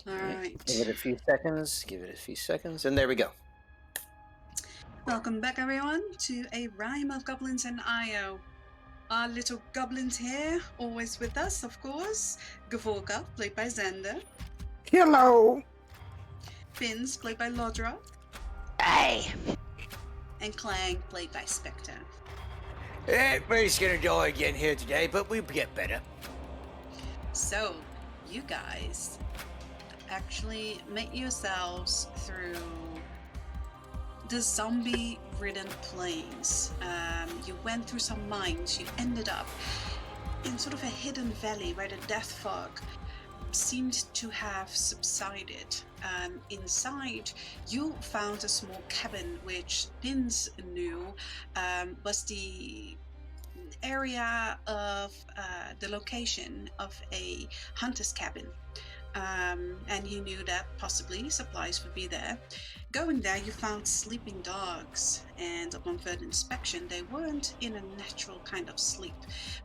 All right. Give it a few seconds. Give it a few seconds, and there we go. Welcome back, everyone, to a rhyme of Goblins and Io. Our little goblins here, always with us, of course. Gavorka, played by Xander. Hello. Pins, played by Lodra. Hey! And Clang, played by Spectre. Everybody's gonna die again here today, but we'll get better. So, you guys actually make yourselves through the zombie-ridden plains. You went through some mines. You ended up in sort of a hidden valley where the death fog seemed to have subsided. Inside, you found a small cabin, which Pins knew was the area of the location of a hunter's cabin. And he knew that possibly supplies would be there. Going there, you found sleeping dogs, and upon further inspection, they weren't in a natural kind of sleep.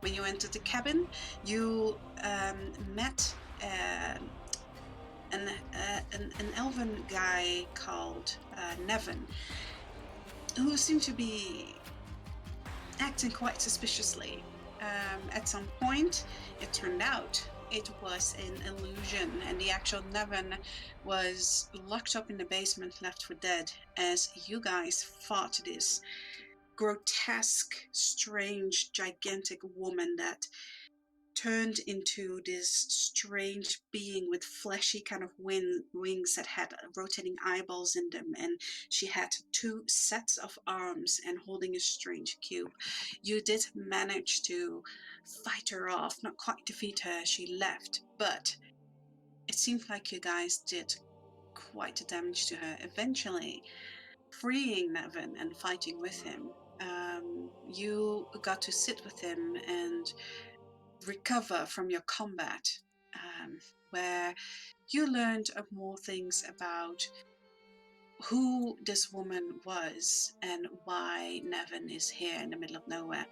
When you entered the cabin, you met an elven guy called Nevin, who seemed to be acting quite suspiciously. At some point, it turned out it was an illusion, and the actual Nevin was locked up in the basement, left for dead, as you guys fought this grotesque, strange, gigantic woman that turned into this strange being with fleshy kind of wings that had rotating eyeballs in them, and she had 2 sets of arms and holding a strange cube. You did manage to fight her off, not quite defeat her. She left, but it seemed like you guys did quite a damage to her. Eventually freeing Nevin and fighting with him, you got to sit with him and recover from your combat, where you learned more things about who this woman was and why Nevin is here in the middle of nowhere.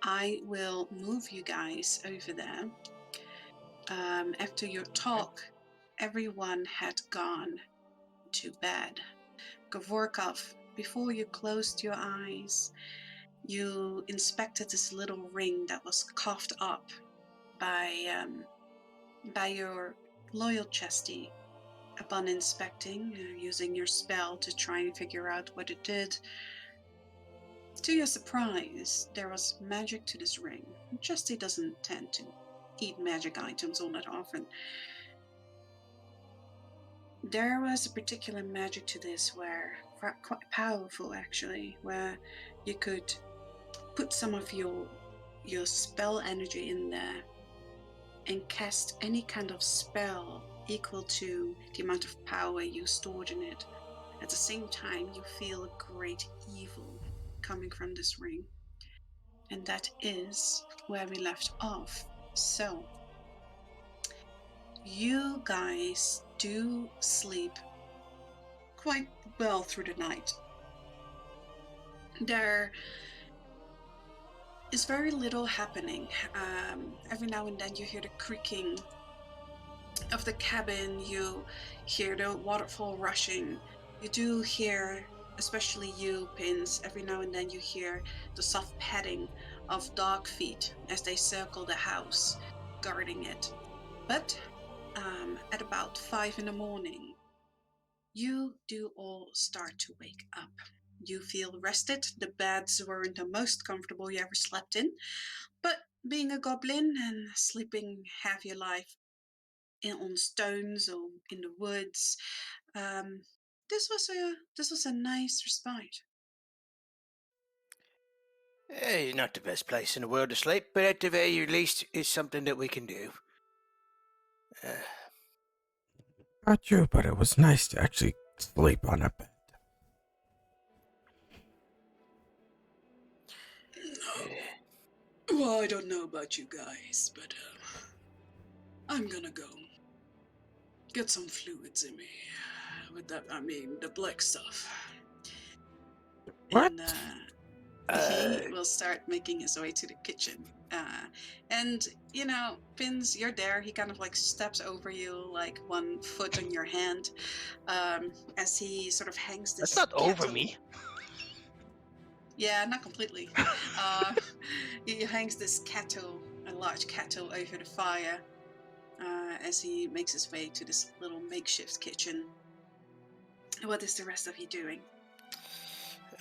I will move you guys over there. After your talk, everyone had gone to bed. Gavorkov, before you closed your eyes, you inspected this little ring that was coughed up by your loyal chesty. Upon inspecting, using your spell to try and figure out what it did, to your surprise, there was magic to this ring. Chesty doesn't tend to eat magic items all that often. There was a particular magic to this where, quite powerful actually, where you could put some of your spell energy in there and cast any kind of spell equal to the amount of power you stored in it. At the same time, you feel a great evil coming from this ring. And that is where we left off. So, you guys do sleep quite well through the night. There is very little happening. Every now and then you hear the creaking of the cabin, you hear the waterfall rushing. You do hear, especially you, Pins, every now and then you hear the soft padding of dog feet as they circle the house, guarding it. But at about 5 in the morning, you do all start to wake up. You feel rested. The beds weren't the most comfortable you ever slept in, but being a goblin and sleeping half your life on stones or in the woods, this was a nice respite. It's not the best place in the world to sleep, but at the very least, it's something that we can do. Not you, but it was nice to actually sleep on a bed. Well, I don't know about you guys, but I'm gonna go get some fluids in me. With that, I mean the black stuff. What? And he will start making his way to the kitchen. And, Pins, you're there. He kind of like steps over you, like one foot on your hand, as he sort of hangs this That's not over kettle. me. Yeah, not completely. He hangs this kettle, a large kettle, over the fire as he makes his way to this little makeshift kitchen. What is the rest of you doing?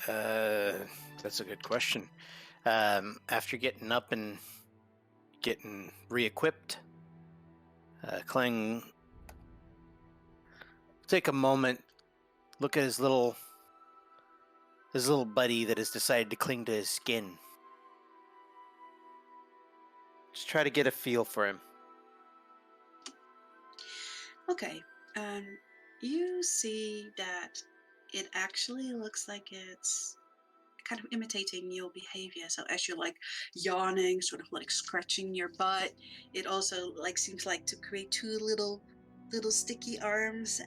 That's a good question. After getting up and getting re-equipped, Kling take a moment, look at his little buddy that has decided to cling to his skin. Just try to get a feel for him. Okay. You see that it actually looks like it's kind of imitating your behavior. So as you're like yawning, sort of like scratching your butt, it also like seems like to create two little sticky arms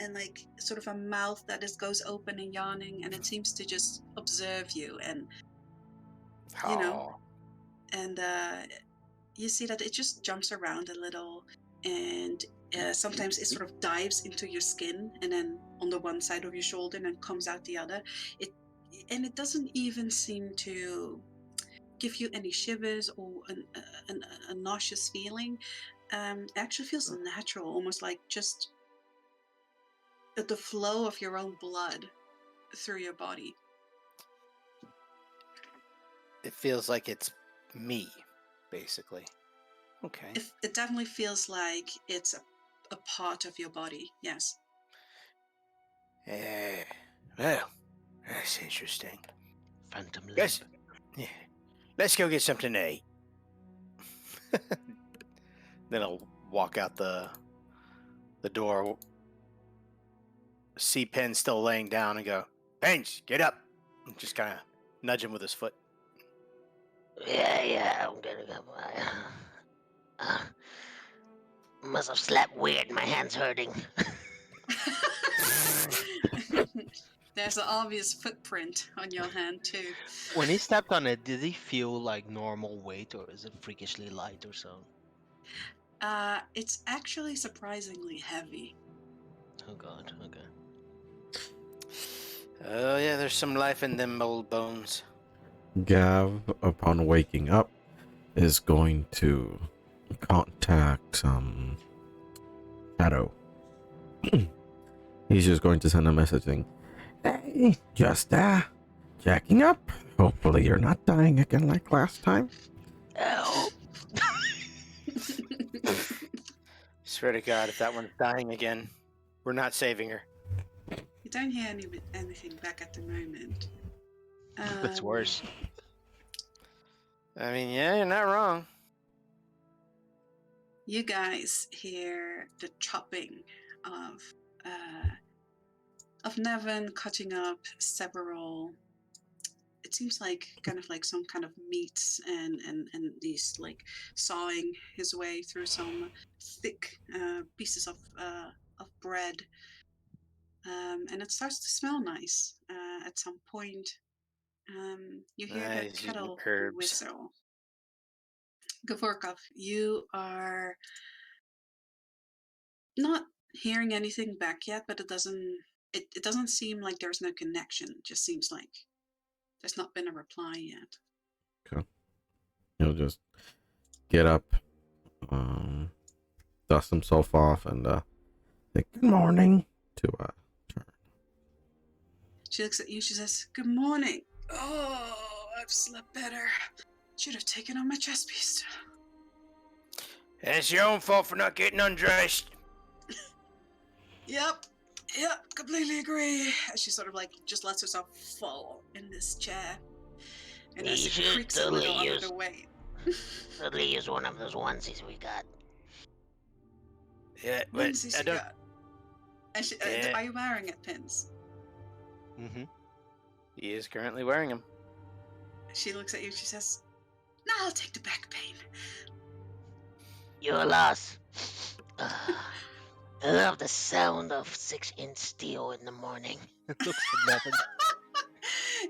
and like sort of a mouth that just goes open and yawning, and it seems to just observe you and and you see that it just jumps around a little, and sometimes it sort of dives into your skin and then on the one side of your shoulder and then comes out the other. It doesn't even seem to give you any shivers or a nauseous feeling. It actually feels natural, almost like just the flow of your own blood through your body. It feels like it's me, basically. Okay. It definitely feels like it's a part of your body, yes. Well, that's interesting. Phantom limb. Let's, yeah, let's go get something to eat. Then I'll walk out the door, see Penn still laying down, and go, Pens, get up! And just kind of nudge him with his foot. Yeah, I'm gonna go. Must have slept weird. My hand's hurting. There's an obvious footprint on your hand too. When he stepped on it, did he feel like normal weight, or is it freakishly light or so? It's actually surprisingly heavy. Oh god, okay. Oh yeah, there's some life in them old bones. Gav, upon waking up, is going to contact Shadow. He's just going to send a message saying, "Hey, just checking up. Hopefully you're not dying again like last time." Oh. Swear to God, if that one's dying again, we're not saving her. You don't hear anything back at the moment. That's worse. I mean, yeah, you're not wrong. You guys hear the chopping of Nevin cutting up several. It seems like kind of like some kind of meats and these like sawing his way through some thick pieces of bread, and it starts to smell nice. At some point, you hear the Nice, kettle herbs. whistle. Gavorkov, you are not hearing anything back yet, but it doesn't seem like there's no connection. It just seems like there's not been a reply yet. Okay. He'll just get up, dust himself off, and say good morning to Turn. She looks at you. She says, "Good morning." Oh, I've slept better. Should have taken on my chest piece. It's your own fault for not getting undressed. Yep, completely agree. She sort of like just lets herself fall in this chair, and as it creaks a little under the weight. Totally use one of those onesies we got. Yeah, but Onesies I you don't. got. And Yeah. Are you wearing it, Pins? Mm-hmm. He is currently wearing them. She looks at you. She says, "No, I'll take the back pain." You're a loss. I love the sound of 6-inch steel in the morning. It looks like nothing.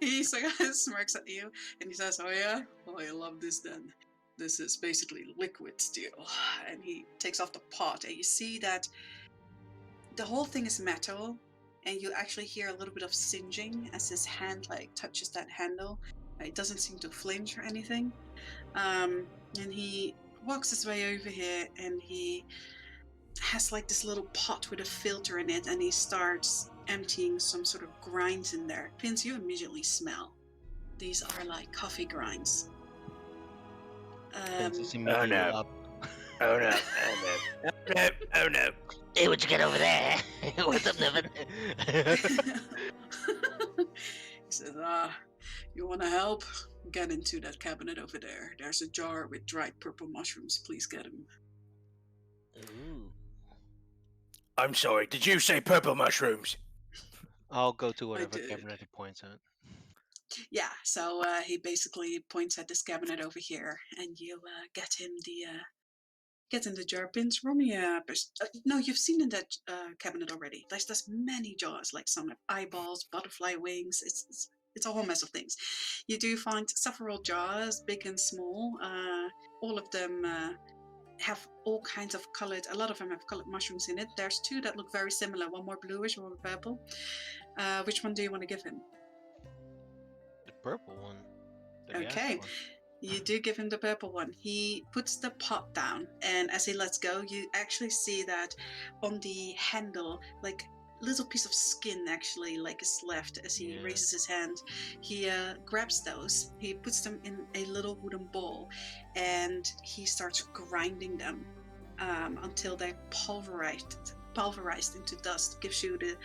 He smirks at you and he says, "Oh yeah, oh I love this then. This is basically liquid steel." And he takes off the pot, and you see that the whole thing is metal, and you actually hear a little bit of singeing as his hand like touches that handle. It doesn't seem to flinch or anything. And he walks his way over here, and he has like this little pot with a filter in it, and he starts emptying some sort of grinds in there. Vince, you immediately smell. These are like coffee grinds. Vince is Oh immediately no. up. Oh no. Oh no. Oh no. Oh no. Hey, what you got over there? What's up, Nevin? He says, you want to help? Get into that cabinet over there. There's a jar with dried purple mushrooms. Please get them. Ooh. I'm sorry. Did you say purple mushrooms? I'll go to whatever did. cabinet he points at. Yeah, so he basically points at this cabinet over here, and you get him the jar pins. Roll me no, you've seen in that cabinet already. There's many jars, like some have eyeballs, butterfly wings. It's a whole mess of things. You do find several jars, big and small. All of them have all kinds of colored. A lot of them have colored mushrooms in it. There's two that look very similar. One more bluish, one more purple. Which one do you want to give him? The purple one. that he asked Okay. for. You do give him the purple one. He puts the pot down, and as he lets go, you actually see that on the handle, like little piece of skin actually like is left as he Yeah. raises his hand. He grabs those, he puts them in a little wooden bowl, and he starts grinding them until they're pulverized into dust. Gives you the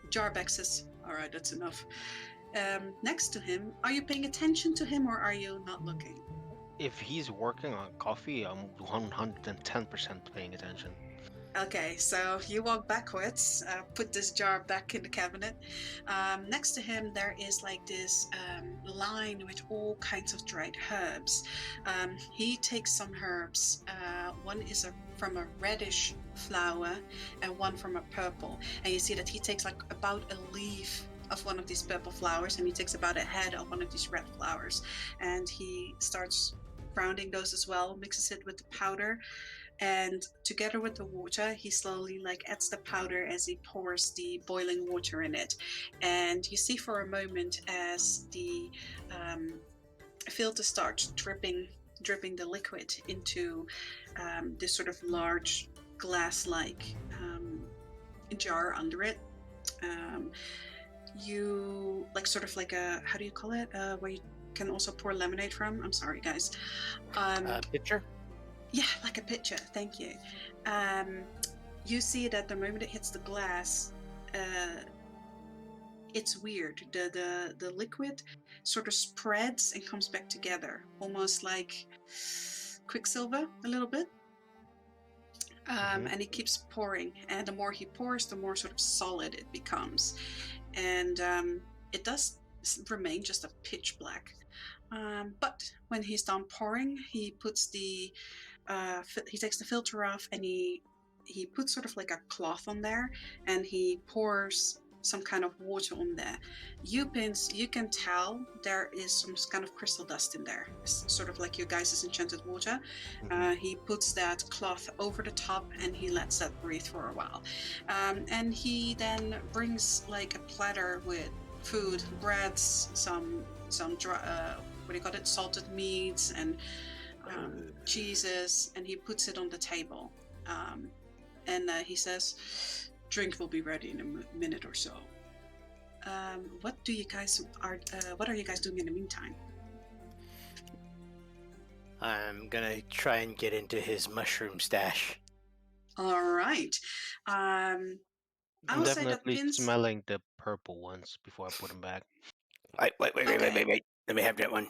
jar back, says, all right, that's enough. Next to him, are you paying attention to him or are you not looking? If he's working on coffee, I'm 110% paying attention. Okay, so you walk backwards, put this jar back in the cabinet. Next to him, there is like this line with all kinds of dried herbs. He takes some herbs. One is from a reddish flower and one from a purple. And you see that he takes like about a leaf of one of these purple flowers, and he takes about a head of one of these red flowers. And he starts grounding those as well, mixes it with the powder. And together with the water, he slowly like adds the powder as he pours the boiling water in it. And you see for a moment as the filter starts dripping the liquid into this sort of large glass-like jar under it. You like sort of like a, how do you call it? Where you can also pour lemonade from. I'm sorry, guys. Pitcher? Yeah, like a pitcher. Thank you. You see that the moment it hits the glass, it's weird. The liquid sort of spreads and comes back together, almost like Quicksilver, a little bit. And he keeps pouring, and the more he pours, the more sort of solid it becomes, and it does remain just a pitch black. But when he's done pouring, he puts he takes the filter off, and he puts sort of like a cloth on there, and he pours some kind of water on there. You can tell there is some kind of crystal dust in there. It's sort of like your guys' enchanted water. He puts that cloth over the top, and he lets that breathe for a while. And he then brings like a platter with food, breads, some dry, what do you call it, salted meats and cheeses, and he puts it on the table. And he says, drink will be ready in a minute or so. What are you guys doing in the meantime? I'm gonna try and get into his mushroom stash. All right. I'm I'll say that definitely Vince. smelling the purple ones before I put them back. Wait. Okay. Let me have that one.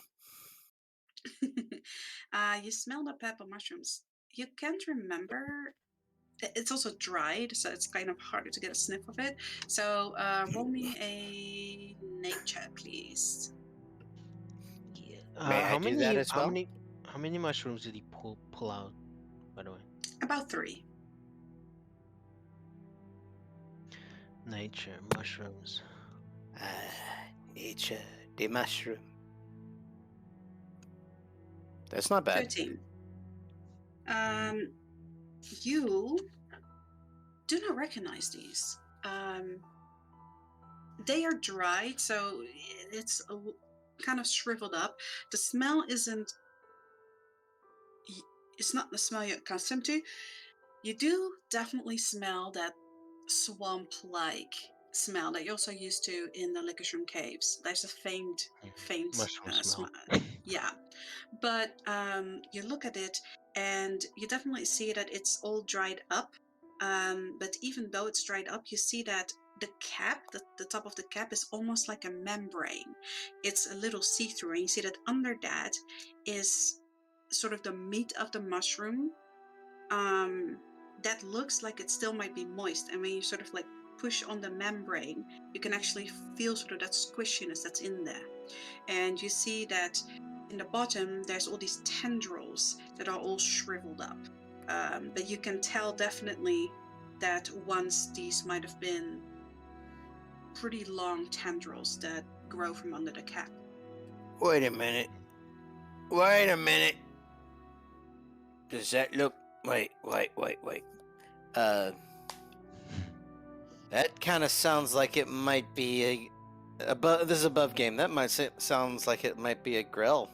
You smell the purple mushrooms. You can't remember. It's also dried, so it's kind of harder to get a sniff of it. So roll me a nature, please. May I do that as well? How many mushrooms did he pull out, by the way? About 3. Nature, mushrooms. Nature. The mushroom. That's not bad. 13. You do not recognize these. They are dried, so it's kind of shriveled up. The smell isn't. It's not the smell you're accustomed to. You do definitely smell that swamp-like smell that you're also used to in the Licorice Caves. There's a faint Mushroom smell. yeah, but you look at it and you definitely see that it's all dried up. But even though it's dried up, you see that the cap, the top of the cap, is almost like a membrane. It's a little see-through, and you see that under that is sort of the meat of the mushroom. That looks like it still might be moist, and when you sort of like push on the membrane, you can actually feel sort of that squishiness that's in there. And you see that in the bottom there's all these tendrils that are all shriveled up, but you can tell definitely that once these might have been pretty long tendrils that grow from under the cap. Wait a minute. Wait a minute. Does that look... Wait. That kind of sounds like it might be above. This is above game. That might sounds like it might be a grill.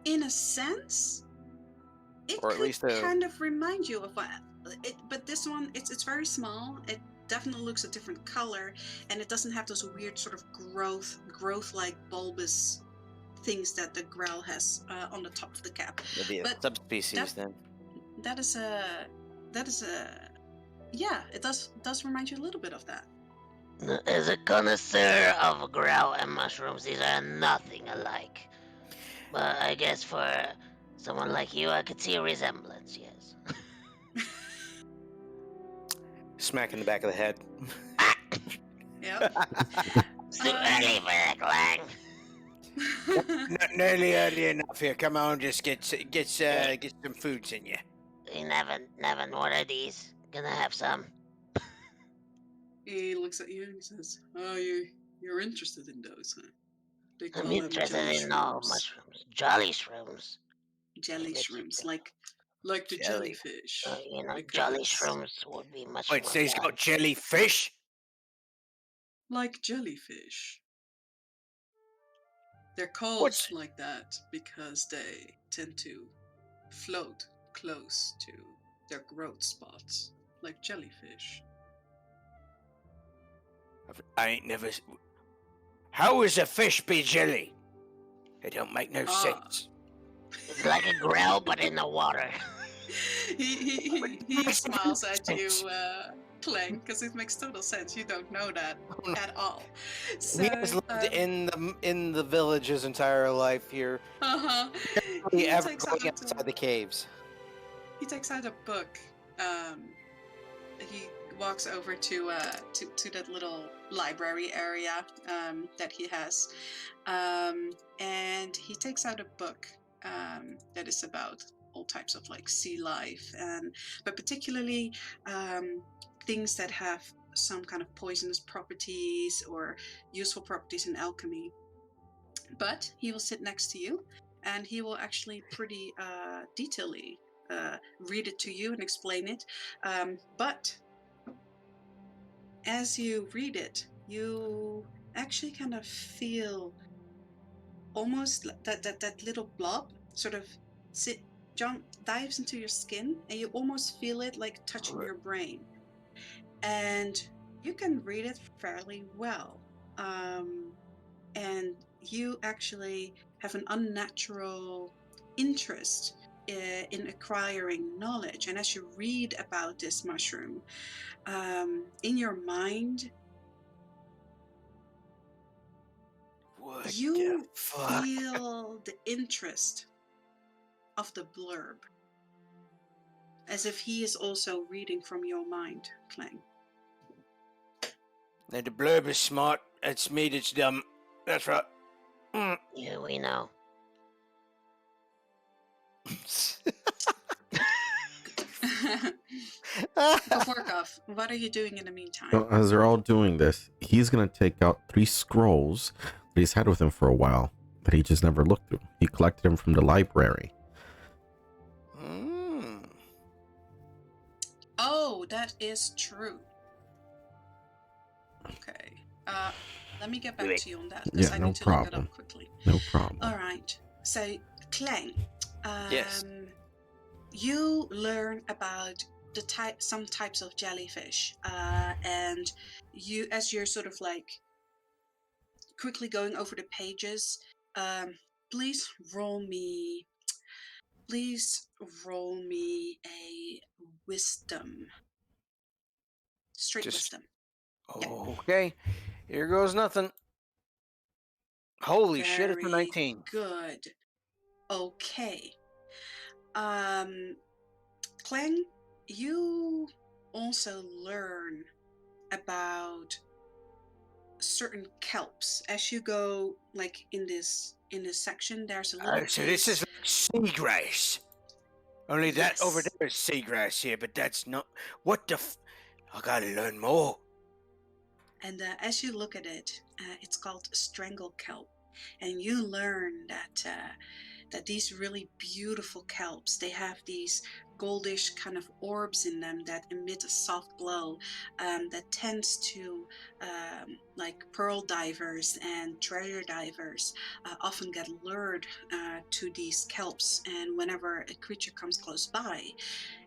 In a sense, it Or at could least a- kind of remind you of it, but this one, it's very small. It definitely looks a different color, and it doesn't have those weird sort of growth like bulbous things that the growl has on the top of the cap. Maybe a But subspecies then. That is a yeah, it does remind you a little bit of that. As a connoisseur of growl and mushrooms, these are nothing alike. But I guess for someone like you, I could see a resemblance, yes. Smack in the back of the head. Yeah. It's too early for that, Clang. Not nearly early enough here. Come on, just get some foods in you. You never, what are these? Gonna have some? He looks at you and he says, "Oh, you're interested in those, huh? They call I'm them interested jelly in all shrooms. mushrooms. Jolly shrooms. Jelly Yes, you shrooms, do. like the Jelly. jellyfish. Jolly because- shrooms would be much Wait, more so he's got nice. jellyfish? Like jellyfish. They're called What's- like that because they tend to float close to their growth spots, like jellyfish. I ain't never... How is a fish be jelly? It don't make no sense. It's like a growl, but in the water. he smiles at you, Clang, because it makes total sense. You don't know that at all. So, He has lived in the village his entire life here. He He ever takes going out outside the caves. He takes out a book. He walks over to that little library area that he has, and he takes out a book that is about all types of like sea life, but particularly things that have some kind of poisonous properties or useful properties in alchemy. But he will sit next to you, and he will actually pretty detailedly read it to you and explain it. But as you read it, you actually kind of feel almost that little blob sort of dives into your skin, and you almost feel it like touching your brain. And you can read it fairly well. And you actually have an unnatural interest in acquiring knowledge. And as you read about this mushroom, in your mind, What you the fuck? feel the interest of the blurb, as if he is also reading from your mind, Clang. Now the blurb is smart. It's me that's dumb. That's right. Yeah, we know. Koforkov, what are you doing in the meantime? So as they're all doing this, he's gonna take out 3 scrolls that he's had with him for a while that he just never looked through. He collected them from the library. Oh, that is true. Okay. Let me get back Wait. to you on that because Yeah, I no need to look it problem. up quickly. No problem. All right. So, Clang, Yes. you learn about some types of jellyfish, and you, as you're sort of like quickly going over the pages, please roll me. Please roll me a wisdom. Straight Just wisdom. Yeah. okay. Here goes nothing. Holy shit! It's a Very 19. good. Okay. Um, Clang, you also learn about certain kelps as you go, like in this section. There's a little So this is piece. like seagrass. Only that over Yes. there is seagrass here, but that's not. What the? I gotta learn more. And as you look at it, it's called strangle kelp, and you learn that these really beautiful kelps, they have these goldish kind of orbs in them that emit a soft glow, that tends to, like pearl divers and treasure divers often get lured to these kelps, and whenever a creature comes close by,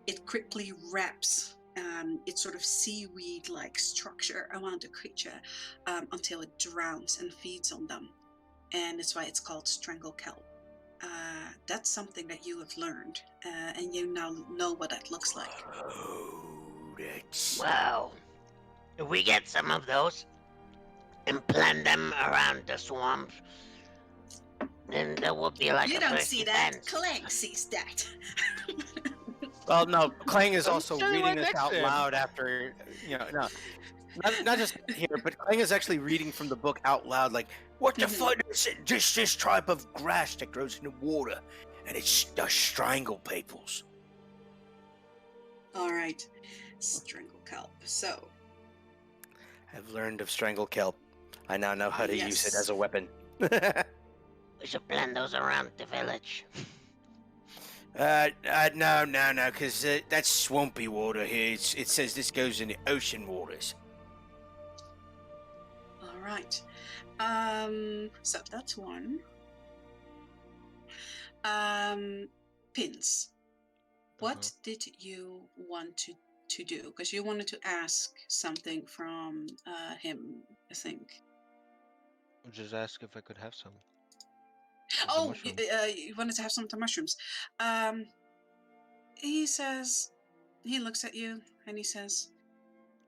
it quickly wraps its sort of seaweed-like structure around the creature until it drowns and feeds on them. And that's why it's called strangle kelp. That's something that you have learned, and you now know what that looks like. Oh, that's. Wow. If we get some of those and plant them around the swamp, then there will be like You a don't first see that. defense. Clank sees that. Well, no, Clang is I'm also sure reading right this next out to him. loud after, no. Not just here, but Clang is actually reading from the book out loud, like, what the fuck is it? This type of grass that grows in the water, and it's the strangle peoples. All right, strangle kelp. So I've learned of strangle kelp. I now know how to use it yes. as a weapon. We should plant those around the village. No, because that's swampy water here. It says this goes in the ocean waters. All right. So that's one. Pins. What did you want to do? Because you wanted to ask something from him, I think. Just ask if I could have some. Oh, you wanted to have some of the mushrooms. He says, he looks at you and he says,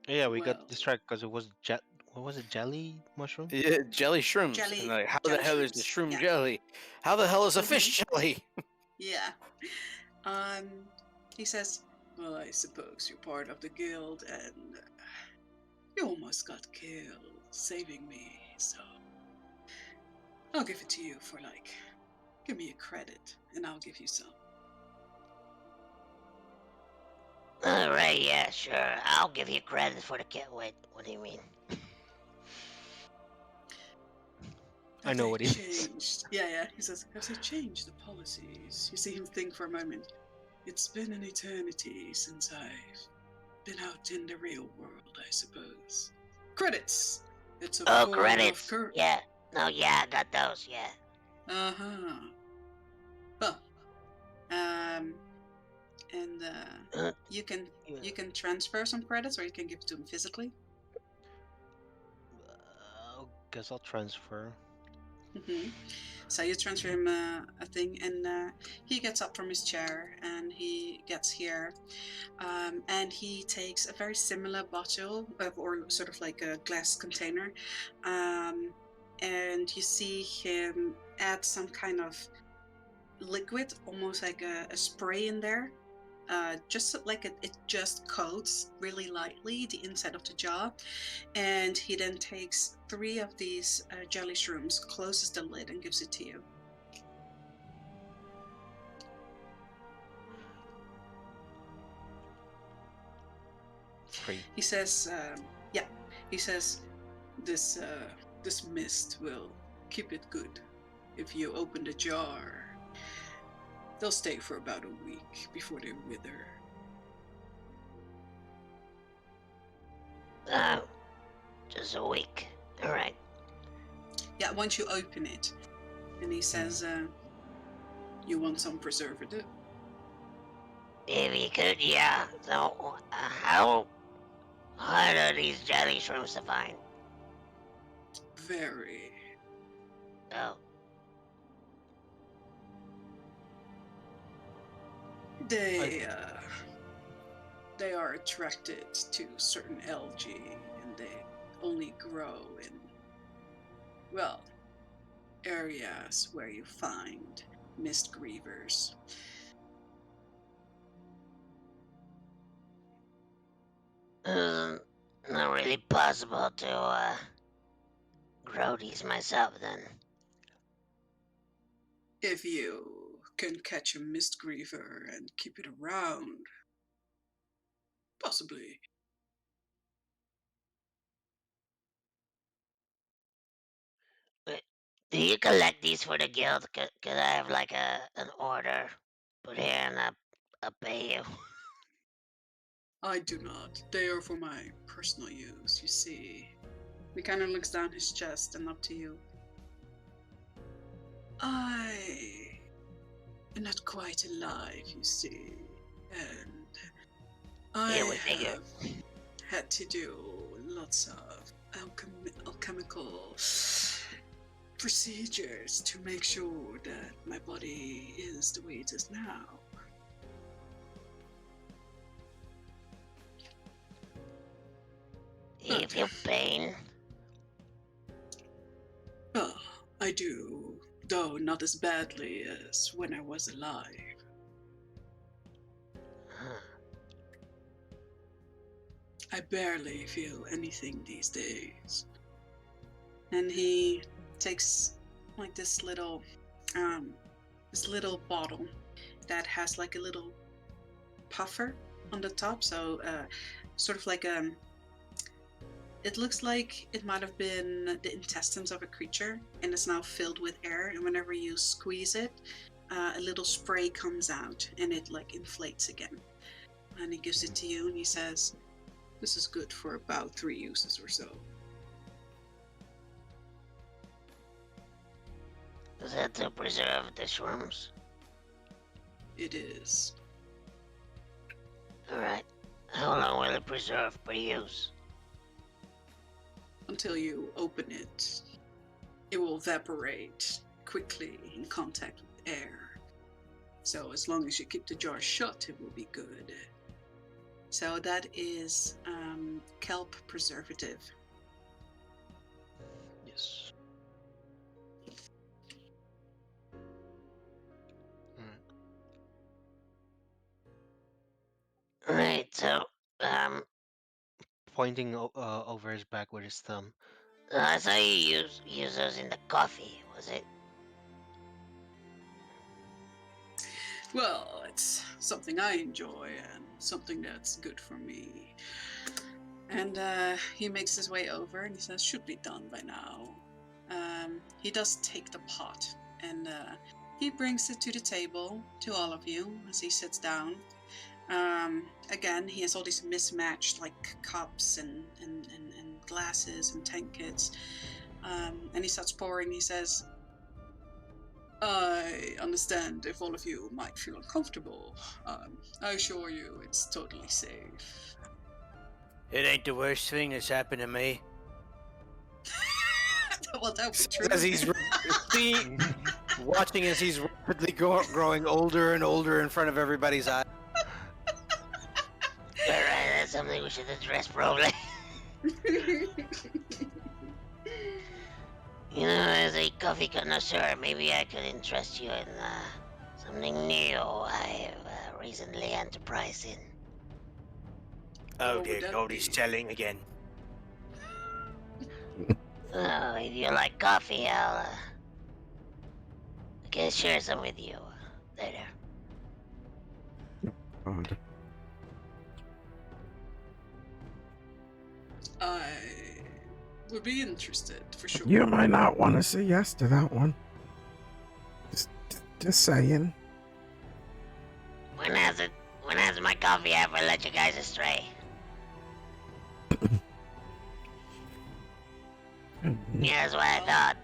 Yeah, we well, got distracted because it was what was it, jelly mushroom? Yeah, jelly shrooms. Jelly- And like, how the jelly hell is the shrooms, shroom yeah. jelly? How the hell is a fish jelly? yeah. He says, well, I suppose you're part of the guild and you almost got killed saving me, so I'll give it to you for give me a credit and I'll give you some. Alright, yeah, sure. I'll give you credit for the kit. Wait, what do you mean? I know Have what they he means. changed? Yeah. He says, have they changed the policies? You see him think for a moment. It's been an eternity since I've been out in the real world, I suppose. Credits! It's a Oh, form credits. of Yeah. No, yeah, I got those, yeah. Uh-huh. Well, and you can transfer some credits, or you can give it to him physically. Guess I'll transfer. So you transfer him a thing, and he gets up from his chair, and he gets here, and he takes a very similar bottle, or sort of like a glass container, and you see him add some kind of liquid, almost like a spray in there. Just like it just coats really lightly the inside of the jar, and he then takes 3 of these jelly shrooms, closes the lid, and gives it to you. Free. He says, yeah, he says, this mist will keep it good. If you open the jar, they'll stay for about a week before they wither. Just a week. All right. Yeah, once you open it. And he says, you want some preservative? If you could, yeah. So, how hard are these jelly shrooms to find? Very. Oh, They are attracted to certain algae, and they only grow in, well, areas where you find mist grievers. not really possible to grow these myself then. If you can catch a mist griever and keep it around, possibly. Do you collect these for the guild? Could I have like an order put here and I'll pay you? I do not. They are for my personal use, you see. He kind of looks down his chest and up to you. I am not quite alive, you see. And I Yeah, we figure. have had to do lots of alchemical procedures to make sure that my body is the way it is now. You feel pain? Oh, I do, though not as badly as when I was alive. Huh. I barely feel anything these days. And he takes like this little bottle that has like a little puffer on the top, so sort of like it looks like it might have been the intestines of a creature, and it's now filled with air, and whenever you squeeze it, a little spray comes out and it like inflates again. And he gives it to you and he says, this is good for about 3 uses or so. Is that to preserve the shrooms? It is. Alright. How long will it preserve per use? Until you open it, it will evaporate quickly in contact with air. So as long as you keep the jar shut, it will be good. So that is kelp preservative. Yes. Right, so, Pointing over his back with his thumb. I saw you use those in the coffee, was it? Well, it's something I enjoy and something that's good for me. And he makes his way over and he says, should be done by now. He does take the pot and he brings it to the table to all of you as he sits down. Again, he has all these mismatched like cups and glasses and tankets. And he starts pouring. He says, I understand if all of you might feel uncomfortable. I assure you it's totally safe. It ain't the worst thing that's happened to me. Well, that would be true. As he's watching as he's rapidly growing older and older in front of everybody's eyes. Alright, that's something we should address probably. You know, as a coffee connoisseur, maybe I could interest you in something new I have recently enterprised in. Oh What dear would that God, be? he's selling again. Oh, if you like coffee, I can share some with you later. God. I would be interested for sure. You might not want to say yes to that one. Just saying. When has my coffee ever led you guys astray? Yeah, that's what I thought.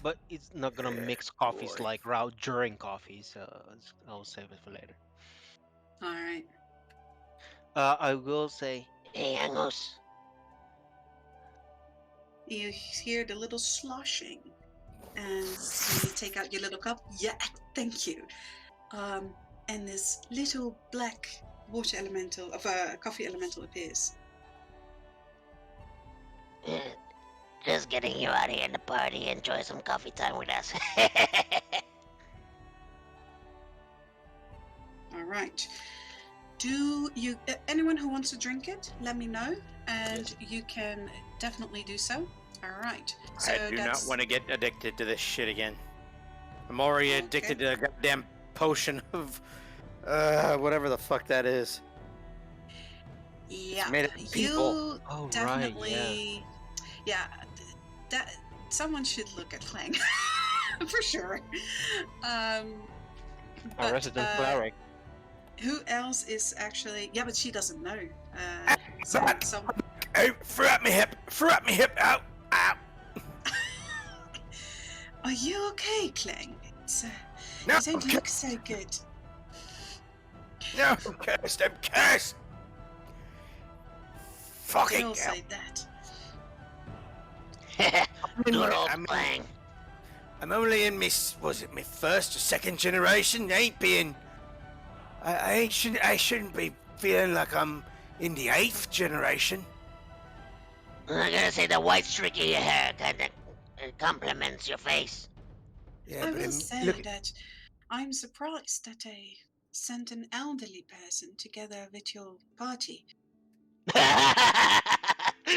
But it's not gonna mix coffees like Rao during coffee, so I'll save it for later. All right. I will say, Hey, Angus. You hear the little sloshing as you take out your little cup. Yeah, thank you. And this little black water elemental of a coffee elemental appears. Just getting you out here in the party. Enjoy some coffee time with us. All right. Do you anyone who wants to drink it? Let me know, and you can definitely do so. All right. So I do not want to get addicted to this shit again. I'm already addicted to a goddamn potion of whatever the fuck that is. Yeah, made of people. you oh definitely. Yeah, that someone should look at Clang for sure. our But, resident cleric. who else is actually? Yeah, but she doesn't know. So Oh, threw at me hip! Threw at me hip! Ow! Ow! are you okay, Clang? No, You don't look so good. no, I'm cursed! I'm cursed! They Fucking all hell! say that. Good old Clang. I'm only in my first or second generation. I shouldn't be feeling like I'm in the 8th generation. I'm gonna say the white streak in your hair kinda complements your face. Yeah, I but will say look, that I'm surprised that they sent an elderly person together with your party.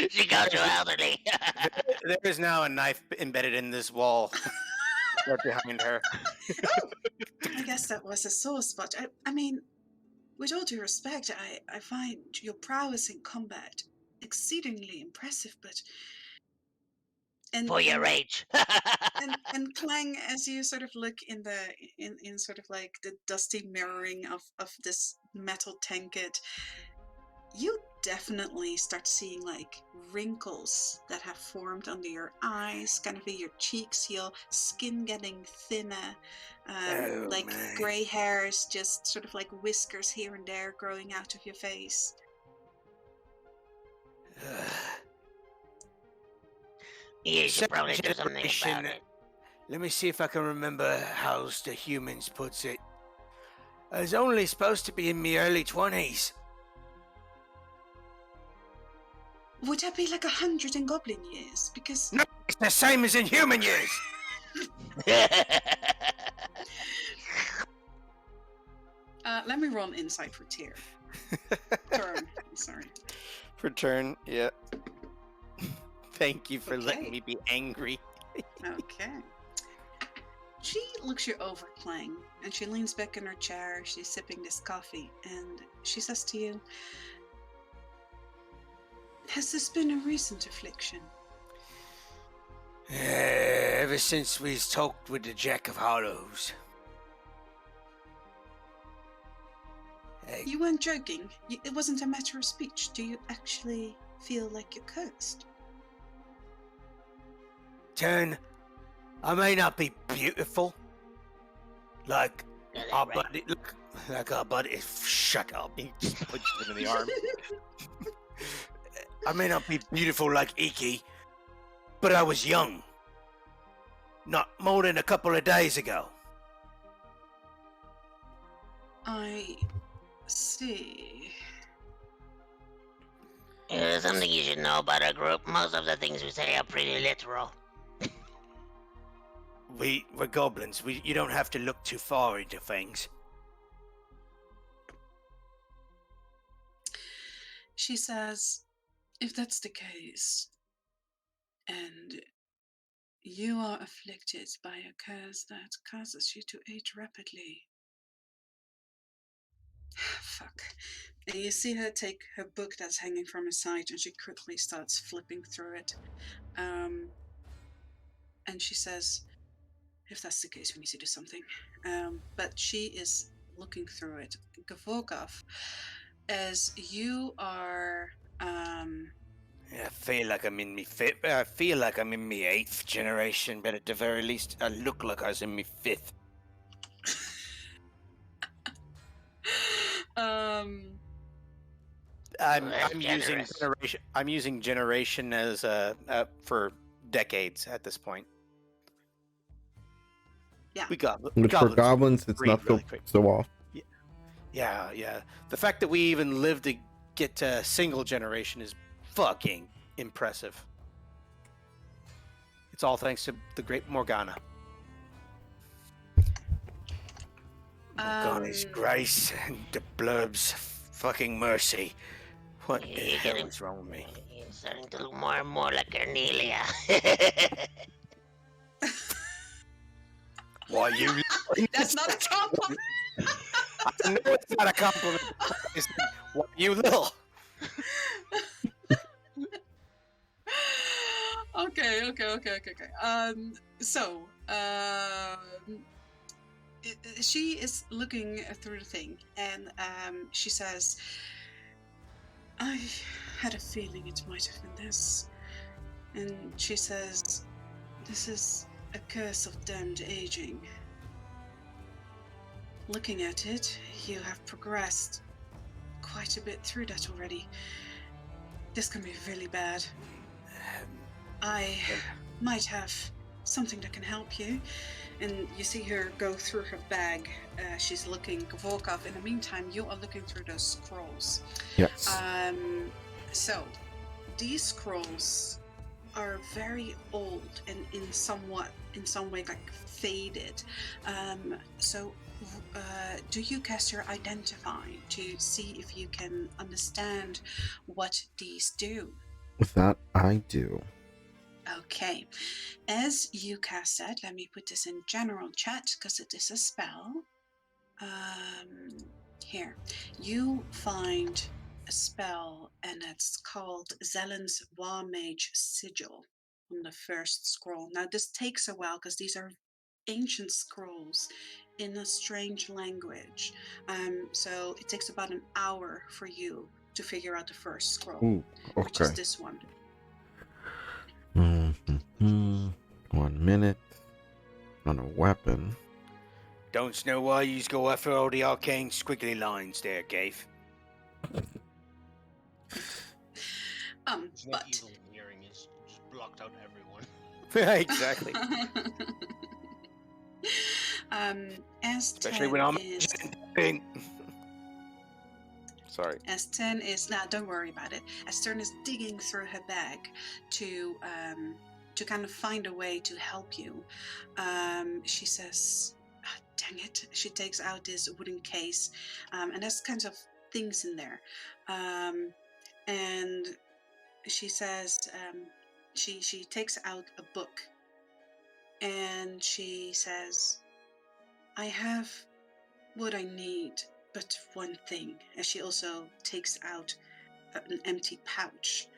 She called you elderly. there is now a knife embedded in this wall, right behind her. Oh, I guess that was a sore spot. I mean, with all due respect, I find your prowess in combat exceedingly impressive, but and For your and age. and Clang, as you sort of look in sort of like the dusty mirroring of this metal tankard, you definitely start seeing like wrinkles that have formed under your eyes, kind of in your cheeks, your skin getting thinner, Oh, like my. gray hairs, just sort of like whiskers here and there growing out of your face. You should probably do Second something about generation. it. Let me see if I can remember how the humans puts it. I was only supposed to be in my early 20s. Would that be like 100 in goblin years? Because No, it's the same as in human years. let me roll an insight for Tyr. Turn, sorry. For turn, yeah. Thank you for Okay. letting me be angry. Okay. She looks you over, Clang, and she leans back in her chair. She's sipping this coffee, and she says to you, "Has this been a recent affliction?" Ever since we talked with the Jack of Hollows. You weren't joking. It wasn't a matter of speech. Do you actually feel like you're cursed? Turn, I may not be beautiful, like our buddy. Look, like our buddy. Shut up! He just punches him in the arm. I may not be beautiful like Iki, but I was young. Not more than a couple of days ago. I see. There's something you should know about our group. Most of the things we say are pretty literal. We're goblins. You don't have to look too far into things. She says, "If that's the case, and you are afflicted by a curse that causes you to age rapidly, Fuck. And you see her take her book that's hanging from her side, and she quickly starts flipping through it. And she says, if that's the case, we need to do something. But she is looking through it. Gavorkov, as you are... I feel like I'm in me I feel like I'm in me 8th generation, but at the very least, I look like I was in me 5th. I'm That's using generous. generation. I'm using generation as for decades at this point. Yeah. We got Which for goblins, it's read not really quick. so off. Yeah. The fact that we even lived to get to single generation is fucking impressive. It's all thanks to the great Morgana. Morgana's grace and the blurb's fucking mercy. What the You're hell getting- is wrong with me? You're starting to look more and more like Cornelia. Why you? That's not a compliment. I know it's not a compliment. It's why you little? Okay. So, she is looking through the thing, and she says, I had a feeling it might have been this. And she says, this is a curse of damned aging. Looking at it, you have progressed quite a bit through that already. This can be really bad. I might have something that can help you. And you see her go through her bag. She's looking, Volkov. In the meantime, you are looking through those scrolls. Yes. So, these scrolls are very old and in some way like faded. So, do you cast your identify to see if you can understand what these do? That I do. Okay, as you cast that, let me put this in general chat because it is a spell. Here, you find a spell, and it's called Zellen's War Mage Sigil on the first scroll. Now, this takes a while because these are ancient scrolls in a strange language. So it takes about an hour for you to figure out the first scroll, Ooh, which is okay. this one. 1 minute on a weapon. Don't know why you go after all the arcane squiggly lines there, Gabe. It's not But evil hearing, it's just blocked out everyone. Exactly. As Especially 10 when I'm is sorry. as 10 is now, don't worry about it. As 10 is digging through her bag to kind of find a way to help you. She says, dang it. She takes out this wooden case, and there's kinds of things in there. And she says, she takes out a book, and she says, I have what I need, but one thing. As she also takes out an empty pouch.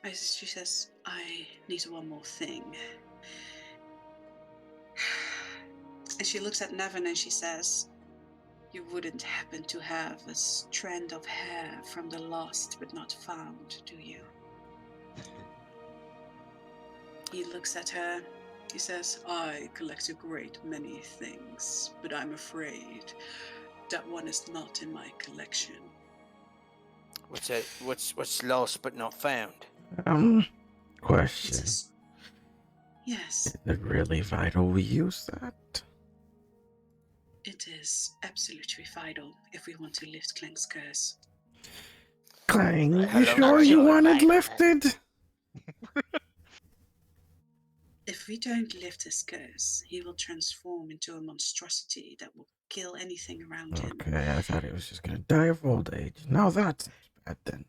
As she says, I need one more thing. And she looks at Nevin and she says, you wouldn't happen to have a strand of hair from the lost but not found, do you? He looks at her. He says, I collect a great many things, but I'm afraid that one is not in my collection. What's that? What's lost but not found? Question. Yes, Is it really vital we use that? it is absolutely vital if we want to lift Klang's curse. Clang, Right, you hello, sure not you sure want it vital, lifted? If we don't lift his curse, he will transform into a monstrosity that will kill anything around him. Okay, I thought he was just gonna die of old age. Now that's bad then.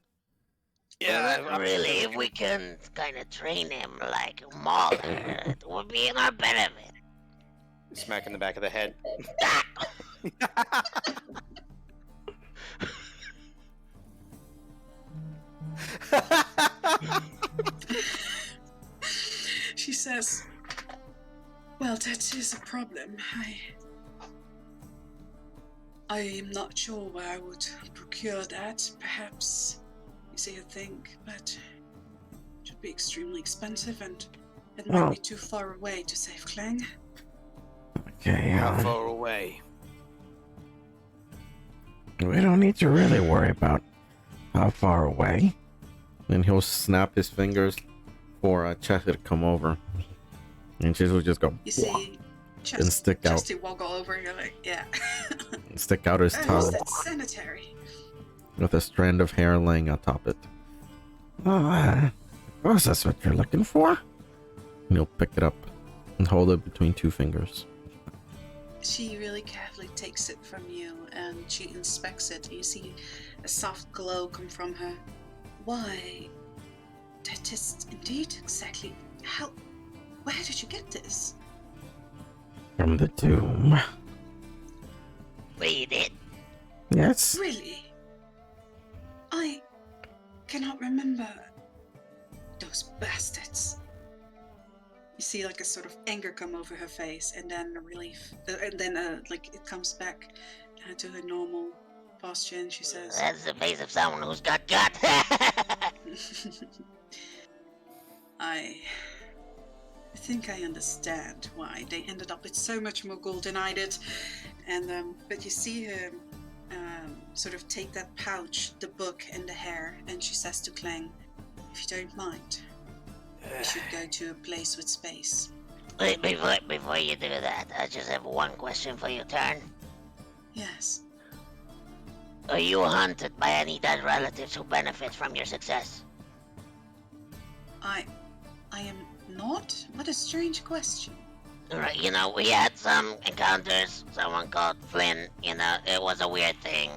Well, really, if we can kind of train him like Mauler, it would be in our benefit. Smack in the back of the head. She says, well, that is a problem. I am not sure where I would procure that. Perhaps you see a thing, but it should be extremely expensive and it might be too far away to save Clang. Okay, How far away? we don't need to really worry about how far away. And he'll snap his fingers for Chester to come over. And she will just go, You see and stick out. Chesty woggle over, you're like, yeah. Stick out his Oh, tongue that's sanitary. with a strand of hair laying atop it. I suppose that's what you're looking for. And he'll pick it up and hold it between two fingers. She really carefully takes it from you and she inspects it. You see a soft glow come from her. Why, that is indeed exactly how. Where did you get this? From the tomb. Read it. Yes. Really? I cannot remember those bastards. You see like a sort of anger come over her face and then a relief. And then like it comes back to her normal posture and she says, That's the face of someone who's got gut. I think I understand why they ended up with so much more gold than I did. And but you see her sort of take that pouch, the book and the hair, and she says to Clang, if you don't mind, we should go to a place with space. Wait, before you do that, I just have one question for you, Turn. Yes. Are you haunted by any dead relatives who benefit from your success? I am not? What a strange question. Right, you know, we had some encounters, someone called Flynn, you know, it was a weird thing.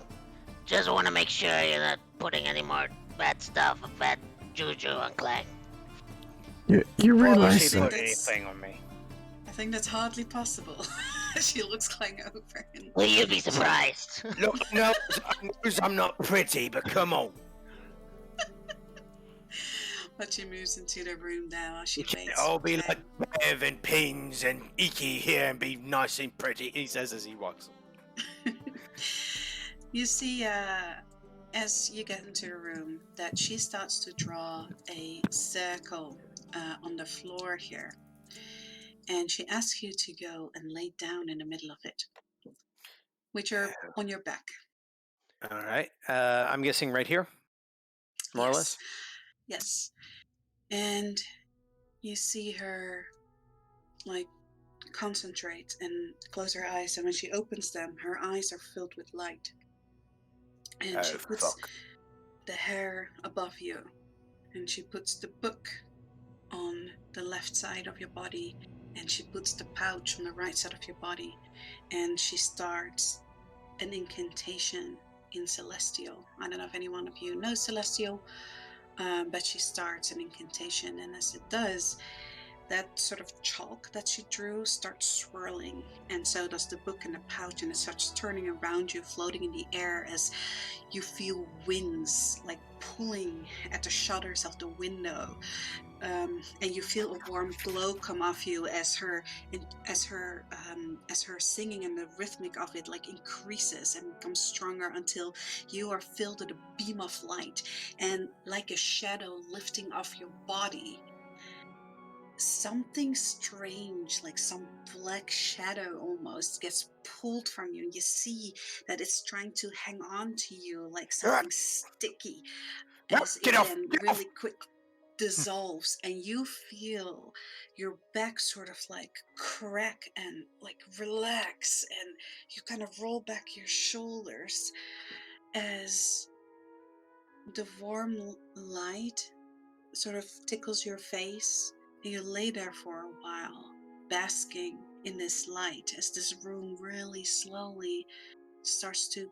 Just want to make sure you're not putting any more bad stuff, bad juju on Clang. You Why would realize she that put that's- anything on me? I think that's hardly possible. She looks Clang over and Will you be surprised? Look, no, I'm not pretty, but come on. but she moves into the room now. She You can't waits. all be for like Bev and Pins and Iki here and be nice and pretty, he says as he walks. You see, as you get into the room, that she starts to draw a circle on the floor here. And she asks you to go and lay down in the middle of it, with your on your back. All right. I'm guessing right here, more or less. Yes. And you see her, like, concentrate and close her eyes. And when she opens them, her eyes are filled with light. And she puts Fuck. the hair above you. And she puts the book on the left side of your body. And she puts the pouch on the right side of your body. And she starts an incantation in Celestial. I don't know if any one of you knows Celestial, but she starts an incantation. And as it does, that sort of chalk that she drew starts swirling, and so does the book in the pouch, and it starts turning around you, floating in the air as you feel winds like pulling at the shutters of the window, and you feel a warm glow come off you as her singing, and the rhythmic of it like increases and becomes stronger until you are filled with a beam of light, and like a shadow lifting off your body, something strange, like some black shadow almost, gets pulled from you, and you see that it's trying to hang on to you like something sticky, as Get it off! then Get off! really quick dissolves, and you feel your back sort of like crack and like relax, and you kind of roll back your shoulders as the warm light sort of tickles your face, and you lay there for a while, basking in this light as this room really slowly starts to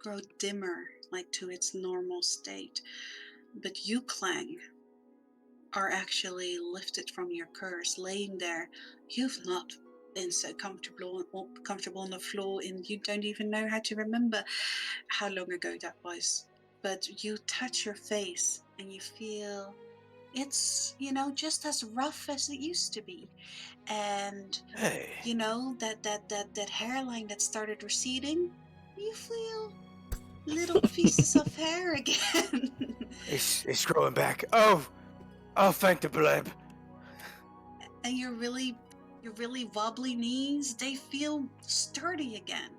grow dimmer, like to its normal state. But you, Clang, are actually lifted from your curse, laying there. You've not and so comfortable on the floor, and you don't even know how to remember how long ago that was. But you touch your face and you feel it's, just as rough as it used to be. And Hey, that hairline that started receding, you feel little pieces of hair again. it's growing back. Oh, thank the bleb. And your really wobbly knees, they feel sturdy again.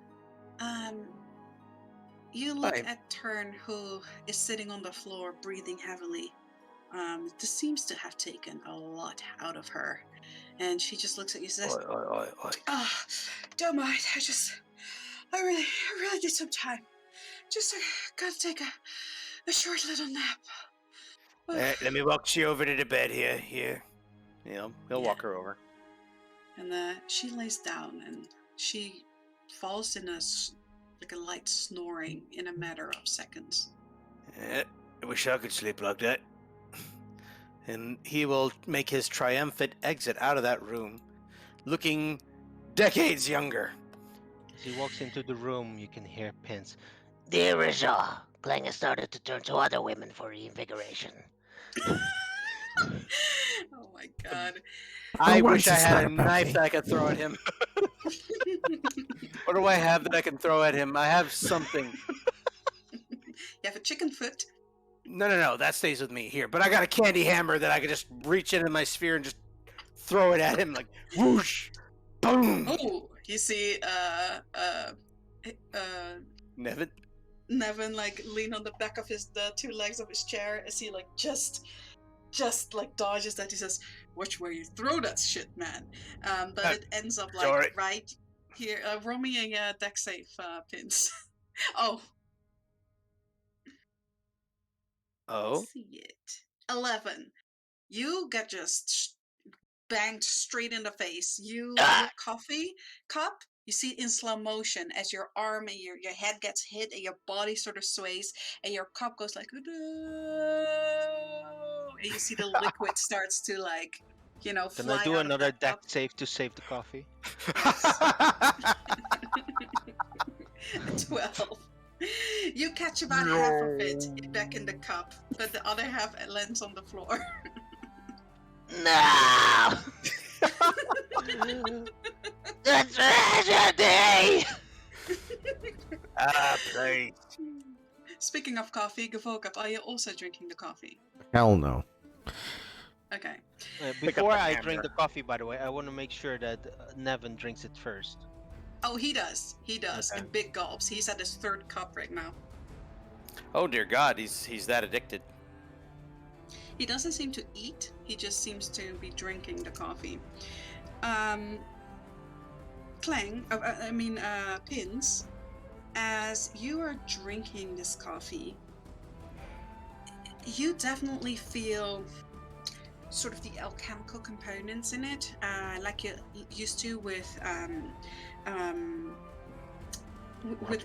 You look at Tern, who is sitting on the floor breathing heavily. This seems to have taken a lot out of her, and she just looks at you and says, Oi. don't mind, I really need some time. Just gotta take a short little nap. Let me walk you over to the bed here. He'll walk her over. And she lays down and she falls in a light snoring in a matter of seconds. I wish I could sleep like that. And he will make his triumphant exit out of that room, looking decades younger. As he walks into the room, you can hear Pins. Dear Rajah, Clang has started to turn to other women for reinvigoration. Oh my god. I why wish I is this had not a about knife me? that I could throw at him. What do I have that I can throw at him? I have something. You have a chicken foot. No, that stays with me here. But I got a candy hammer that I could just reach into my sphere and just throw it at him like whoosh, boom. Oh, you see Nevin. like lean on the back of the two legs of his chair as he like just like dodges that. He says, "Watch where you throw that shit, man." But it ends up like sorry. right here. Roll me a deck save, Pins. Oh, Oh. see it. 11. You get just banged straight in the face. Your coffee cup, you see it in slow motion as your arm and your head gets hit and your body sort of sways and your cup goes like, "No," and you see the liquid starts to like, Can I fly do out of another that deck cup. save to save the coffee? Yes. 12. You catch about half of it back in the cup, but the other half lands on the floor. No! The tragedy! Please. Speaking of coffee, Gavokap, are you also drinking the coffee? Hell no. Okay. Before the I drink hammer. the coffee, by the way, I want to make sure that Nevin drinks it first. Oh, he does. He does. Okay. In big gulps. He's at his third cup right now. Oh dear God, he's that addicted. He doesn't seem to eat. He just seems to be drinking the coffee. Pins, as you are drinking this coffee, you definitely feel sort of the alchemical components in it, like you're used to with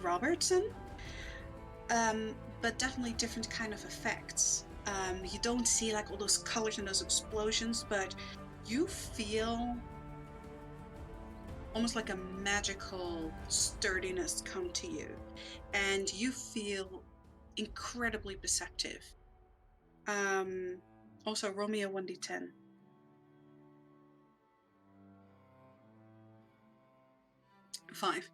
Robertson, but definitely different kind of effects. You don't see like all those colors and those explosions, but you feel almost like a magical sturdiness come to you, and you feel incredibly perceptive. Also, roll me a 1d10. Five.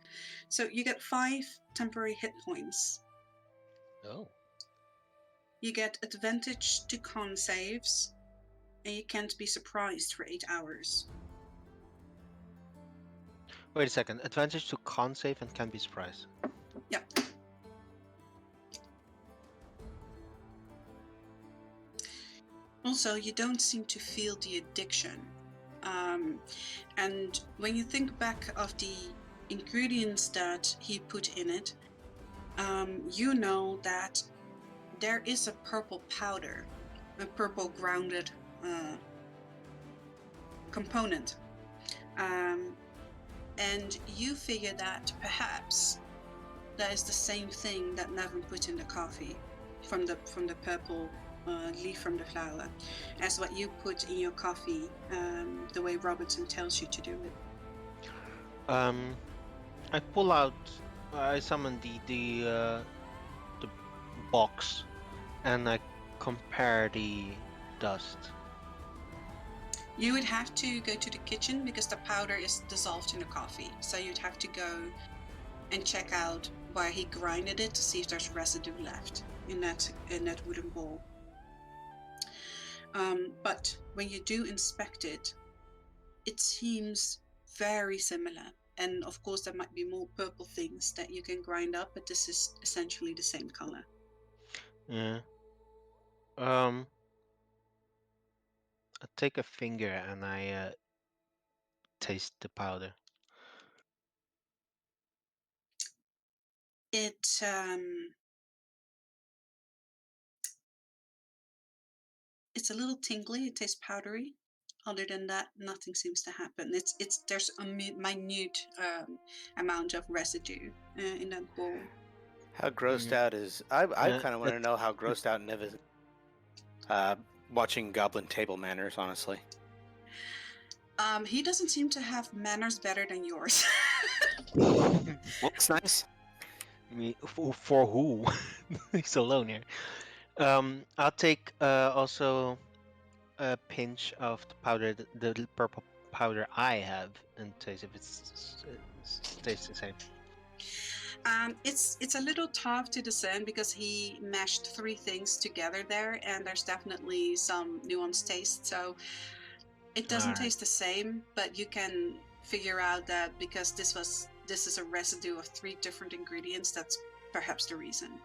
So you get 5 temporary hit points. Oh. You get advantage to con saves, and you can't be surprised for 8 hours. Wait a second. Advantage to con save and can be surprised. Yep. Also, you don't seem to feel the addiction. And when you think back of the ingredients that he put in it, you know that there is a purple powder, a purple grounded component. And you figure that perhaps that is the same thing that Nevin put in the coffee from the purple leaf from the flower, as what you put in your coffee, the way Robertson tells you to do it. I pull out. I summon the box, and I compare the dust. You would have to go to the kitchen because the powder is dissolved in the coffee. So you'd have to go and check out where he grinded it to see if there's residue left in that wooden bowl. But when you do inspect it, it seems very similar. And of course, there might be more purple things that you can grind up, but this is essentially the same color. Yeah. I take a finger and I taste the powder. It's a little tingly. It tastes powdery. Other than that, nothing seems to happen. There's a minute amount of residue in that bowl. How grossed Mm. out is I Yeah, kind of want to know how grossed out Nev is. Watching Goblin Table Manners, honestly. He doesn't seem to have manners better than yours. Looks nice. for who? He's alone here. I'll take also a pinch of the powder, the purple powder I have, and taste if it's tastes the same. It's a little tough to discern because he mashed three things together there, and there's definitely some nuanced taste. So it doesn't Alright. taste the same, but you can figure out that because this is a residue of three different ingredients. That's perhaps the reason.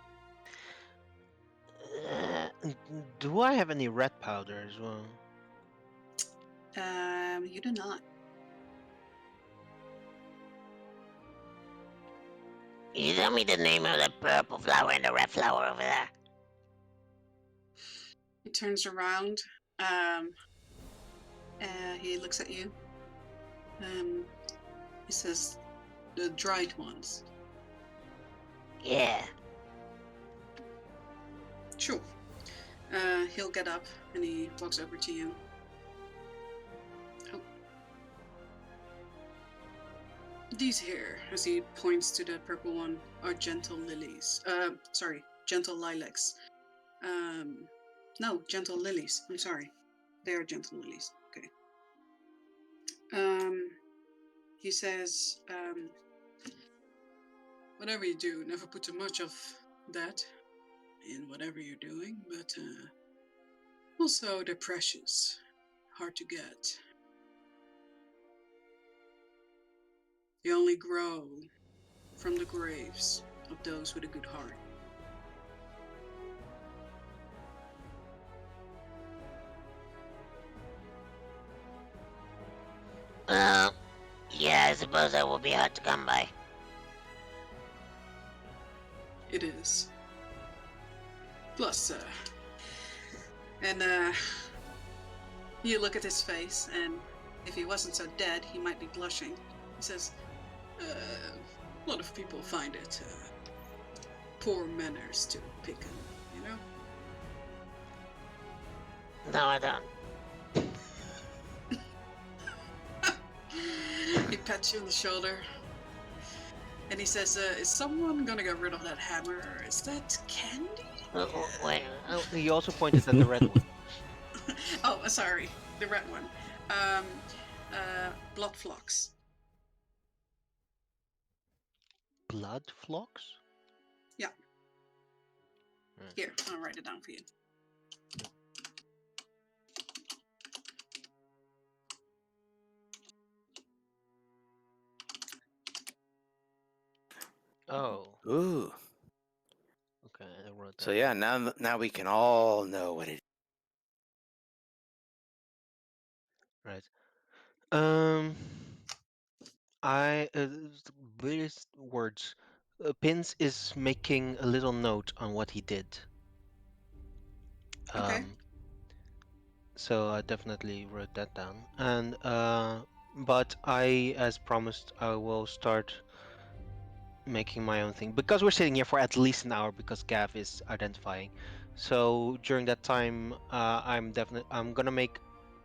Do I have any red powder as well? You do not. You tell me the name of the purple flower and the red flower over there. He turns around. He looks at you. He says, "The dried ones." Yeah. Sure. He'll get up and he walks over to you. Oh. These here, as he points to the purple one, are gentle lilies. Gentle lilacs. No, gentle lilies. I'm sorry. They are gentle lilies. Okay. He says, whatever you do, never put too much of that in whatever you're doing, but also they're precious, hard to get. They only grow from the graves of those with a good heart. Well, yeah, I suppose that will be hard to come by. It is. Plus, you look at his face, and if he wasn't so dead, he might be blushing. He says, a lot of people find it poor manners to pick him, you know? No, I don't. He pats you on the shoulder, and he says, is someone gonna get rid of that hammer? Is that candy? Wait. He also pointed at the red one. Oh, sorry, the red one. Blood flocks. Blood flocks? Yeah. Hmm. Here, I'll write it down for you. Oh, Ooh. okay, I wrote that. So yeah, now we can all know what it is. Right. Various words. Pins is making a little note on what he did. Okay. So I definitely wrote that down. And but I, as promised, I will start making my own thing because we're sitting here for at least an hour because Gav is identifying. So during that time, I'm gonna make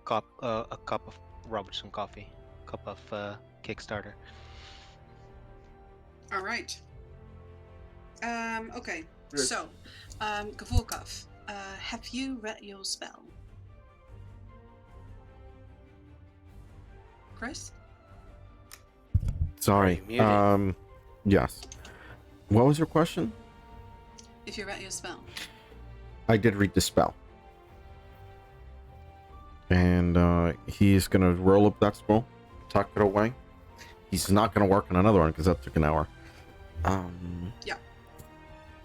a cup of Robertson coffee, cup of Kickstarter. All right. Okay. Yes. So, Gavorkov, have you read your spell? Chris? Sorry. Are you muted? Yes. What was your question? If you read your spell. I did read the spell. And he's gonna roll up that scroll, tuck it away. He's not gonna work on another one because that took an hour. Yeah.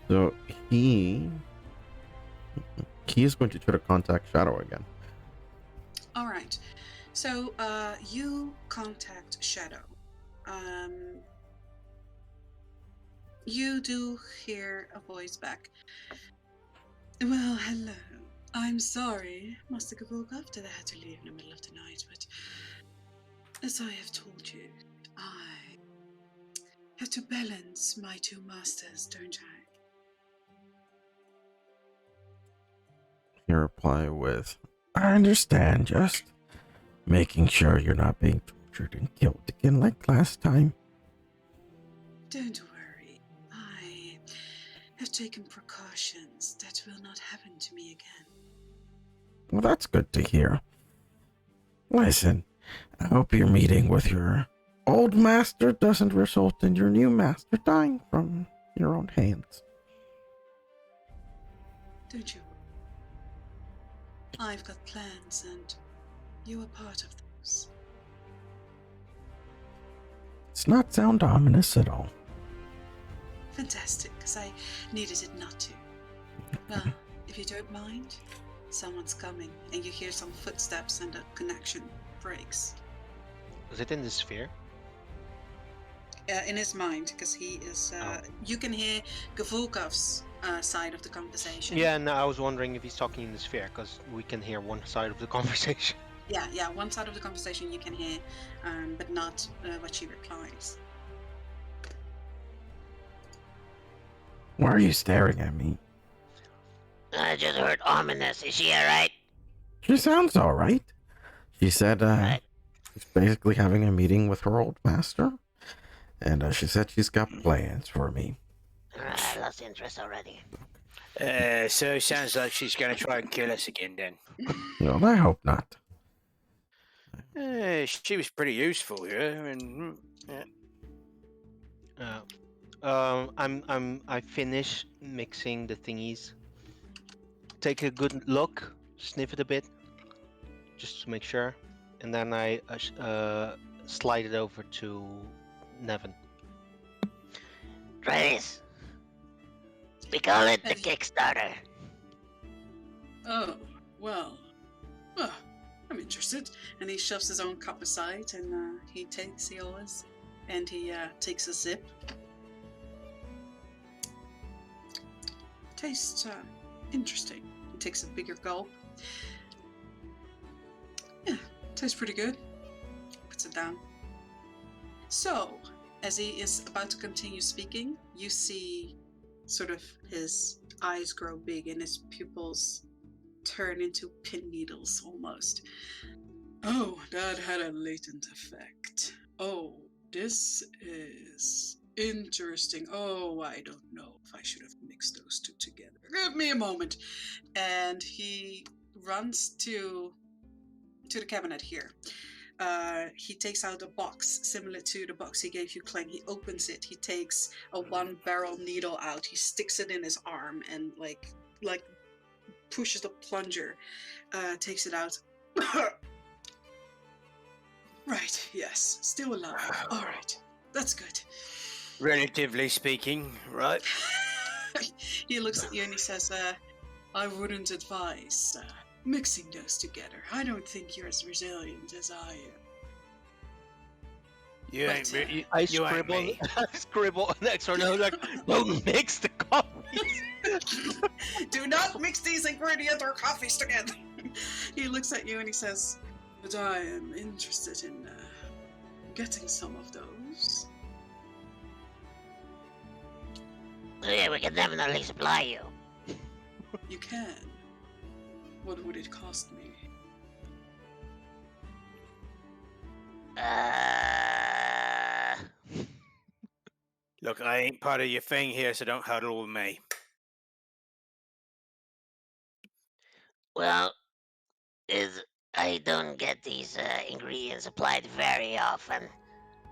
So he is going to try to contact Shadow again. All right. So, you contact Shadow. You do hear a voice back. Well, hello. I'm sorry, Master Gavorkov, that I had to leave in the middle of the night, but as I have told you, I have to balance my two masters, don't I? He reply with, "I understand, just making sure you're not being tortured and killed again like last time." Don't worry. I have taken precautions that will not happen to me again. Well, that's good to hear. Listen, I hope your meeting with your old master doesn't result in your new master dying from your own hands. Don't you worry. I've got plans and you are part of those. It's not sound ominous at all. Fantastic, because I needed it not to. Well, if you don't mind, someone's coming, and you hear some footsteps and the connection breaks. Is it in the sphere? In his mind, because he is. You can hear Gavorkov's side of the conversation. Yeah, no, I was wondering if he's talking in the sphere, because we can hear one side of the conversation. Yeah, one side of the conversation you can hear, but not what she replies. Why are you staring at me? I just heard ominous. Is she alright? She sounds alright. She said, Right. she's basically having a meeting with her old master. And she said she's got plans for me. Alright, I lost interest already. So it sounds like she's going to try and kill us again then. Well, I hope not. She was pretty useful, yeah. I mean, yeah. I finish mixing the thingies. Take a good look, sniff it a bit, just to make sure, and then I slide it over to Nevin. Try this. We call it the Kickstarter. Oh, well, I'm interested. And he shoves his own cup aside, and he takes yours, and he takes a sip. Tastes interesting. He takes a bigger gulp. Yeah, tastes pretty good. Puts it down. So, as he is about to continue speaking, you see sort of his eyes grow big and his pupils turn into pin needles almost. Oh, that had a latent effect. Oh, this is interesting. Oh, I don't know if I should have mixed those two together. Give me a moment. And he runs to the cabinet here. He takes out a box similar to the box he gave you, Clang. He opens it. He takes a one-barrel needle out. He sticks it in his arm and like pushes the plunger. Takes it out. Right. Yes. Still alive. All right. That's good. Relatively speaking, right? He looks at you and he says, "I wouldn't advise mixing those together. I don't think you're as resilient as I am." You But, ain't. You, I you ain't scribble, me. I scribble an extra note like, "Don't mix the coffees." Do not mix these ingredients or coffees together. He looks at you and he says, "But I am interested in getting some of those." Yeah, we can definitely supply you. You can. What would it cost me? Look, I ain't part of your thing here, so don't huddle with me. Well, is I don't get these ingredients applied very often.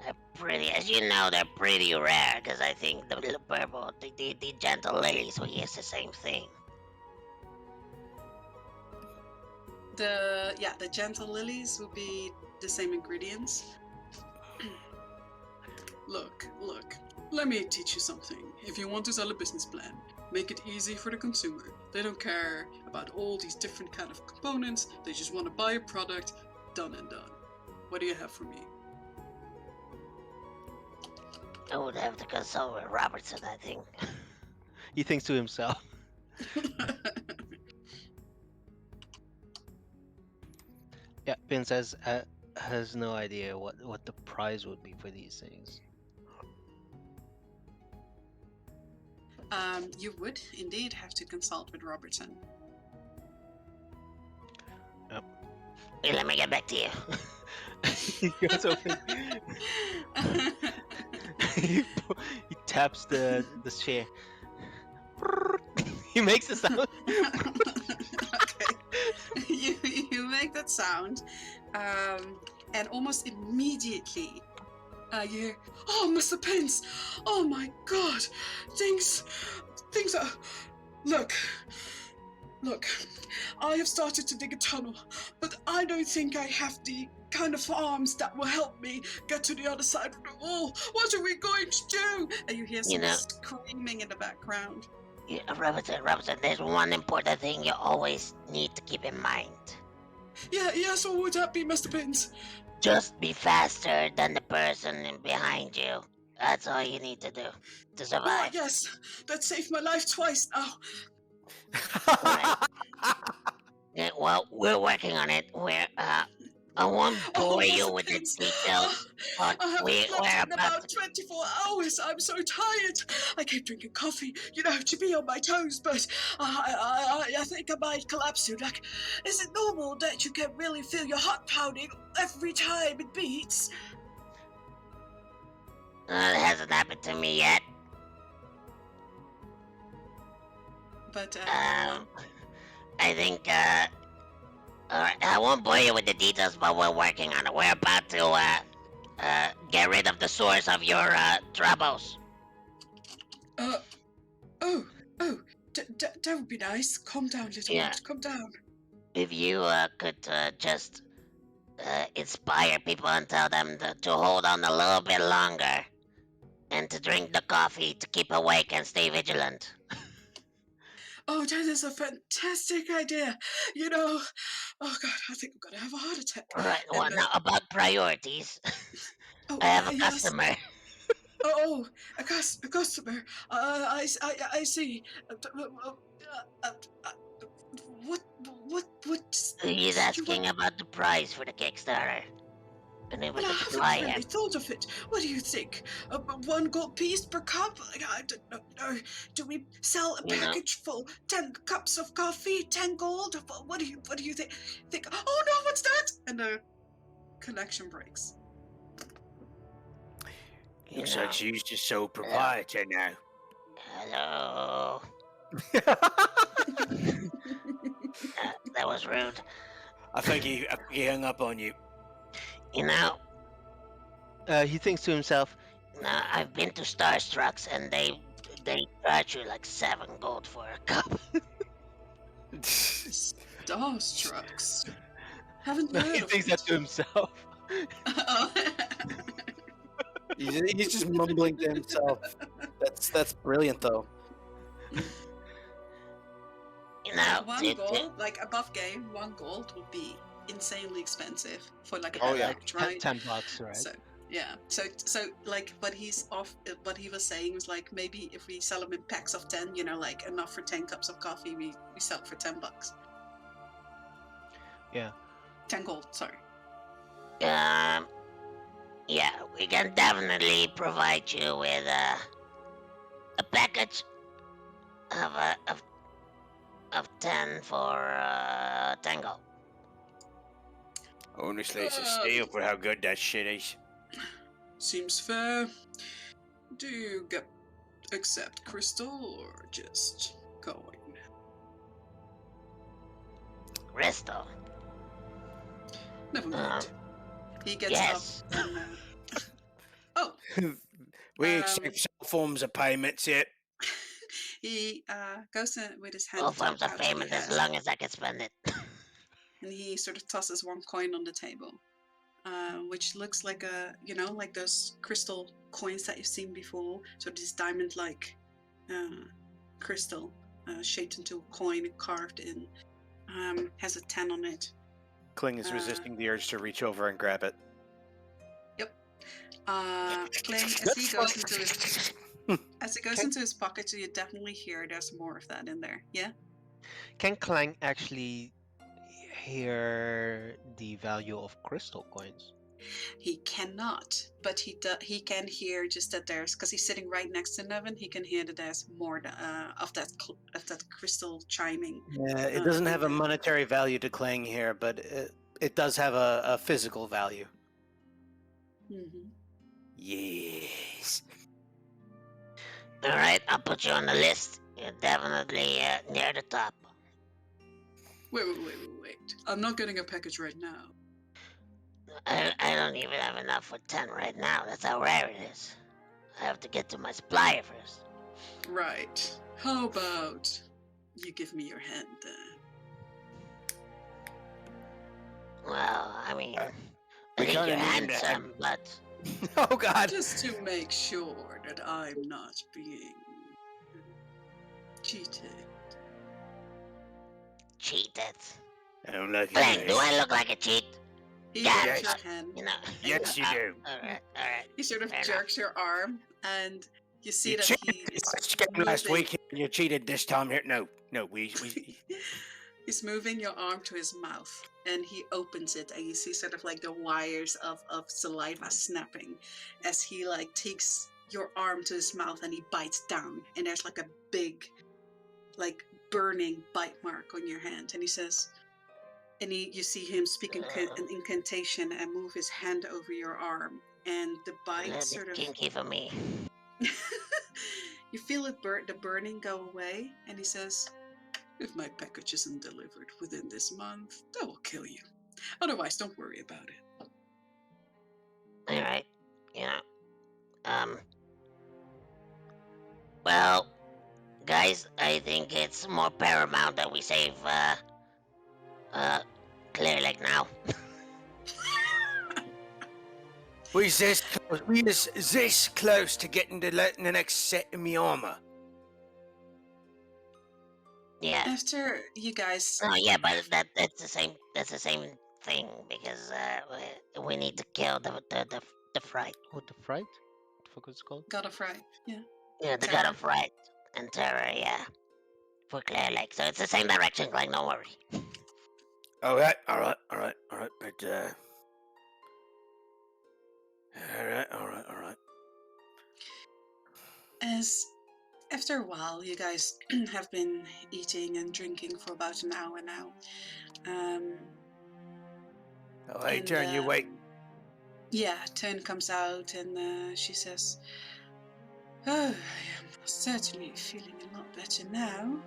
They're pretty, as you know, they're pretty rare. Because I think the little purple, the gentle lilies will use the same thing. The gentle lilies will be the same ingredients. Look, let me teach you something. If you want to sell a business plan, make it easy for the consumer. They don't care about all these different kind of components. They just want to buy a product, done and done. What do you have for me? I would have to consult with Robertson, I think. He thinks to himself. Yeah, Vince has no idea what the price would be for these things. You would indeed have to consult with Robertson. Hey, let me get back to you. He goes over. he taps the chair. He makes a sound. Okay. You make that sound, and almost immediately you hear, "Oh, Mr. Pence! Oh my God! Things are. Look. I have started to dig a tunnel, but I don't think I have the kind of arms that will help me get to the other side of the wall. What are we going to do?" And you hear some screaming in the background. Yeah, Robertson, there's one important thing you always need to keep in mind. Yes, what would that be, Mr. Pence? Just be faster than the person behind you. That's all you need to do to survive. Yes, that saved my life twice now. Right. Yeah, well, we're working on it. I won't bore you Mr. with the Pence, details, but I haven't slept we're in about about 24 hours. I'm so tired. I keep drinking coffee, to be on my toes, but I think I might collapse soon. Like, is it normal that you can really feel your heart pounding every time it beats? It hasn't happened to me yet. But, I think, alright, I won't bore you with the details, but we're working on it. We're about to, get rid of the source of your, troubles. That would be nice. Calm down, little Yeah. one. Calm down. If you, could, just, inspire people and tell them to hold on a little bit longer, and to drink the coffee to keep awake and stay vigilant. Oh, that is a fantastic idea. Oh God, I think I'm gonna have a heart attack. Alright, well, And, now about priorities. I have a yes. customer. Oh, a customer. I see. What He's did you asking want? about the price for the Kickstarter. And if we Well, I could haven't supply really him. thought of it. What do you think? One gold piece per cup? I don't know. Do we sell a You know, package full 10 cups of coffee, 10 gold? What do you think? Oh no, what's that? And the connection breaks. Looks like she's just so proprietor now. Hello. That was rude. I think he hung up on you. You know, He thinks to himself. I've been to Starstrucks and they charge you like 7 gold for a cup. Starstrucks. Haven't No, heard he of thinks it. that to himself. He's just mumbling to himself. That's brilliant, though. You know, One gold, like above game, 1 gold would be insanely expensive for like a Oh, yeah. package, right? $10, right? So yeah, so like what he's off. What he was saying was like maybe if we sell them in packs of 10, like enough for 10 cups of coffee, we sell it for $10. Yeah. 10 gold. Sorry. yeah, we can definitely provide you with a package of 10 for 10 gold. Honestly, it's a steal for how good that shit is. Seems fair. Do you accept crystal or just coin? Crystal. Never mind. He gets Yes. up and oh, We accept some forms of payments here. he goes in with his hand All to the forms of pouch that he payment as has, long as I can spend it. and he sort of tosses one coin on the table, which looks like like those crystal coins that you've seen before. So this diamond-like crystal shaped into a coin and carved in, has a 10 on it. Kling is resisting the urge to reach over and grab it. Yep. Kling, as he goes into his pocket, you definitely hear there's more of that in there. Yeah. Can Clang actually hear the value of crystal coins? He cannot, but he can hear just that there's, because he's sitting right next to Nevin. He can hear that there's more of that crystal chiming. Yeah, it doesn't have a there. monetary value to Kling here, but it does have a physical value. Mm-hmm. Yes. All right, I'll put you on the list. You're definitely near the top. Wait. I'm not getting a package right now. I don't even have enough for 10 right now. That's how rare it is. I have to get to my supplier first. Right. How about you give me your hand? Well, I mean, I we think you're kinda need him to handsome, but Oh God. Just to make sure that I'm not being cheated. cheated. I don't like Clang, do it. I look like a cheat? He Yeah, grabs your yes. hand. You know. Yes, you do. Alright. He sort of Fair jerks your arm, and you see You that cheated he is last moving. week and you cheated this time here. No, we He's moving your arm to his mouth, and he opens it, and you see sort of like the wires of saliva snapping as he like takes your arm to his mouth and he bites down, and there's like a big, like burning bite mark on your hand, and he says, and you see him speak an incantation and move his hand over your arm, and the A bite little sort bit of kinky for me. you feel it the burning go away, and he says, if my package isn't delivered within this month, that will kill you. Otherwise, don't worry about it. Alright. Well, guys, I think it's more paramount that we save Clear Lake now. we this close to getting the next set of me armor. Yeah. After you guys, Oh yeah, but that's the same thing because we need to kill the fright. What the fright? What the fuck is it called? got a fry. Yeah. Yeah, the Terror. god of fright and terror. Yeah, for Clear Lake. So it's the same direction, like don't worry. All right. But all right. As after a while, you guys have been eating and drinking for about an hour now. Oh, hey, And, turn your weight. Yeah, Turn comes out and she says, "Oh, I am certainly feeling a lot better now."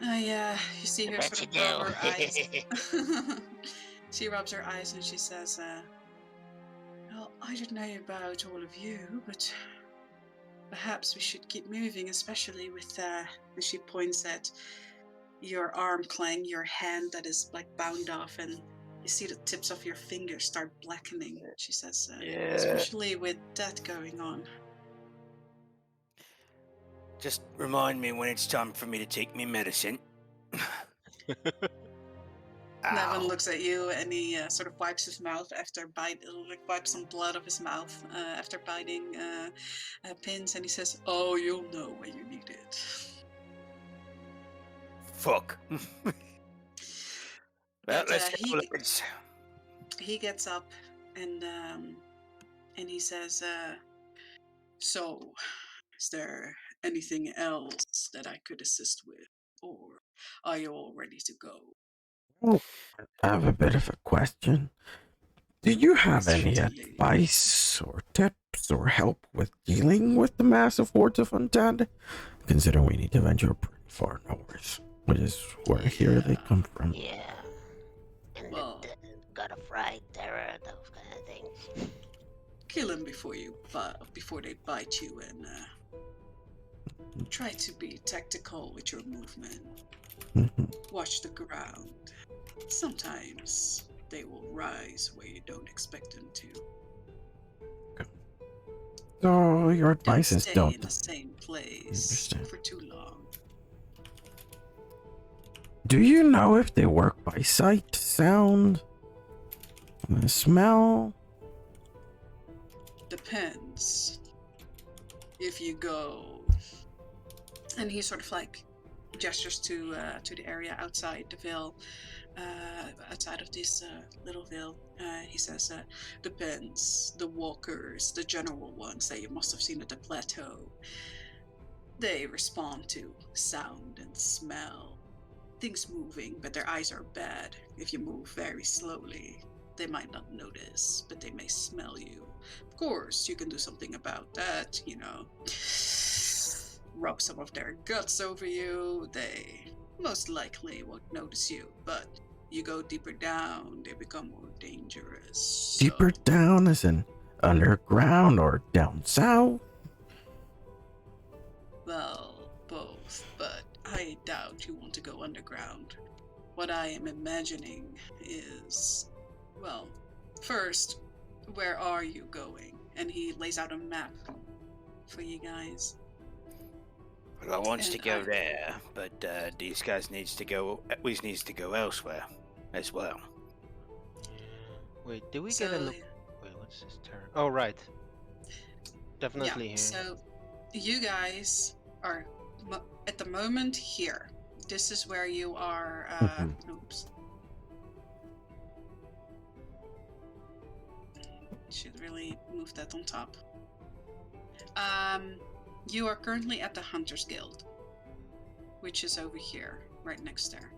You see I her bet sort you of rub her eyes. do. She rubs her eyes and she says, "Well, I don't know about all of you, but perhaps we should keep moving, especially with," and she points at your arm, Clang, your hand that is like bound off, and you see the tips of your fingers start blackening. She says, Yeah. especially with that going on. Just remind me when it's time for me to take me medicine. Nevin Ow. looks at you and he sort of wipes his mouth after wipes some blood off his mouth after biting pins, and he says, "Oh, you'll know when you need it." Fuck. Well, But, let's go, lads. He gets up and he says, "So, is there anything else that I could assist with, or are you all ready to go?" Oh, I have a bit of a question. Do you have Yes, any shitty lady. advice or tips or help with dealing with the massive hordes of undead? Considering we need to venture pretty far north, which is where here they Yeah. come from. Yeah. And Well, the God of Fright, Terror, those kind of things. kill them before they bite you, and try to be tactical with your movement. Mhm. Watch the ground. Sometimes they will rise where you don't expect them to. So your Don't advice is stay in don't the same place understand. for too long. Do you know if they work by sight, sound, smell? Depends. If you go, and he sort of like gestures to the area outside the veil, outside of this little veil. He says, depends. The walkers, the general ones that you must have seen at the plateau, they respond to sound and smell. Things moving, but their eyes are bad. If you move very slowly, they might not notice, but they may smell you. Of course, you can do something about that, rub some of their guts over you. They most likely won't notice you, but you go deeper down, they become more dangerous. Deeper down, as in underground or down south? Well, both, but I doubt you want to go underground. What I am imagining is, well, first, where are you going? And he lays out a map for you guys. Well, I wants to And go there, but these guys needs to go. We needs to go elsewhere as well. Wait, did we get a So, look? Wait, what's this turn? Oh, right. Definitely yeah, here. so you guys are at the moment here. This is where you are. Oops. Should really move that on top. You are currently at the Hunters Guild, which is over here, right next there.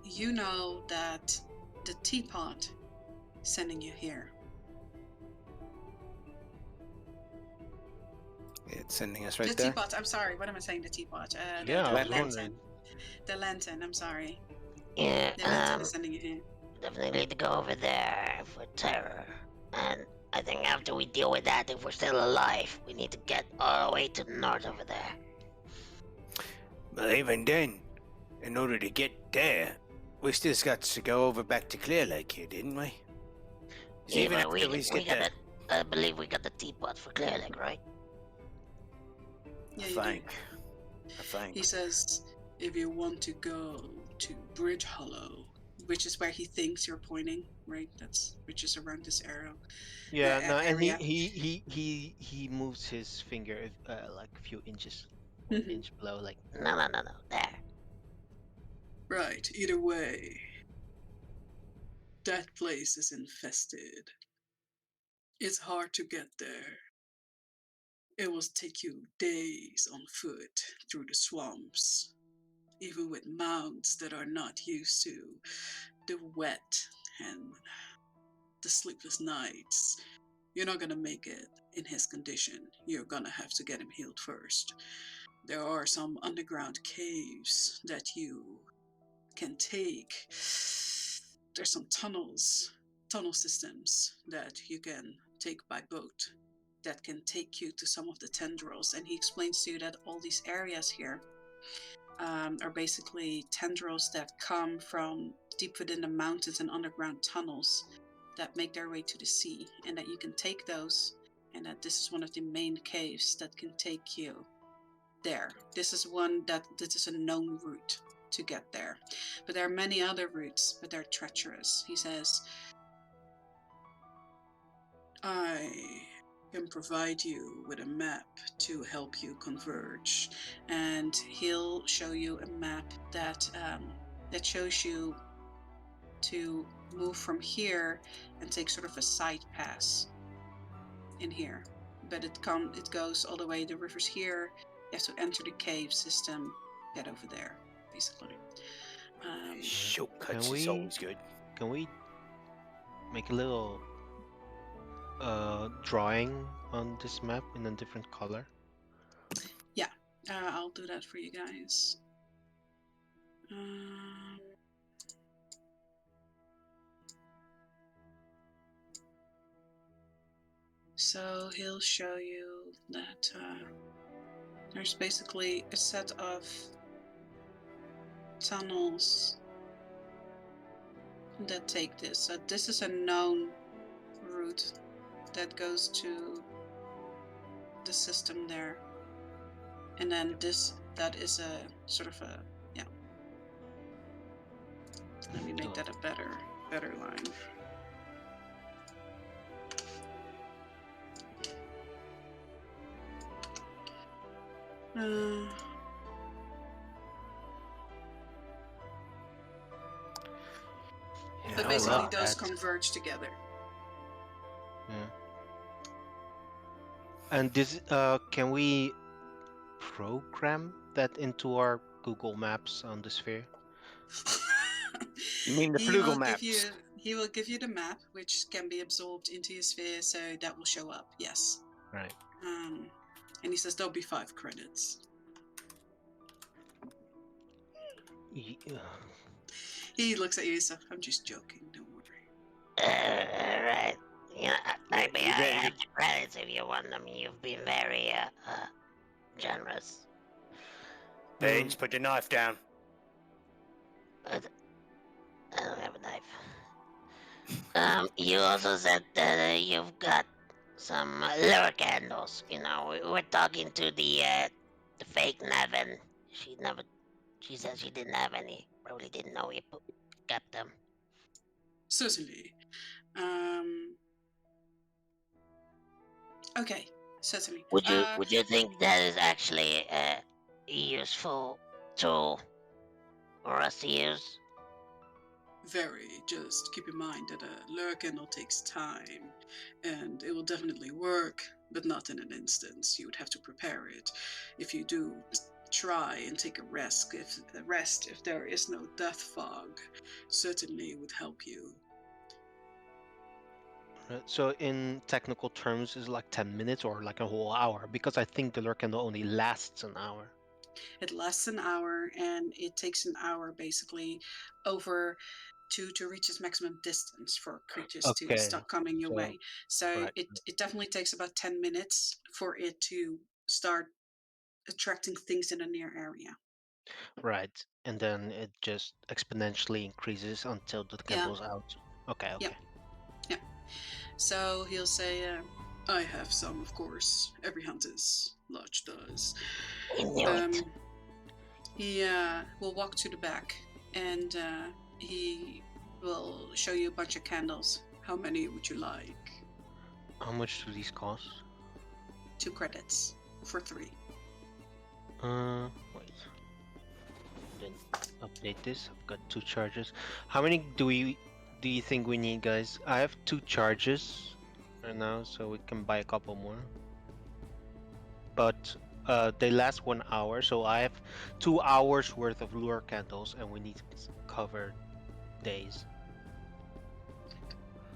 You know that the teapot is sending you here. It's sending us right The there. teapot. I'm sorry. What am I saying? The teapot. Yeah, I The was lantern. wondering. The lantern. I'm sorry. Yeah, The lantern is sending you here. definitely need to go over there for Terror. And I think after we deal with that, if we're still alive, we need to get all the way to the north over there. But even then, in order to get there, we still got to go over back to Clear Lake here, didn't we? 'Cause Yeah, even but after we we get got there, I believe we got the teapot for Clear Lake, right? Yeah, I you do. think. He says, if you want to go to Bridge Hollow, which is where he thinks you're pointing, right? Which is around this arrow. Yeah, no, and Area. he moves his finger like a few inches, one Mhm. inch below, like No, there. Right. Either way, that place is infested. It's hard to get there. It will take you days on foot through the swamps, even with mounts that are not used to the wet and the sleepless nights. You're not gonna make it in his condition. You're gonna have to get him healed first. There are some underground caves that you can take. There's some tunnel systems that you can take by boat that can take you to some of the tendrils. And he explains to you that all these areas here are basically tendrils that come from deep within the mountains and underground tunnels that make their way to the sea, and that you can take those, and that this is one of the main caves that can take you there. This is a known route to get there, but there are many other routes, but they're treacherous. He says, I can provide you with a map to help you converge, and he'll show you a map that shows you to move from here and take sort of a side pass in here. But it goes all the way. The river's here. You have to enter the cave system, get over there, basically. Shortcuts Can is we- always good. can we make a little drawing on this map in a different color? I'll do that for you guys. So he'll show you that there's basically a set of tunnels that take this. So this is a known route that goes to the system there. And then that is a sort of a, yeah. Let me make that a better line. But I basically love those that. converge together. Yeah. And this, can we program that into our Google Maps on the sphere? You mean the He will Flugel give you maps? the map, which can be absorbed into your sphere, so that will show up. Yes. Right. And he says there'll be 5 credits. Yeah. He looks at you and says, "I'm just joking. Don't worry." Right. Yeah, Yeah, maybe you I bet- have the credits if you want them. You've been very generous. Baines, put your knife down. But I don't have a knife. You also said that you've got some lure candles. You know, we were talking to the fake Nevin. She said she didn't have any. Probably didn't know you kept them. Certainly. Okay, certainly. Would you think that is actually a useful tool for us to use? Very. Just keep in mind that a lure candle takes time, and it will definitely work, but not in an instance. You would have to prepare it. If you do try and take a rest, if there is no death fog, certainly it would help you. So in technical terms, is like 10 minutes or like a whole hour? Because I think the lure candle only lasts an hour. It lasts an hour, and it takes an hour basically over to reach its maximum distance for creatures to Okay, start coming your so way. So right, it definitely takes about 10 minutes for it to start attracting things in a near area. right, and then it just exponentially increases until the Yeah, candle's out. Okay, yeah, okay. yeah. So he'll say, I have some, of course. Every hunter's lodge does. I knew it. He will walk to the back, and he will show you a bunch of candles. How many would you like? How much do these cost? 2 credits for 3. Wait. Didn't update this. I've got 2 charges. How many do you think we need, guys? I have 2 charges right now, so we can buy a couple more. But they last 1 hour, so I have 2 hours worth of lure candles, and we need to cover days.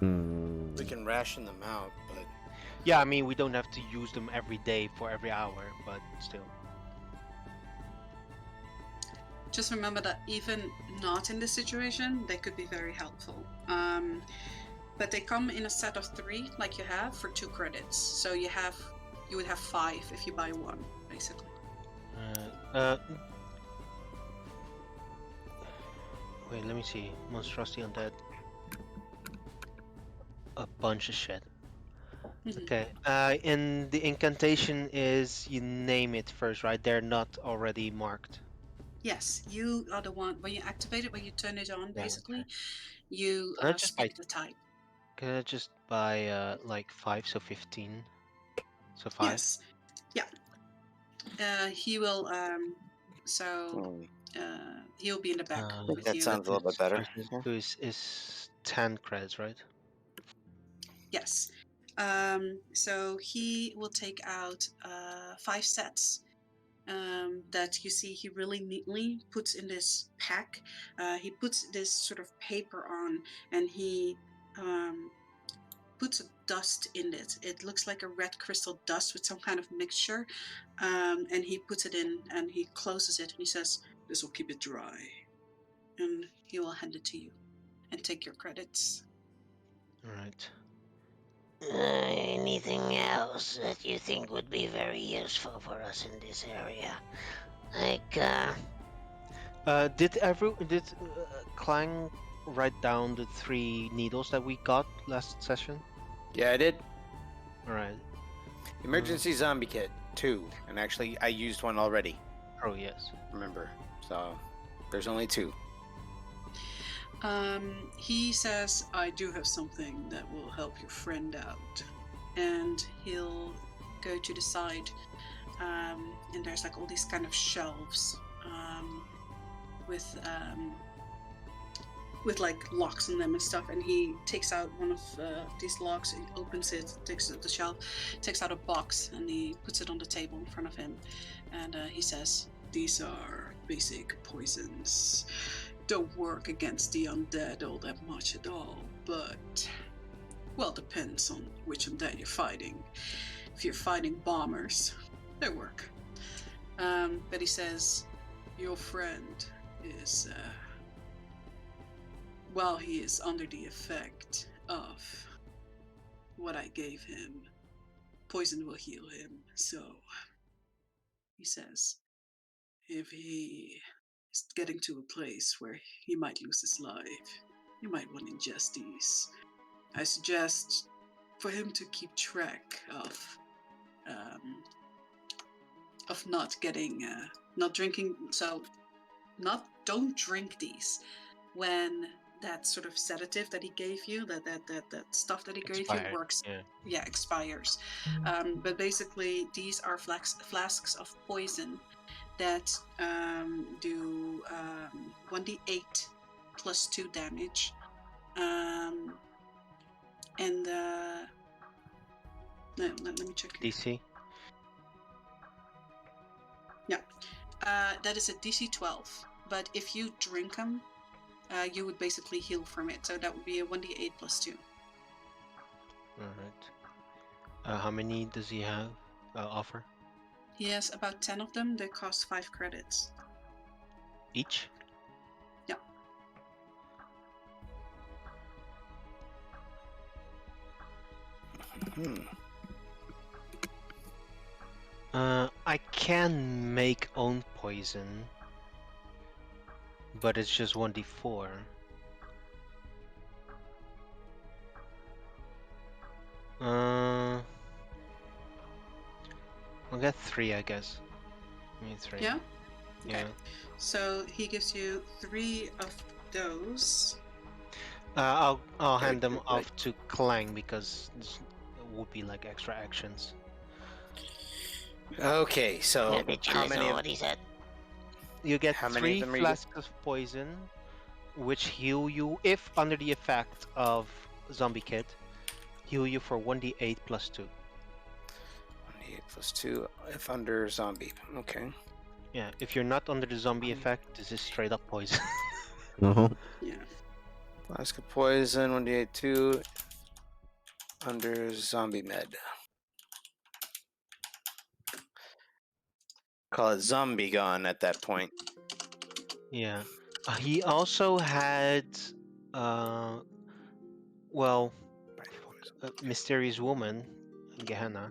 We can ration them out, but Yeah, I mean we don't have to use them every day for every hour, but still. Just remember that even not in this situation, they could be very helpful. But they come in a set of 3, like you have, for 2 credits. So you would have 5 if you buy 1, basically. Wait, let me see. Monstrosity Undead. A bunch of shit. Okay. And the incantation is you name it first, right? They're not already marked. Yes, you are the one, when you activate it, when you turn it on, Yeah, basically, you Can I just buy? speak the type. Can I just buy like 5, so 15? So 5. Yes, yeah. He will, he'll be in the back I with that you. sounds a little bit better. So is 10 credits, right? Yes. So he will take out 5 sets that you see he really neatly puts in this pack. He puts this sort of paper on, and he puts a dust in it. It looks like a red crystal dust with some kind of mixture. And he puts it in and he closes it and he says, "This will keep it dry." And he will hand it to you and take your credits. All right. Anything else that you think would be very useful for us in this area? Like, Did Clang write down the 3 needles that we got last session? Yeah, I did. All right. Emergency zombie kit 2, and actually I used one already. Oh yes. Remember, so there's only 2. He says, "I do have something that will help your friend out." And he'll go to the side, and there's like all these kind of shelves with like locks in them and stuff. And he takes out one of these locks, he opens it, takes the shelf, takes out a box, and he puts it on the table in front of him. And he says, "These are basic poisons. Don't work against the undead all that much at all, but, well, depends on which undead you're fighting. If you're fighting bombers, they work." But he says, "Your friend is, while he is under the effect of what I gave him, poison will heal him. So," he says, "if he is getting to a place where he might lose his life, you might want to ingest these. I suggest for him to keep track of not getting, not drinking. So, don't drink these when that sort of sedative that he gave you, that stuff that he gave you Expired. works. Yeah. Expires. But basically, these are flasks of poison that do 1d8 plus 2 damage. And let me check. DC. Yeah, that is a DC 12. But if you drink them, you would basically heal from it. So that would be a 1d8 plus 2. All right. How many does he have offer? He has about 10 of them. They cost 5 credits. Each? Yeah. I can make own poison, but it's just 1d4. I'll get 3, I guess. I mean 3. Yeah? Yeah. Okay. So he gives you 3 of those. I'll hand them good, off to Clang because it would be like extra actions. Okay, so yeah, did you how listen many to of what he said? You get How many of 3 them are you flasks of poison, which heal you if under the effect of Zombie Kid. Heal you for 1d8 plus 2. 1d8 plus 2 if under zombie. Okay. Yeah, if you're not under the zombie effect, this is straight up poison. Uh-huh. Yeah. Flask of poison, 1d8 2 under zombie med. Call it zombie gone at that point. Yeah. He also had, well, a mysterious woman, Gehenna.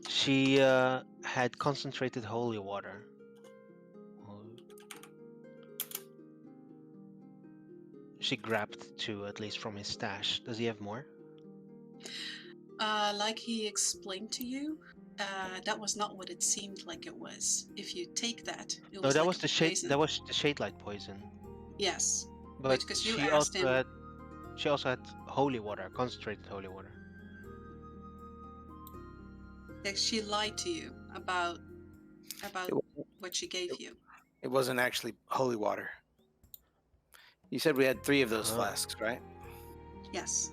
She had concentrated holy water. She grabbed 2 at least from his stash. Does he have more? Like he explained to you, that was not what it seemed like it was. If you take that, it No, was that like was the shade. poison. That was the shade light poison. Yes. But Because you she asked also him. had. She also had holy water, concentrated holy water. Like she lied to you about what she gave you. It wasn't actually holy water. You said we had 3 of those Oh. flasks, right? Yes.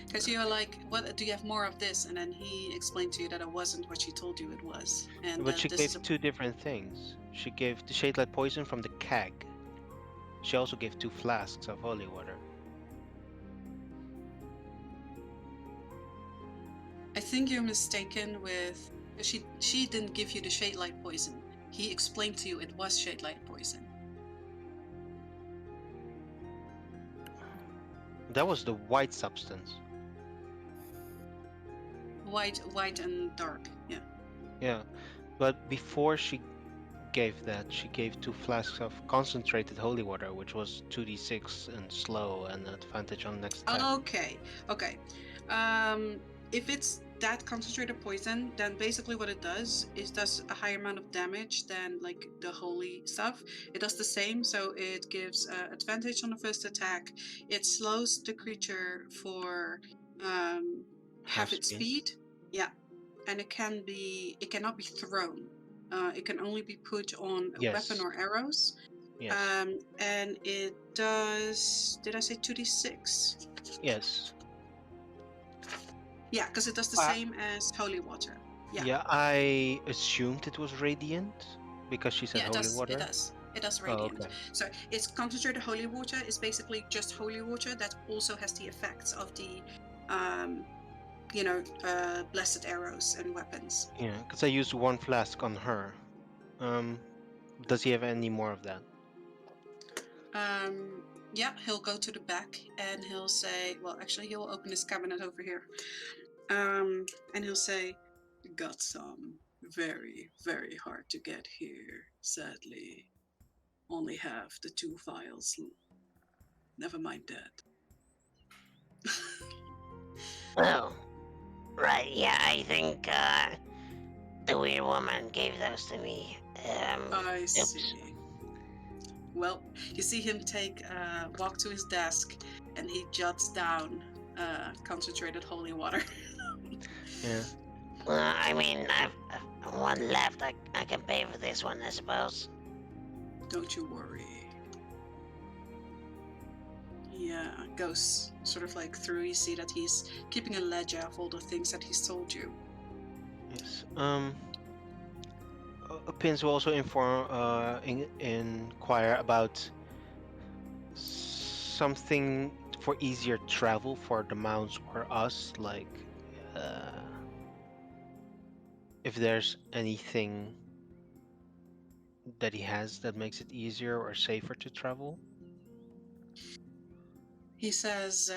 Because you were like, "What? Do you have more of this?" And then he explained to you that it wasn't what she told you it was. And But she this gave is a 2 different things. She gave the shade light poison from the keg. She also gave 2 flasks of holy water. I think you're mistaken with. She didn't give you the shade light poison. He explained to you it was shade light poison. That was the white substance. White and dark. Yeah. Yeah, but before she gave that, she gave 2 flasks of concentrated holy water, which was 2d6 and slow and advantage on next attack. Okay. Okay. If it's that concentrated poison, then basically what it does is does a higher amount of damage than like the holy stuff. It does the same, so it gives advantage on the first attack. It slows the creature for half its speed. Yeah, and it cannot be thrown. It can only be put on a weapon Yes. or arrows. Yes. And it does. Did I say 2d6? Yes. Yeah, because it does the Uh, same as holy water. Yeah. Yeah, I assumed it was radiant because she said Yeah, it holy does. It water. does. It does Oh, radiant. okay. So it's concentrated holy water is basically just holy water that also has the effects of the, um, blessed arrows and weapons. Yeah, because I used 1 flask on her. Does he have any more of that? Yeah, he'll go to the back and he'll say, well, actually, he'll open his cabinet over here. And he'll say, got some. Very, very hard to get here, sadly. Only have the 2 vials. Never mind that. Oh, right. Yeah, I think the weird woman gave those to me. I Oops. see. Well, you see him walk to his desk, and he jots down concentrated holy water. Yeah. I mean, I've one left. I can pay for this one, I suppose. Don't you worry. He goes sort of like through. You see that he's keeping a ledger of all the things that he's told you. Yes. Pins will also inquire about something for easier travel for the mounts or us, like if there's anything that he has that makes it easier or safer to travel. He says,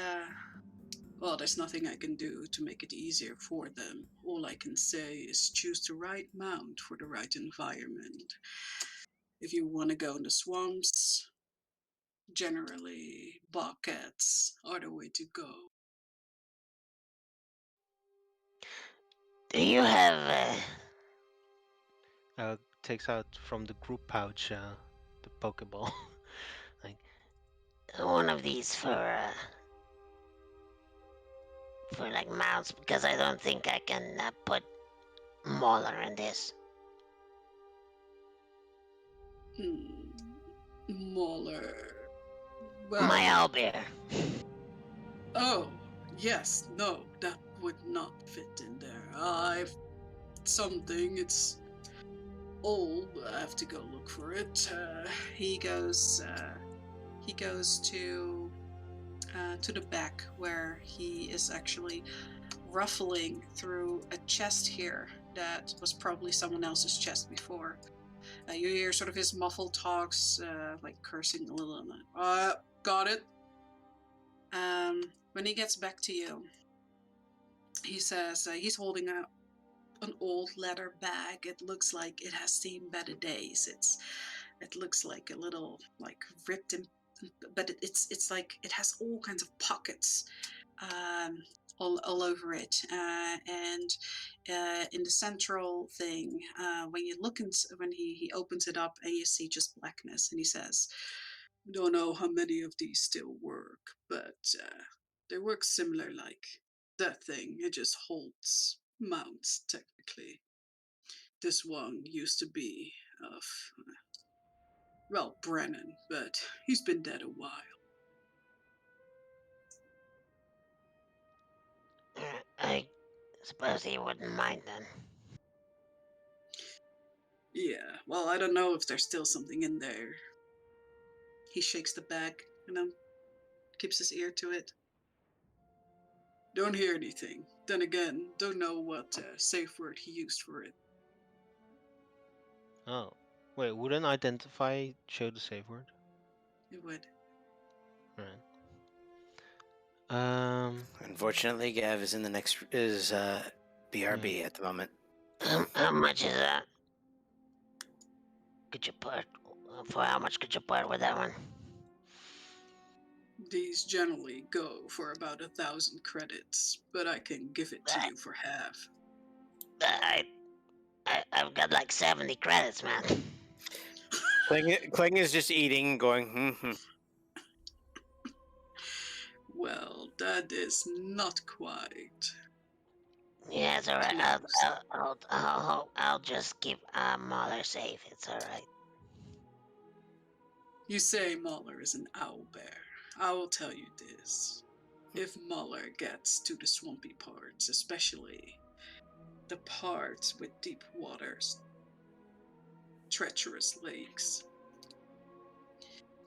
well, there's nothing I can do to make it easier for them. All I can say is choose the right mount for the right environment. If you want to go in the swamps, generally bobcats are the way to go. Do you have Takes out from the group pouch the Pokeball. Like, one of these for like mounts? Because I don't think I can put Mauler in this. Mauler. My Well, owlbear. oh, yes, no, that would not fit in there. I've something, it's old. I have to go look for it. He goes to the back where he is actually ruffling through a chest here that was probably someone else's chest before. You hear sort of his muffled talks, like cursing a little. Got it. When he gets back to you, he says he's holding out an old leather bag. It looks like it has seen better days. It looks like a little like ripped in, but it's like it has all kinds of pockets all over it, and in the central thing, when you look when he opens it up and you see just blackness, and he says, "Don't know how many of these still work, but they work similar like that thing. It just holds mounts technically. This one used to be of, well, Brennan, but he's been dead a while." I suppose he wouldn't mind then. Yeah, well, I don't know if there's still something in there. He shakes the bag, keeps his ear to it. Don't hear anything. Then again, don't know what safe word he used for it. Oh, wait, wouldn't identify show the safe word? It would. Right. Unfortunately, Gav is in the next BRB at the moment. How much is that? Could you part? For how much could you part with that one? These generally go for about 1,000 credits, but I can give it to I, you for half. I've got like 70 credits, man. Kling is just eating, going, hmm. Well, that is not quite. Yeah, it's alright. Close. I'll just keep Mother safe. It's alright. You say Mahler is an owlbear. I will tell you this. If Mahler gets to the swampy parts, especially the parts with deep waters, treacherous lakes,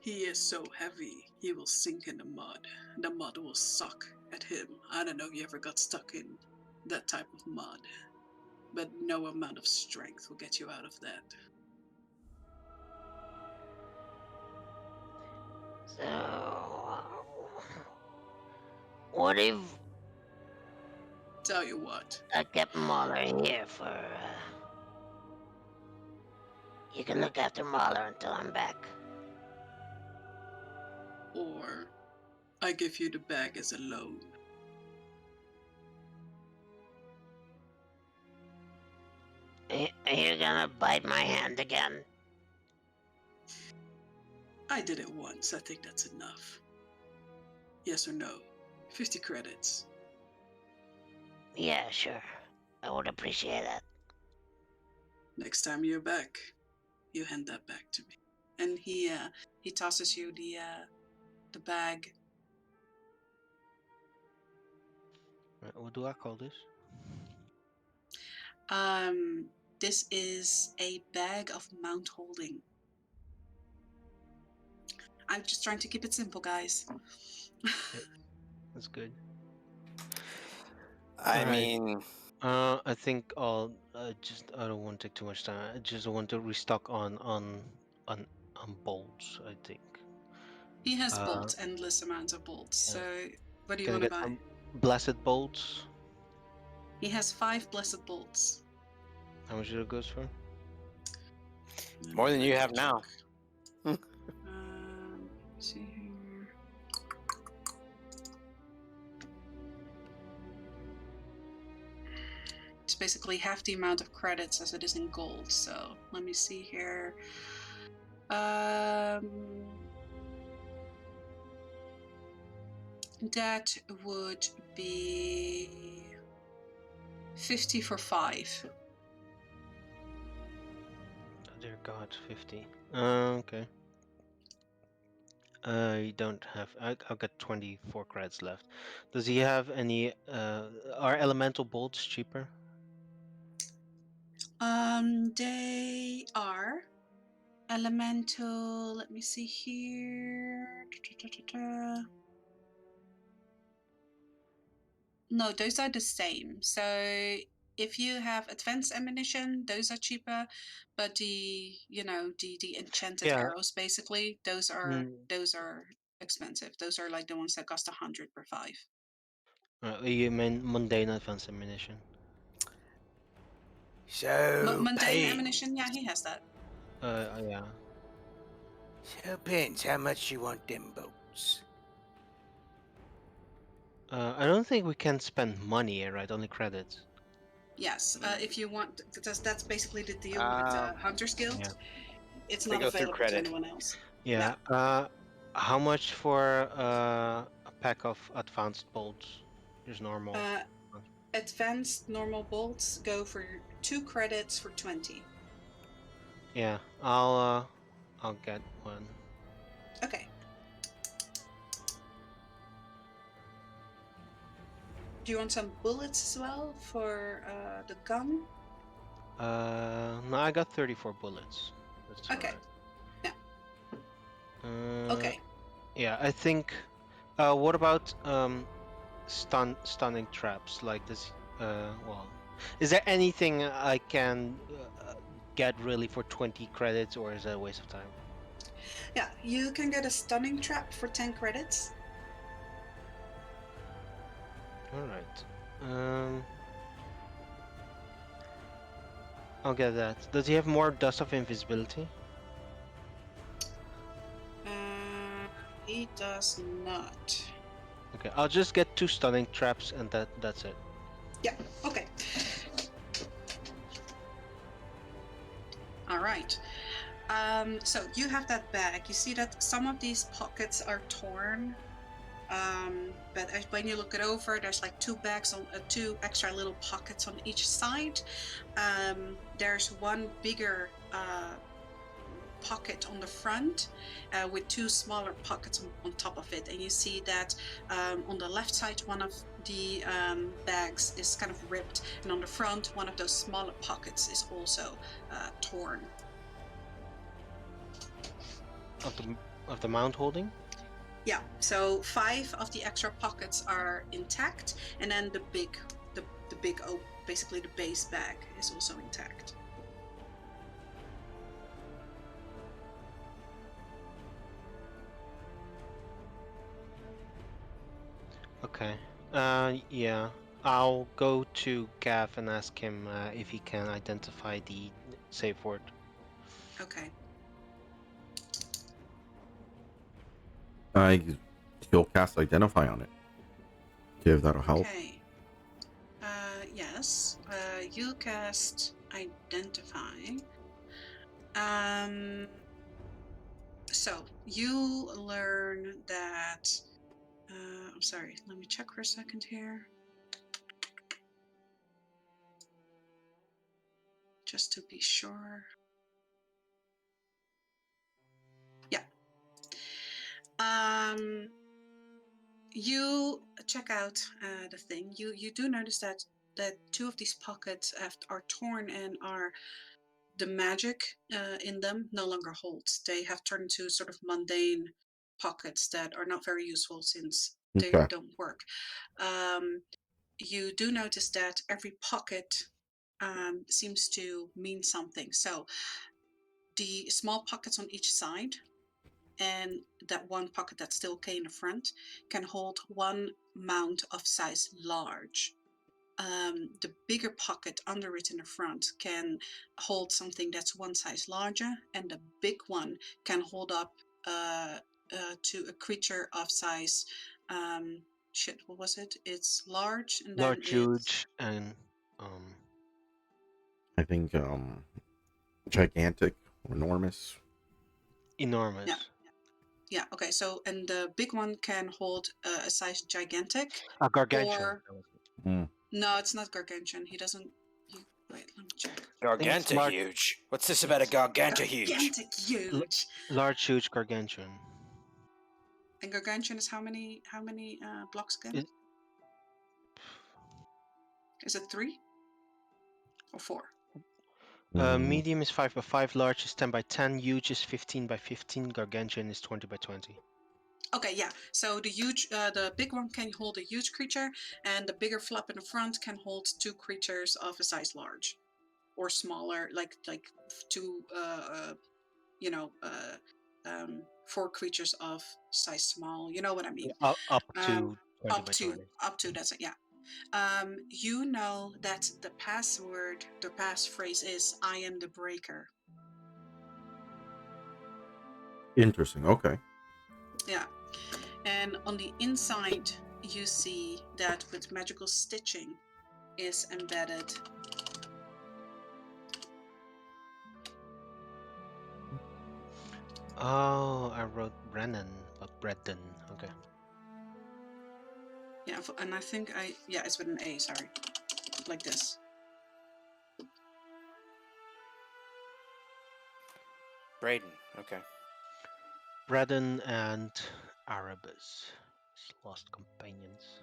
he is so heavy he will sink in the mud. The mud will suck at him. I don't know if you ever got stuck in that type of mud, but no amount of strength will get you out of that. So, what if Tell you what, I kept Mahler here for? You can look after Mahler until I'm back. or I give you the bag as a loan. Are you gonna bite my hand again? I did it once, I think that's enough. Yes or no? 50 credits. Yeah, sure. I would appreciate that. Next time you're back, you hand that back to me. And he tosses you the bag. Right, what do I call this? This is a bag of mount holding. I'm just trying to keep it simple, guys. That's good. I Alright. mean, I think I'll I don't want to take too much time. I just want to restock on bolts. I think. He has Uh, bolts, endless amounts of bolts. yeah. So, what do you Can I want to get buy? some blessed bolts? He has 5 blessed bolts. How much it goes for? more than you have Check. now. See here. It's basically half the amount of credits as it is in gold. So let me see here. That would be 50 for 5. Oh, dear God, 50. Okay. I don't have. I've got 24 credits left. Does he have any? Are elemental bolts cheaper? They are elemental. Let me see here. No, those are the same. So if you have advanced ammunition, those are cheaper, but the enchanted Yeah. arrows basically, those are Mm, expensive. Those are like the ones that cost 100 per 5. you mean mundane advanced ammunition? So, Mundane Pain. ammunition, yeah, he has that. Yeah. So, Pins, how much you want them boats? I don't think we can spend money here, right? Only credits. Yes, if you want, that's basically the deal with the Hunters Guild. Yeah. It's They not go through available to credit. anyone else. Yeah. How much for a pack of advanced bolts? Just normal. Advanced normal bolts go for 2 credits for 20. Yeah. I'll get one. Okay. Do you want some bullets as well for the gun? No, I got 34 bullets. That's Okay. alright. Okay. Yeah, I think. What about stunning traps like this. Well, is there anything I can get really for 20 credits, or is that a waste of time? Yeah, you can get a stunning trap for 10 credits. All right. I'll get that. Does he have more dust of invisibility? He does not. Okay, I'll just get 2 stunning traps, and that's it. Yeah, okay. All right. So you have that bag. You see that some of these pockets are torn. But when you look it over, there's like 2 bags on 2 extra little pockets on each side. There's one bigger pocket on the front with 2 smaller pockets on top of it, and you see that on the left side one of the bags is kind of ripped, and on the front one of those smaller pockets is also torn. Of the mount holding? Yeah, so 5 of the extra pockets are intact, and then the big basically the base bag is also intact. Okay. Yeah. I'll go to Gav and ask him if he can identify the safe word. Okay. He'll cast Identify on it. See if that'll help. Okay. Yes. You cast Identify. So you learn that. I'm sorry. Let me check for a second here. Just to be sure. Yeah. You check out the thing. You do notice that 2 of these pockets are torn, and are the magic in them no longer holds. They have turned into sort of mundane pockets that are not very useful since they Okay. don't work. You do notice that every pocket seems to mean something. So the small pockets on each side and that one pocket that's still okay in the front can hold 1 mount of size large. The bigger pocket under it in the front can hold something that's 1 size larger, and the big one can hold up to a creature of size. What was it? It's large, and then Large, it's huge, and I think gigantic or enormous. enormous. yeah. Okay, so and the big one can hold a size gigantic, Gargantuan. or Mm. no, it's not gargantuan. He doesn't. Wait, let me check. Garganta large- huge. What's this about a Garganta huge? Gigantic, huge. Large, huge, gargantuan. And gargantuan is how many blocks again? Is it 3 or 4? Medium is 5 by 5, large is 10 by 10, huge is 15 by 15, gargantuan is 20 by 20. Okay, yeah. So the big one can hold a huge creature, and the bigger flap in the front can hold 2 creatures of a size large, or smaller, like 2, 4 creatures of size small. You know what I mean? Up to 20 Up by to 20. that's it. Yeah. You know that the passphrase is "I am the breaker." Interesting. Okay. Yeah. And on the inside, you see that with magical stitching is embedded. Oh, I wrote Brennan, but Bredden. Okay. Yeah, and I think it's with an A, sorry. Like this. Braden. Okay. Bredden and Arabus, his lost companions.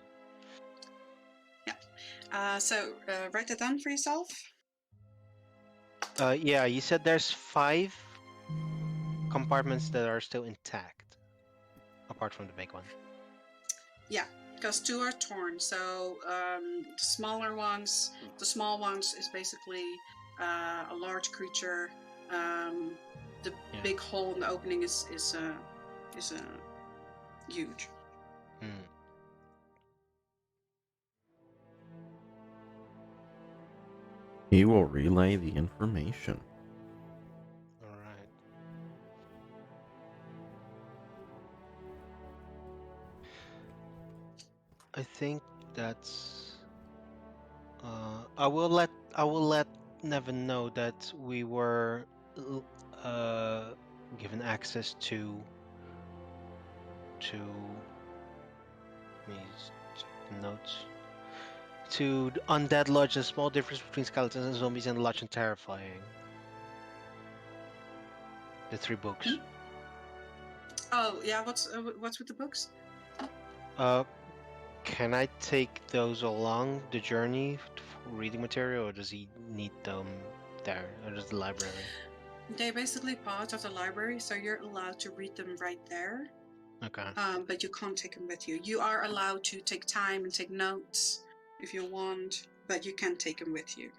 Yeah. So write it down for yourself. Yeah, you said there's 5 compartments that are still intact, apart from the big one. Yeah. Because 2 are torn. So the small ones is basically a large creature. The Yeah. big hole in the opening is huge. Hmm. He will relay the information. All right. I think that's. I will let Nevin know that we were given access to. Let me check the notes. To the Undead Lodge, a small difference between skeletons and zombies, and large and terrifying. The 3 books. Hmm? Oh yeah, what's with the books? Can I take those along the journey for reading material, or does he need them there, or does the library? They're basically part of the library, so you're allowed to read them right there. Okay. But you can't take them with you. You are allowed to take time and take notes if you want, but you can't take them with you.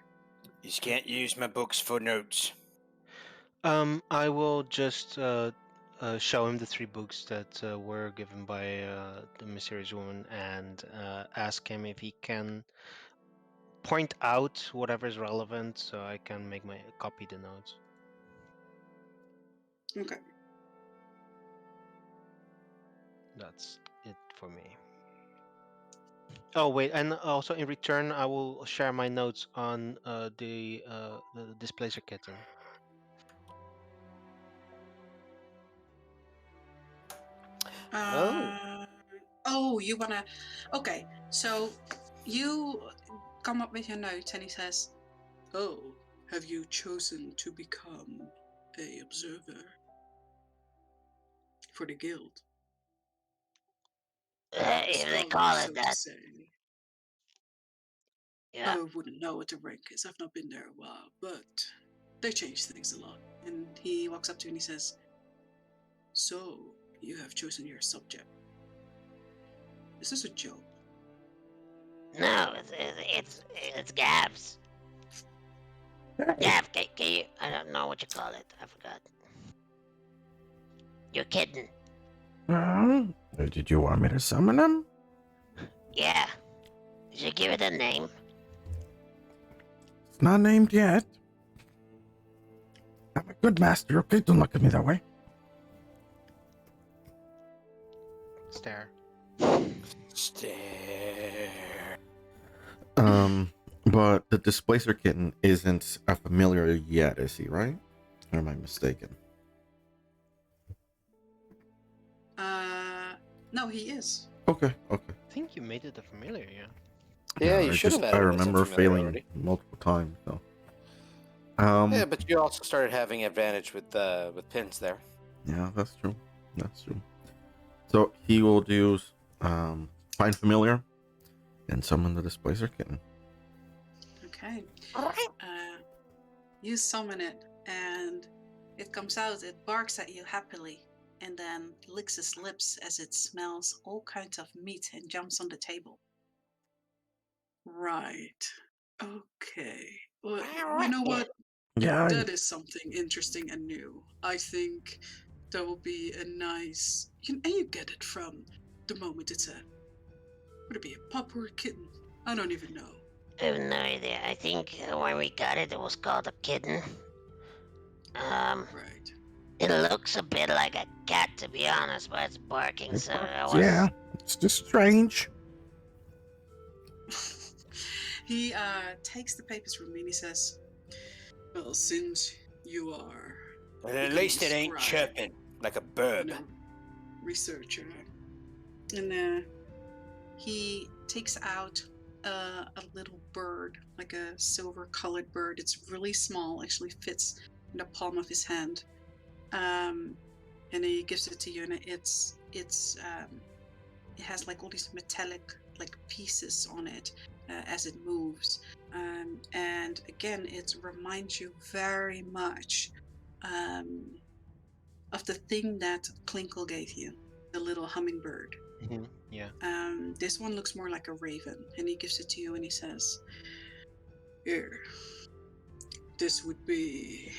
You can't use my books for notes. I will just show him the 3 books that were given by the mysterious woman, and ask him if he can point out whatever is relevant, so I can make my copy the notes. Okay. That's it for me. Oh wait, and also in return, I will share my notes on the displacer kitten. Oh, you wanna? Okay, so you come up with your notes, and he says, "Oh, have you chosen to become a observer for the guild? If they Scholar, call it so to that. say." Yeah. I wouldn't know what the rank is. I've not been there a while, but they change things a lot. And he walks up to you and he says, "So, you have chosen your subject. Is this a joke?" No, it's Gavs. Gav, can you? I don't know what you call it. I forgot. You're kidding. Did you want me to summon him? Yeah. You should give it a name. It's not named yet. I'm a good master, okay? Don't look at me that way. Stare. Stare. But the displacer kitten isn't a familiar yet, is he, right? Or am I mistaken? No, he is. Okay. I think you made it a familiar, yeah. Yeah, you should have added I it as a remember familiar failing already. multiple times, so. Yeah, but you also started having advantage with pins there. Yeah, that's true. So he will do find familiar and summon the displacer kitten. Okay. You summon it, and it comes out. It barks at you happily, and then licks its lips as it smells all kinds of meat and jumps on the table. Right. Okay. Well, you know what? Yeah. That is something interesting and new. I think that will be a nice. And you get it from the moment it's a. Would it be a pup or a kitten? I don't even know. I have no idea. I think when we got it, it was called a kitten. Right. It looks a bit like a cat, to be honest, but it's barking. So I was. Yeah, it's just strange. He takes the papers from me and he says, "Well, since you are And at least it ain't described chirping like a bird. a researcher," and he takes out a little bird, like a silver-colored bird. It's really small, actually fits in the palm of his hand, and he gives it to you, and it has like all these metallic like pieces on it as it moves, and again it reminds you very much of the thing that Klinkle gave you. the little hummingbird. Yeah. This one looks more like a raven, and he gives it to you and he says, "Here, this would be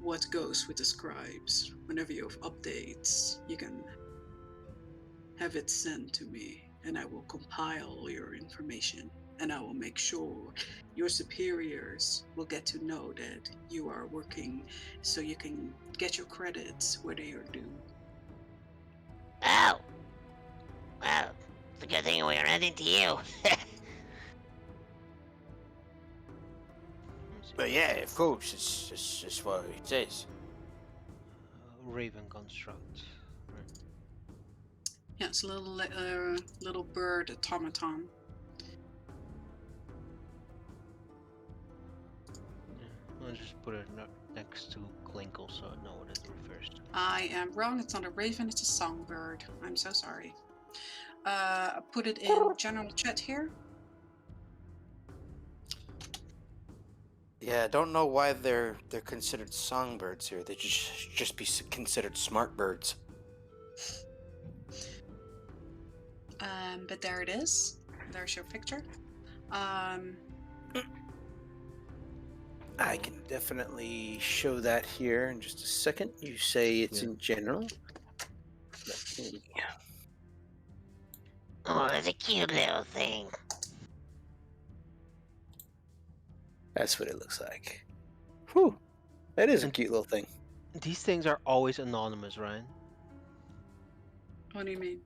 what goes with the scribes. Whenever you have updates, you can have it sent to me, and I will compile your information, and I will make sure your superiors will get to know that you are working so you can get your credits where they are due." Oh, well, it's a good thing we ran into you. Let me see. But yeah, of course, it's just what it says. Raven construct. Right. Yeah, it's a little bird automaton. Yeah. I'll just put it next to Klinkle so I know what it refers to. I am wrong. It's not a raven. It's a songbird. I'm so sorry. Put it in general chat here. Yeah, I don't know why they're considered songbirds here. They just be considered smart birds. But there it is. There's your picture. I can definitely show that here in just a second. You say it's in general. Let me- Oh, it's a cute little thing. That's what it looks like. Whew, that is a And- cute little thing. These things are always anonymous, right? What do you mean?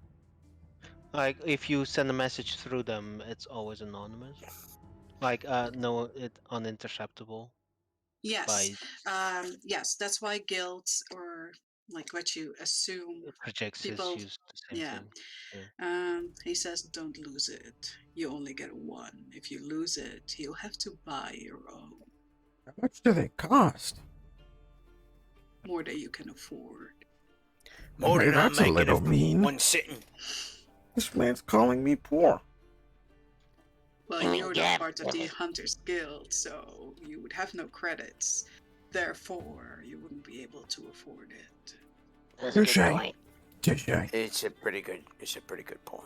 Like if you send a message through them, it's always anonymous. Like no, it uninterceptable Yes. by Yes, that's why guilds, or like what you assume projects people, use the same yeah. thing. Yeah. He says, don't lose it. You only get one. If you lose it, you'll have to buy your own. How much do they cost? More than you can afford. More Hey, than I'm that's a making little of mean. one sitting. This man's calling me poor. Well, I mean, you're not yeah, part of the Hunters Guild, so you would have no credits. Therefore, you wouldn't be able to afford it. that's a good Touche. point. Touche. It's a pretty good point.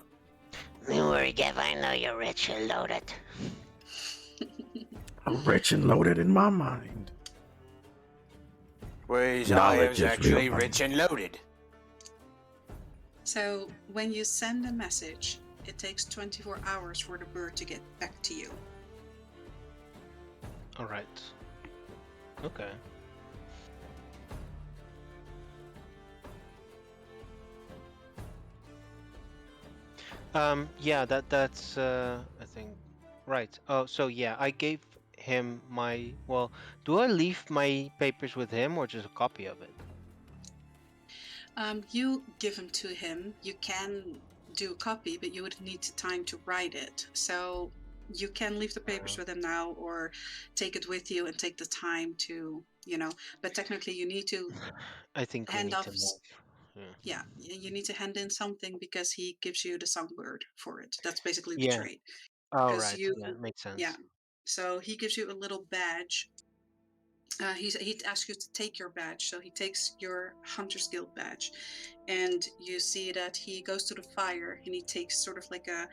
Don't worry, Gav, I know you're rich and loaded. I'm rich and loaded in my mind. Whereas I Knowledge was is actually real rich and loaded. So, when you send a message, it takes 24 hours for the bird to get back to you. All right. Okay. Yeah, that's I think right. Oh, so yeah, I gave him my well, do I leave my papers with him or just a copy of it? You give them to him. You can do a copy, but you would need time to write it. So you can leave the papers with him now, or take it with you and take the time to, But technically, you need to I think we hand need off. to move. Yeah. Yeah, you need to hand in something because he gives you the songbird for it. That's basically the Yeah. trade. All Because right. you, Yeah, makes sense. yeah. So he gives you a little badge. He asks you to take your badge. So he takes your Hunter's Guild badge, and you see that he goes to the fire and he takes sort of like a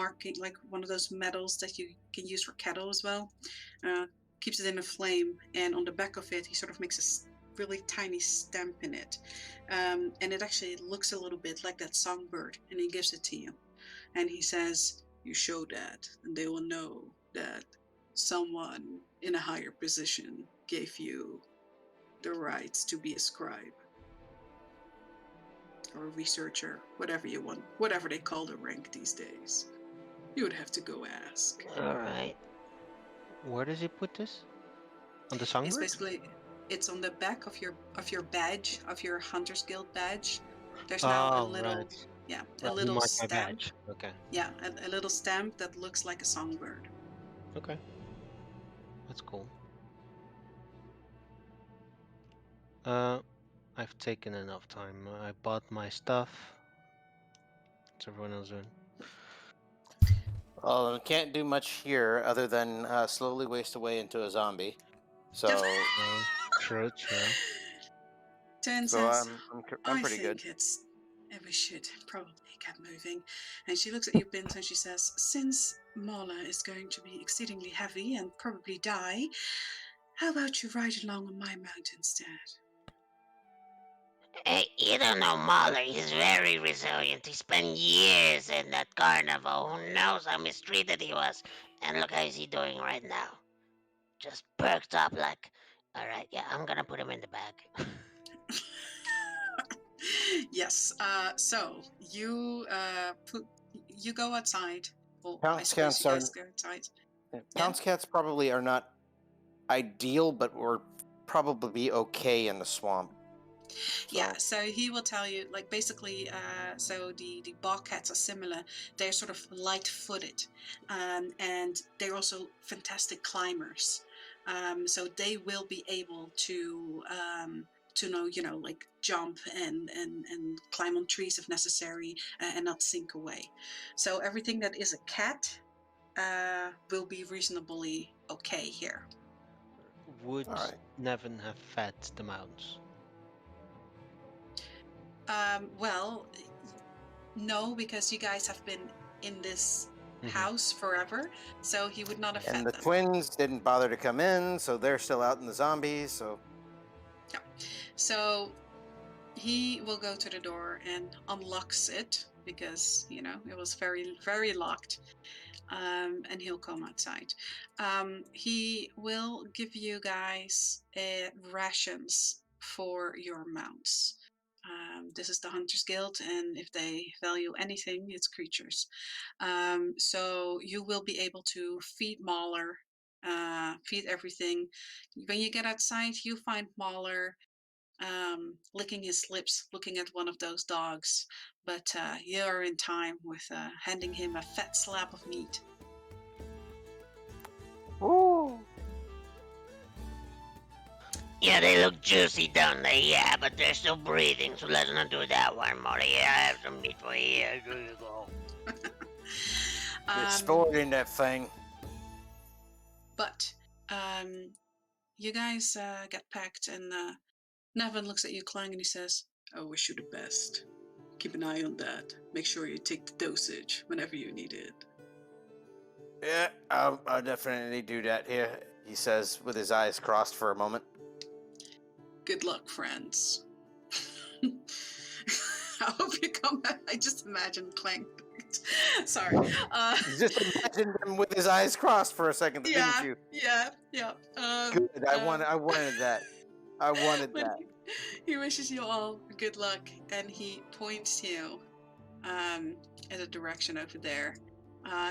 marking, like one of those medals that you can use for cattle as well. Keeps it in a flame, and on the back of it, he sort of makes a really tiny stamp in it, and it actually looks a little bit like that songbird. And he gives it to you, and he says, "You show that, and they will know that someone in a higher position gave you the rights to be a scribe or a researcher, whatever you want, whatever they call the rank these days. You would have to go ask." All right. Where does he put this? On the It's songbird? basically, it's on the back of your badge, of your Hunter's Guild badge. There's now a Oh, little, right. yeah, a Right. He little marked my stamp. badge. Okay. Yeah, a little stamp that looks like a songbird. Okay. That's cool. I've taken enough time. I bought my stuff. What's everyone else doing? Well, I can't do much here other than slowly waste away into a zombie. So, True, true. 10 so cents. I'm I pretty good. think it's And we should probably get moving. And she looks at you, Bint, and she says, since Mala is going to be exceedingly heavy and probably die, how about you ride along on my mount instead? Hey, you don't know Mahler. He's very resilient. He spent years in that carnival. Who knows how mistreated he was? And look how is he doing right now. Just perked up like, alright, yeah, I'm gonna put him in the bag. Yes. So you you go outside. Well, I Pounce suppose cats you are guys go outside. pounce cats probably are not ideal, but we're probably be okay in the swamp. Yeah, so he will tell you, like, basically, so the bobcats are similar. They're sort of light-footed, and they're also fantastic climbers. So they will be able to know, like jump and climb on trees if necessary, and not sink away. So everything that is a cat will be reasonably okay here. Would Alright. Nevin have fed the mounts? Well, no, because you guys have been in this Mhm. house forever, so he would not have fed And the them. twins didn't bother to come in, so they're still out in the zombies. So So he will go to the door and unlocks it because it was very, very locked. And he'll come outside. He will give you guys rations for your mounts. This is the Hunters Guild, and if they value anything, it's creatures. So you will be able to feed Mauler, feed everything. When you get outside, you find Mauler licking his lips, looking at one of those dogs. But you're in time with handing him a fat slab of meat. Yeah, they look juicy, don't they? Yeah, but they're still breathing, so let's not do that one, Molly. Yeah, I have some meat for you. Here you go. get stored in that thing. But you guys get packed, and Nevin looks at you, Clang, and he says, I wish you the best. Keep an eye on that. Make sure you take the dosage whenever you need it. Yeah, I'll definitely do that here, he says with his eyes crossed for a moment. Good luck, friends. I hope you come back. I just imagine Clang. Sorry. You just imagined him with his eyes crossed for a second, Yeah, didn't you? yeah. Good. I wanted that. I wanted But that. he wishes you all good luck, and he points you in a direction over there.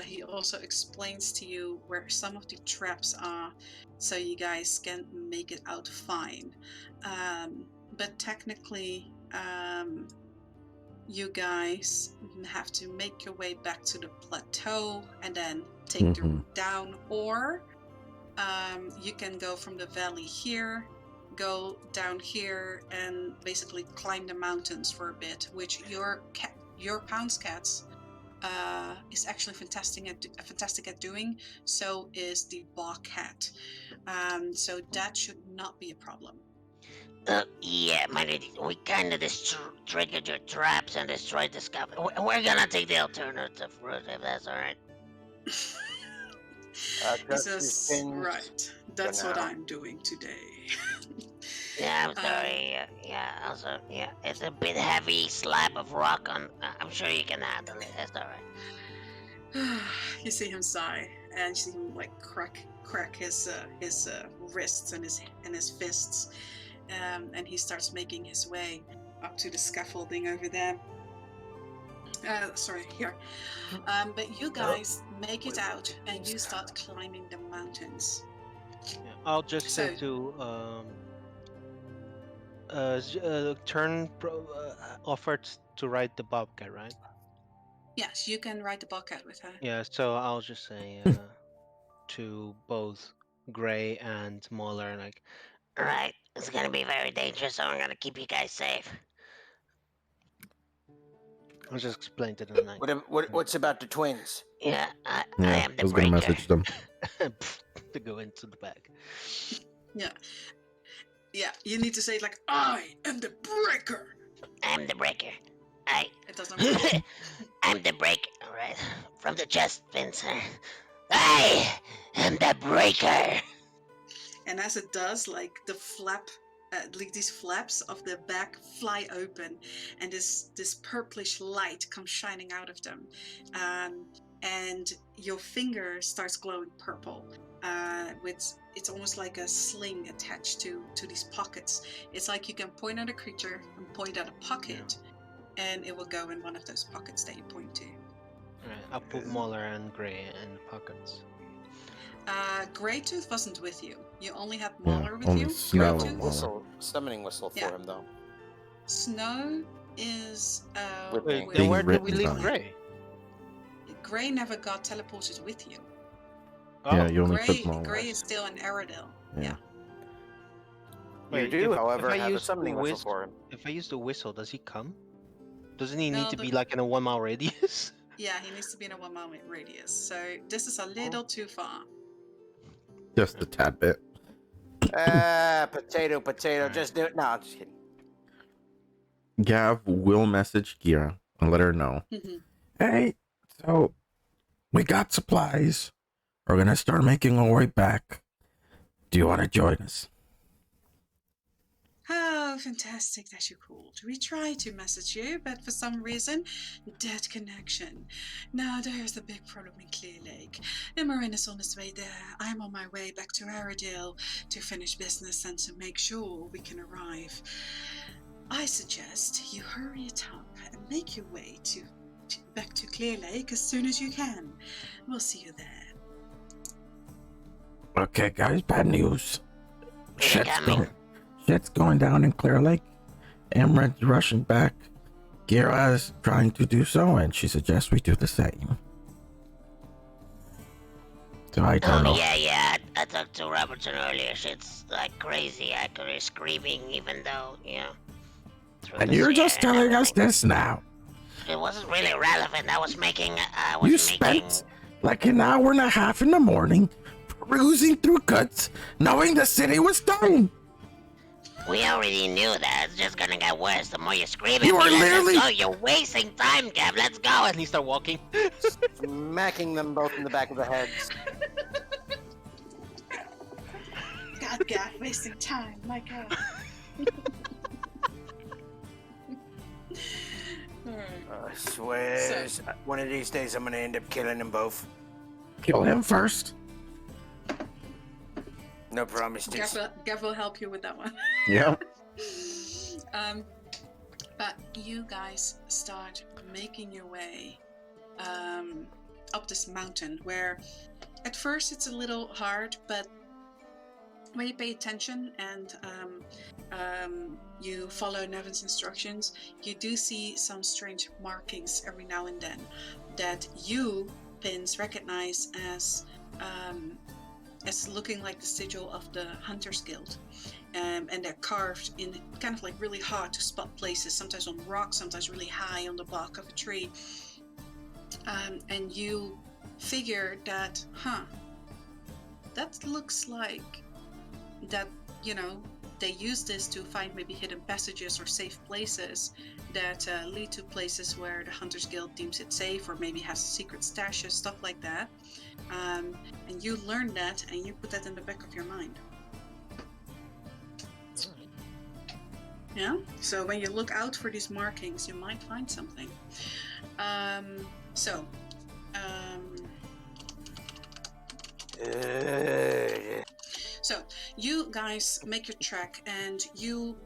He also explains to you where some of the traps are, so you guys can make it out fine. But technically, you guys have to make your way back to the plateau and then take the route down, or you can go from the valley here, go down here, and basically climb the mountains for a bit, which your Pounce Cats is actually fantastic at doing. So is the Bobcat. So that should not be a problem. Yeah, man, we kind of triggered your traps and destroyed the scout. We're gonna take the alternative route if that's alright. He says, right, that's what I'm doing today. Yeah, I'm sorry. Yeah, also, yeah, it's a bit heavy slab of rock on. I'm sure you can handle it. That's alright. You see him sigh, and you see him like crack his wrists and his fists, and he starts making his way up to the scaffolding over there. Sorry, here. But you guys make it out, and you start climbing the mountains. Yeah, I'll just say to Turn offered to ride the bobcat, right? Yes, you can ride the bobcat with her. Yeah, so I'll just say to both Gray and Mauler, like, Alright, it's gonna be very dangerous, so I'm gonna keep you guys safe. I'll just explain to them, like, What's about the twins? Yeah, I Yeah, am the I was gonna breaker. message them. to go into the bag. Yeah, you need to say it like, I am the breaker. I'm the breaker. It doesn't work. I'm the breaker. All right, from the chest, Spencer. I am the breaker. And as it does, like the flap, like these flaps of the back fly open, and this purplish light comes shining out of them, and your finger starts glowing purple. With it's almost like a sling attached to these pockets. It's like you can point at a creature and point at a pocket, and it will go in one of those pockets that you point to. Alright, I'll put Mauler and Gray in the pockets. Greytooth wasn't with you. You only had Yeah, Mauler with only you. Snow and Greytooth, Mauler. Summoning whistle for Yeah. him though. Snow is With Wait, me. then Being where did we written leave by- Gray? Grey never got teleported with you. Oh, Yeah, you only Grey, took Mauler. Grey is still in Aerodale. Yeah. Wait, You do, if however, I have a use the summoning whistle whist- for him. If I use the whistle, does he come? Doesn't he No, need to the- be like in a 1 mile radius? Yeah, he needs to be in a 1 mile radius. So this is a little too far. Just a tad bit. Potato. Alright. Just do it. No, I'm just kidding. Gav will message Gira and let her know. Mhm. Hey, so we got supplies. We're gonna start making our way back. Do you want to join us? Oh, fantastic that you called. We tried to message you, but for some reason, dead connection. Now there's the big problem in Clear Lake. Imran is on his way there. I'm on my way back to Aerodale to finish business and to make sure we can arrive. I suggest you hurry it up and make your way back to Clear Lake as soon as you can. We'll see you there. Okay, guys, bad news. Shit's coming. going down in Clear Lake. Emred's rushing back. Gira is trying to do so, and she suggests we do the same. So I don't know. Yeah. I talked to Robertson earlier. Shit's like crazy. I could hear screaming, even though, through And the you're just air and telling us everything. this now. It wasn't really relevant. I was making. You spent like an hour and a half in the morning perusing through cuts, knowing the city was dying. We already knew that. It's just gonna get worse the more you scream. You at are me. Let's literally- just go. You're wasting time, Gav. Let's go. And he start walking. Smacking them both in the back of the heads. God, wasting time. My God. Alright. I swear, one of these days I'm gonna end up killing them both. Kill him first. No promises. Gav will help you with that one. Yeah. But you guys start making your way up this mountain where at first it's a little hard, but when you pay attention and you follow Nevin's instructions, you do see some strange markings every now and then that you, Pins, recognize as looking like the sigil of the Hunters Guild. And they're carved in kind of like really hard to spot places, sometimes on rocks, sometimes really high on the bark of a tree. And you figure that, that looks like that, they use this to find maybe hidden passages or safe places that lead to places where the Hunters Guild deems it safe, or maybe has secret stashes, stuff like that. And you learn that and you put that in the back of your mind. Yeah, so when you look out for these markings, you might find something. So you guys make your trek and you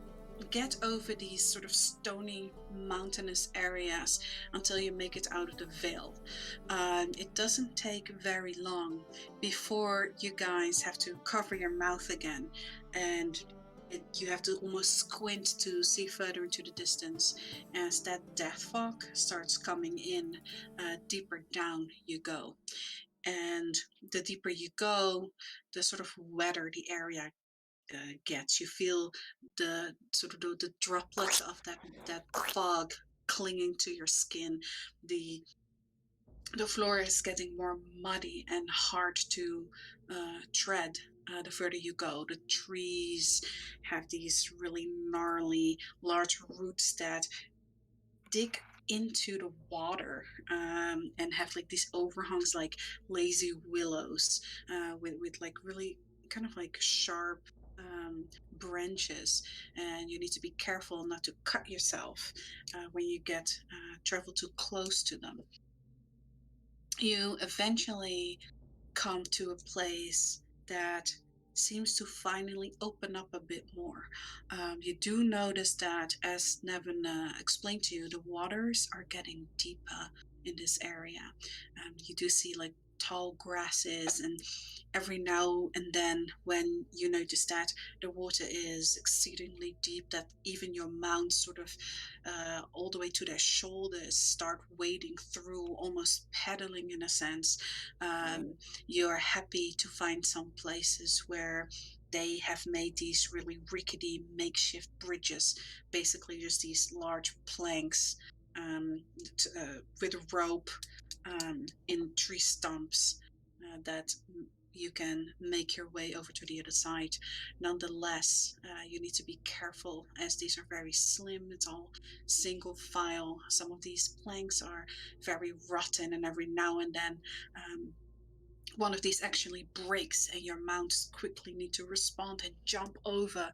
get over these sort of stony mountainous areas until you make it out of the Vale. It doesn't take very long before you guys have to cover your mouth again, and you have to almost squint to see further into the distance as that death fog starts coming in. Deeper down you go, and the deeper you go, the sort of wetter the area gets. You feel the sort of the droplets of that fog clinging to your skin. The floor is getting more muddy and hard to tread the further you go. The trees have these really gnarly, large roots that dig into the water, and have like these overhangs like lazy willows, with like really kind of like sharp branches, and you need to be careful not to cut yourself when you get travel too close to them. You eventually come to a place that seems to finally open up a bit more. You do notice that, as Nevin explained to you, the waters are getting deeper in this area. You do see like tall grasses, and every now and then, when you notice that the water is exceedingly deep, that even your mounts sort of all the way to their shoulders start wading through, almost pedaling in a sense. um, you're happy to find some places where they have made these really rickety makeshift bridges, basically just these large planks, with a rope, in tree stumps, that you can make your way over to the other side. Nonetheless, you need to be careful, as these are very slim. It's all single file. Some of these planks are very rotten, and every now and then one of these actually breaks, and your mounts quickly need to respond and jump over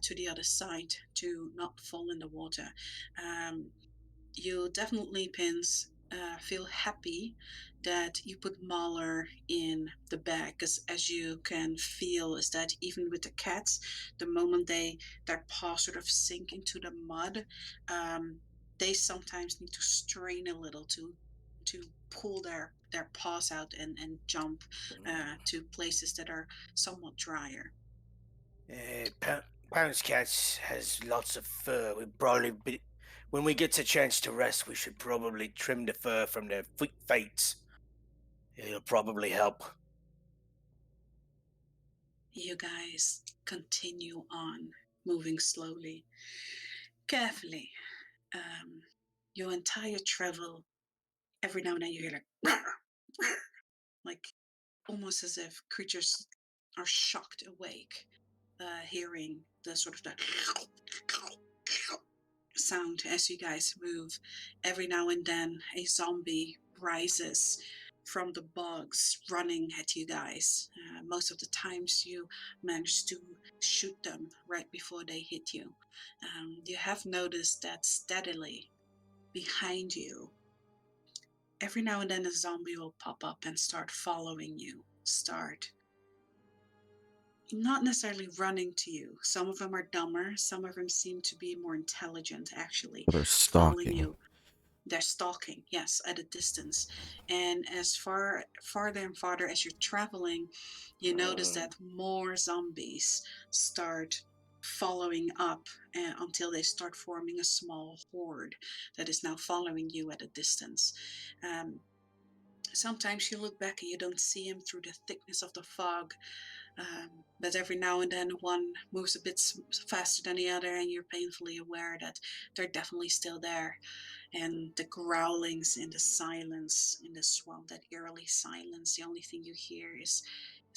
to the other side to not fall in the water. Um, you definitely, Pins, feel happy that you put Mahler in the bag, because as you can feel is that even with the cats, the moment their paws sort of sink into the mud, um, they sometimes need to strain a little to pull their paws out and jump to places that are somewhat drier. Pounds Cats has lots of fur. When we get a chance to rest, we should probably trim the fur from their fates. It'll probably help. You guys continue on, moving slowly, carefully. Um, your entire travel, every now and then you hear like, like almost as if creatures are shocked awake, hearing the sort of the sound as you guys move. Every now and then, a zombie rises from the bogs, running at you guys. Most of the times, you manage to shoot them right before they hit you. You have noticed that steadily behind you, every now and then a zombie will pop up and start following you. Start not necessarily running to you. Some of them are dumber, some of them seem to be more intelligent, actually, They're following stalking. you. They're stalking, yes, at a distance. And as farther and farther as you're traveling, you notice that more zombies start following up, until they start forming a small horde that is now following you at a distance. Um, Sometimes you look back and you don't see them through the thickness of the fog, but every now and then one moves a bit faster than the other, and you're painfully aware that they're definitely still there. And the growlings in the silence in the swamp, that eerily silence, the only thing you hear is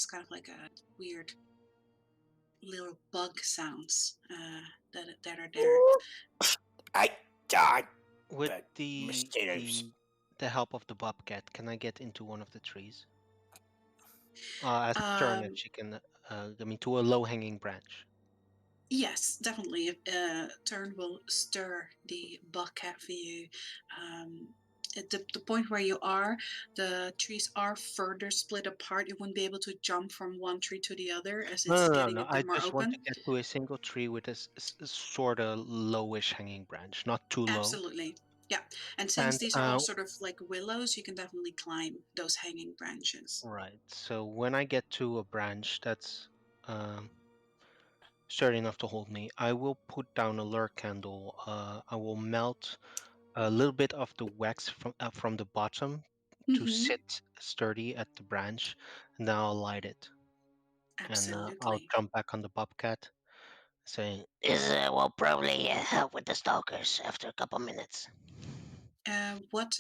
kind of like a weird little bug sounds, that are there. I died. With But the mosquitoes. the help of the bobcat, can I get into one of the trees? Ask Stern if Um, she can. I mean, to a low-hanging branch. yes, definitely. Turn will stir the bucket for you. Um, at the point where you are, the trees are further split apart. You wouldn't be able to jump from one tree to the other, as No, it's no, no, getting no. a I bit more just want to open. get to a single tree with a sort of lowish hanging branch, not too low. Absolutely. Yeah. And since And these are all sort of like willows, you can definitely climb those hanging branches. right. So when I get to a branch that's um, sturdy enough to hold me, I will put down a lure candle. I will melt a little bit of the wax from the bottom to Mm-hmm. sit sturdy at the branch, and then I'll light it. And I'll Absolutely. jump back on the bobcat, saying, This will probably help with the stalkers after a couple minutes. What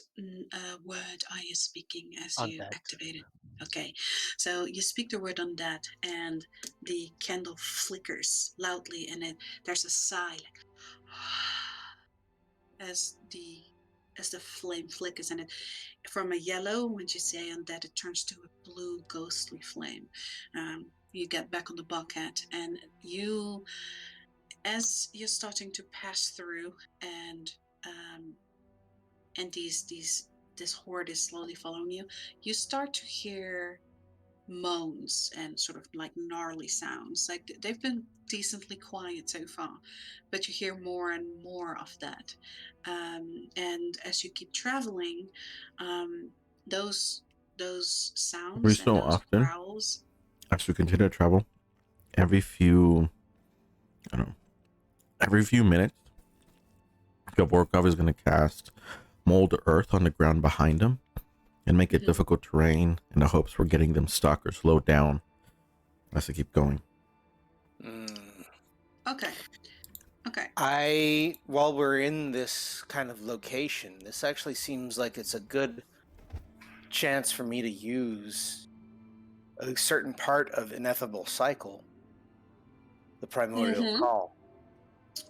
word are you speaking as "On you that." activate it? Okay, so you speak the word on that, and the candle flickers loudly, and there's a sigh, like, as the as the flame flickers, and it from a yellow, when you say undead, it turns to a blue ghostly flame. You get back on the bulkhead, and you, as you're starting to pass through, um, and this horde is slowly following you, you start to hear moans and sort of like gnarly sounds. Like they've been decently quiet so far, but you hear more and more of that. And as you keep traveling, um, those Every sounds and so those often, growls. as we continue to travel, every few, I don't know, every few minutes, Gavorkov is going to cast mold earth on the ground behind him and make it Mhm. difficult terrain in the hopes we're getting them stuck or slowed down as they keep going. Okay. While we're in this kind of location, this actually seems like it's a good chance for me to use a certain part of Ineffable Cycle, the Primordial Mm-hmm. Call.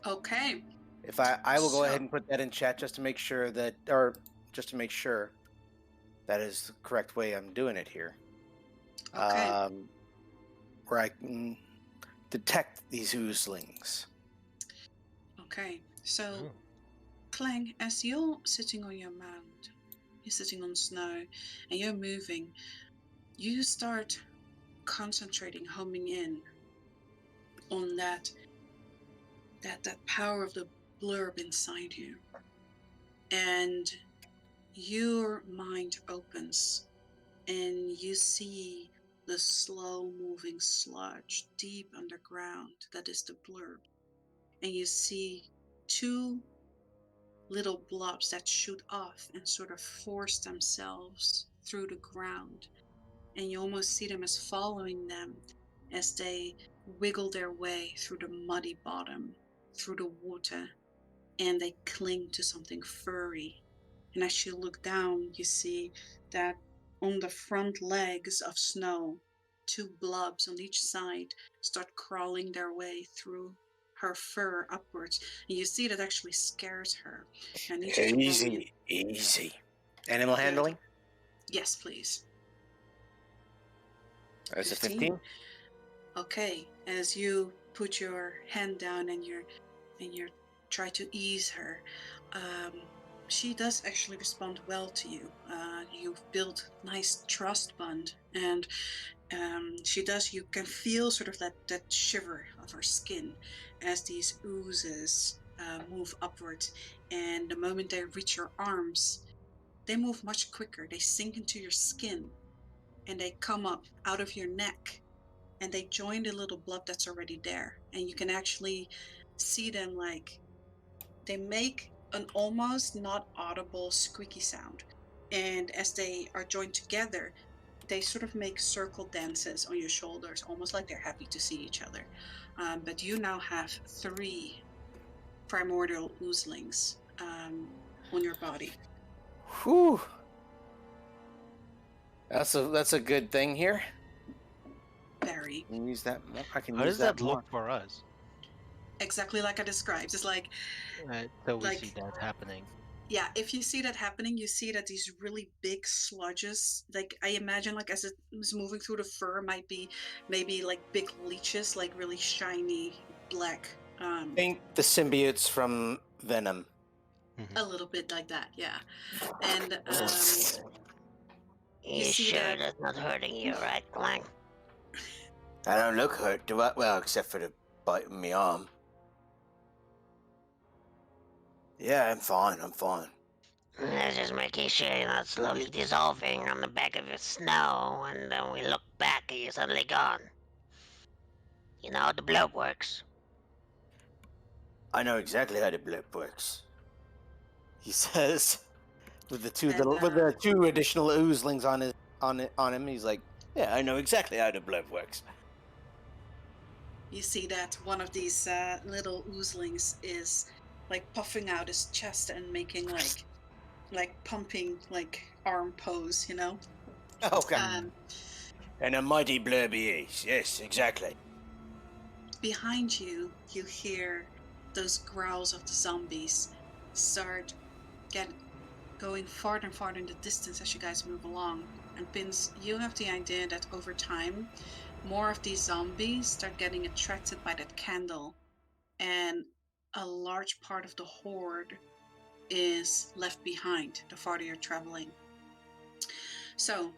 Okay. If I will go So ahead and put that in chat just to make sure that, or just to make sure that is the correct way I'm doing it here. okay. Where I can detect these oozlings. Okay. So Oh. Clang, as you're sitting on your mound, you're sitting on snow, and you're moving, you start concentrating, homing in on that power of the blurb inside you. And your mind opens and you see the slow moving sludge deep underground that is the blurb. And you see two little blobs that shoot off and sort of force themselves through the ground. And you almost see them as following them as they wiggle their way through the muddy bottom, through the water, and they cling to something furry. And as you look down, you see that on the front legs of Snow, two blobs on each side start crawling their way through her fur upwards. And you see that actually scares her. I need you to roll me. Easy. Animal Yeah. handling? Yes, please. That's a 15. 15. Okay. As you put your hand down and you're try to ease her, she does actually respond well to you. You've built nice trust bond, and she does. You can feel sort of that shiver of her skin as these oozes move upwards, and the moment they reach your arms, they move much quicker. They sink into your skin, and they come up out of your neck, and they join the little blob that's already there, and you can actually see them like they make an almost not audible squeaky sound. And as they are joined together, they sort of make circle dances on your shoulders, almost like they're happy to see each other. But you now have 3 primordial oozlings on your body. Whew. That's a good thing here. Very. I can use that more. I can How use does that that more. look for us? Exactly like I described. It's like, Right, so we see like that happening. yeah, if you see that happening, you see that these really big sludges, like I imagine, like as it was moving through the fur, might be maybe like big leeches, like really shiny black. Think the symbiotes from Venom. A little bit like that, yeah. And You see sure that that's not hurting you, right, Clank? I don't look hurt, do I? Well, except for the bite in my arm. Yeah, I'm fine. I'm fine. Let's just making sure you're not slowly dissolving on the back of your snow, and then we look back and you're suddenly gone. You know how the blood works. I know exactly how the blood works. He says, with and the two additional oozlings on him. He's like, yeah, I know exactly how the blood works. you see that one of these little oozlings is like puffing out his chest and making like pumping like arm pose, you know. Okay. And And a mighty blurb he is. Yes, exactly. behind you, you hear those growls of the zombies start get going farther and farther in the distance as you guys move along. And Pins, you have the idea that over time, more of these zombies start getting attracted by that candle, and a large part of the horde is left behind the farther you're traveling. So,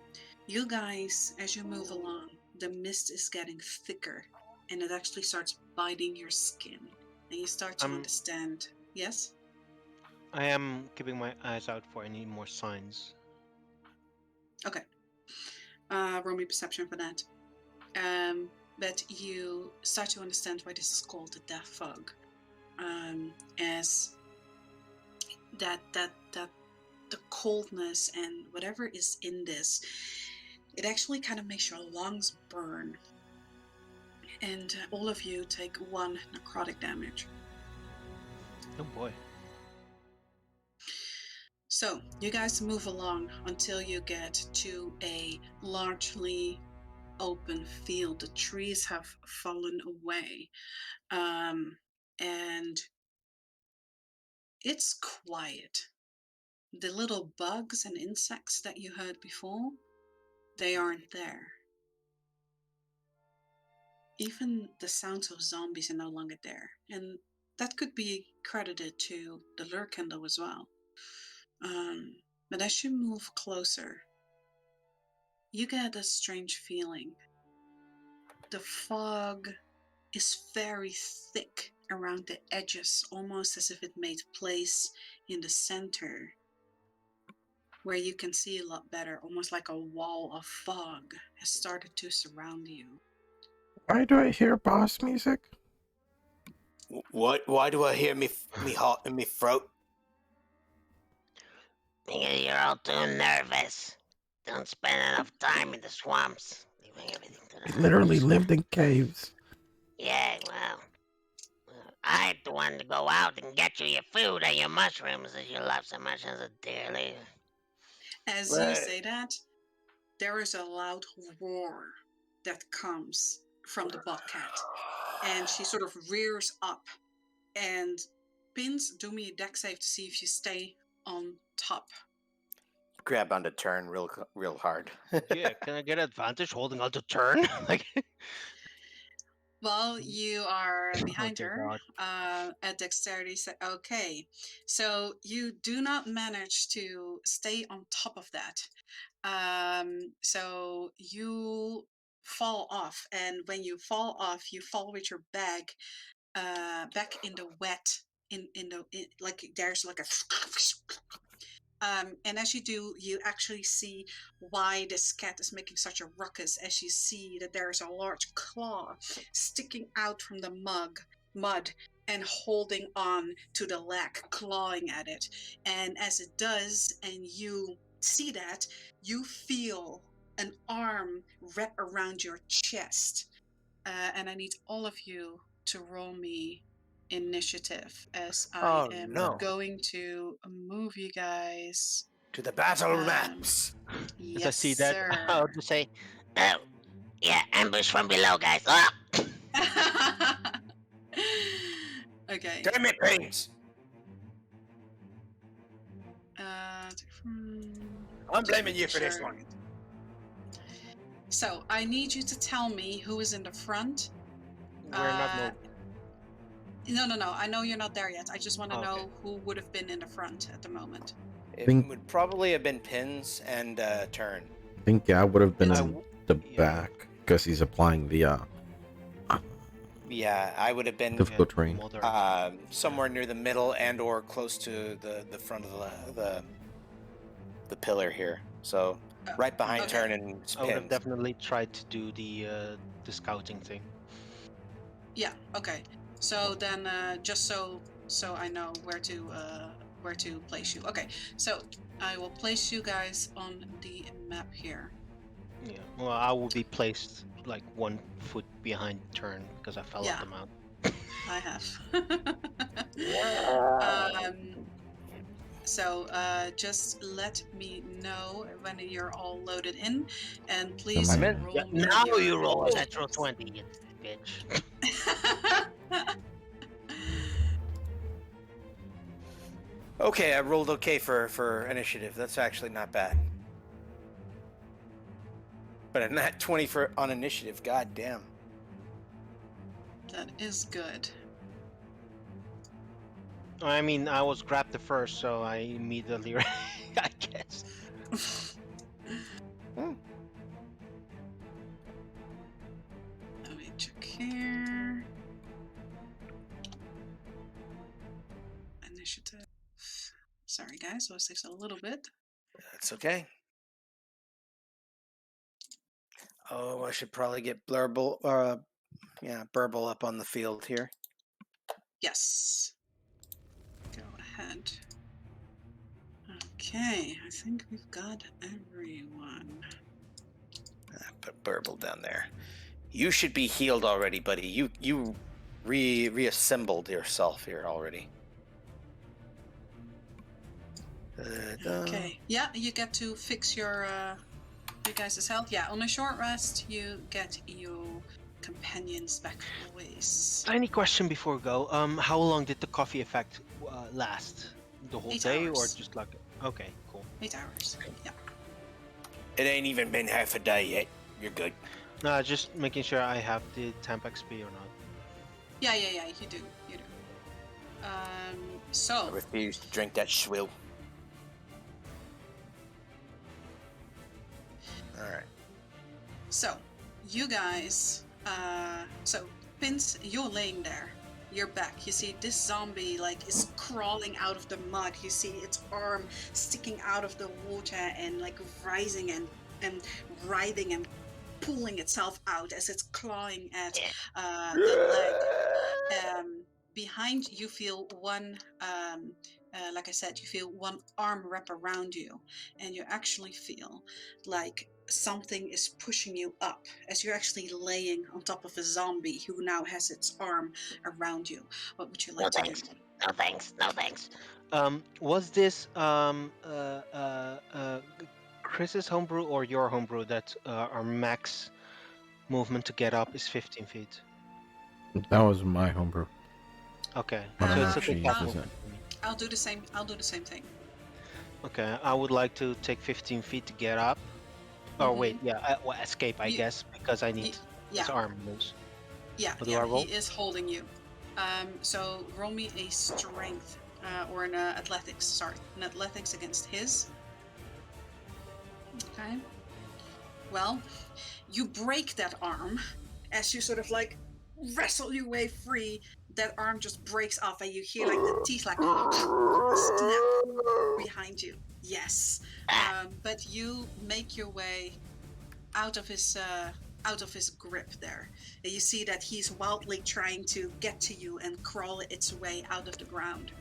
you guys, as you move along, the mist is getting thicker, and it actually starts biting your skin, and you start to understand. Yes? I am keeping my eyes out for any more signs. Okay. Roll me perception for that. But you start to understand why this is called the death fog. As that the coldness and whatever is in this, it actually kind of makes your lungs burn. And all of you take 1 necrotic damage. Oh boy. So you guys move along until you get to a largely open field. The trees have fallen away, and it's quiet. The little bugs and insects that you heard before, they aren't there. Even the sounds of zombies are no longer there, and that could be credited to the lure candle as well. But as you move closer, you get a strange feeling. The fog is very thick around the edges, almost as if it made place in the center, where you can see a lot better, almost like a wall of fog has started to surround you. Why do I hear boss music? What? Why do I hear me heart in me throat? Because you're all too nervous. Don't spend enough time in the swamps, leaving everything to the I literally hunters. lived in caves. Yeah, well, I'm the one to go out and get you your food and your mushrooms that you love so much as a dearly. As you say that, there is a loud roar that comes from the bobcat, and she sort of rears up. And Pins, do me a deck save to see if you stay on top. Grab onto turn real hard. Yeah, can I get advantage holding on to turn? Like, Well, you are behind dear her God. at dexterity. Okay, so you do not manage to stay on top of that. So you fall off, and when you fall off, you fall with your bag back in the wet. Like there's like a and as you do, you actually see why this cat is making such a ruckus, as you see that there's a large claw sticking out from the mud and holding on to the leg, clawing at it. And as it does, and you see that, you feel an arm wrap around your chest. And I need all of you to roll me initiative, as I Oh, am no. going to move you guys. To the battle maps. As Yes, I see that, sir. I'll just say, Oh, yeah, ambush from below, guys. Oh! Okay. Damn it, Pains! I'm blaming you for this sure. one. So I need you to tell me who is in the front. we're not moving. No. I know you're not there yet. I just want to Okay. know who would have been in the front at the moment. It Think- would probably have been Pins and turn. I think I would have been I in w- the yeah. back because he's applying the Yeah, I would have been difficult terrain. Moderate. somewhere near the middle and or close to the front of the pillar here. So right behind Okay. turn and I would have Pins. definitely tried to do the scouting thing. Yeah. Okay. So then, just so I know where to place you. Okay. So I will place you guys on the map here. Yeah. Well, I will be placed like 1 foot behind turn because I fell Yeah. off the mount. I have. So just let me know when you're all loaded in, and please I'm in. roll Yeah, me now your you roll a initiative. natural 20, you bitch. Okay, I rolled okay for initiative. That's actually not bad. But a nat 20 on initiative. God damn. That is good. I mean, I was grabbed the first, so I immediately, I guess. Let me check here. Initiative. Sorry, guys. So it takes a little bit. That's okay. Oh, I should probably get Burble up on the field here. Yes. Go ahead. Okay, I think we've got everyone. Put Burble down there. You should be healed already, buddy. You reassembled yourself here already. Okay. Yeah, you get to fix your you guys' health. Yeah, on a short rest, you get your companions back to the ways. Tiny question before we go. How long did the coffee effect last? The whole 8 day, or hours. just like? Okay, cool. 8 hours. Yeah. It ain't even been half a day yet. You're good. Just making sure I have the temp XP or not. Yeah. You do. You do. I So. refuse to drink that swill. All right. So, you guys. So Pins, you're laying there. You're back. You see this zombie like is crawling out of the mud. You see its arm sticking out of the water and like rising and writhing and pulling itself out as it's clawing at the leg. Behind you feel one, like I said, you feel one arm wrap around you, and you actually feel like something is pushing you up as you're actually laying on top of a zombie who now has its arm around you. What would you like to do? No thanks. No thanks. Was this Chris's homebrew or your homebrew that our max movement to get up is 15 feet? That was my homebrew. Okay, I don't so know it's if a she bit fast uses movement it. for me. I'll do the same. I'll do the same thing. Okay, I would like to take 15 feet to get up. Oh wait, yeah, well, escape, I You- guess, because I need his Yeah, arm loose. yeah, What do I roll? he is holding you. So roll me a strength or an athletics. Sorry, an athletics against his. Okay. Well, you break that arm as you sort of like wrestle your way free. That arm just breaks off, and you hear like the teeth like snap behind you. Yes, but you make your way out of his grip there. And you see that he's wildly trying to get to you and crawl its way out of the ground.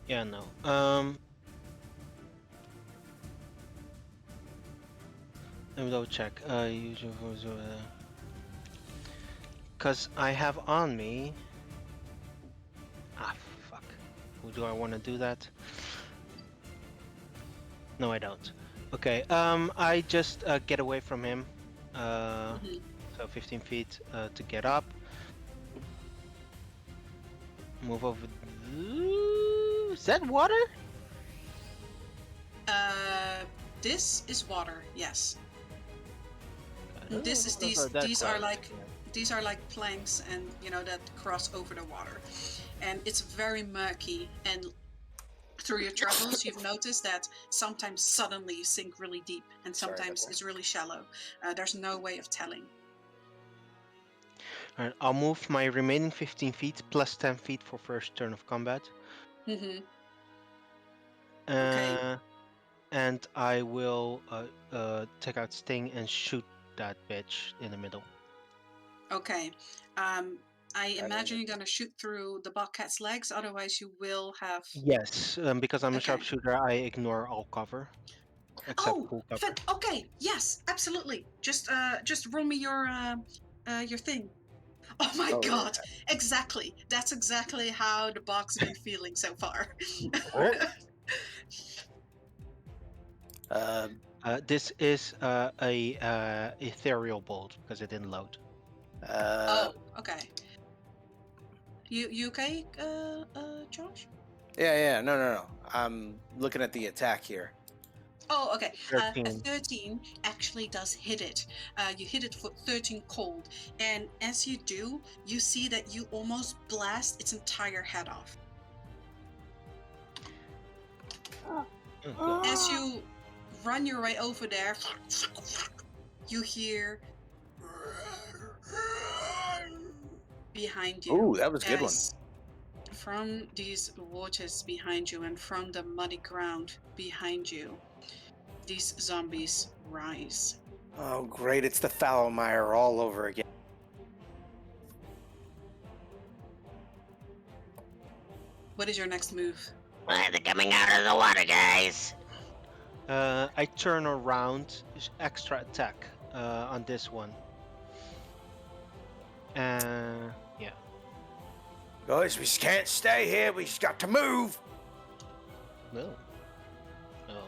Yeah, no. Let me double check. Because I have on me. Ah, fuck. Who do I want to do that? No, I don't. Okay. I just get away from him. So 15 feet to get up. Move over. Is that water? This is water. Yes. These These are like planks, and that cross over the water, and it's very murky. And through your travels, you've noticed that sometimes suddenly you sink really deep, and sometimes it's really shallow. There's no way of telling. Alright, I'll move my remaining 15 feet plus 10 feet for first turn of combat. Okay. And I will take out Sting and shoot that bitch in the middle. Okay. I imagine you're gonna shoot through the bobcat's legs. Otherwise, you will have. Yes, because I'm a Okay. sharpshooter, I ignore all cover. Except full cover. Okay. Yes, absolutely. Just roll me your thing. Oh my god! Yeah. Exactly. That's exactly how the box been feeling so far. This is a ethereal bolt because it didn't load. Oh, okay. You okay, Josh? Yeah. No. I'm looking at the attack here. Oh, okay. A 13. 13 actually does hit it. You hit it for 13 cold, and as you do, you see that you almost blast its entire head off. Oh, God. As you run your way over there, you hear behind you. Ooh, that was a good one. as From these waters behind you and from the muddy ground behind you, these zombies rise. Oh, great. It's the Fallowmire all over again. What is your next move? They're coming out of the water, guys. I turn around, extra attack on this one. Yeah. Guys, we can't stay here. We just got to move. No. Oh.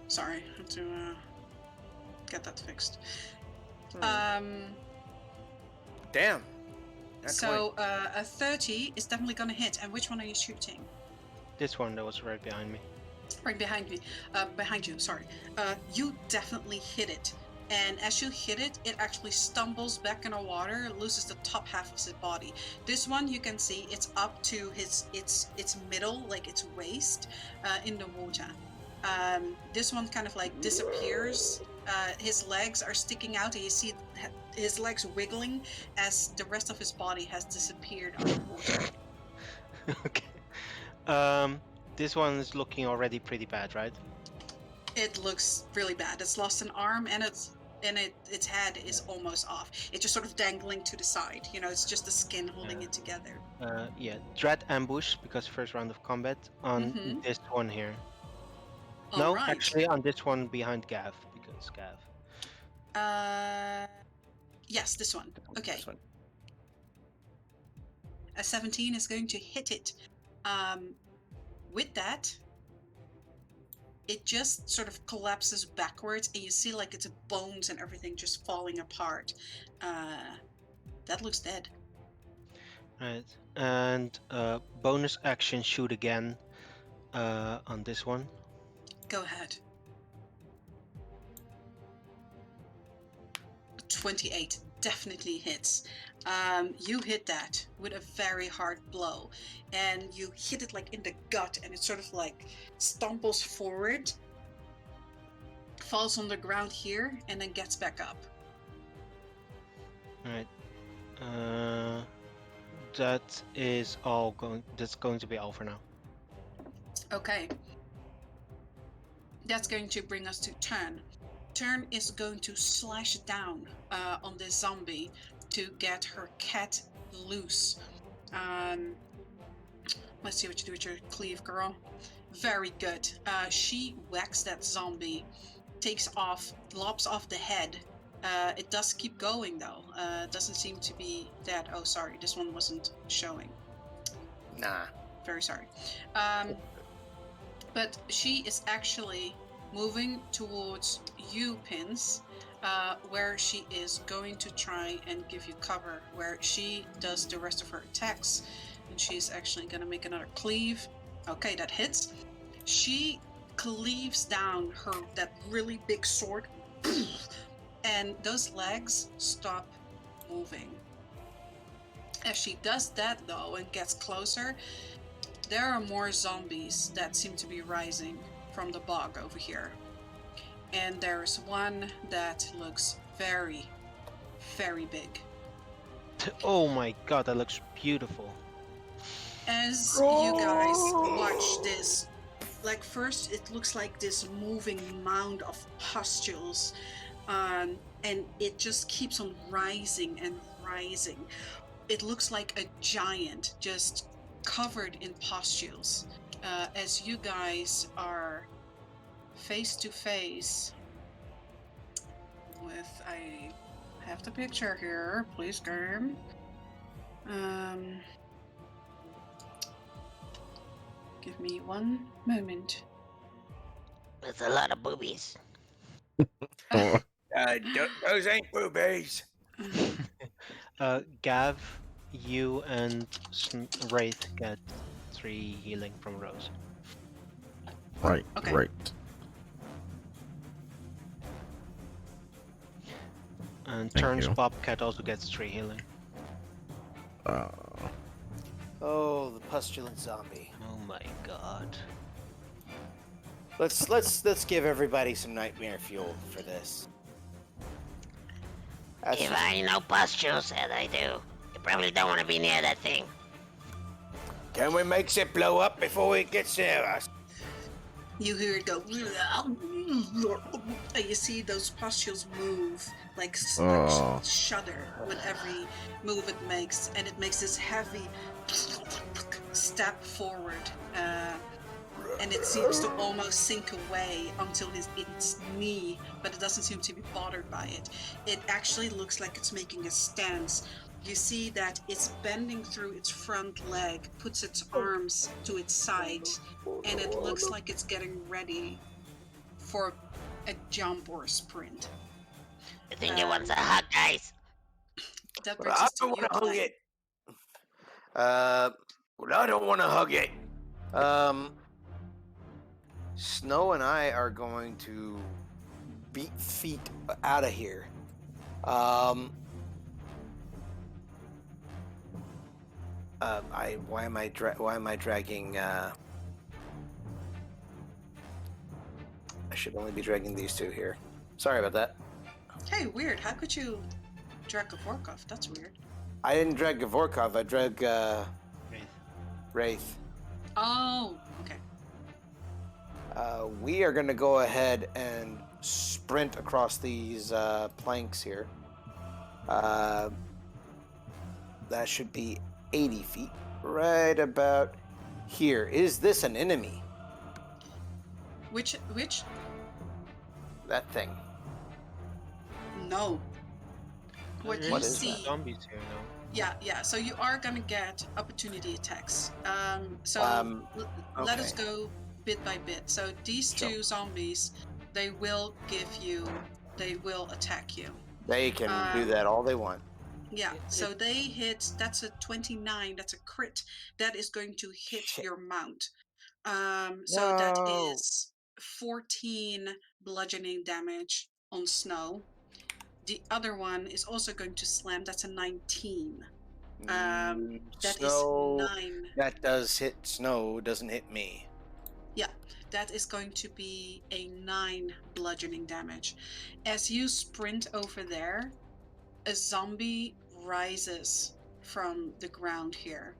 Sorry, I have to get that fixed. Damn. That's So a 30 is definitely gonna hit. And which one are you shooting? This one that was right behind me. Right behind me. Behind you. Sorry. You definitely hit it. And as you hit it, it actually stumbles back in the water, loses the top half of his body. This one, you can see it's up to its middle, like its waist, in the water. This one kind of like disappears. His legs are sticking out, and you see his legs wiggling as the rest of his body has disappeared underwater. Okay. This one is looking already pretty bad, right? It looks really bad. It's lost an arm, and its head is almost off. It's just sort of dangling to the side. You know, it's just the skin holding it together. Yeah. Dread ambush, because first round of combat on Mhm. this one here. All No, right. actually on this one behind Gav, because Gav. Yes, this one. Okay. This one. A 17 is going to hit it. With that, it just sort of collapses backwards, and you see like its bones and everything just falling apart. That looks dead. Right. And bonus action shoot again on this one. Go ahead. 28 definitely hits. You hit that with a very hard blow, and you hit it like in the gut, and it sort of like stumbles forward, falls on the ground here, and then gets back up. Right. That is all going. That's going to be all for now. Okay. That's going to bring us to Turn. Turn is going to slash down on this zombie to get her cat loose. Let's see what you do with your cleave, girl. Very good. She whacks that zombie, lops off the head. It does keep going though. Doesn't seem to be dead. Oh, sorry, this one wasn't showing. Nah. Very sorry. But she is actually moving towards you, Pins, where she is going to try and give you cover, where she does the rest of her attacks. And she's actually going to make another cleave. Okay, that hits. She cleaves down that really big sword, and those legs stop moving. As she does that, though, and gets closer, there are more zombies that seem to be rising from the bog over here. And there's one that looks very, very big. Oh my god, that looks beautiful. As you guys watch this, like first it looks like this moving mound of pustules, and it just keeps on rising and rising. It looks like a giant just covered in pustules. As you guys are face to face with, I have the picture here, please, game. Give me one moment. There's a lot of boobies. Oh, Those ain't boobies. Gav, you and Wraith get 3 healing from Rose. Right, Okay. great. And Thank Turns you. Bobcat also gets 3 healing. Oh, the pestilent zombie. Oh my god. Let's give everybody some nightmare fuel for this. That's If just- I know pustules, as I do, you probably don't want to be near that thing. Can we make it blow up before it gets near us? You hear it go, and you see those pustules move, like Oh. shudder with every move it makes, and it makes this heavy step forward, and it seems to almost sink away until its knee, but it doesn't seem to be bothered by it. It actually looks like it's making a stance. You see that it's bending through its front leg, puts its arms to its side, and it looks like it's getting ready for a jump or a sprint. I think it wants a hug, guys. That brings I us to don't you, want to hug Glenn. it. Well, I don't want to hug it. Snow and I are going to beat feet out of here. Why am I dragging? I should only be dragging these two here. Sorry about that. Hey, weird. How could you drag a fork off? That's weird. I didn't drag Gavorkov. I dragged Wraith. Wraith. Oh, okay. We are going to go ahead and sprint across these planks here. That should be 80 feet, right about here. Is this an enemy? Which? That thing. No. What you What is see? that? Zombies here now. Yeah. So you are gonna get opportunity attacks. Let us okay. go bit by bit. So these Sure. two zombies, they will attack you. They can do that all they want. Yeah. So they hit. That's a 29. That's a crit. That is going to hit Shit. your mount. So that No. is 14 bludgeoning damage on Snow. The other one is also going to slam. That's a 19. That is Snow. 9. That does hit Snow. Doesn't hit me. Yeah, that is going to be a 9 bludgeoning damage. As you sprint over there, a zombie rises from the ground here,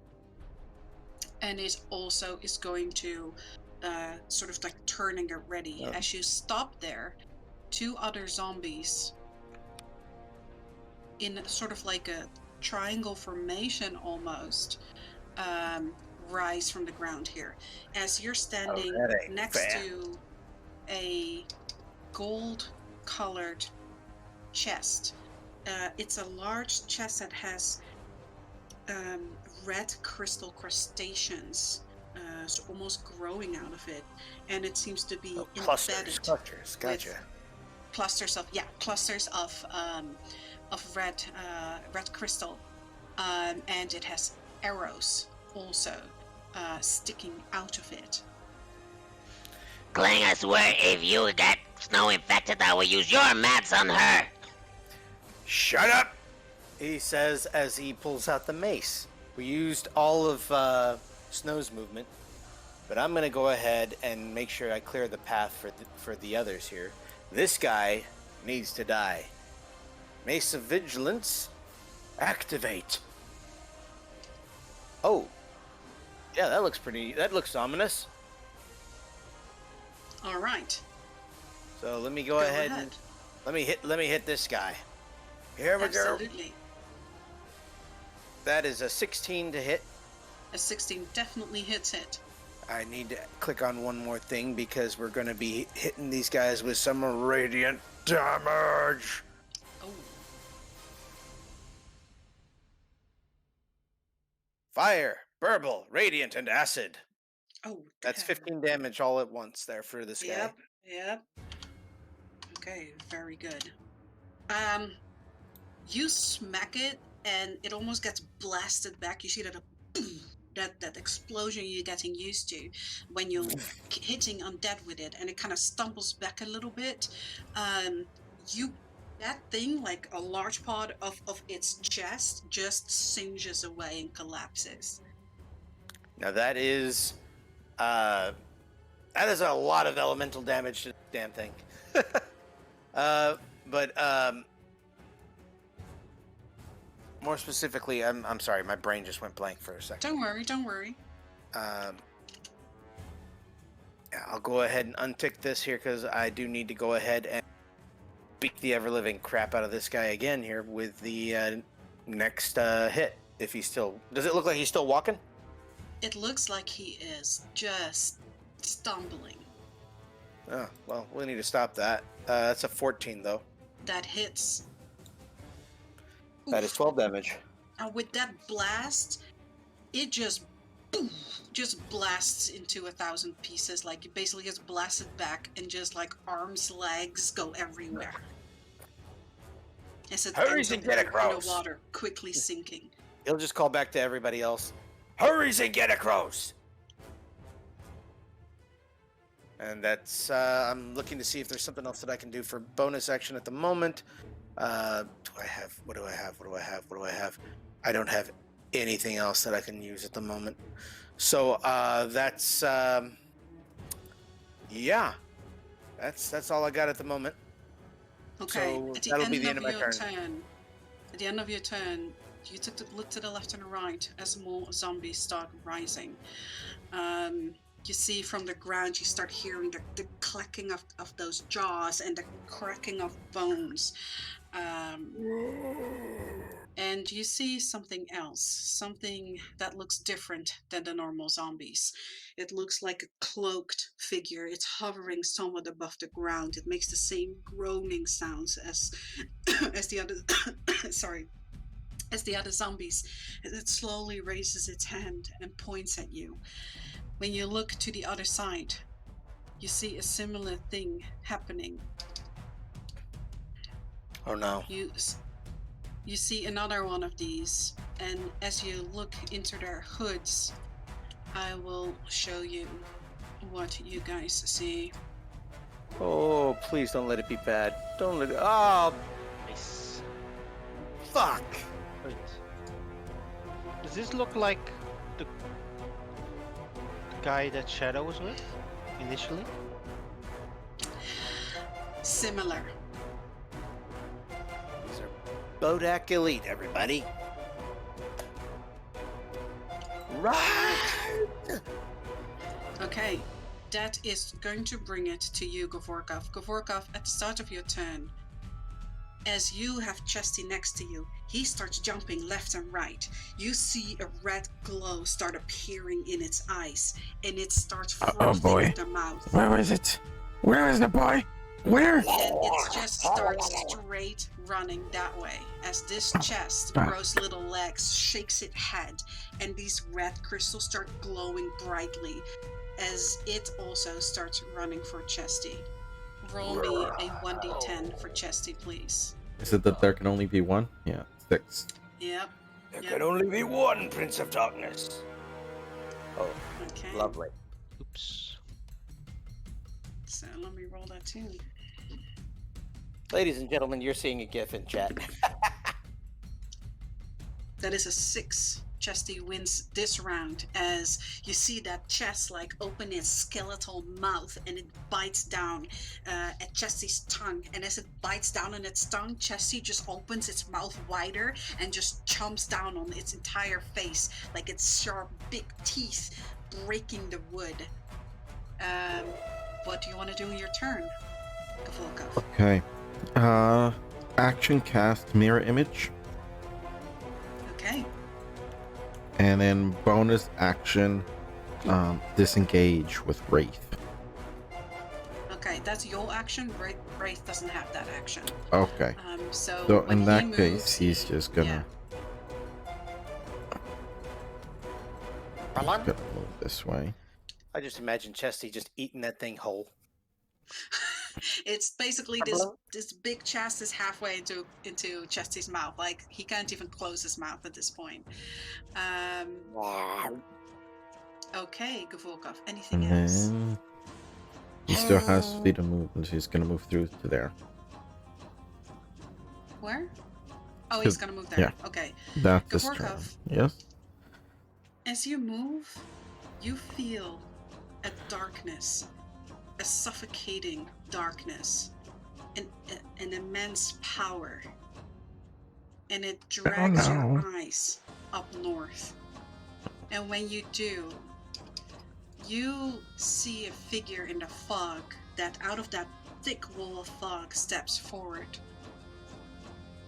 and it also is going to sort of like turn and get ready. Oh. As you stop there, 2 other zombies in sort of like a triangle formation almost rise from the ground here. As you're standing that ain't next fair. to a gold colored chest. It's a large chest that has red crystal crustaceans so almost growing out of it, and it seems to be Clusters. embedded Gotcha. clusters of red crystal, and it has arrows also sticking out of it. Clang, I swear, if you get Snow infected, I will use your mats on her. Shut up. He says as he pulls out the mace. We used all of Snow's movement, but I'm going to go ahead and make sure I clear the path for the others here. This guy needs to die. Mace of Vigilance, activate. Oh, yeah, that looks ominous. All right. So let me go ahead and let me hit this guy. Here we go. Absolutely. That is a 16 to hit. A 16 definitely hits it. I need to click on one more thing because we're going to be hitting these guys with some radiant damage. Oh, Fire, burble, radiant, and acid. oh. That's damn. 15 damage all at once there for this guy. Yep. Okay, very good. You smack it, and it almost gets blasted back. You see that that explosion you're getting used to when you're hitting undead with it, and it kind of stumbles back a little bit. You that thing, like a large part of its chest, just singes away and collapses. Now that is a lot of elemental damage to the damn thing. But more specifically, I'm sorry, my brain just went blank for a second. Don't worry. Yeah, I'll go ahead and untick this here because I do need to go ahead and beat the ever-living crap out of this guy again here with the next hit. If he's still... Does it look like he's still walking? It looks like he is just stumbling. Oh, well, we need to stop that. That's a 14, though. That hits. That is 12 damage. And with that blast, it just boom, just blasts into 1,000 pieces. Like it basically gets blasted back, and just like arms, legs go everywhere. As it Hurries and get in across. the water, quickly sinking. He'll just call back to everybody else. Hurries and get across. And that's, I'm looking to see if there's something else that I can do for bonus action at the moment. What do I have? I don't have anything else that I can use at the moment. So, that's, yeah. That's all I got at the moment. Okay, So at the that'll end be the end of of my your turn. turn, at the end of your turn, you look to the left and right as more zombies start rising. You see from the ground, you start hearing the clacking of those jaws and the cracking of bones. And you see something else, something that looks different than the normal zombies. It looks like a cloaked figure. It's hovering somewhat above the ground. It makes the same groaning sounds as as the other sorry, as the other zombies. And it slowly raises its hand and points at you. When you look to the other side, you see a similar thing happening. Oh no. You see another one of these, and as you look into their hoods, I will show you what you guys see. Oh, please don't let it be bad. Don't let it... Oh, Nice. fuck. Wait. Does this look like the guy that Shadow was with initially? Similar. These are Bodak Elite, everybody. Right. Okay, that is going to bring it to you, Govorkov. Govorkov, at the start of your turn, as you have Chesty next to you, he starts jumping left and right. You see a red glow start appearing in its eyes, and it starts frothing boy. at the mouth. Where is it? Where is the boy? Where? And it just starts straight running that way as this chest grows little legs, shakes its head, and these red crystals start glowing brightly as it also starts running for Chesty. Roll me a 1d10 for Chesty, please. Is it that there can only be one? Yeah, 6. Yep. There Yep. can only be one Prince of Darkness. Oh, Okay. lovely. Oops. So let me roll that too. Ladies and gentlemen, you're seeing a GIF in chat. That is a 6. Chesty wins this round as you see that chest like open its skeletal mouth, and it bites down at Chesty's tongue. And as it bites down on its tongue, Chesty just opens its mouth wider and just chomps down on its entire face, like its sharp big teeth breaking the wood. What do you want to do in your turn, Kavolkov? Okay. Action cast mirror image, Okay. and then bonus action, disengage with Wraith. Okay, that's your action. Wraith doesn't have that action. Okay. So So when in that he moves, case, he's just gonna, Balloon? gonna move this way. I just imagine Chesty just eating that thing whole. It's basically this big chest is halfway into Chesty's mouth. Like he can't even close his mouth at this point. Okay, Gavorkov. Anything And else? then he still has freedom movement. He's gonna move through to there. Where? Oh, he's gonna move there. Yeah. Okay. That's his turn. Gavorkov, Yes. as you move, you feel a darkness, a suffocating darkness, an immense power, and it drags your eyes up north. And when you do, you see a figure in the fog that out of that thick wall of fog steps forward.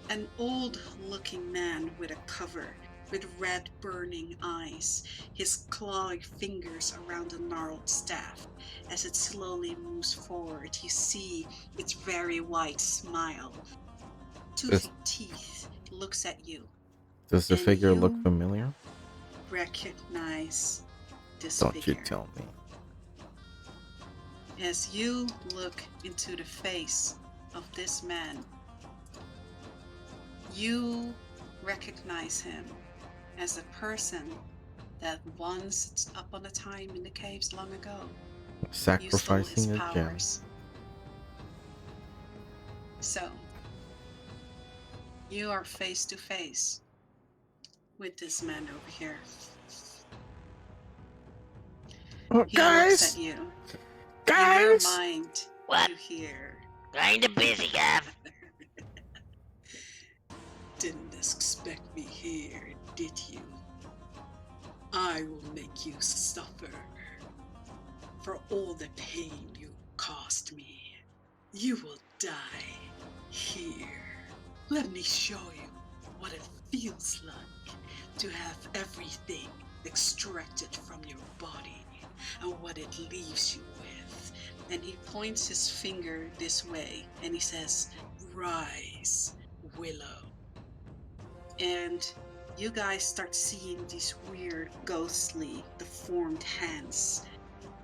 An old-looking man with a cover, with red burning eyes, his clawed fingers around the gnarled staff. As it slowly moves forward, you see its very white smile. Toothy teeth looks at you. Does the And figure look you familiar? recognize this Don't figure. you tell me. As you look into the face of this man, you recognize him as a person that once upon a time in the caves long ago Sacrificing you a stole his gem. powers. So you are face to face with this man over here. Oh, He looks guys! at you. In your Guys! mind, What? you hear, Kinda busy, Gav. "Didn't expect me here, did you? I will make you suffer for all the pain you caused me. You will die here. Let me show you what it feels like to have everything extracted from your body and what it leaves you with." And he points his finger this way and he says, "Rise, Willow." And you guys start seeing these weird, ghostly, deformed hands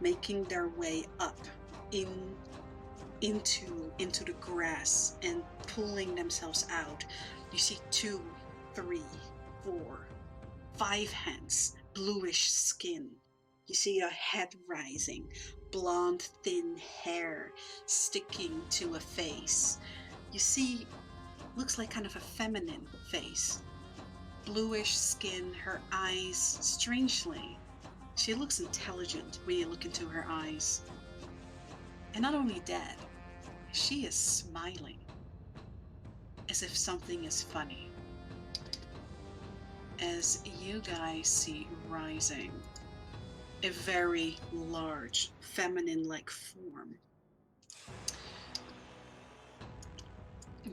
making their way up into the grass and pulling themselves out. You see 2, 3, 4, 5 hands, bluish skin. You see a head rising, blonde, thin hair sticking to a face. You see, looks like kind of a feminine face. Bluish skin, her eyes, strangely, she looks intelligent when you look into her eyes. And not only that, she is smiling, as if something is funny. As you guys see rising a very large, feminine-like form.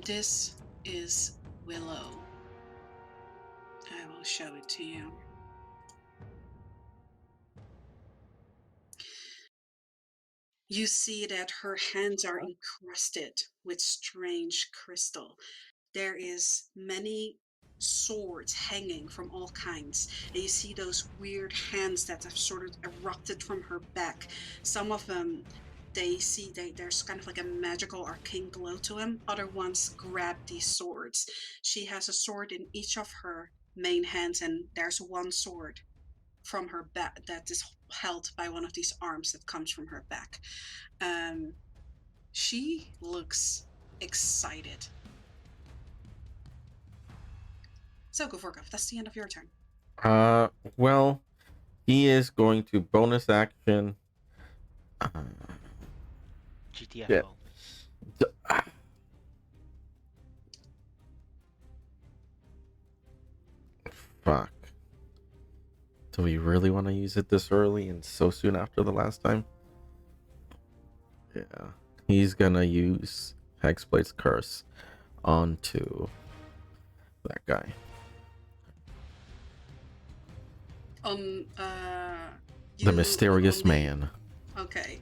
This is Willow. I will show it to you. You see that her hands are encrusted with strange crystal. There is many swords hanging from all kinds, and you see those weird hands that have sort of erupted from her back. Some of them, there's kind of like a magical arcane glow to them. Other ones grab these swords. She has a sword in each of her main hands, and there's one sword from her back that is held by one of these arms that comes from her back. She looks excited. So, Gavorkov, that's the end of your turn. Well, he is going to bonus action. GTFO. Yeah. Fuck. Do we really want to use it this early and so soon after the last time? Yeah. He's gonna use Hexblade's Curse onto that guy. The mysterious man. Okay.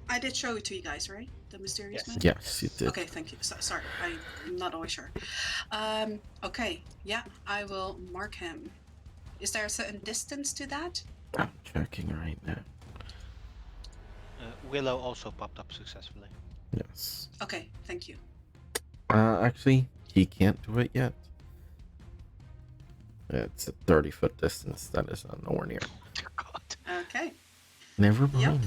I did show it to you guys, right? The mysterious man? Yes, you did. Okay, thank you. Sorry, I'm not always sure. Okay, yeah, I will mark him. Is there a certain distance to that? I'm checking right now. Willow also popped up successfully. Yes. Okay, thank you. Actually, he can't do it yet. It's a 30-foot distance. That is nowhere near. Dear God. Okay. Never Yep. mind.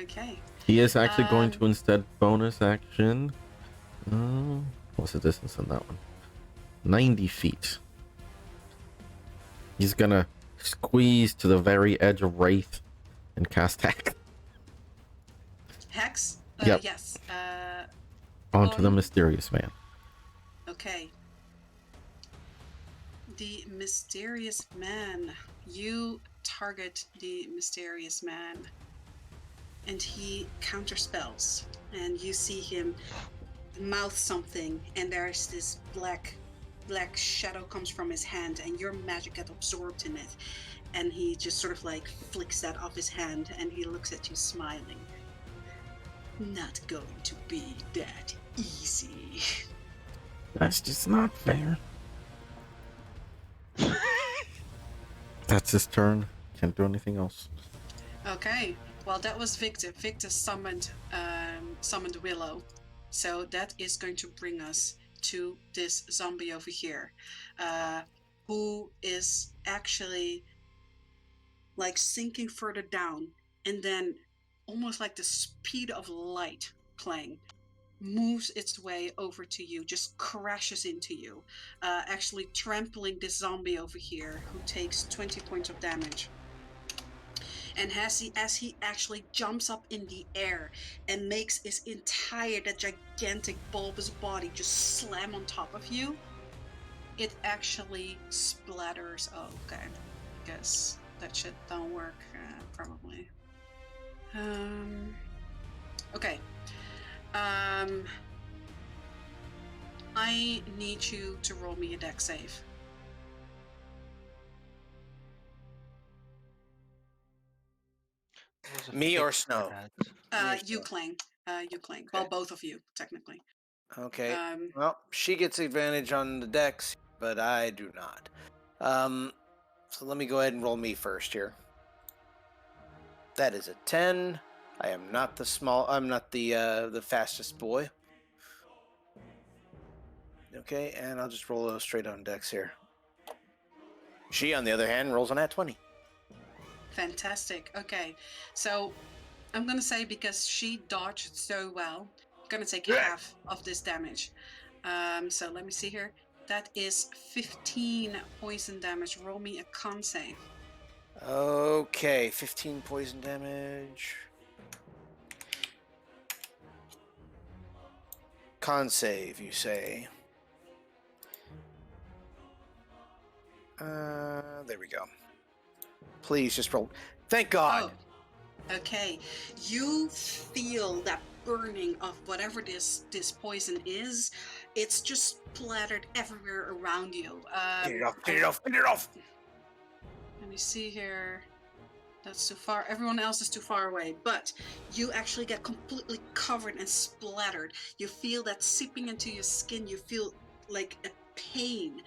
Okay. He is actually going Um, to instead bonus action. What's the distance on that one? 90 feet. He's gonna squeeze to the very edge of Wraith and cast Hex Hex? Yep. Yes. onto the on- mysterious man. Okay. The mysterious man. You target the mysterious man, and he counterspells, and you see him mouth something, and there's this black shadow comes from his hand, and your magic gets absorbed in it, and he just sort of like flicks that off his hand, and he looks at you smiling. Not going to be that easy. That's just not fair. That's his turn. Can't do anything else. Okay, well that was Victor. Victor summoned Willow, so that is going to bring us to this zombie over here, who is actually like sinking further down, and then almost like the speed of light playing moves its way over to you, just crashes into you, actually trampling this zombie over here, who takes 20 points of damage. And as he actually jumps up in the air and makes his that gigantic bulbous body just slam on top of you, it actually splatters. Oh, okay, I guess that shit don't work, probably. Okay. I need you to roll me a dex save. There was a Me or fix for Snow? that. You Snow. claim. You claim. Okay. Well, both of you, technically. Okay. Um, Well, she gets advantage on the dex, but I do not. So let me go ahead and roll me first here. That is a 10. I am not I'm not the fastest boy. Okay, and I'll just roll straight on dex here. She, on the other hand, rolls on that 20. Fantastic. Okay, so I'm gonna say, because she dodged so well, I'm gonna take half of this damage. So let me see here. That is 15 poison damage. Roll me a con save. Okay, 15 poison damage. Con save, you say? There we go. Please just roll. Thank God. Oh, okay. You feel that burning of whatever this poison is. It's just splattered everywhere around you. Get it off! Get it off! Get it off! Let me see here. That's too far. Everyone else is too far away. But you actually get completely covered and splattered. You feel that seeping into your skin. You feel like a pain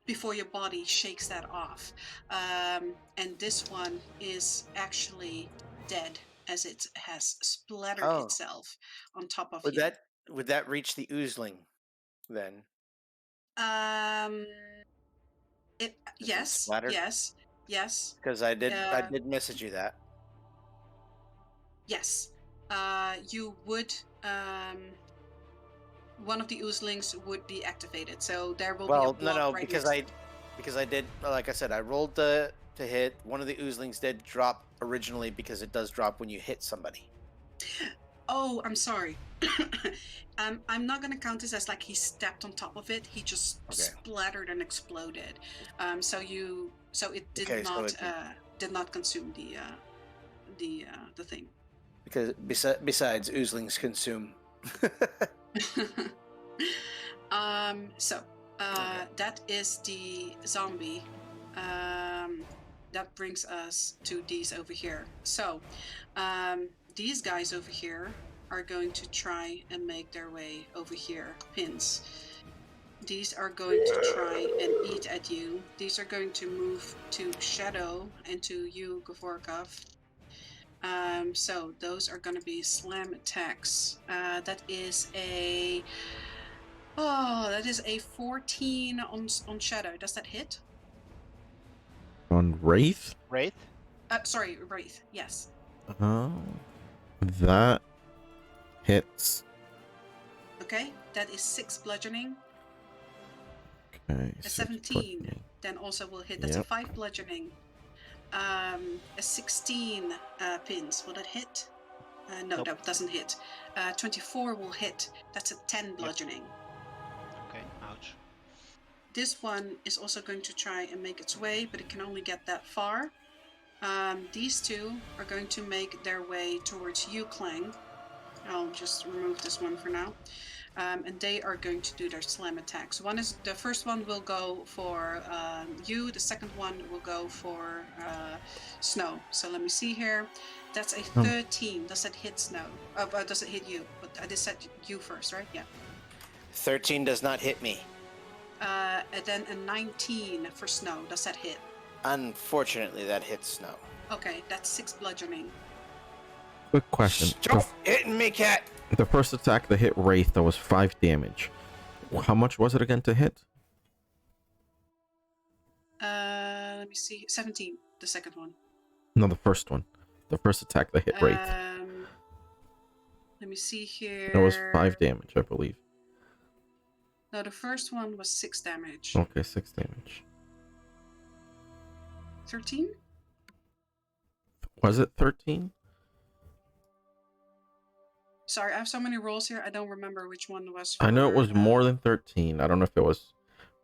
before your body shakes that off. And this one is actually dead, as it has splattered Oh. itself on top of Would you. that reach the oozling then? Yes, splattered? yes, Because I did message you that. yes. You would. One of the oozlings would be activated, so there will be a Well, block no, right because next. I did, like I said, I rolled to hit. One of the oozlings did drop originally because it does drop when you hit somebody. Oh, I'm sorry. I'm not gonna count this as like he stepped on top of it. He just splattered and exploded. So it did Okay, so did not consume the thing. Because besides, oozlings consume. So that is the zombie. That brings us to these over here. So these guys over here are going to try and make their way over here. Pins. These are going to try and eat at you. These are going to move to Shadow and to you, Gavorkov. So those are going to be slam attacks. That is a 14 on shadow. Does that hit? On Wraith? Wraith? Sorry, wraith. Yes. That hits. Okay, that is 6 bludgeoning. Okay, A 6 17 bludgeoning. then also will hit. That's a Yep. 5 bludgeoning. A 16 pins. Will that hit? No, Nope. that doesn't hit. 24 will hit. That's a 10 bludgeoning. Okay, ouch. This one is also going to try and make its way, but it can only get that far. These two are going to make their way towards you, Clang. I'll just remove this one for now. And they are going to do their slam attacks. The first one will go for you. The second one will go for Snow. So let me see here. That's a 13. Does that hit Snow? Does it hit you? But I just said you first, right? Yeah. 13 does not hit me. And then a 19 for Snow. Does that hit? Unfortunately, that hits Snow. Okay, that's 6 bludgeoning. Quick question. Stop hitting me, cat! The first attack that hit Wraith, that was 5 damage. How much was it again to hit? Let me see. 17, the second one. No, the first one. The first attack that hit Wraith. Let me see here. That was 5 damage, I believe. No, the first one was 6 damage. Okay, 6 damage. 13? Was it 13? Sorry, I have so many rolls here. I don't remember which one was. I know it was more than 13. I don't know if it was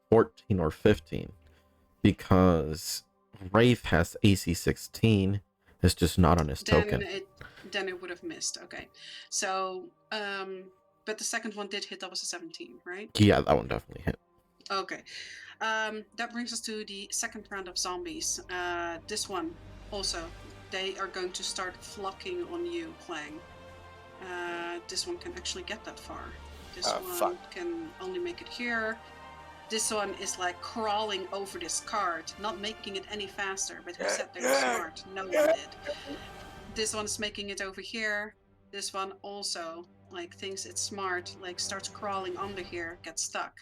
14 or 15. Because Wraith has AC 16. It's just not on his token. Then it would have missed. Okay. So, but the second one did hit. That was a 17, right? Yeah, that one definitely hit. Okay. That brings us to the second round of zombies. This one also, they are going to start flocking on you, Clang. This one can actually get that far. This one can only make it here. This one is like crawling over this cart, not making it any faster. But who said they were smart? No one did. This one's making it over here. This one also like thinks it's smart, like starts crawling under here, gets stuck.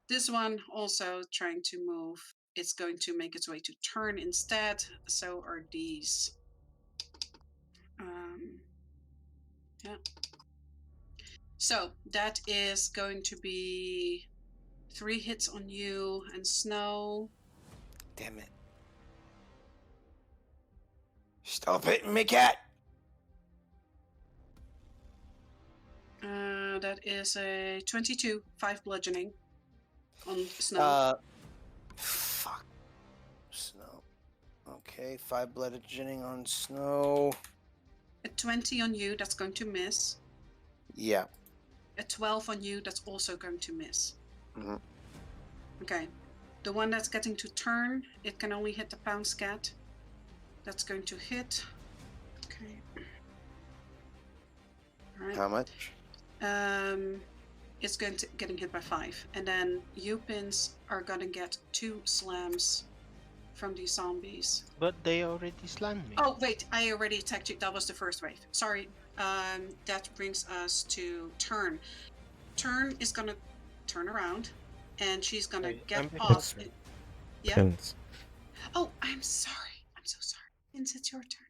This one also trying to move. It's going to make its way to turn instead. So are these. Yeah. So that is going to be 3 hits on you and Snow. Damn it. Stop hitting me, cat! That is a 22, 5 bludgeoning on Snow. Fuck. Snow. Okay, 5 bludgeoning on Snow. A 20 on you, that's going to miss. Yeah. A 12 on you, that's also going to miss. Mm-hmm. Okay. The one that's getting to turn, it can only hit the pound scat. That's going to hit. Okay. All right. How much? It's getting hit by 5. And then you pins are gonna get 2 slams from these zombies. But they already slammed me. Oh, wait, I already attacked you. That was the first wave. Sorry. That brings us to Turn. Turn is gonna turn around, and she's gonna get off. Yeah. Pins. Oh, I'm sorry. I'm so sorry. Pins, it's your turn.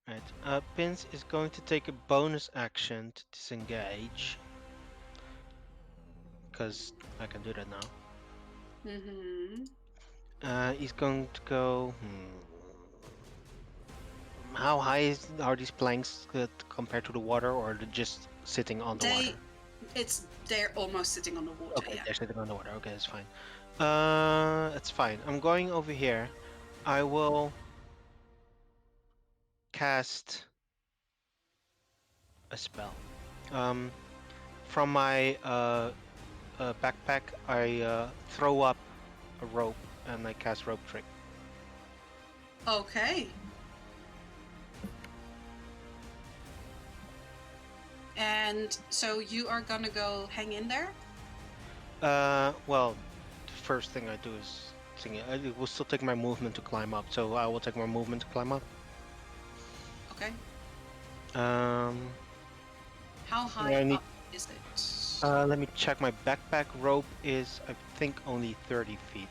Right. Pins is going to take a bonus action to disengage. Because I can do that now. Mm-hmm. He's going to go. How high are these planks compared to the water, or they're just sitting on the water? They're almost sitting on the water. Okay, yeah. they're sitting on the water. Okay, that's fine. It's fine. I'm going over here. I will cast a spell. From my backpack, I throw up a rope and I cast rope trick. Okay. And so you are gonna go hang in there? Well, the first thing I do is it will still take my movement to climb up, so I will take my movement to climb up. Okay. Um, How high I need. up is it? Let me check. My backpack rope is, I think, only 30 feet.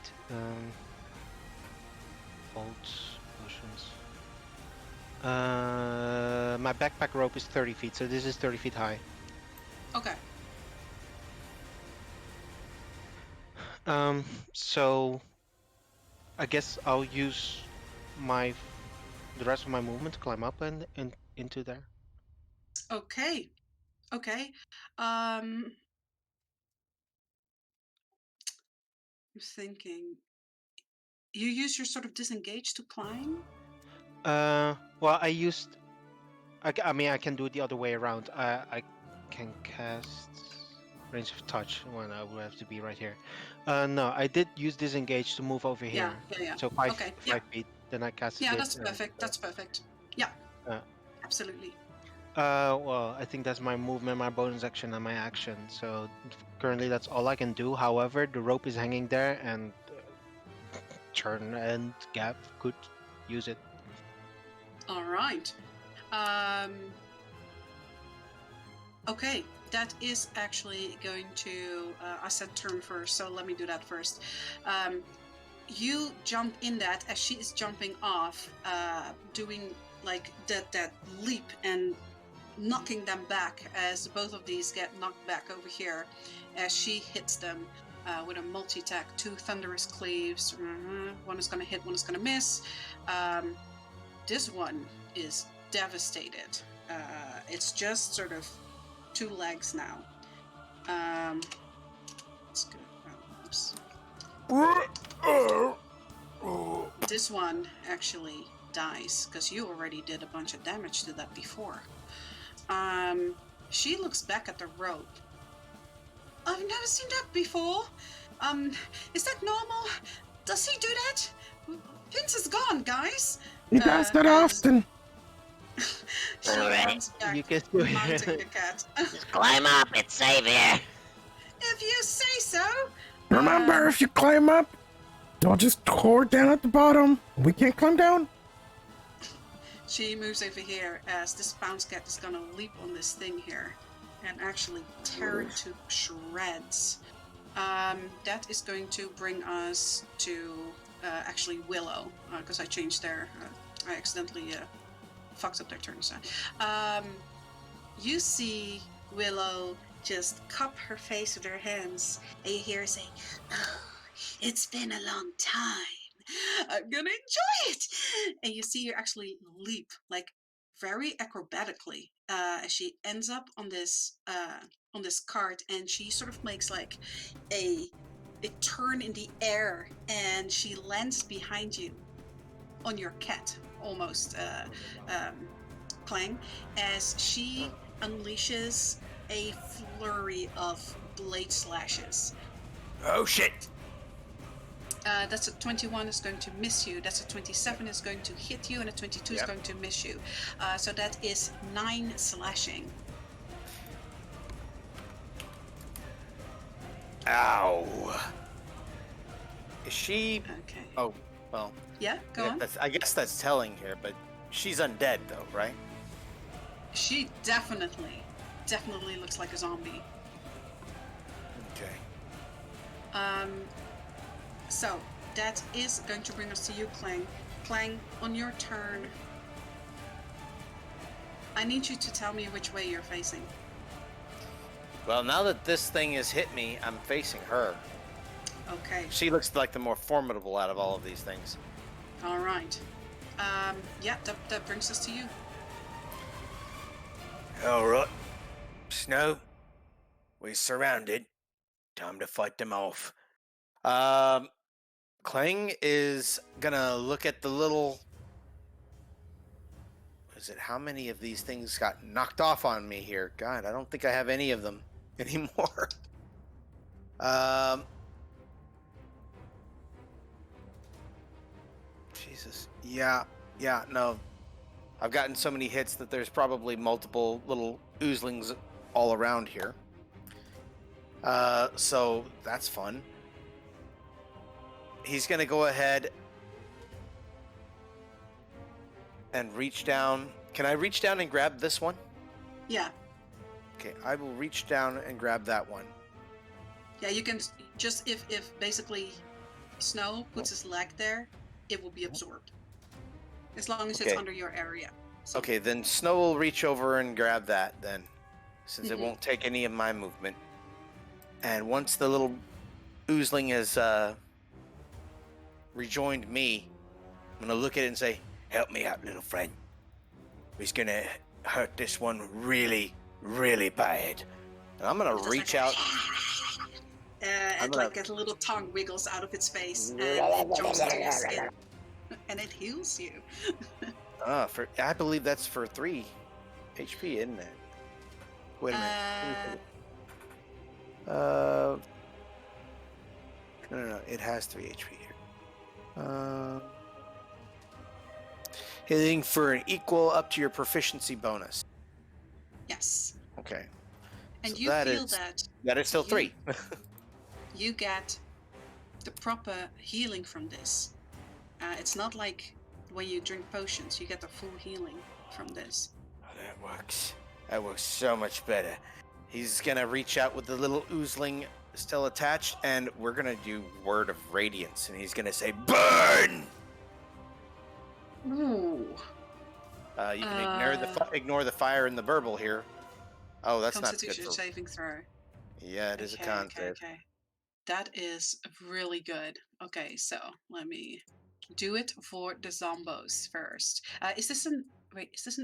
Bolts, potions. My backpack rope is 30 feet, so this is 30 feet high. Okay. So I guess I'll use my the rest of my movement to climb up and into there. Okay. Okay. I'm thinking. You use your sort of disengage to climb? Well, I used. I mean, I can do it the other way around. I can cast range of touch when I would have to be right here. No, I did use disengage to move over Yeah, here. yeah, yeah. So five Okay, yeah. 5 feet. Then I casted Yeah, it. that's perfect. That's perfect. Yeah, Uh, absolutely. well, I think that's my movement, my bonus action, and my action. So currently, that's all I can do. However, the rope is hanging there, and Churn and Gav could use it. All right. Okay, that is actually going to. I said turn first, so let me do that first. You jump in that as she is jumping off, doing like that leap and knocking them back as both of these get knocked back over here as she hits them with a multi-attack. 2 thunderous cleaves. One is going to hit, one is going to miss. This one is devastated. It's just sort of 2 legs now. Let's go. Oh, oops. This one actually dies because you already did a bunch of damage to that before. She looks back at the rope. I've never seen that before. Is that normal? Does he do that? Vince is gone, guys. He does that as often. she Alright. runs back, You can do mounting it. the cat. Just climb up. It's safe here. If you say so. Remember, if you climb up, they'll just pour down at the bottom. We can't climb down. She moves over here as this bounce cat is gonna leap on this thing here and actually tear it to shreds. That is going to bring us to actually Willow, because I changed their. I accidentally fucked up their turns. You see Willow just cup her face with her hands, and you hear her say, "Oh, it's been a long time. I'm gonna enjoy it." And you see her actually leap like very acrobatically as she ends up on this cart, and she sort of makes like a turn in the air, and she lands behind you on your cat almost, Clang, as she unleashes a flurry of blade slashes. Oh shit! That's a 21 is going to miss you. That's a 27 is going to hit you, and a 22 is going to miss you. So that is 9 slashing. Ow! Is she? Okay. Oh, well. Yeah, go on. I guess that's telling here, but she's undead though, right? She definitely looks like a zombie. Okay. So that is going to bring us to you, Clang. Clang, on your turn, I need you to tell me which way you're facing. Well, now that this thing has hit me, I'm facing her. Okay. She looks like the more formidable out of all of these things. All right. Yeah, that brings us to you. All right. Snow, we're surrounded. Time to fight them off. Clang is gonna look at the little. Is it how many of these things got knocked off on me here? God, I don't think I have any of them anymore. Jesus. Yeah, no. I've gotten so many hits that there's probably multiple little oozlings all around here. So that's fun. He's gonna go ahead and reach down. Can I reach down and grab this one? Yeah. Okay, I will reach down and grab that one. Yeah, you can just if basically Snow puts his leg there, it will be absorbed. As long as it's Okay. under your area. So, Okay, then Snow will reach over and grab that then, since it Mhm. won't take any of my movement. And once the little oozling has rejoined me, I'm gonna look at it and say, "Help me out, little friend. He's gonna hurt this one really, really bad." And I'm gonna it does reach like, out. and gonna- like a little tongue wiggles out of its face and it jumps into your skin. And it heals you. I believe that's for 3 HP, isn't it? Wait a minute. No. It has 3 HP here. Hitting for an equal up to your proficiency bonus. Yes. Okay. And So you that feel is- that That is still You- 3. you get the proper healing from this. It's not like when you drink potions, you get the full healing from this. That works. That works so much better. He's gonna reach out with the little oozling still attached, and we're gonna do Word of Radiance, and he's gonna say, "Burn!" Ooh. You can ignore the fire and the burble here. Oh, that's not good Constitution for. saving throw. Yeah, it is a con save. Okay. That is really good. Okay, so let me do it for the zombos first. Is this an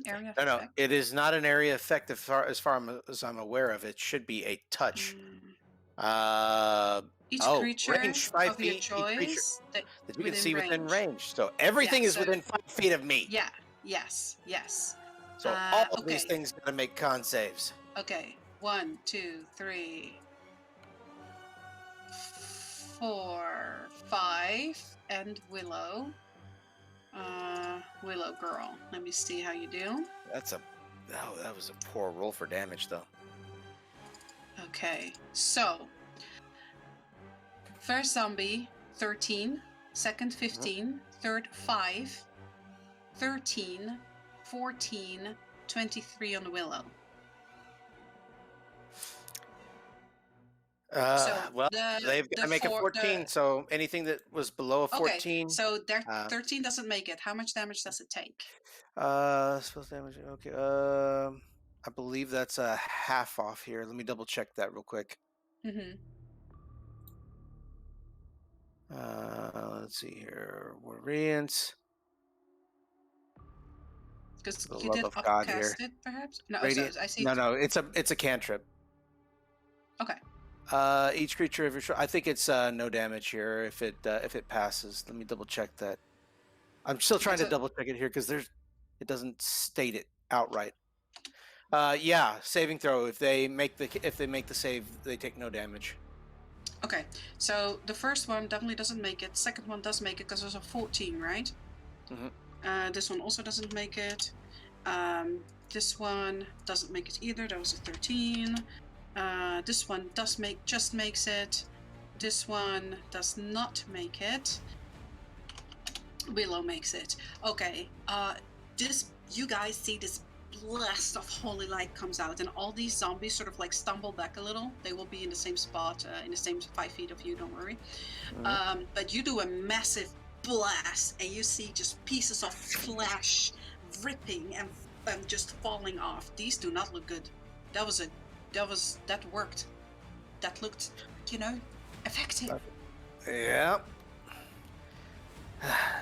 area of No, effect? it is not an area effect as far as I'm aware of. It should be a touch. Mm. Each creature range 5 of your feet. Each creature choice that you can see within range. So Yeah, everything is so- within 5 feet of me. Yeah. Yes. So all of these okay. things gotta make con saves. Okay. 1, 2, 3, 4, 5, and Willow. Willow girl. Let me see how you do. That was a poor roll for damage though. Okay, so first zombie 13, second 15, third 5, 13, 14, 23 on the Willow. Well, they've got to make a 14, so anything that was below a 14. Okay, so their uh, 13 doesn't make it. How much damage does it take? Spell damage. Okay. I believe that's a half off here. Let me double check that real quick. Mm-hmm. Let's see here. Warriors. Because The you love did of God here. upcast it, perhaps? No, Radiant. so I see. No, it's a cantrip. Okay. Each creature of your I think it's no damage here if it passes. Let me double check that. I'm still trying to double check it here because it doesn't state it outright. Yeah, saving throw. If they make the save, they take no damage. Okay, so the first one definitely doesn't make it. Second one does make it because there's a 14, right? Mm-hmm. This one also doesn't make it. This one doesn't make it either. That was a 13. This one just makes it. This one does not make it. Willow makes it. Okay. You guys see this blast of holy light comes out, and all these zombies sort of like stumble back a little. They will be in the same spot, in the same 5 feet of you. Don't worry. Mm-hmm. But you do a massive blast, and you see just pieces of flesh ripping and just falling off. These do not look good. That worked. That looked, effective. Yeah.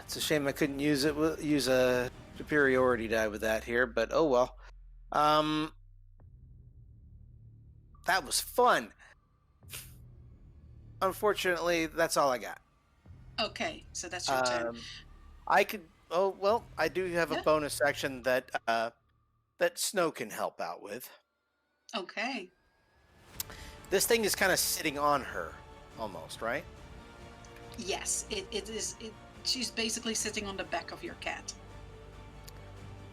It's a shame I couldn't use a superiority die with that here, but oh well. That was fun. Unfortunately, that's all I got. Okay, so that's your turn. I do have a bonus action that Snow can help out with. Okay. This thing is kind of sitting on her, almost, right? Yes, it is. She's basically sitting on the back of your cat.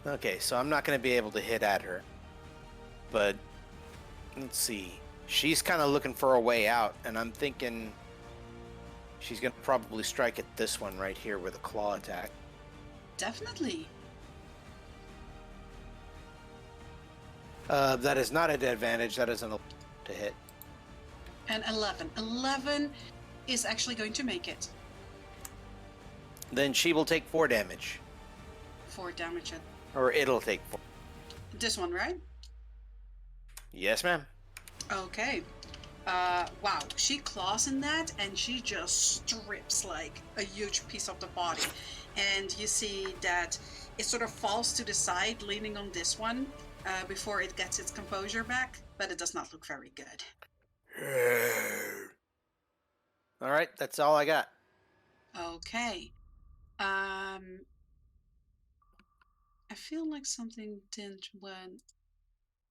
Okay, so I'm not going to be able to hit at her. But, let's see. She's kind of looking for a way out, and I'm thinking she's going to probably strike at this one right here with a claw attack. Definitely. That is not an advantage. That is an to hit. And 11. 11 is actually going to make it. Then she will take 4 damage. 4 damage. Or it'll take 4. This one, right? Yes, ma'am. Okay. Wow. She claws in that and she just strips like a huge piece of the body. And you see that it sort of falls to the side, leaning on this one before it gets its composure back. But it does not look very good. All right, that's all I got. Okay. I feel like something didn't went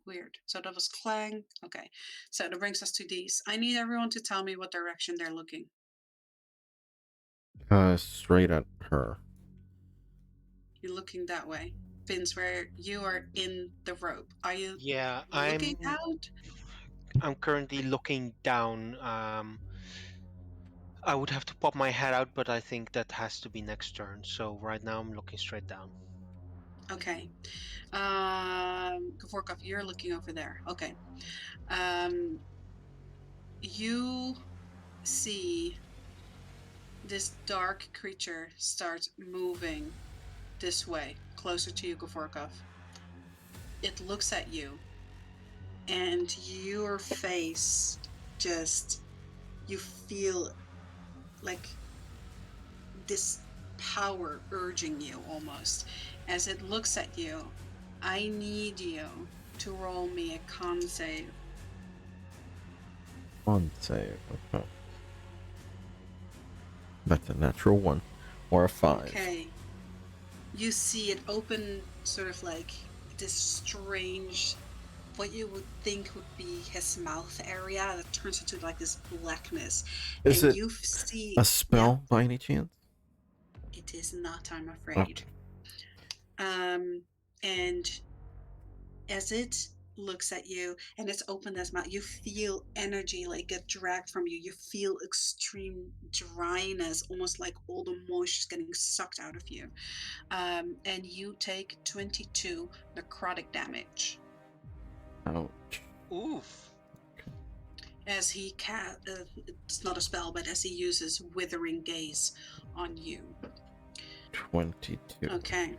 weird. So that was Clang. Okay. So that brings us to these. I need everyone to tell me what direction they're looking. Straight at her. You're looking that way. Vince, where you are in the rope. Are you Yeah, looking out? I'm currently looking down. I would have to pop my head out, but I think that has to be next turn. So right now I'm looking straight down. Okay. Gavorkov, you're looking over there. Okay. You see this dark creature start moving this way, closer to you, Gavorkov. It looks at you, and your face just, you feel like this power urging you almost. As it looks at you, I need you to roll me a con save. One save. Okay. That's a natural 1 or a 5. Okay. You see it open sort of like this strange, what you would think would be his mouth area that turns into like this blackness. Is and it you see a spell by any chance? It is not, I'm afraid. And as it looks at you and it's opened as mouth, you feel energy like get dragged from you. You feel extreme dryness, almost like all the moisture is getting sucked out of you. And you take 22 necrotic damage. Ouch. Oof. As he it's not a spell, but as he uses Withering Gaze on you. 22. Okay.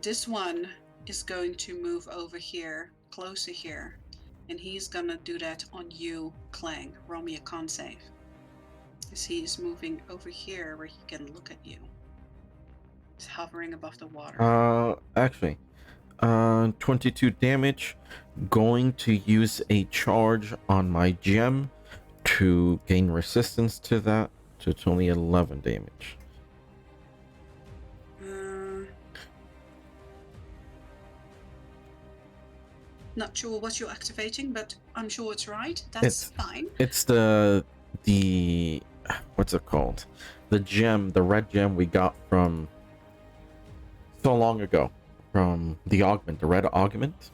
This one is going to move over here, closer here, and he's gonna do that on you, Clang. Roll me a con save. As he's moving over here where he can look at you. He's hovering above the water. Actually, 22 damage. Going to use a charge on my gem to gain resistance to that. So it's only 11 damage. Not sure what you're activating, but I'm sure it's right. That's fine. It's the what's it called? The gem, the red gem we got from so long ago from the augment, the red augment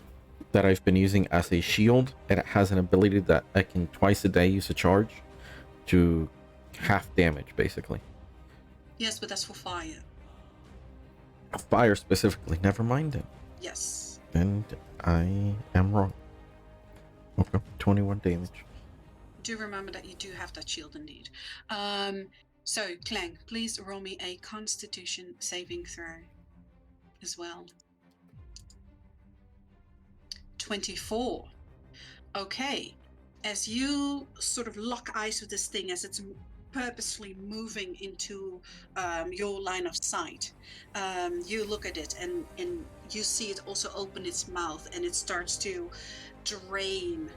that I've been using as a shield, and it has an ability that I can twice a day use a charge to half damage, basically. Yes, but that's for fire. Fire specifically. Never mind it. Yes. And I am wrong. Okay, 21 damage. Do remember that you do have that shield indeed. So Clang, please roll me a Constitution saving throw as well. 24. Okay. As you sort of lock eyes with this thing as it's purposely moving into your line of sight, you look at it and you see it also open its mouth and it starts to drain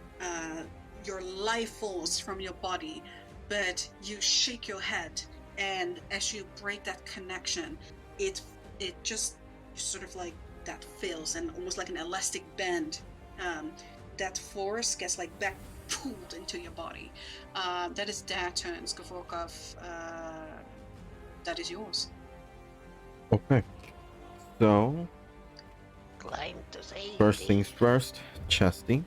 your life force from your body, but you shake your head, and as you break that connection, it just sort of like that fills, and almost like an elastic band, that force gets like back pulled into your body. That is their turns. Gavorkov, that is yours. Okay. So, Claim to say first things first, Chesty.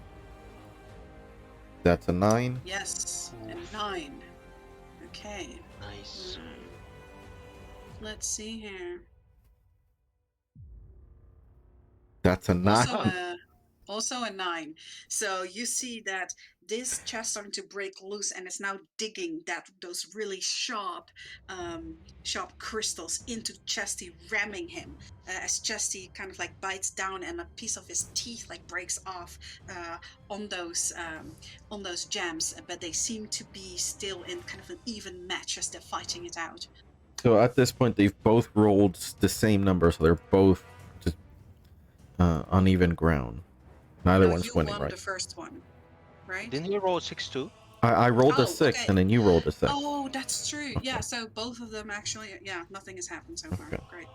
That's a 9. Yes, and 9. Okay. Nice. Let's see here. That's a 9. Also, Also a 9. So you see that this chest starting to break loose and it's now digging those really sharp crystals into Chesty, ramming him as Chesty kind of like bites down and a piece of his teeth like breaks off on those gems, but they seem to be still in kind of an even match as they're fighting it out. So at this point, they've both rolled the same number, so they're both just uneven ground. Neither No, one's you winning, won right? the first one, right? Didn't you roll 6 too? I rolled a Oh, 6, okay. and then you rolled a 6. Oh, that's true. Yeah, Okay. so both of them actually, yeah, nothing has happened so far. Okay. Great.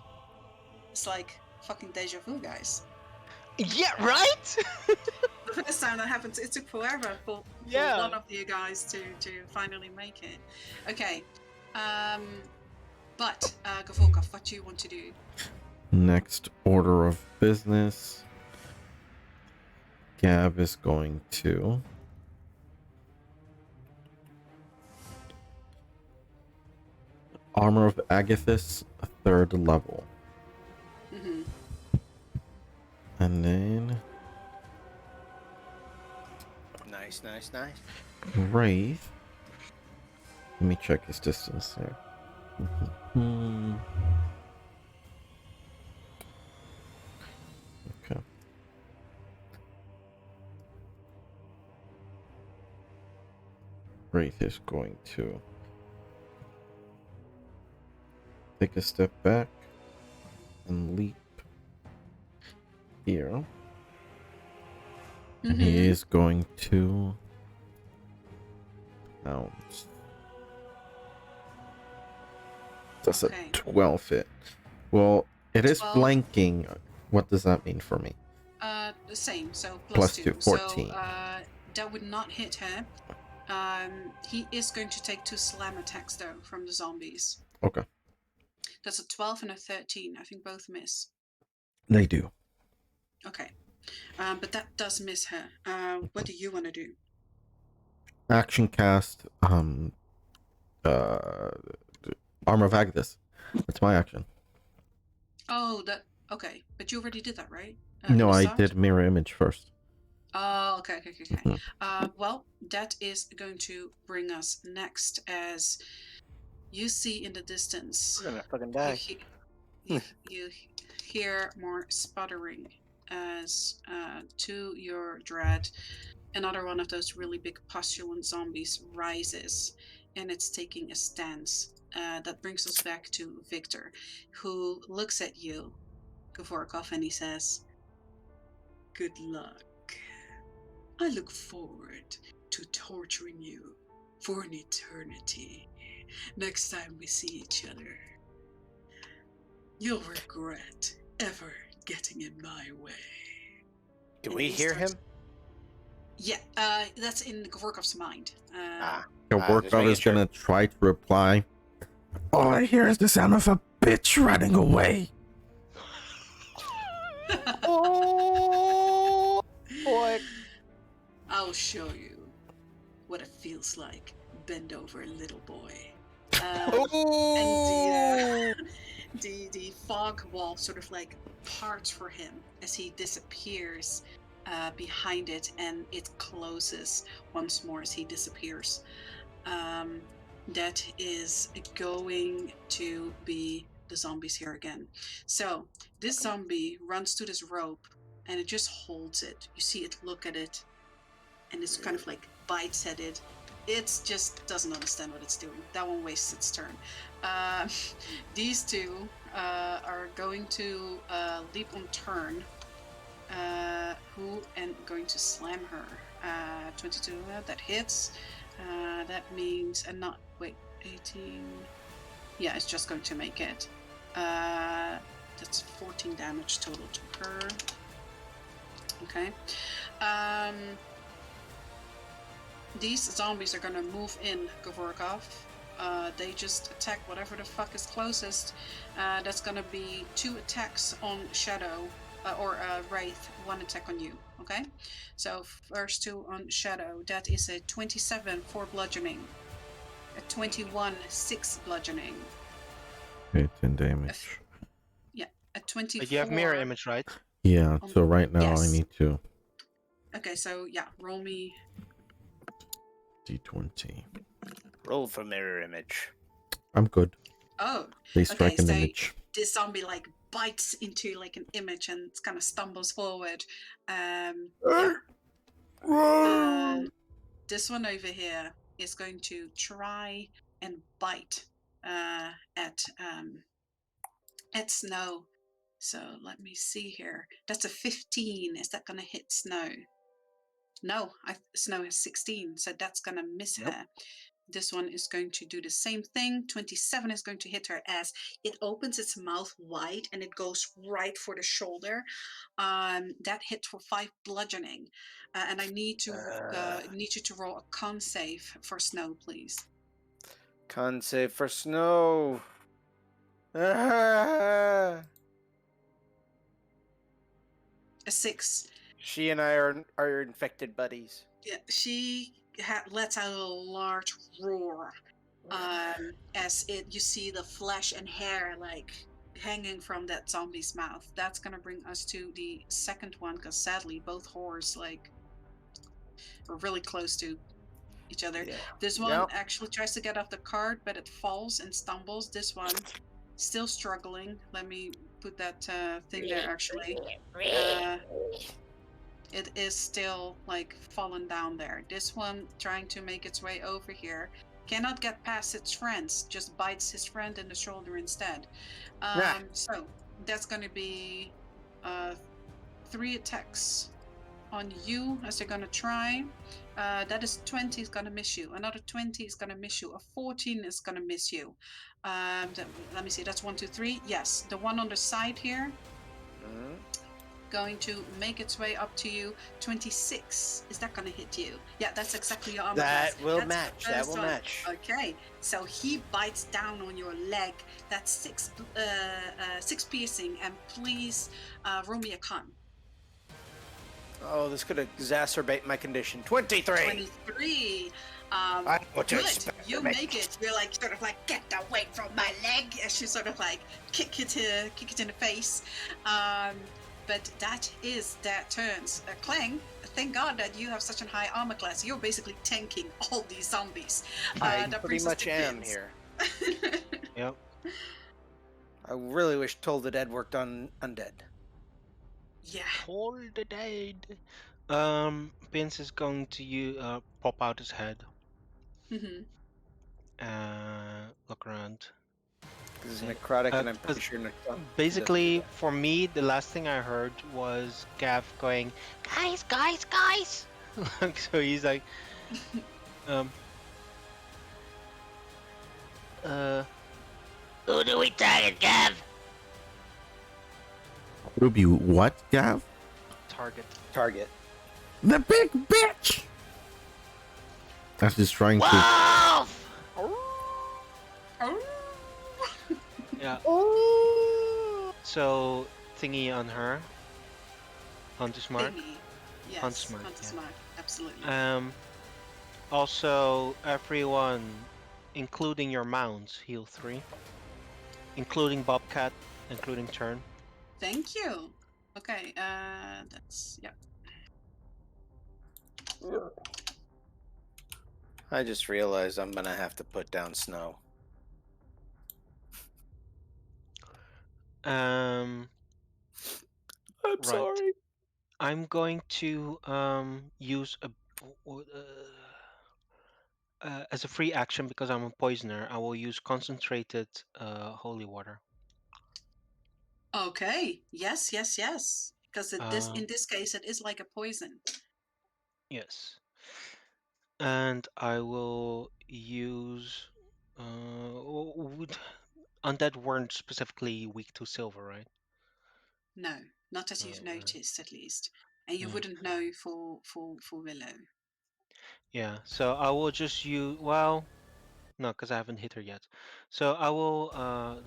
It's like fucking deja vu, guys. Yeah, right? The first time that happened, it took forever for one of you guys to finally make it. Okay. But, Gavolkov, what do you want to do? Next order of business. Gab is going to Armor of Agathis, 3rd level. Mm-hmm. And then Nice. Wraith. Let me check his distance here. Okay. Wraith is going to take a step back and leap here. And he is going to pounce. That's a 12 hit. Well, it is 12. flanking. What does that mean for me? The same, so Plus +2. 2, 14. So, that would not hit her. He is going to take 2 slam attacks, though, from the zombies. Okay. That's a 12 and a 13. I think both miss. They do. Okay. But that does miss her. What do you want to do? Action cast Armor of Agnes. That's my action. Oh, okay. But you already did that, right? No, I did mirror image first. Oh, okay. Mhm. Well, that is going to bring us next as you see in the distance. We're gonna fucking die. You hear more sputtering as to your dread, another one of those really big postulant zombies rises, and it's taking a stance. That brings us back to Victor, who looks at you, Gavorkov, and he says, "Good luck. I look forward to torturing you for an eternity. Next time we see each other, you'll regret ever getting in my way." Do And we he hear starts- him? Yeah, that's in Gavorkov's mind. Gavorkov is gonna try to reply. All I hear is the sound of a bitch running away. Oh boy! I'll show you what it feels like. Bend over, little boy. And the fog wall sort of like parts for him as he disappears behind it, and it closes once more as he disappears. That is going to be the zombies here again. So this zombie runs to this rope and it just holds it. You see it look at it and it's kind of like bites at it. It just doesn't understand what it's doing. That one wastes its turn. These two are going to leap on turn. Who and going to slam her. 22, that hits. That means, and not, wait, 18. Yeah, it's just going to make it. That's 14 damage total to her. Okay. These zombies are gonna move in, Gavorkov. They just attack whatever the fuck is closest. That's gonna be 2 attacks on Shadow, or Wraith, 1 attack on you, okay? So first 2 on Shadow, that is a 27 for bludgeoning. A 21, 6 bludgeoning. Okay, 10 damage. Yeah, a 24. But you have mirror image, right? Yeah, so right now yes. I need to Okay, so yeah, roll me. D20. Roll for mirror image. I'm good. Oh, They okay. strike an So image. this zombie like bites into like an image and kind of stumbles forward. Yeah. This one over here is going to try and bite at Snow. So let me see here. That's a 15. Is that gonna hit Snow? No, Snow has 16, so that's gonna miss Nope. her. This one is going to do the same thing. 27 is going to hit her as it opens its mouth wide and it goes right for the shoulder. That hit for 5 bludgeoning, and I need you to roll a con save for Snow, please. Con save for Snow. Ah. A 6. She and I are infected buddies. Yeah, she lets out a large roar as you see the flesh and hair like hanging from that zombie's mouth. That's gonna bring us to the second one because sadly both horrors like are really close to each other. Yeah. This one Yep. actually tries to get off the cart, but it falls and stumbles. This one still struggling. Let me put that thing there actually. It is still like fallen down there. This one trying to make its way over here cannot get past its friends, just bites his friend in the shoulder instead. So that's going to be 3 attacks on you as they're going to try. That is 20 is going to miss you. Another 20 is going to miss you. A 14 is going to miss you. Let me see. That's 1, 2, 3. Yes, the one on the side here. Going to make its way up to you. 26. Is that going to hit you? Yeah, that's exactly your armor class. That will match. That will match. Okay, so he bites down on your leg. That's 6 piercing, and please roll me a con. Oh, this could exacerbate my condition. 23. 23. I know what to Good. expect You from me. make it. You're like sort of like get away from my leg as you sort of like kick it in the face. But that is their turns. Clang, thank God that you have such a high armor class. You're basically tanking all these zombies. I That pretty brings us much to am Vince. here. Yep. I really wish Toll the Dead worked on undead. Yeah. Hold the dead. Vince is going to pop out his head. Mm-hmm. Look around. Because it's necrotic, and I'm pretty 'cause sure necrotic. Basically, for me, the last thing I heard was Gav going, "Guys, guys, guys!" So he's like, Who do we target, Gav? Ruby, what, Gav? Target. The big bitch! That's just trying to. Wolf! yeah. So thingy on her. Hunter's mark. Thingy. Yes. Hunter's mark, Hunter's yeah. mark. Absolutely. Also, everyone, including your mounts, heal 3. Including Bobcat, including turn. Thank you. Okay. That's yeah. I just realized I'm gonna have to put down Snow. I'm sorry. I'm going to use as a free action because I'm a poisoner. I will use concentrated holy water. Okay. Yes. Yes. Yes. Because in this case, it is like a poison. Yes. And I will use. Undead weren't specifically weak to silver, right? No, not as you've noticed, at least, and you wouldn't know for Willow. Yeah. So I will just use. Well, no, because I haven't hit her yet. So I will.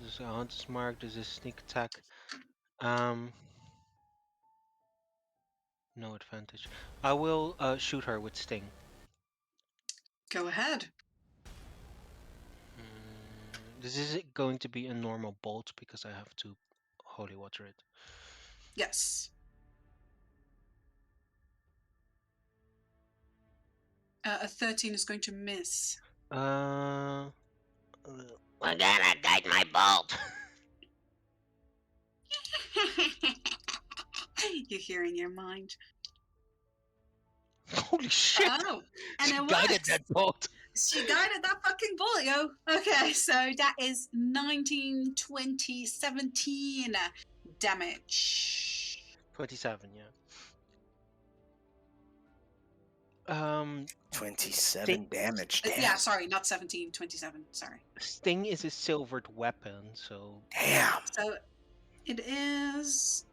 This is a hunter's mark. This is sneak attack. No advantage. I will shoot her with sting. Go ahead. This is going to be a normal bolt because I have to holy water it. Yes. A 13 is going to miss. Uh, We're gonna guide my bolt. You hear in your mind. holy shit! Oh, and She it guided works. that bolt. She guided that fucking bullet, yo. Okay, so that is 19, 20, 17 damage. 27, yeah. 27 damage. Damn. Yeah, sorry, not 17, 27. Sorry. Sting is a silvered weapon, so Damn. So it is.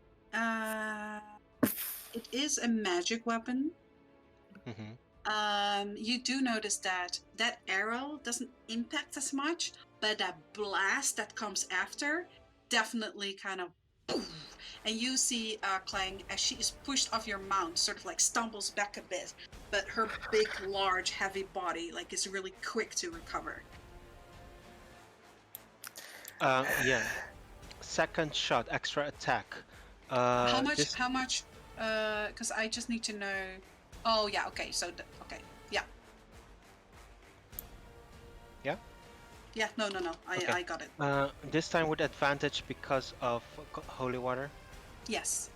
It is a magic weapon. mhm. You do notice that that arrow doesn't impact as much, but that blast that comes after definitely kind of poof. And you see Clang as she is pushed off your mount, sort of like stumbles back a bit, but her big, large, heavy body like is really quick to recover. Yeah. Second shot, extra attack. How much? This How much? Because I just need to know. Oh yeah. Okay. So okay. Yeah. Yeah? Yeah. No. Okay. I got it. This time with advantage because of holy water. Yes.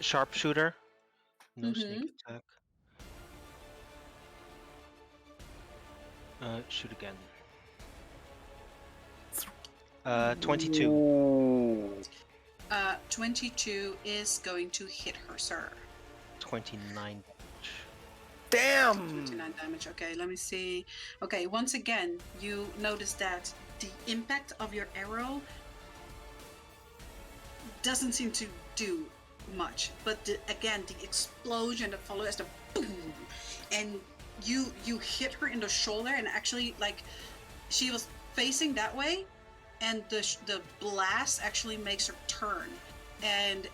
Sharpshooter. No sneak Mhm. attack. Shoot again. 22. Ooh. 22 is going to hit her, sir. 29 damage. Damn. 29 damage. Okay, let me see. Okay, once again, you notice that the impact of your arrow doesn't seem to do much, but again, the explosion that follows the boom, and you hit her in the shoulder, and actually, like, she was facing that way, and the blast actually makes her turn, and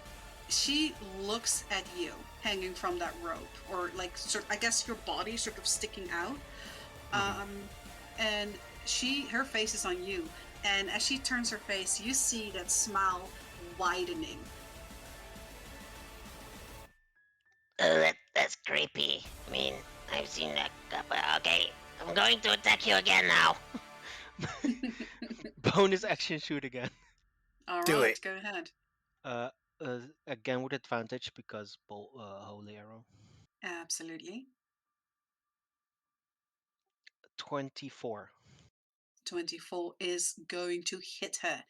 she looks at you hanging from that rope, or like I guess your body sort of sticking out, and her face is on you, and as she turns her face, you see that smile widening. Oh, that's creepy. I mean, I've seen that couple. Okay, I'm going to attack you again now. Bonus action shoot again. All Do right, it. go ahead. Again with advantage because holy arrow. Absolutely. 24. 24 is going to hit her.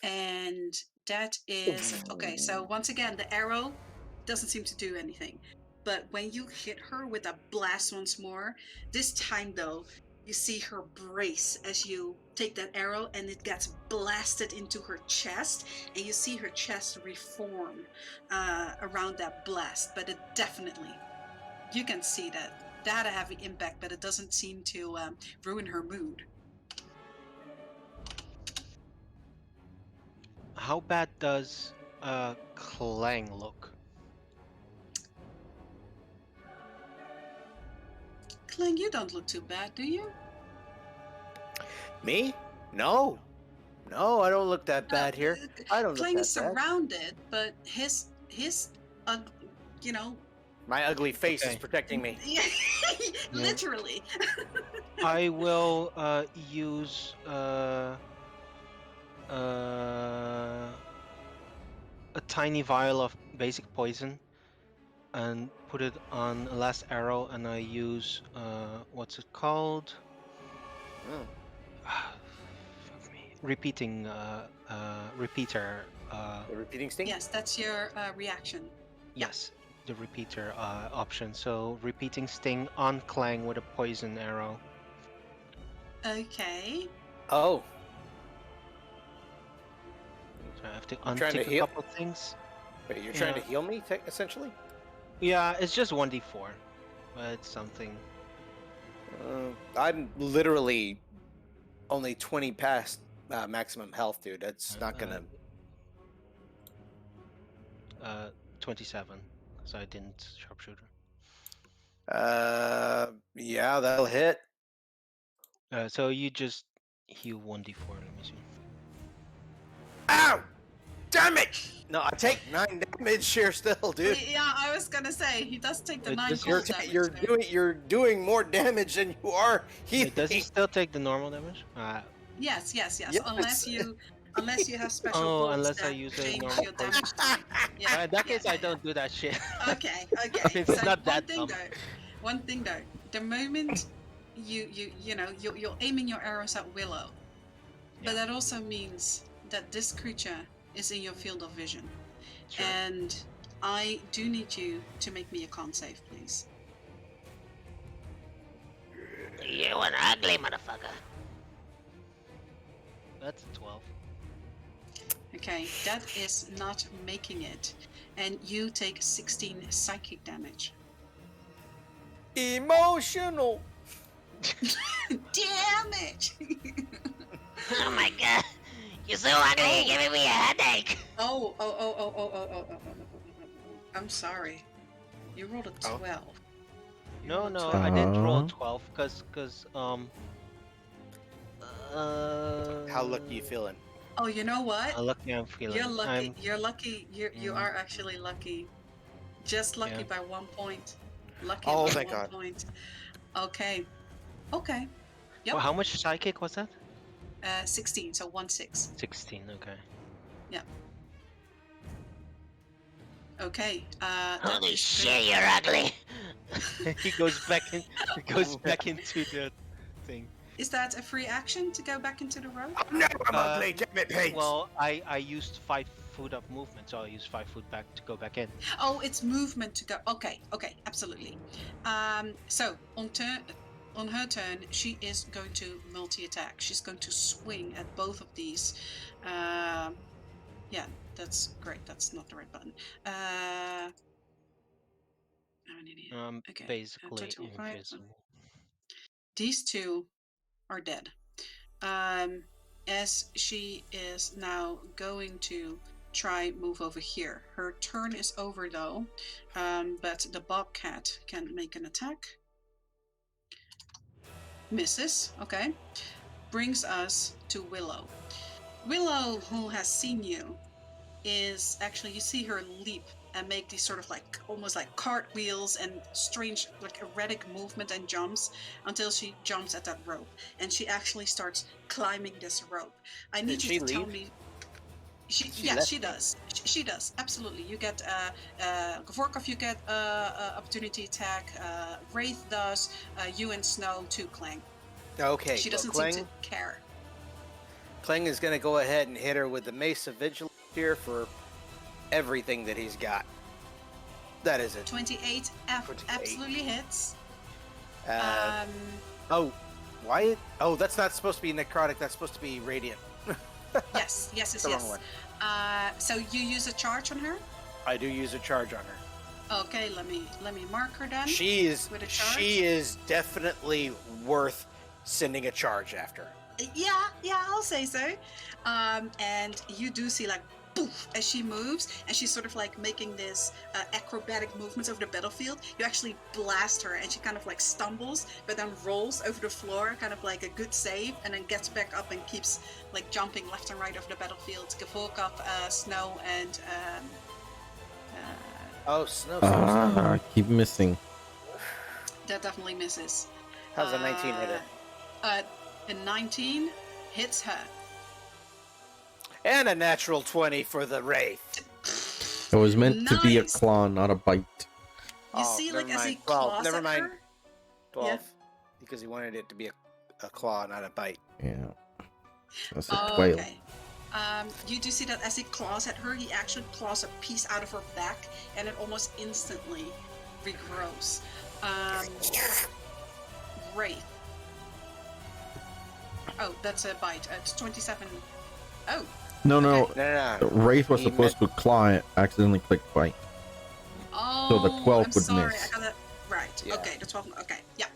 And that is okay. So, once again, the arrow doesn't seem to do anything. But when you hit her with a blast once more, this time though, you see her brace as you take that arrow and it gets blasted into her chest. And you see her chest reform around that blast. But it definitely, you can see that had a heavy impact, but it doesn't seem to ruin her mood. How bad does Clang look? Clang, you don't look too bad, do you? Me? No. No, I don't look that bad here. I don't look Clang is that bad. surrounded, but his you know, My ugly face is Okay. protecting me. literally. I will use a tiny vial of basic poison and put it on a last arrow, and I use what's it called? Mm. Fuck me. Repeating repeater. The repeating sting? Yes, that's your reaction. Yes, the repeater option. So repeating sting on Clang with a poison arrow. Okay. Oh. So I have to I'm trying to untick a heal- couple things. Wait, you're trying to Yeah. heal me, essentially? Yeah, it's just 1d4, but it's something. I'm literally only 20 past maximum health, dude. That's not gonna. 27, so I didn't sharpshooter. Yeah, that'll hit. So you just heal 1d4. Let me see. Ow! damn it! No, I take 9 damage here still, dude. Yeah, I was gonna say he does take the Wait, 9 does he- cold damage. You're doing more damage than you are healing. Wait, does he still take the normal damage? Yes. Yes. Unless you have special Oh, rules unless I that use a change normal your poison. damage type. Yeah. In that case, yeah, I don't do that shit. Okay. Since it's So not that dumb. one thing though, the moment you're aiming your arrows at Willow, but Yeah. that also means that this creature is in your field of vision, Sure. and I do need you to make me a con save, please. You an ugly motherfucker. That's a 12. Okay, that is not making it, and you take 16 psychic damage. Emotional. Damage! Oh my god. You're so ugly, you're giving me a headache. Oh. I'm sorry. You rolled a 12. You No, rolled a no, 12. I didn't roll Uh. 12 because How lucky you feeling? Oh, you know what? how lucky I'm feeling. You're lucky. I'm, You're lucky. You Mm. are actually lucky. Just lucky Yeah. by 1 point. Lucky Oh, by thank 1 God. point. Okay. Okay. Yep. well, how much psychic was that? 16. So 1/6. 16. Okay. Okay. That Holy is shit, you're ugly. he goes back in. He goes back into the thing. Is that a free action to go back into the road? I'm Uh, ugly, damn it, Paige. Well, I used 5 foot of movement, so I'll use 5 foot back to go back in. Oh, it's movement to go. Okay, absolutely. So on her turn, she is going to multi-attack. She's going to swing at both of these. Yeah, that's great. That's not the right button. I'm an idiot. Okay, Basically 21.5. invisible. These two are dead. As she is now going to try move over here. Her turn is over though, but the bobcat can make an attack. Misses. Okay. Brings us to Willow. Willow, who has seen you, is actually, you see her leap and make these sort of like almost like cartwheels and strange like erratic movement and jumps until she jumps at that rope, and she actually starts climbing this rope. I need Did you she to tell leave? me. She Yeah, left she me. does. She does absolutely. You get Gavorkov, you get opportunity attack. Wraith does. You and Snow too, Clang. Okay, She well, doesn't Clang, seem to care. Clang is going to go ahead and hit her with the Mace of Vigilance here for everything that he's got. That is it. 28 28. absolutely hits. Oh, why? Oh, that's not supposed to be necrotic. That's supposed to be radiant. Yes. The wrong one. So you use a charge on her. I do use a charge on her. Okay, let me mark her then. She is With a charge? definitely worth sending a charge after. Yeah, I'll say so. And you do see like poof as she moves, and she's sort of like making this acrobatic movements over the battlefield. You actually blast her, and she kind of like stumbles, but then rolls over the floor, kind of like a good save, and then gets back up and keeps like jumping left and right over the battlefield. Gavorkov, Snow, and Oh, Snow. I keep missing. that definitely misses. How's a 19 hit her? A 19 hits her. And a natural 20 for the Wraith. It was meant to be a Nice. claw, not a bite. You see, like never as he mind. 12. claws Never at mind. her. 12. Yeah. Because he wanted it to be a claw, not a bite. Yeah. That's a Oh, whale. okay. You do see that as he claws at her, he actually claws a piece out of her back, and it almost instantly regrows. Wraith. Oh, that's a bite. It's 27. Oh, No, No, no, no. Wraith was He supposed to claw it, accidentally clicked bite. So the 12 I'm would sorry. miss. I got it right. Yeah. Okay, the 12. Okay, yeah.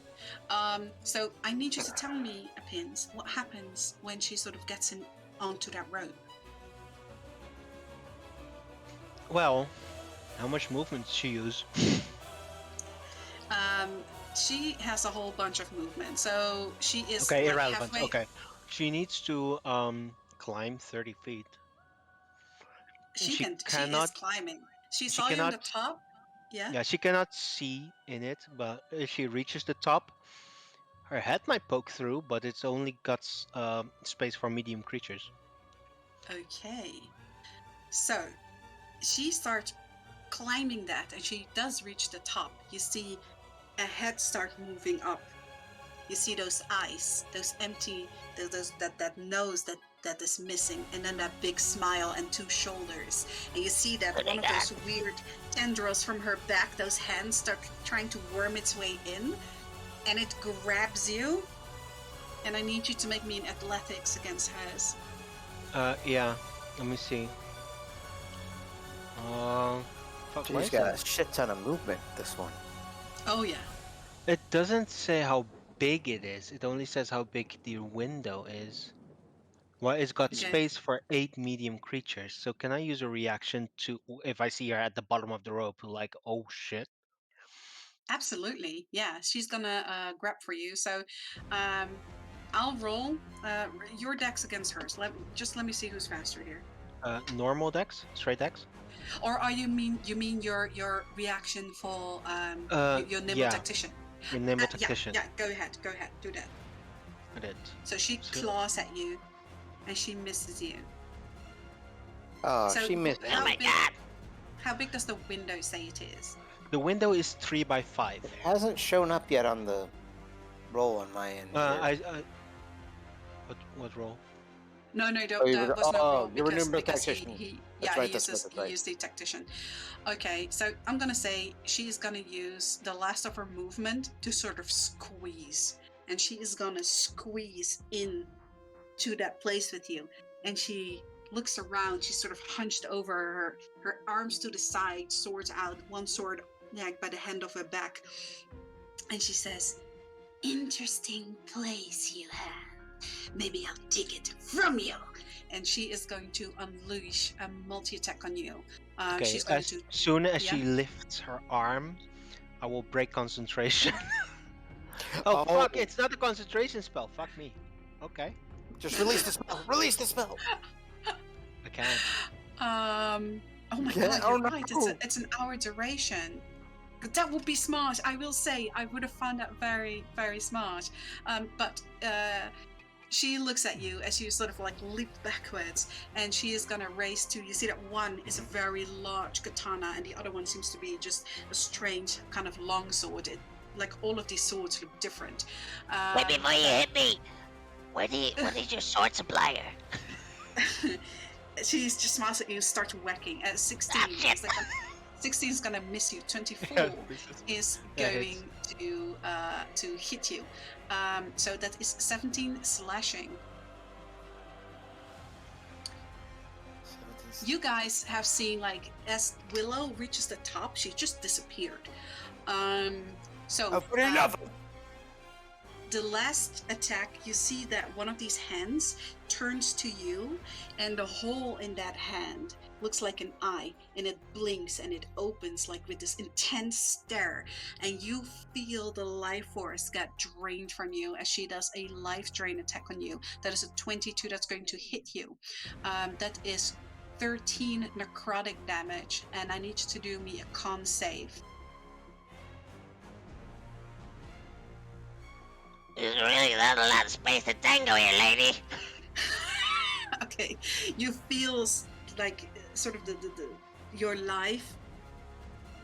So I need you to tell me, Pins, what happens when she sort of gets in onto that rope. Well, how much movement does she use? She has a whole bunch of movement, so she is Okay, like irrelevant. halfway. Okay, she needs to climb 30 feet. She is cannot. climbing. She She saw you on the cannot. top. Yeah. Yeah, she cannot see in it, but if she reaches the top, her head might poke through, but it's only got space for medium creatures. Okay. So she starts climbing that, and she does reach the top. You see a head start moving up. You see those eyes, those empty, those that nose that is missing, and then that big smile and two shoulders. And you see that Oh my one of God. those weird tendrils from her back, those hands start trying to worm its way in, and it grabs you. And I need you to make me an athletics against hers. Yeah. Let me see. Fuck, why She's is got that? a shit ton of movement, this one. Oh yeah. It doesn't say how big it is. It only says how big the window is. Well, it's got She's- Okay. space for 8 medium creatures. So can I use a reaction to if I see her at the bottom of the rope, like, oh shit? Absolutely. Yeah, she's gonna grab for you. So I'll roll your dex against hers. Let me see who's faster here. Normal dex, straight dex. Or are you mean your reaction for your nimble Yeah, tactician? your nimble Yeah, tactician. yeah. Go ahead, do that. I did. So she So- claws at you, and she misses you. Oh, So she missed. Oh my God. How big does the window say it is? The window is 3 by 5. It hasn't shown up yet on the roll on my end. Here. What roll? No, Oh, you that were- was not oh, wrong you were because nimble because tactician. he That's yeah right, he that's uses right, that's right. he used the tactician. Okay, so I'm gonna say she's gonna use the last of her movement to sort of squeeze, and she is gonna squeeze in to that place with you, and she looks around. She's sort of hunched over, her arms to the side, swords out, one sword like by the hand of her back, and she says, "Interesting place you have. Maybe I'll take it from you." And she is going to unleash a multi-attack on you. Okay, She's going as to soon as yeah? she lifts her arm, I will break concentration. oh, Oh. fuck, it's not a concentration spell. Fuck me. Okay, Just release the spell. Release the spell. I can't. Oh my Yeah, god, oh you're no. right. It's an hour duration. But that would be smart. I will say I would have found that very, very smart. But she looks at you as you sort of like leap backwards, and she is gonna race to. You see that one is a very large katana, and the other one seems to be just a strange kind of long sword. Like all of these swords look different. Wait, before you hit me, what is your sword supplier? She's just smiles at you and starts whacking at 16. Ah, shit. It's like 16 is gonna miss you. 24 Yeah, this is that hits. going to hit you. So that is 17 slashing. You guys have seen, like, as Willow reaches the top, she just disappeared. So I've put enough. the last attack, you see that one of these hands turns to you, and the hole in that hand looks like an eye, and it blinks and it opens like with this intense stare, and you feel the life force get drained from you as she does a life drain attack on you. That is a 22 that's going to hit you. That is 13 necrotic damage, and I need you to do me a con save. There's really not a lot of space to tango here, lady. Okay, you feel like sort of the your life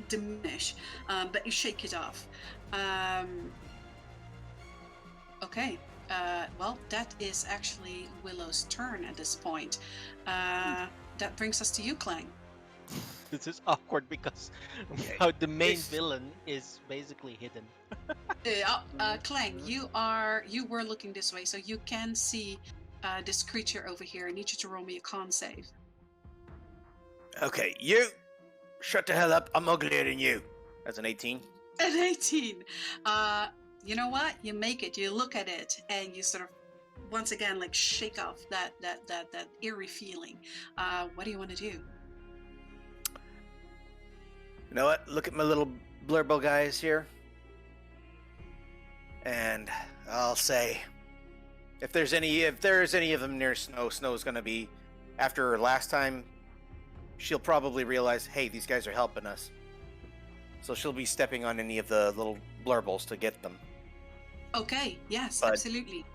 diminish, but you shake it off. Okay, well, that is actually Willow's turn at this point. That brings us to you, Clang. This is awkward because how the main this- villain is basically hidden. Clang, you were looking this way, so you can see this creature over here. I need you to roll me a con save. Okay, you shut the hell up. I'm uglier than you. That's an 18. An 18. You know what? You make it. You look at it, and you sort of once again like shake off that eerie feeling. What do you want to do? You know what? Look at my little blurble guys here. And I'll say, if there's any of them near Snow, Snow's gonna be, after last time, she'll probably realize, hey, these guys are helping us. So she'll be stepping on any of the little blurbles to get them. Okay, yes, But- absolutely.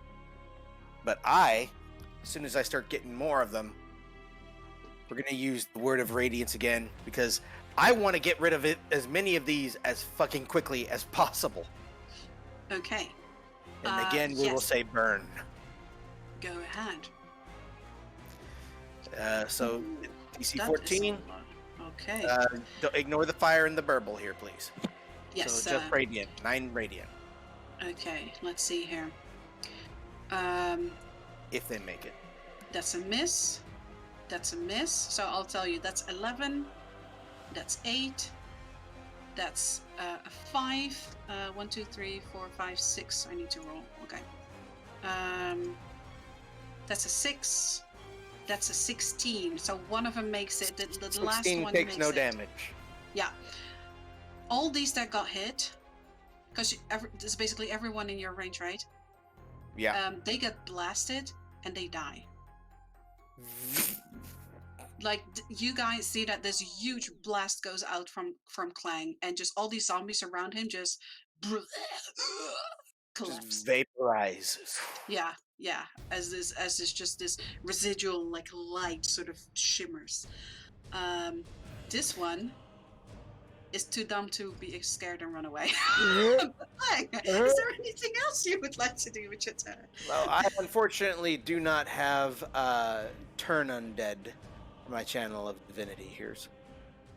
But as soon as I start getting more of them, we're going to use the Word of Radiance again, because I want to get rid of it, as many of these as fucking quickly as possible. Okay, And again, we will yes. say burn. go ahead. So Ooh, DC that is 14. a lot. Okay, Don't ignore the fire and the burble here, please. yes. So just radiant, 9 radiant, Okay, let's see here. if they make it. That's a miss. That's a miss. So I'll tell you, that's 11. That's 8. That's a 5. 1, 2, 3, 4, 5, 6. I need to roll. Okay. That's a 6. That's a 16. So one of them makes it. The last 16 one takes makes no it. damage. Yeah. All these that got hit, because this is basically everyone in your range, right? Yeah. They get blasted and they die. Like you guys see that this huge blast goes out from Clang, and just all these zombies around him just collapse. Just vaporize. Yeah, as this just this residual like light sort of shimmers. This one is too dumb to be scared and run away. Is there anything else you would like to do with your turn? Well, I unfortunately do not have Turn Undead for my channel of divinity here.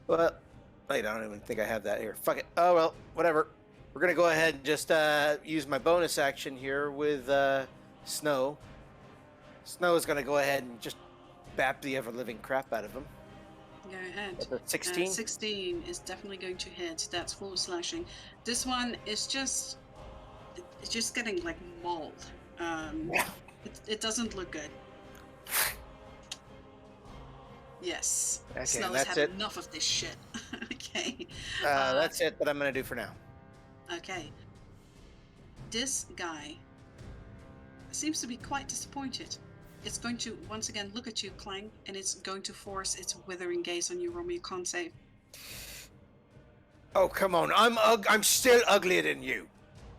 But wait, I don't even think I have that here. Fuck it. Oh well, whatever. We're gonna go ahead and just use my bonus action here with Snow. Snow is gonna go ahead and just bap the ever-living crap out of him. Go ahead. That's a 16. 16 is definitely going to hit. That's full slashing. This one is just, it's just getting like mauled. It doesn't look good. Yes. Okay, Snow's that's had it. enough of this shit. Okay. That's it that I'm gonna do for now. Okay. This guy seems to be quite disappointed. It's going to once again look at you, Clang, and it's going to force its withering gaze on you. Roll me a con save. Oh come on, I'm still uglier than you.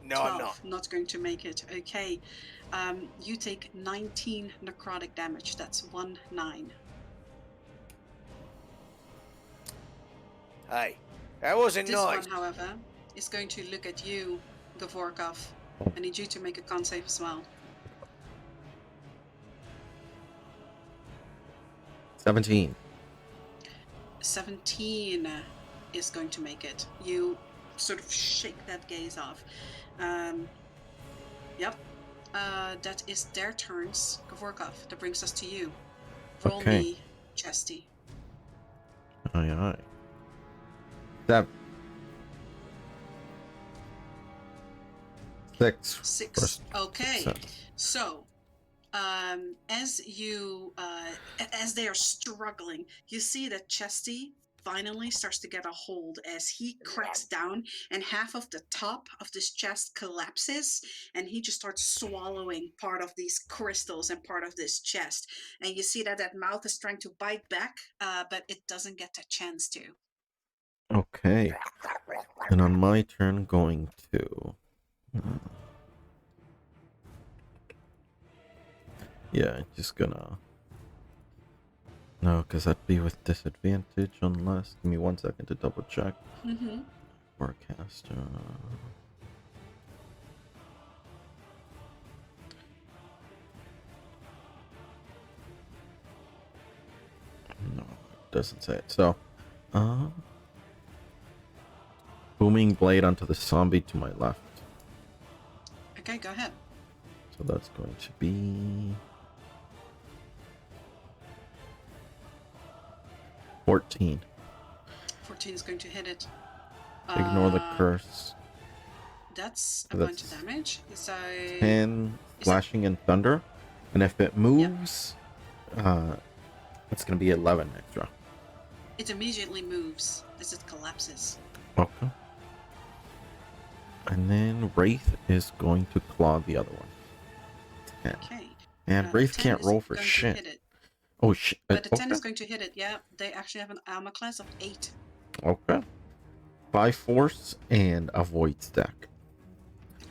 No, 12, I'm not. not going to make it. Okay. You take 19 necrotic damage. That's 1, 9. Hey, that wasn't This nice. one, however, is going to look at you, Gavorkov. I need you to make a con save as well. 17. 17 is going to make it. You sort of shake that gaze off. Yep. That is their turns. Gavorkov, that brings us to you. Roll Okay. me, Chesty. Aye, aye. That 6. 6. First. Okay. 7. So, as they are struggling, you see that Chesty finally starts to get a hold as he cracks down, and half of the top of this chest collapses, and he just starts swallowing part of these crystals and part of this chest. And you see that mouth is trying to bite back, but it doesn't get a chance to. Okay. And on my turn, going to. Yeah, just gonna. No, because that'd be with disadvantage unless. Give me 1 second to double check. Mm-hmm. Forecast. No, it doesn't say it. So, booming blade onto the zombie to my left. Okay, go ahead. So that's going to be 14. 14 is going to hit it. Ignore the curse. That's a So bunch of that's damage. So 10 Is flashing and thunder. And if it moves, it's going to be 11 extra. it immediately moves as it collapses. Okay. And then Wraith is going to claw the other one. 10. Okay. And Wraith 10 can't is roll for going to shit. hit it. Oh shit. But the 10 Okay. is going to hit it, yeah. They actually have an armor class of 8. Okay. 5 force and avoid stack.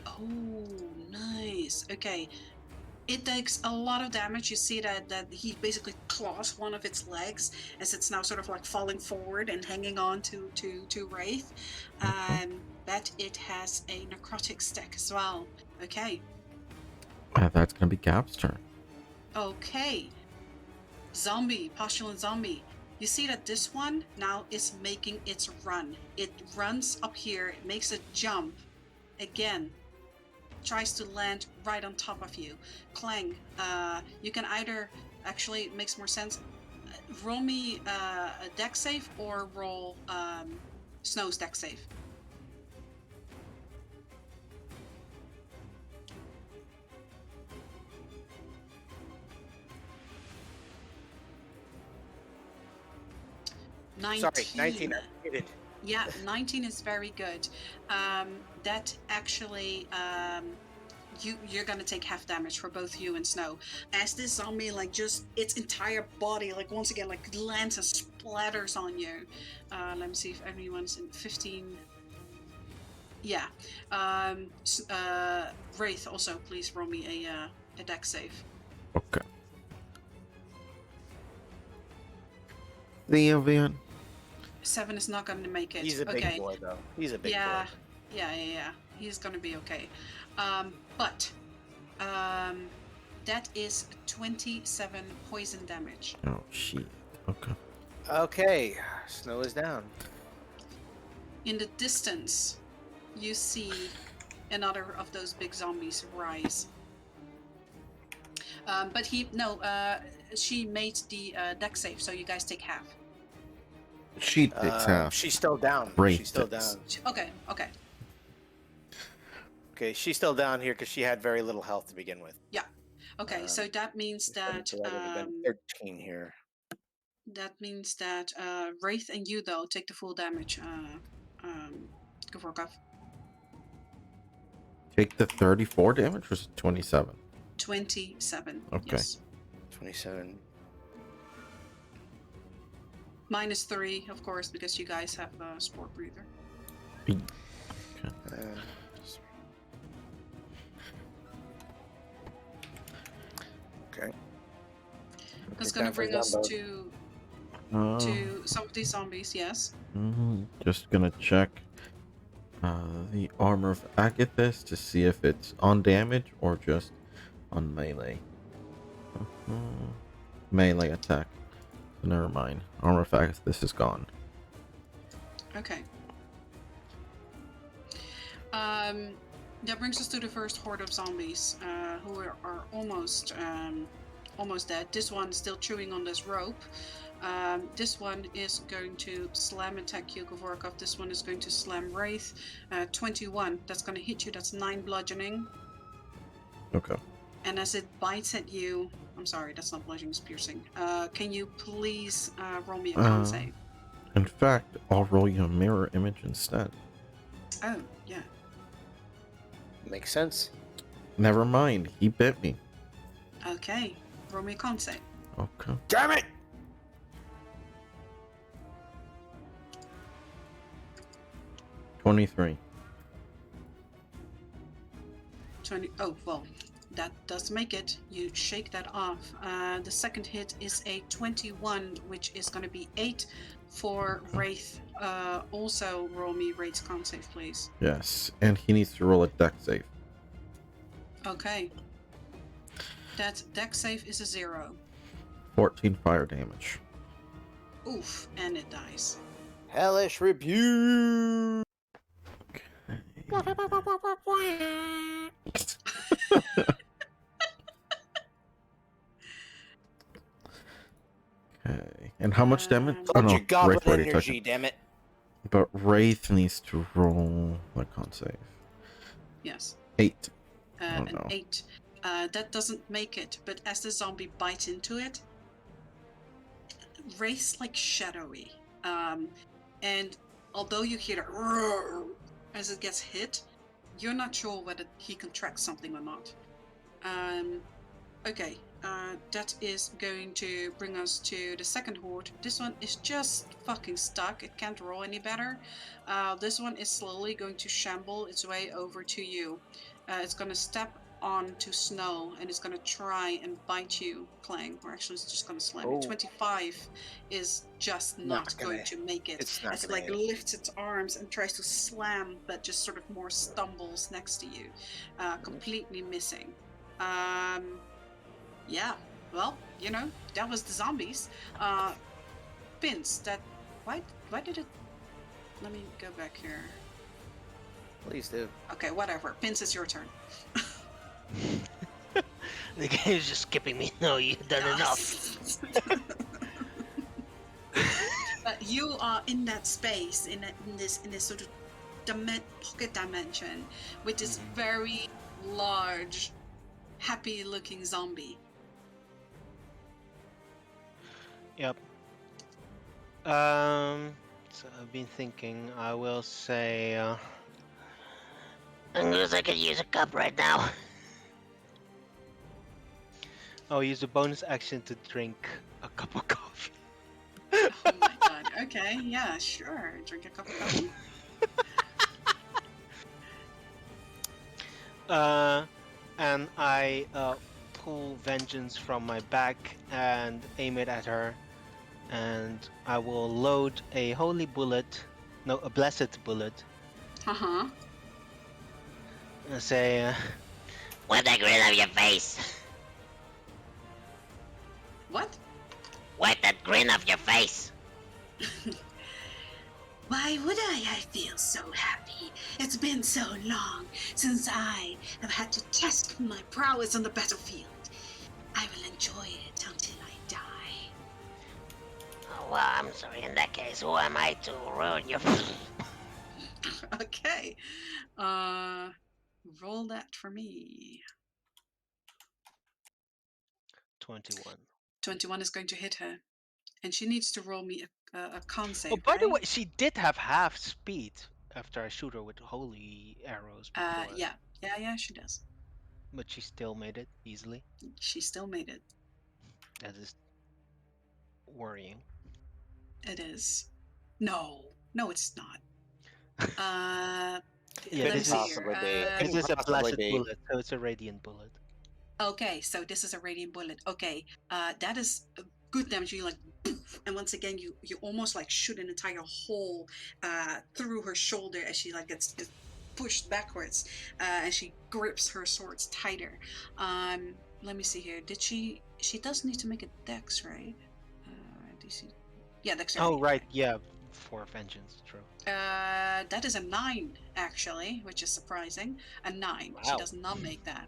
Oh, nice. Okay. It takes a lot of damage. You see that he basically claws one of its legs as it's now sort of like falling forward and hanging on to Wraith. But it has a necrotic stack as well. Okay. That's gonna be Gab's turn. Okay. Zombie, postulant zombie. You see that this one now is making its run. It runs up here, it makes a jump. Again, tries to land right on top of you. Clang, you can either, actually it makes more sense, roll me a deck save or roll Snow's deck save. Sorry, 19. I hit it. Yeah, 19 is very good. That actually, you're gonna take half damage for both you and Snow. As this zombie, like, just its entire body, like, once again, like, lands and splatters on you. Let me see if everyone's in 15. Yeah. Wraith, also, please roll me a deck save. Okay. The event. 7 is not gonna make it. He's a big okay. boy, though. He's a big Yeah, boy. yeah. He's gonna be okay. But that is 27 poison damage. Oh shit. Okay. Okay, Snow is down. In the distance, you see another of those big zombies rise. But she made the deck save, so you guys take half. She takes half. She's still down. Wraith She's still takes. down. Okay. Okay, she's still down here because she had very little health to begin with. Yeah. Okay, so that means that So that would have been 13 here. that means that Wraith and you though take the full damage. Govorkov. Take the 34 damage or is it 27? 27. Okay. Yes. 27. Minus 3, of course, because you guys have a sport breather. Okay. That's gonna bring us to some of these zombies. Yes. Just gonna check the armor of Agathis to see if it's on damage or just on melee. Melee attack. Never mind. Armor of Agathis is gone. Okay. That brings us to the first horde of zombies, who are almost dead. This one is still chewing on this rope. This one is going to slam attack you, Govorkov. This one is going to slam Wraith. 21. That's going to hit you. That's 9 bludgeoning. Okay. And as it bites at you, I'm sorry, that's not bludgeoning, it's piercing. Can you please roll me a con save? In fact, I'll roll you a mirror image instead. Oh, yeah. Makes sense. Never mind. He bit me. Okay. Roll me a con save. Okay. Damn it! 23. 20. Oh, well, that does make it. You shake that off. The second hit is a 21, which is going to be 8 for Wraith. Also, roll me Wraith's con save, please. Yes, and he needs to roll a deck save. Okay. That deck save is a 0. 14 fire damage. Oof, and it dies. Hellish rebuke! Okay. And how much damage? Told you goblin energy, damn it. But Wraith needs to roll a con save. Yes. 8. An no. 8. That doesn't make it, but as the zombie bites into it, Wraith's like shadowy. And although you hear it roar as it gets hit, you're not sure whether he can track something or not. Okay. That is going to bring us to the second horde. This one is just fucking stuck. It can't roll any better. This one is slowly going to shamble its way over to you. It's going to step onto Snow and it's going to try and bite you, Clang. Or actually, it's just going to slam you. Oh. 25 is just not going to make it. It's not As it gonna like hit. lifts its arms and tries to slam, but just sort of more stumbles next to you, completely missing. Yeah, well, you know, that was the zombies. Pins, that... Why did it... Let me go back here. Please do. Okay, whatever. Pins, it's your turn. The game's just skipping me. No, you've done enough. You are in that space, in this sort of pocket dimension, with this very large, happy-looking zombie. Yep. So I've been thinking. I will say. I guess I could use a cup right now. I'll use a bonus action to drink a cup of coffee. Oh my god. Okay, yeah, sure. Drink a cup of coffee. And I pull vengeance from my back and aim it at her, and I will load a holy bullet, no, a blessed bullet, Uh-huh. and say, Wipe that grin off your face. What? Wipe that grin off your face. Why would I feel so happy? It's been so long since I have had to test my prowess on the battlefield. I will enjoy it until I die. Oh, well, I'm sorry. In that case, who am I to ruin your... Okay. Roll that for me. 21. 21 is going to hit her. And she needs to roll me a con save, Oh, by the right? way, she did have half speed after I shoot her with holy arrows before. Yeah, she does. But she still made it easily. She still made it. That is worrying. It is. No, it's not. Yeah, let me this see is here. This is a possibly blessed be. bullet, so it's a radiant bullet. Okay, so this is a radiant bullet. Okay, that is a good damage. You like, poof, and once again, you almost like shoot an entire hole through her shoulder as she like gets pushed backwards, and she grips her swords tighter. Let me see here. Did she? She does need to make a dex, right? DC. Yeah, dexterity. Oh, right, yeah, for vengeance, true. That is a 9 actually, which is surprising. A 9. She Wow. does not make that.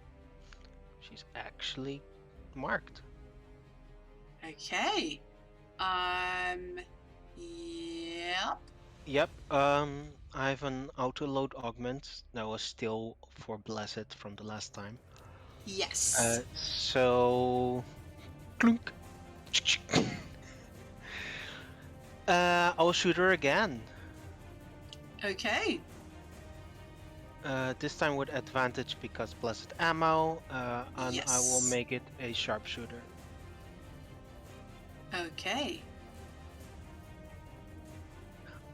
She's actually marked. Okay. Yep. Yep, I have an auto load augment that was still for blessed from the last time. Yes. So clunk. I'll shoot her again. Okay. This time with advantage because blessed ammo, and I will Yes. make it a sharpshooter. Okay.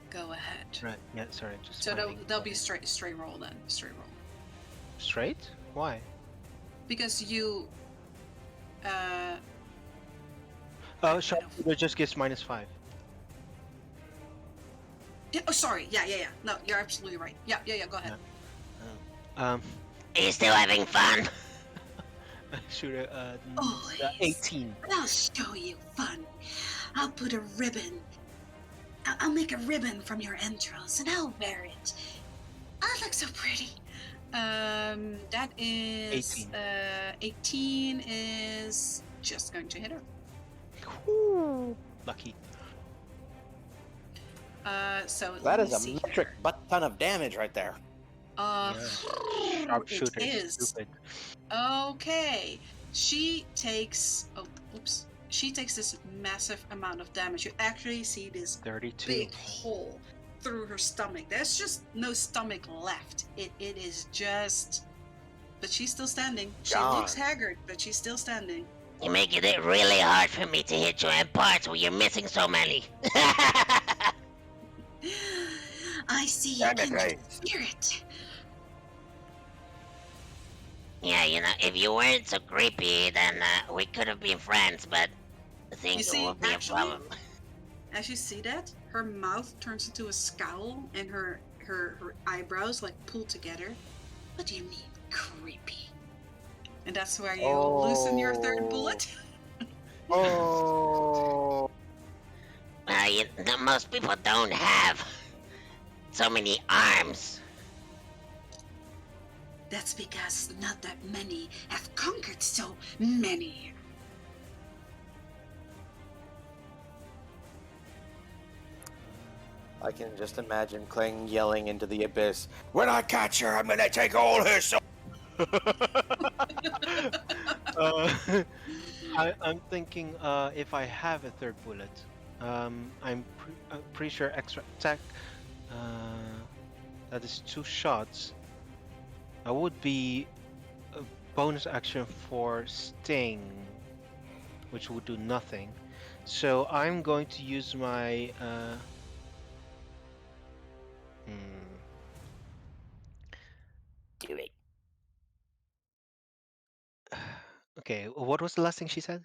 Go ahead. Right. Yeah. Sorry. Just So finding they'll be something. straight roll then. Straight roll. Straight. Why? Because you. Oh, sharpshooter just gives -5. Yeah, oh, sorry. Yeah. No, you're absolutely right. Yeah. Go ahead. Are you still having fun? Shooter. Always. 18. I'll show you fun. I'll put a ribbon. I'll make a ribbon from your entrails and I'll wear it. I look so pretty. That is 18. 18 is just going to hit her. Woo! Lucky. So That let is me a see metric here. butt ton of damage right there. It Sharpshooter is. stupid. Okay. She takes. Oh, oops. She takes this massive amount of damage. You actually see this 32. big hole through her stomach. There's just no stomach left. It is just. But she's still standing. She looks Gone. haggard, but she's still standing. You're making it really hard for me to hit you in parts where you're missing so many. I see Damn it, kindred guys. spirit. Yeah, if you weren't so creepy, then we could have been friends, but I think You it see, will be a actually, problem. as you see that, her mouth turns into a scowl and her eyebrows like pull together. What do you mean, creepy? And that's where you loosen your third bullet. Oh. Most people don't have so many arms. That's because not that many have conquered so many. I can just imagine Kling yelling into the abyss. When I catch her, I'm gonna take all her soul. I'm thinking if I have a third bullet, I'm pretty sure extra attack. That is 2 shots. That would be a bonus action for Sting, which would do nothing. So I'm going to use my. Do it. Okay, what was the last thing she said?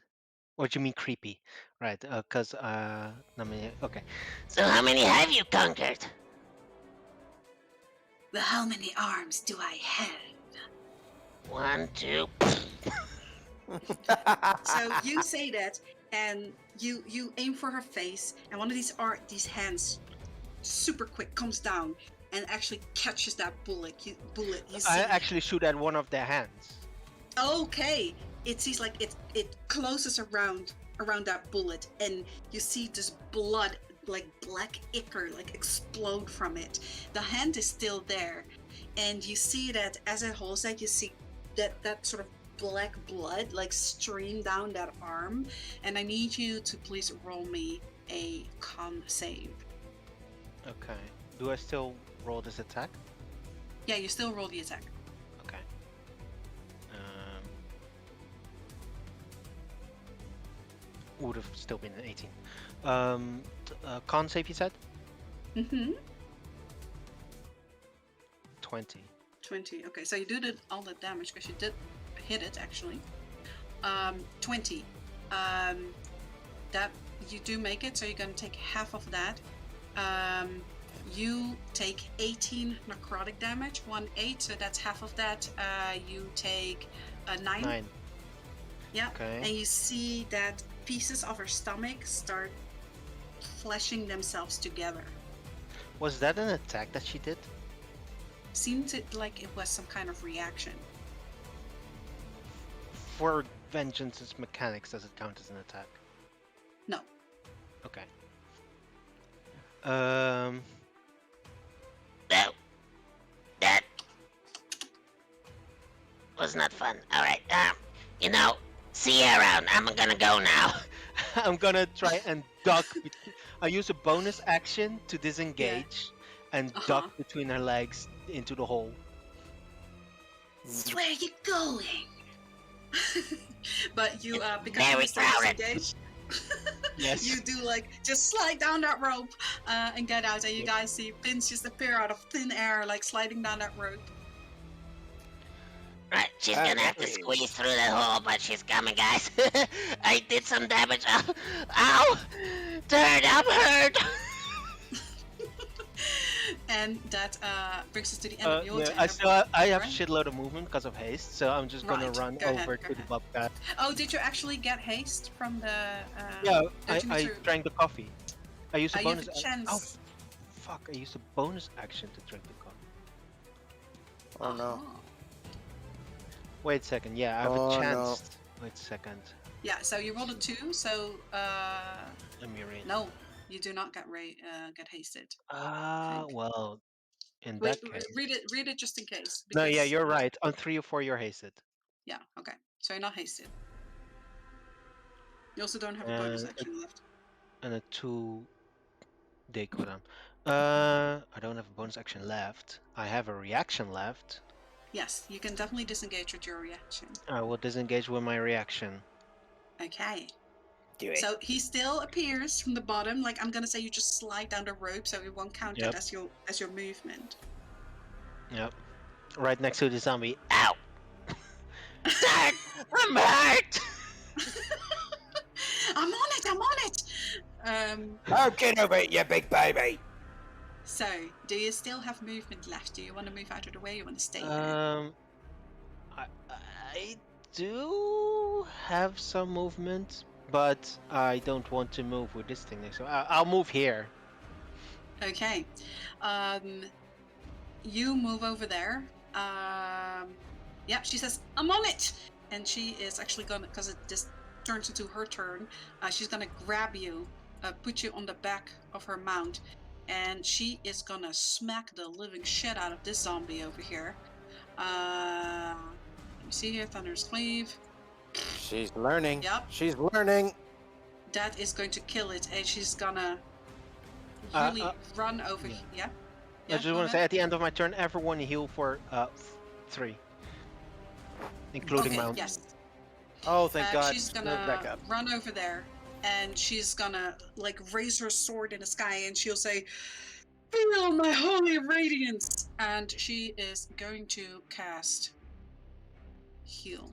Or do you mean creepy? Right, because okay. So how many have you conquered? Well, how many arms do I have? 1, 2. So you say that, and you aim for her face, and one of these hands, super quick, comes down and actually catches that bullet. You see. I actually shoot at one of their hands. Okay, it sees like it closes around that bullet, and you see this blood, like black ichor, like explode from it. The hand is still there, and you see that as it holds that, you see that sort of black blood like stream down that arm. And I need you to please roll me a con save. Okay. Do I still roll this attack? Yeah, you still roll the attack. Okay. Would have still been an 18. Con save, you said? Mm-hmm. 20. 20. Okay, so you do all the damage because you did hit it actually. 20. That you do make it, so you're going to take half of that. You take 18 necrotic damage, 1/8, so that's half of that. You take 9. 9. Yeah. Okay. And you see that pieces of her stomach start fleshing themselves together. Was that an attack that she did? Seemed like it was some kind of reaction. For Vengeance's mechanics, does it count as an attack? No. Okay. No. That was not fun. Alright, see you around. I'm gonna go now. I'm gonna try and duck. I use a bonus action to disengage and duck between her legs into the hole. Where are you going? But you, because Very you stay crowded. disengaged, Yes. you do like just slide down that rope and get out, and you guys see pins just appear out of thin air, like sliding down that rope. Right, she's gonna have to squeeze through that hole, but she's coming, guys. I did some damage. Ow! Turd, I'm hurt! And that brings us to the end of your turn. I have shitload of movement because of haste, so I'm just gonna Right, run go ahead, over go to the ahead. bobcat. Oh, did you actually get haste from the... Yeah, did you I need to- drank the coffee. I used a you have bonus. a chance. Oh, fuck! I used a bonus action to drink the coffee. Oh no. Uh-huh. Wait a second. Yeah, I have Oh, a no. chance. Wait a second. Yeah, so you rolled a 2, so Let me read. no, you do not get hasted. think. Well, in Wait, that case. read it just in case. No, yeah, because- you're right. On 3 or 4, you're hasted. Yeah, okay. So you're not hasted. You also don't have a bonus And action left. And a 2-day cooldown. I don't have a bonus action left. I have a reaction left. Yes, you can definitely disengage with your reaction. I will disengage with my reaction. Okay. Do it. So he still appears from the bottom. Like I'm gonna say, you just slide down the rope, so it won't count Yep. that as your movement. Yep. Right next to the zombie. Ow! Dad! I'm hurt! I'm on it. I'm on it. Oh, get over it, you big baby. So, do you still have movement left? Do you want to move out of the way? Or you want to stay here? I do have some movement, but I don't want to move with this thing next. So I'll move here. Okay. You move over there. Yeah, she says, I'm on it! And she is actually gonna, because it just turns into her turn, she's gonna grab you, put you on the back of her mount, and she is gonna smack the living shit out of this zombie over here. Let me see here, Thunder's Cleave. She's learning. Yep. She's learning. That is going to kill it, and she's gonna really run over here. Yeah? I just want to say, at the end of my turn, everyone heal for 3, including Okay, my own. yes. Oh, thank God. She's Back gonna up. run over there, and she's gonna like raise her sword in the sky, and she'll say, "Feel my holy radiance!" And she is going to cast heal.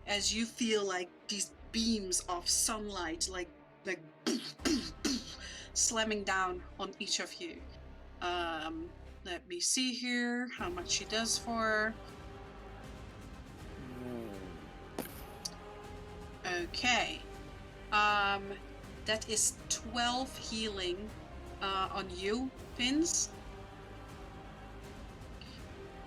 As you feel like these beams of sunlight, like slamming down on each of you. Let me see here how much she does for. Okay. That is 12 healing on you, Pins.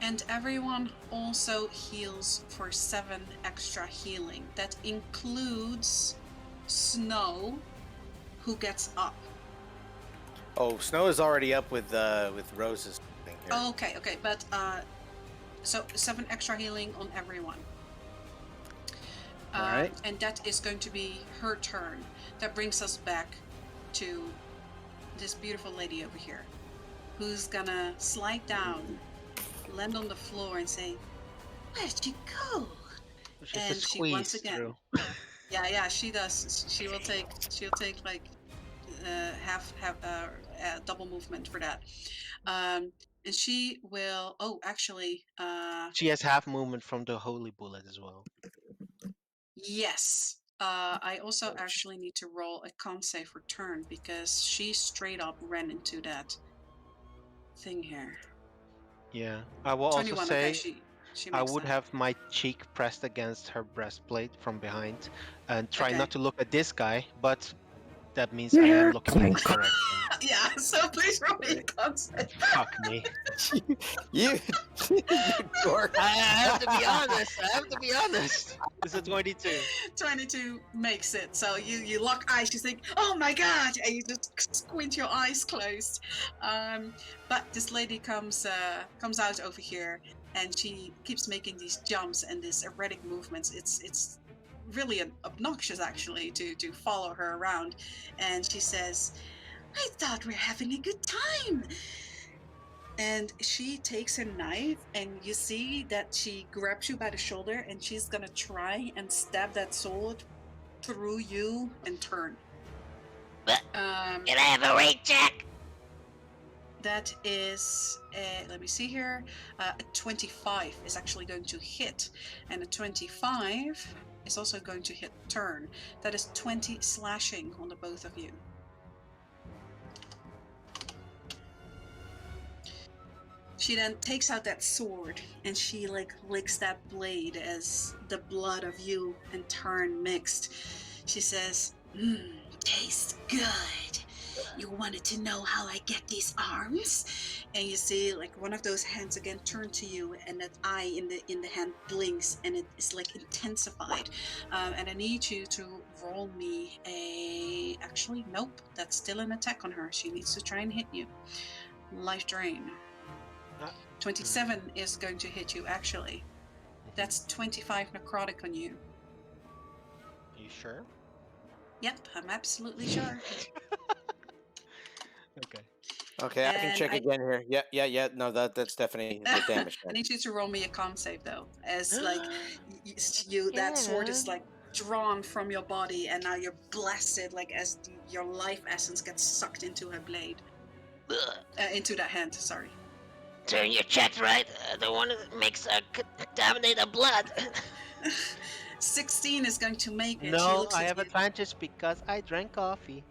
And everyone also heals for 7 extra healing. That includes Snow, who gets up. Oh, Snow is already up with Rose's thing here. Oh, okay, but so 7 extra healing on everyone. All right. And that is going to be her turn. That brings us back to this beautiful lady over here, who's gonna slide down, land on the floor, and say, "Where'd you go?" She And just she once squeezed again, through. yeah, she does. She'll take like half double movement for that. And she will. Oh, actually, She has half movement from the holy bullet as well. yes. I also actually need to roll a con save for turn because she straight up ran into that thing here. Yeah, I will also 21. say Okay, she I makes would that. have my cheek pressed against her breastplate from behind and try Okay. not to look at this guy, but that means I Yeah, am looking in this clink. direction. Yeah. So please roll me a con save. Fuck me. you dork. I have to be honest. I have to be honest. This is 22. 22 makes it. So you lock eyes. You think, "Oh my god!" and you just squint your eyes closed. But this lady comes out over here, and she keeps making these jumps and these erratic movements. It's really obnoxious actually to follow her around. And she says, "I thought we were having a good time." And she takes a knife, and you see that she grabs you by the shoulder, and she's gonna try and stab that sword through you and turn. But Um, can I have a rate check? that is, let me see here. A 25 is actually going to hit, and a 25 is also going to hit turn. That is 20 slashing on the both of you. She then takes out that sword, and she like licks that blade as the blood of you and Turn mixed. She says, "Tastes good. You wanted to know how I get these arms?" And you see like one of those hands again turn to you, and that eye in the hand blinks, and it is like intensified. And I need you to roll me a. Actually, nope. That's still an attack on her. She needs to try and hit you. Life drain. 27 is going to hit you, actually. That's 25 necrotic on you. Are you sure? Yep, I'm absolutely sure. Okay. Okay, I can And check again here. Yeah. No, that's definitely the damage. I need you to roll me a con save though, as like that sword is Again? like drawn from your body, and now you're blasted, like as your life essence gets sucked into her blade, Ugh. into that hand. Sorry. Turn your checks right. The one that makes contaminated blood. 16 is going to make it. She No, looks I at have you. advantage because I drank coffee.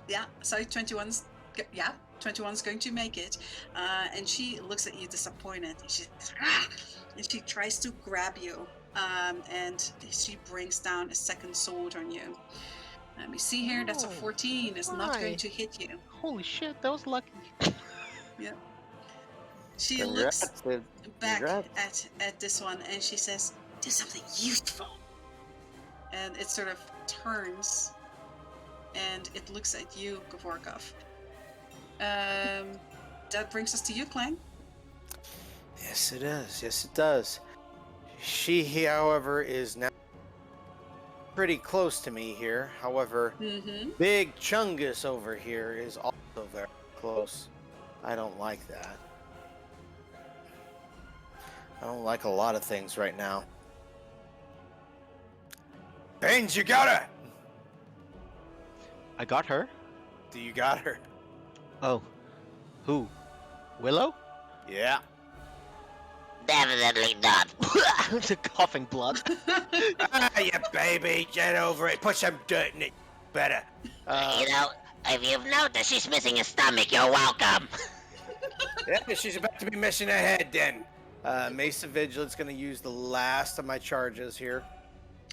Yeah, so 21's yeah, 21's going to make it. And she looks at you disappointed. And she says, ah! And she tries to grab you. And she brings down a second sword on you. Let me see here. That's a Oh, 14. It's not going why? to hit you. Holy shit, that was lucky. Yeah. She Congrats, looks dude. back Congrats. at this one and she says, do something useful. And it sort of turns and it looks at you, Gavorkov. That brings us to you, Clang. Yes, it is. Yes, it does. She, however, is now pretty close to me here. However, Mm-hmm. Big Chungus over here is also very close. I don't like that. I don't like a lot of things right now. Baines, you got her! I got her? Do you got her? Oh. Who? Willow? Yeah. Definitely not. The coughing blood. Ah, you baby, get over it. Put some dirt in it. Better. You know, if you've noticed she's missing a stomach, you're welcome. Yeah, she's about to be missing her head then. Mace of Vigilance gonna use the last of my charges here.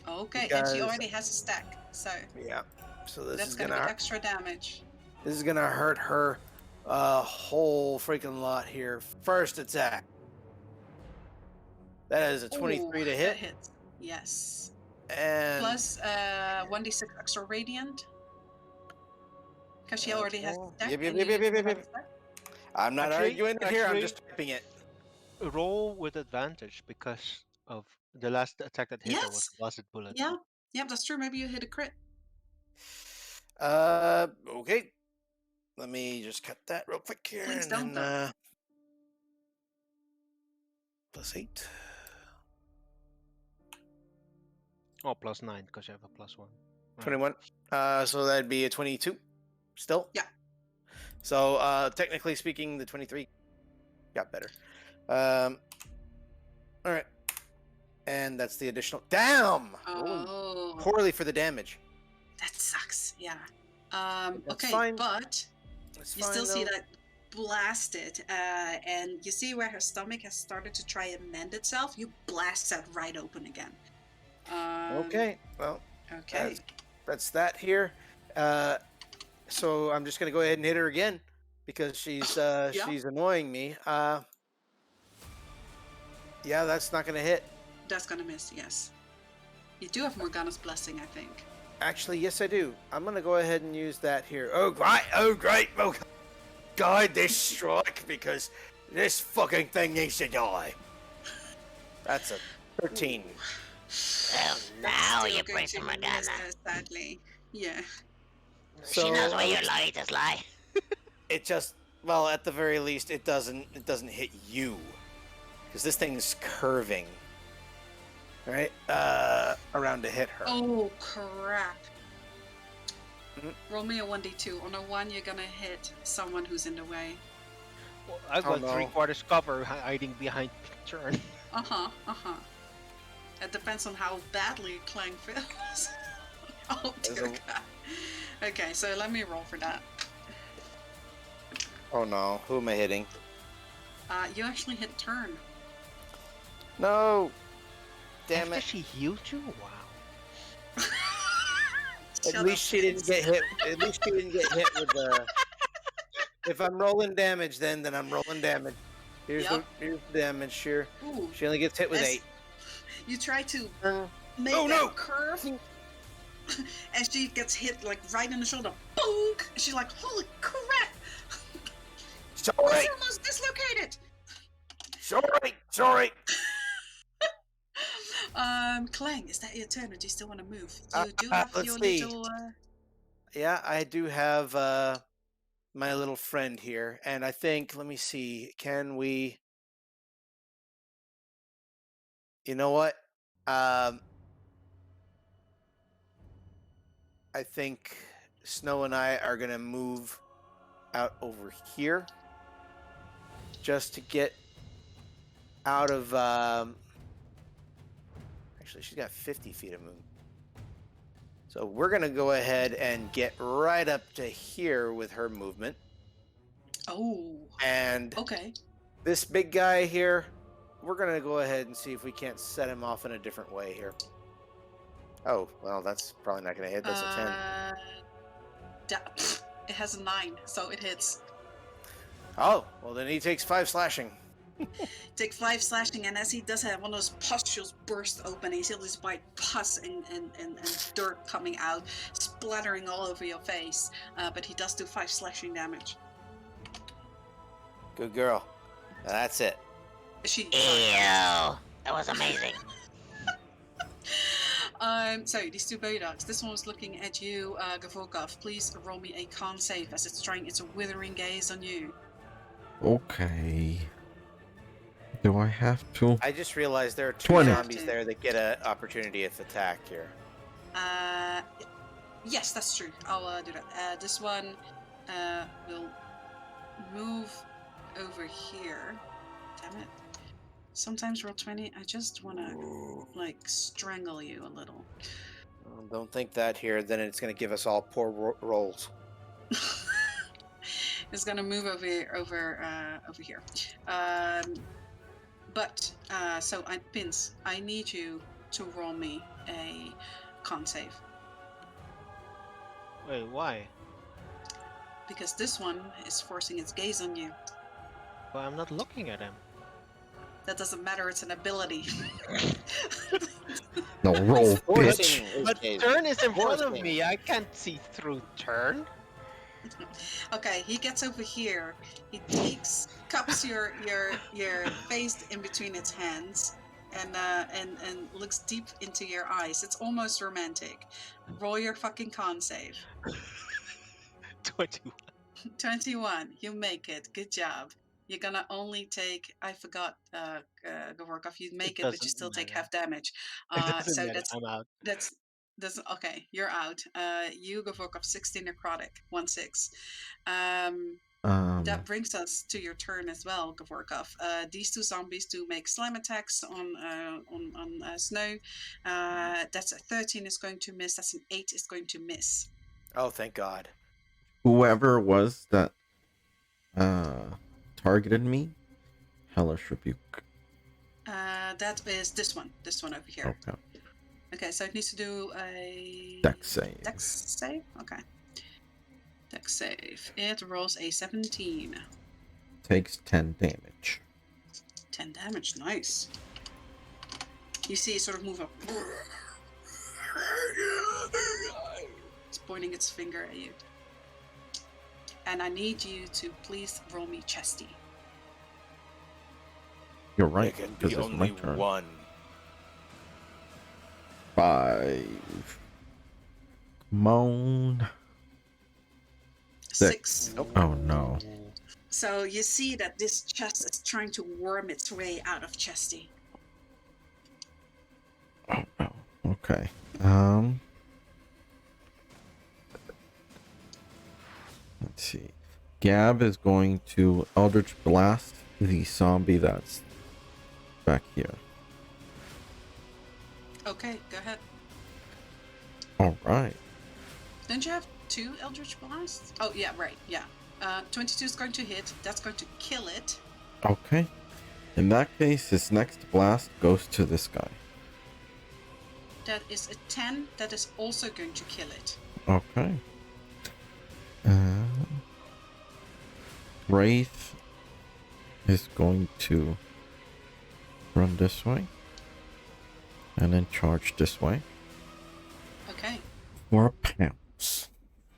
Okay, and Because- she already has a stack, so Yeah. So this that's is gonna gonna be extra damage. this is gonna hurt her a whole freaking lot here. First attack. That is a 23 Ooh, to that hit. hits. Yes. And Plus 1d6 extra radiant. Because she already has the stack. Yep. and you have the stack. I'm not Actually- arguing it here. I'm actually- just typing it. Roll with advantage because of the last attack that hit her was Yes. a blasted bullet. Yeah, yeah, that's true. Maybe you hit a crit. Okay. Let me just cut that real quick here. Please and don't, then, +8. Oh, +9 because you have a +1. Right. 21. So that'd be a 22 still. Yeah. So technically speaking, the 23 got better. All right. And that's the additional. Damn! Rolling Oh, poorly for the damage. that sucks. Yeah. That's Okay, fine. but It's you fine, still see though. that blasted, and you see where her stomach has started to try and mend itself. You blast that right open again. Okay. Well, Okay. that's that here. So I'm just gonna go ahead and hit her again because she's she's annoying me. Yeah, that's not gonna hit. That's gonna miss. Yes. You do have Morgana's blessing, I think. Actually, yes, I do. I'm gonna go ahead and use that here. Oh great! Oh great! Oh, guide this strike because this fucking thing needs to die. That's a 13. Well, now Still you going break to the miss Morgana. her, sadly. Yeah. She knows So- where your lighters lie. It just, well, at the very least, it doesn't hit you because this thing's curving. Right? Around to hit her. Oh crap. Mhm. Roll me a 1d2. On a 1, you're gonna hit someone who's in the way. Well, I've Oh, got no. 3/4 cover hiding behind turn. Uh-huh. It depends on how badly Clang feels. Oh dear There's God. Okay, so let me roll for that. Oh no, who am I hitting? You actually hit turn. No! Damn After it. she healed you? Wow. Shut At least up, she didn't Vince. get hit. At least she didn't get hit with the. If I'm rolling damage, then I'm rolling damage. Here's Yep. the damage here. Ooh, She only gets hit with As- 8. you try to make Oh, that no! curve, and she gets hit like right in the shoulder. Boom! She's like, holy crap! Sorry, It's almost dislocated. sorry. Clang, is that your turn, or do you still want to move? You do have let's your see. little. Yeah, I do have my little friend here, and I think, let me see, can we? You know what? Um, I think Snow and I are gonna move out over here just to get out of. Actually, she's got 50 feet of movement. So we're gonna go ahead and get right up to here with her movement. Oh, And okay. this big guy here, we're gonna go ahead and see if we can't set him off in a different way here. Oh, well, that's probably not gonna hit. That's a 10. It has a 9, so it hits. Oh, well, then he takes 5 slashing. Take 5 slashing, and as he does have one of those pustules burst open, he's able to bite pus and dirt coming out, splattering all over your face. But he does do 5 slashing damage. Good girl. That's it. She. Ew, that was amazing. So these two Boydogs. This one was looking at you, Gavorkov. Please roll me a con save as it's trying its withering gaze on you. Okay. Do I have to? I just realized there are 2 20. zombies there that get an opportunity of attack here. Yes, that's true. I'll do that. This one will move over here. Damn it. Sometimes roll 20. I just want to, like, strangle you a little. Well, don't think that here, then it's going to give us all poor rolls. It's gonna move over here. So Pins, I need you to roll me a con save Wait, why? because this one is forcing its gaze on you. Well, I'm not looking at him. That doesn't matter. It's an ability. No, roll, bitch. Forcing his But gaze. Turn is in front of Forcing. me. I can't see through Turn. Okay, he gets over here. He cups your face in between its hands, and looks deep into your eyes. It's almost romantic. Roll your fucking con save. 21. 21. You make it. Good job. You're gonna only take. I forgot. Gavorkov. You make it, but you doesn't still take matter. half damage. It doesn't So matter. I'm out. that's okay. You're out. You Gavorkov 16 necrotic 1/6. That brings us to your turn as well, Gavorkov. These two zombies do make slam attacks on Snow. That's a 13 is going to miss. That's an 8 is going to miss. Oh, thank God. Whoever it was that targeted me, hellish rebuke. That is this one over here. Okay. Okay, so it needs to do a Dex save. Dex save? Okay. Dex save. It rolls a 17. Takes 10 damage. 10 damage, nice. You see it sort of move up. It's pointing its finger at you. And I need you to please roll me chesty. You're right, There can because be it's my only turn. 1. 5. Come on. 6. Oh no. So you see that this chest is trying to worm its way out of Chesty. Oh no. Okay. Let's see. Gab is going to Eldritch Blast the zombie that's back here. Okay, go ahead. Alright. Don't you have 2 Eldritch Blasts? Oh, yeah, right, yeah. 22 is going to hit. That's going to kill it. Okay. In that case, his next blast goes to this guy. That is a 10. That is also going to kill it. Okay. Wraith is going to run this way and then charge this way Okay. for a pounce.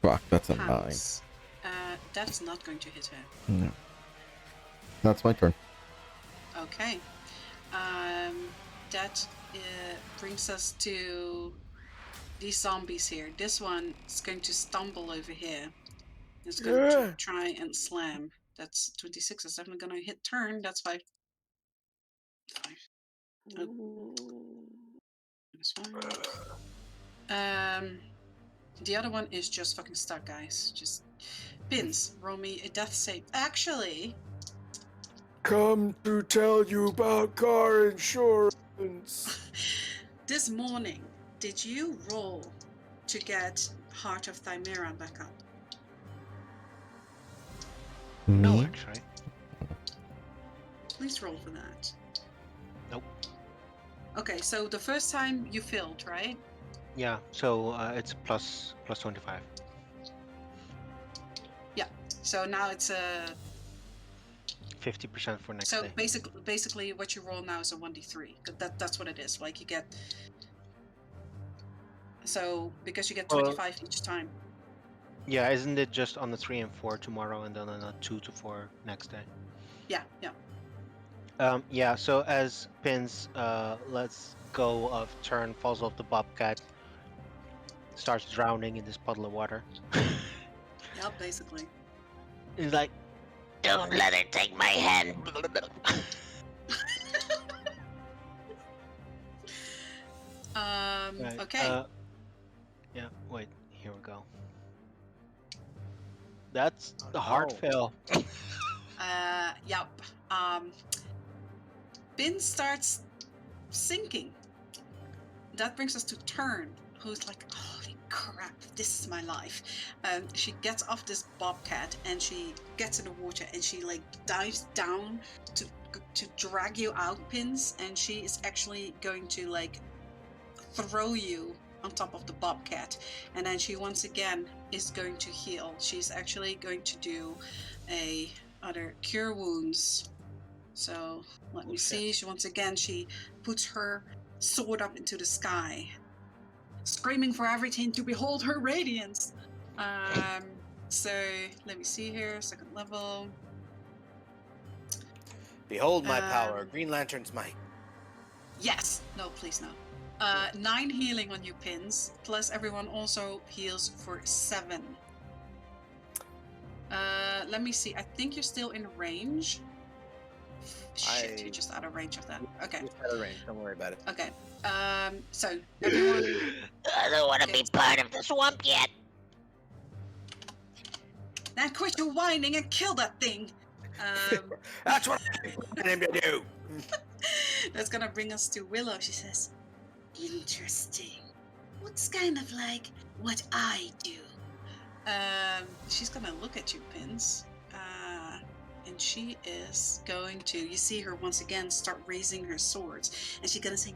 Fuck, that's a Pounce. That's not going to hit her. 9. No. That's my turn. Okay. That brings us to these zombies here. This one is going to stumble over here It's going to try and slam. That's 26. It's definitely going to hit turn. That's 5. 5. Oh. That's 5. The other one is just fucking stuck, guys. Just Pins, roll me a death save. Actually, Come to tell you about car insurance. this morning, did you roll to get Heart of Chimera back up? No, Me? actually. Please roll for that. Nope. Okay, so the first time you failed, right? Yeah, so it's plus 25. Yeah. So now it's a 50% for next so day. basically what you roll now is a 1d3. That's what it is. Like you get so because you get 25 each time. Yeah, isn't it just on the 3 and 4 tomorrow and then on the 2 to 4 next day? Yeah. Yeah, so as Pins lets go of turn, falls off the bobcat, starts drowning in this puddle of water. Yeah, basically. He's like, Don't let her take my hand. right, Okay. yeah, wait, here we go. That's the hard fail. Yep. Bin starts sinking. That brings us to Turn, who's like, holy crap, this is my life. She gets off this bobcat and she gets in the water and she like dives down to drag you out, Pins, and she is actually going to like throw you on top of the bobcat, and then she once again is going to heal. She's actually going to do a other cure wounds. So let me see. She once again she puts her sword up into the sky, screaming for everything to behold her radiance. So let me see here. Second level. Behold my power, Green Lantern's might. Yes. No, please no. 9 healing on you, Pins. Plus everyone also heals for 7. Let me see. I think you're still in range. Shit, you're just out of range of that. Okay. Just out of range. Don't worry about it. Okay. So everyone. I don't want to be part of the swamp yet. Now quit your whining and kill that thing. That's what I want him to do. That's gonna bring us to Willow. She says, "Interesting. Looks kind of like what I do." She's gonna look at you, Pins. And she is going to. You see her once again start raising her swords, and she's gonna say,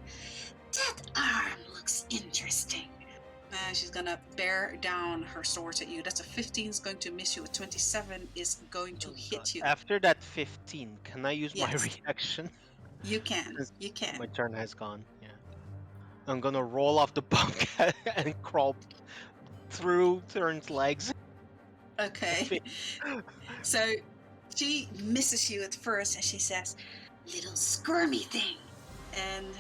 "That arm looks interesting." She's gonna bear down her swords at you. That's a 15 is going to miss you. A 27 is going to hit you. After that 15, can I use my Yes. reaction? You can. You My can. turn has gone. Yeah. I'm gonna roll off the bobcat and crawl through Turn's legs. Okay. So she misses you at first, and she says, "Little squirmy thing," and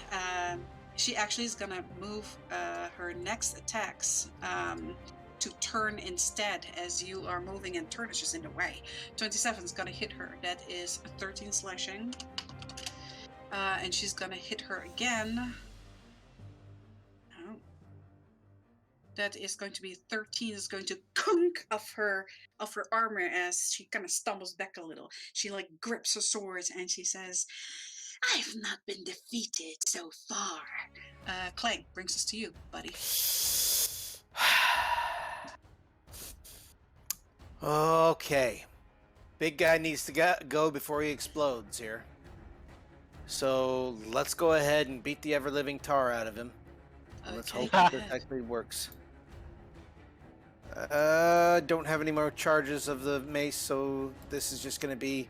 she actually is gonna move her next attacks to Turn instead, as you are moving and Turn is just in the way. 27 is gonna hit her. That is a 13 slashing, and she's gonna hit her again. Oh. That is going to be 13. Is going to kunk of her armor as she kind of stumbles back a little. She like grips her sword and she says, "I've not been defeated so far." Clang, brings us to you, buddy. Okay. Big guy needs to go before he explodes here. So let's go ahead and beat the ever-living tar out of him. And let's Okay, hope go that this ahead. actually works. Don't have any more charges of the mace, so this is just going to be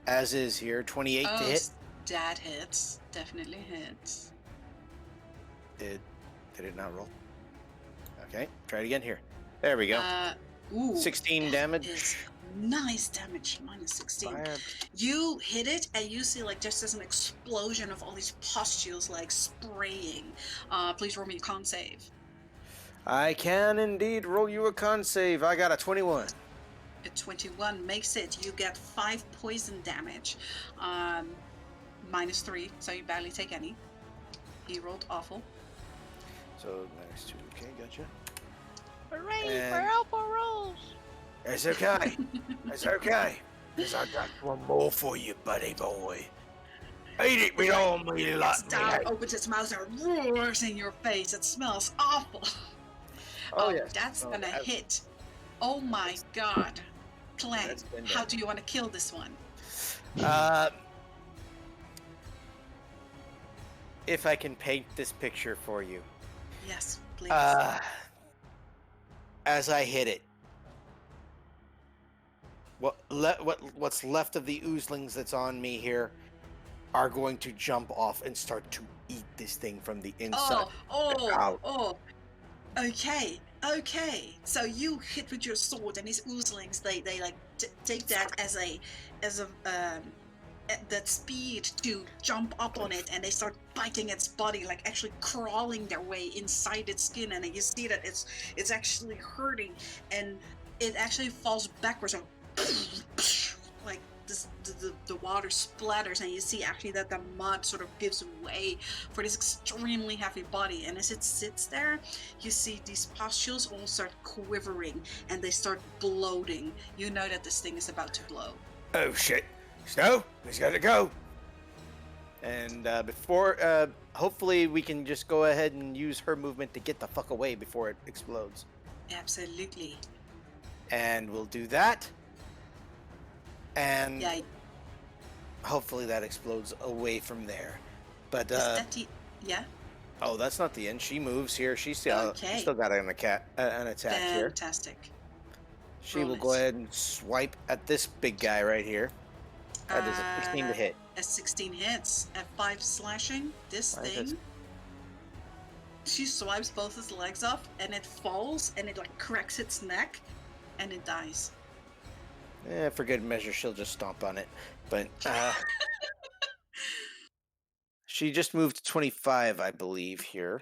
as is here. 28 to hit. That hits. Definitely hits. Did it not roll? Okay, try it again here. There we go. 16 damage. Is nice damage, minus 16. Fire. You hit it, and you see like just as an explosion of all these pustules like spraying. Please roll me a con save. I can indeed roll you a con save. I got a 21. A 21 makes it. You get 5 poison damage. -3, so you barely take any. He rolled awful. So -2. Okay, gotcha. Hooray And- for alpha rolls! It's okay. It's okay. Because I got one more for you, buddy boy. Eat it with all me Its lot. star opens its mouth and roars in your face. It smells awful. Oh, yes. That's Oh, gonna that- hit. Oh my god. Clang, That's been how done. do you want to kill this one? If I can paint this picture for you. Yes, please. As I hit it, what's left of the oozlings that's on me here are going to jump off and start to eat this thing from the inside. Oh. Okay. So you hit with your sword, and these oozlings, they like take that as a that speed to jump up on it, and they start biting its body, like actually crawling their way inside its skin, and you see that it's actually hurting, and it actually falls backwards and like this, the water splatters, and you see actually that the mud sort of gives way for this extremely heavy body, and as it sits there, you see these pustules all start quivering and they start bloating. You know that this thing is about to blow. Oh shit. Snow, he's gotta go. And hopefully we can just go ahead and use her movement to get the fuck away before it explodes. Absolutely. And we'll do that. And Yeah. hopefully that explodes away from there. But Is that the... Yeah. oh, that's not the end. She moves here. She's still Okay. got an attack here. Fantastic. She Roll will it. go ahead and swipe at this big guy right here. That is a 16 to hit. A 16 hits. At 5 slashing. This Five thing. hits. She swipes both his legs off, and it falls, and it like cracks its neck, and it dies. For good measure, she'll just stomp on it. But she just moved to 25, I believe, here.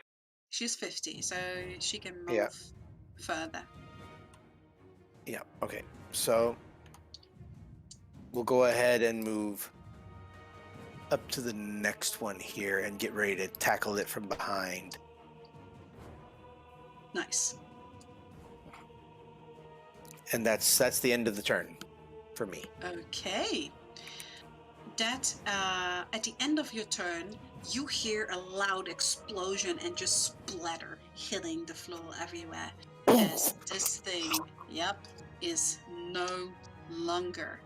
She's 50, so she can move Yeah. further. Yeah, okay. So we'll go ahead and move up to the next one here and get ready to tackle it from behind. Nice. And that's the end of the turn for me. Okay. That at the end of your turn, you hear a loud explosion and just splatter hitting the floor everywhere. As this thing, is no longer.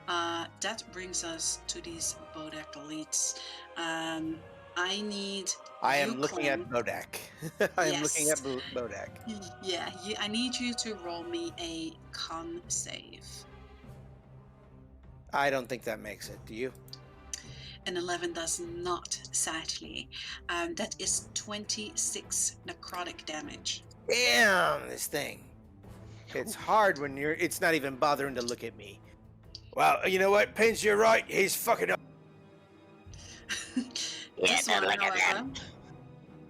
That brings us to these Bodak elites. I need. I you, am looking at Clem. Bodak. I am looking at Yes. Bodak. Yeah, I need you to roll me a con save. I don't think that makes it. Do you? An 11 does not, sadly. That is 26 necrotic damage. Damn, this thing. It's hard when it's not even bothering to look at me. Well, you know what, Pins, you're right. He's fucking up. Yeah, This don't one, look at however, them.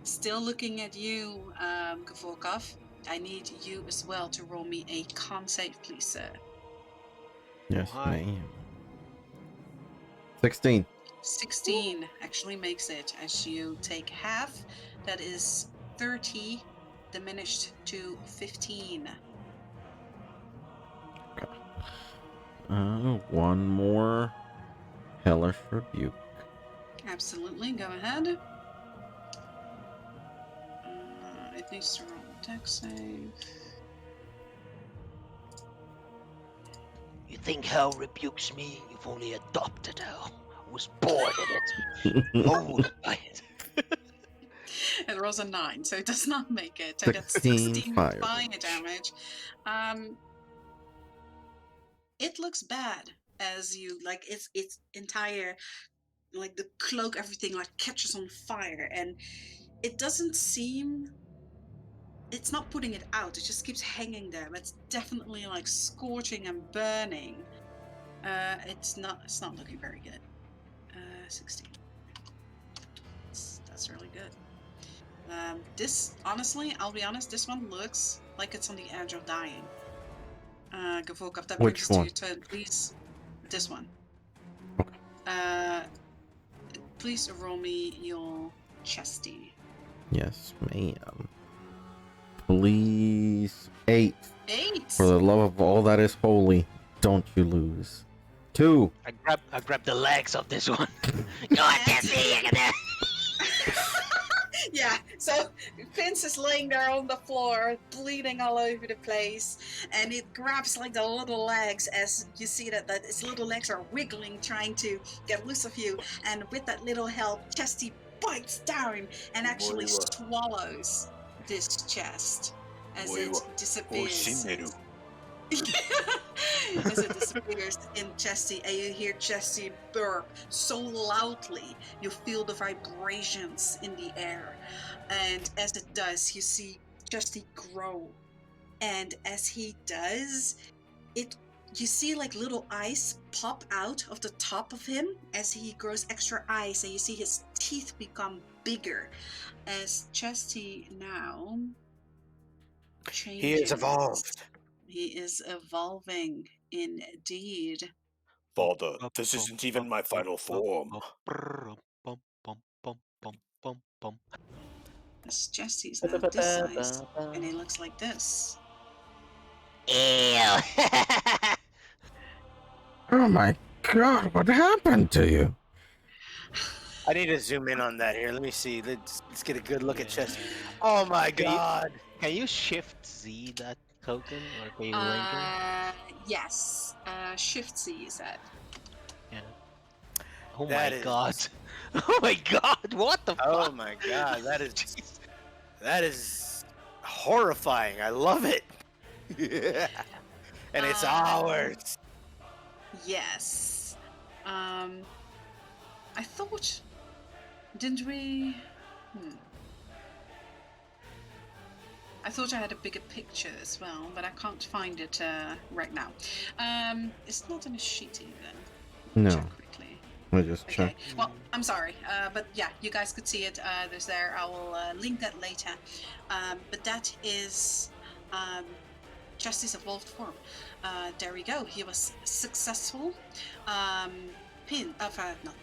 still looking at you, Kavorkov. I need you as well to roll me a con save, please, sir. Yes, Hi. ma'am. 16. 16 actually makes it, as you take half. That is 30 diminished to 15. One more hellish rebuke. Absolutely, go ahead. It needs to roll a dex save. You think hell rebukes me? You've only adopted hell. I was born in it. Molded by it. It rolls a 9, so it does not make it. So 16 that's 16 fire fire damage. It looks bad as you like its entire, like the cloak, everything like catches on fire, and it doesn't seem. It's not putting it out. It just keeps hanging there. But it's definitely like scorching and burning. It's not looking very good. 16. That's really good. This, honestly, I'll be honest, this one looks like it's on the edge of dying. Gavokov, that Which brings us to one? your turn. Please, this one. Okay. Please roll me your chesty. Yes, ma'am. Please. 8. 8. For the love of all that is holy, don't you lose. 2. I grab the legs of this one. Go on, Jesse, you can do it. Yeah, so Vince is laying there on the floor, bleeding all over the place, and it grabs like the little legs as you see that its little legs are wiggling, trying to get loose of you. And with that little help, Chesty bites down and actually swallows this chest as it disappears. As it disappears in Chesty, and you hear Chesty burp so loudly, you feel the vibrations in the air. And as it does, you see Chesty grow. And as he does, you see like little eyes pop out of the top of him as he grows extra eyes, and you see his teeth become bigger. As Chesty now changes. He is evolved. He is evolving indeed. Father, this isn't even my final form. This Jesse's now this size, and he looks like this. Ew. Oh my god, what happened to you? I need to zoom in on that here. Let me see. Let's get a good look at chest. Oh my god. Can you shift Z that token, or can you link it? Yes. Shift C, you said. Yeah. Oh That my is- god. Oh my god, what the Oh fuck? my god, that is horrifying. I love it. And it's ours. Yes. I thought. Didn't we? I thought I had a bigger picture as well, but I can't find it right now. It's not in a sheet even. No. Check quickly. I just Okay. checked. Well, I'm sorry, but yeah, you guys could see it. There's there. I will link that later. But that is Justice evolved form. There we go. He was successful. Not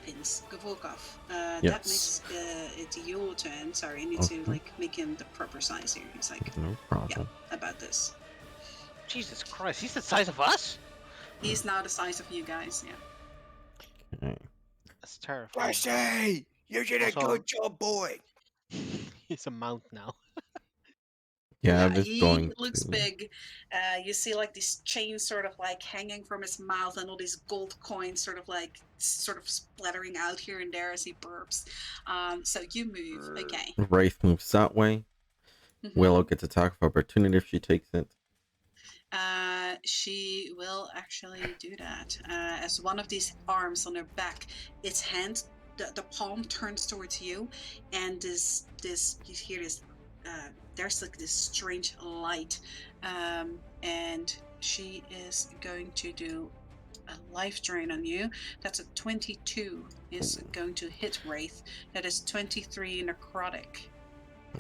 pins. Gavokov. That Yes. makes it your turn. Sorry, I need to make him the proper size here. He's like, No problem. about this. Jesus Christ, he's the size of us? He's now the size of you guys. Yeah. Okay. That's terrifying. Jesse, you did a Also- good job, boy. He's a mount now. Yeah, I'm just he going looks to... big. You see like these chains sort of like hanging from his mouth, and all these gold coins sort of splattering out here and there as he burps. So you move. Okay. Wraith moves that way. Mhm. Willow gets attack of opportunity if she takes it. She will actually do that. As one of these arms on her back, its hand, the palm turns towards you, and this you hear this. There's like this strange light, and she is going to do a life drain on you. That's a 22 is going to hit Wraith. That is 23 necrotic.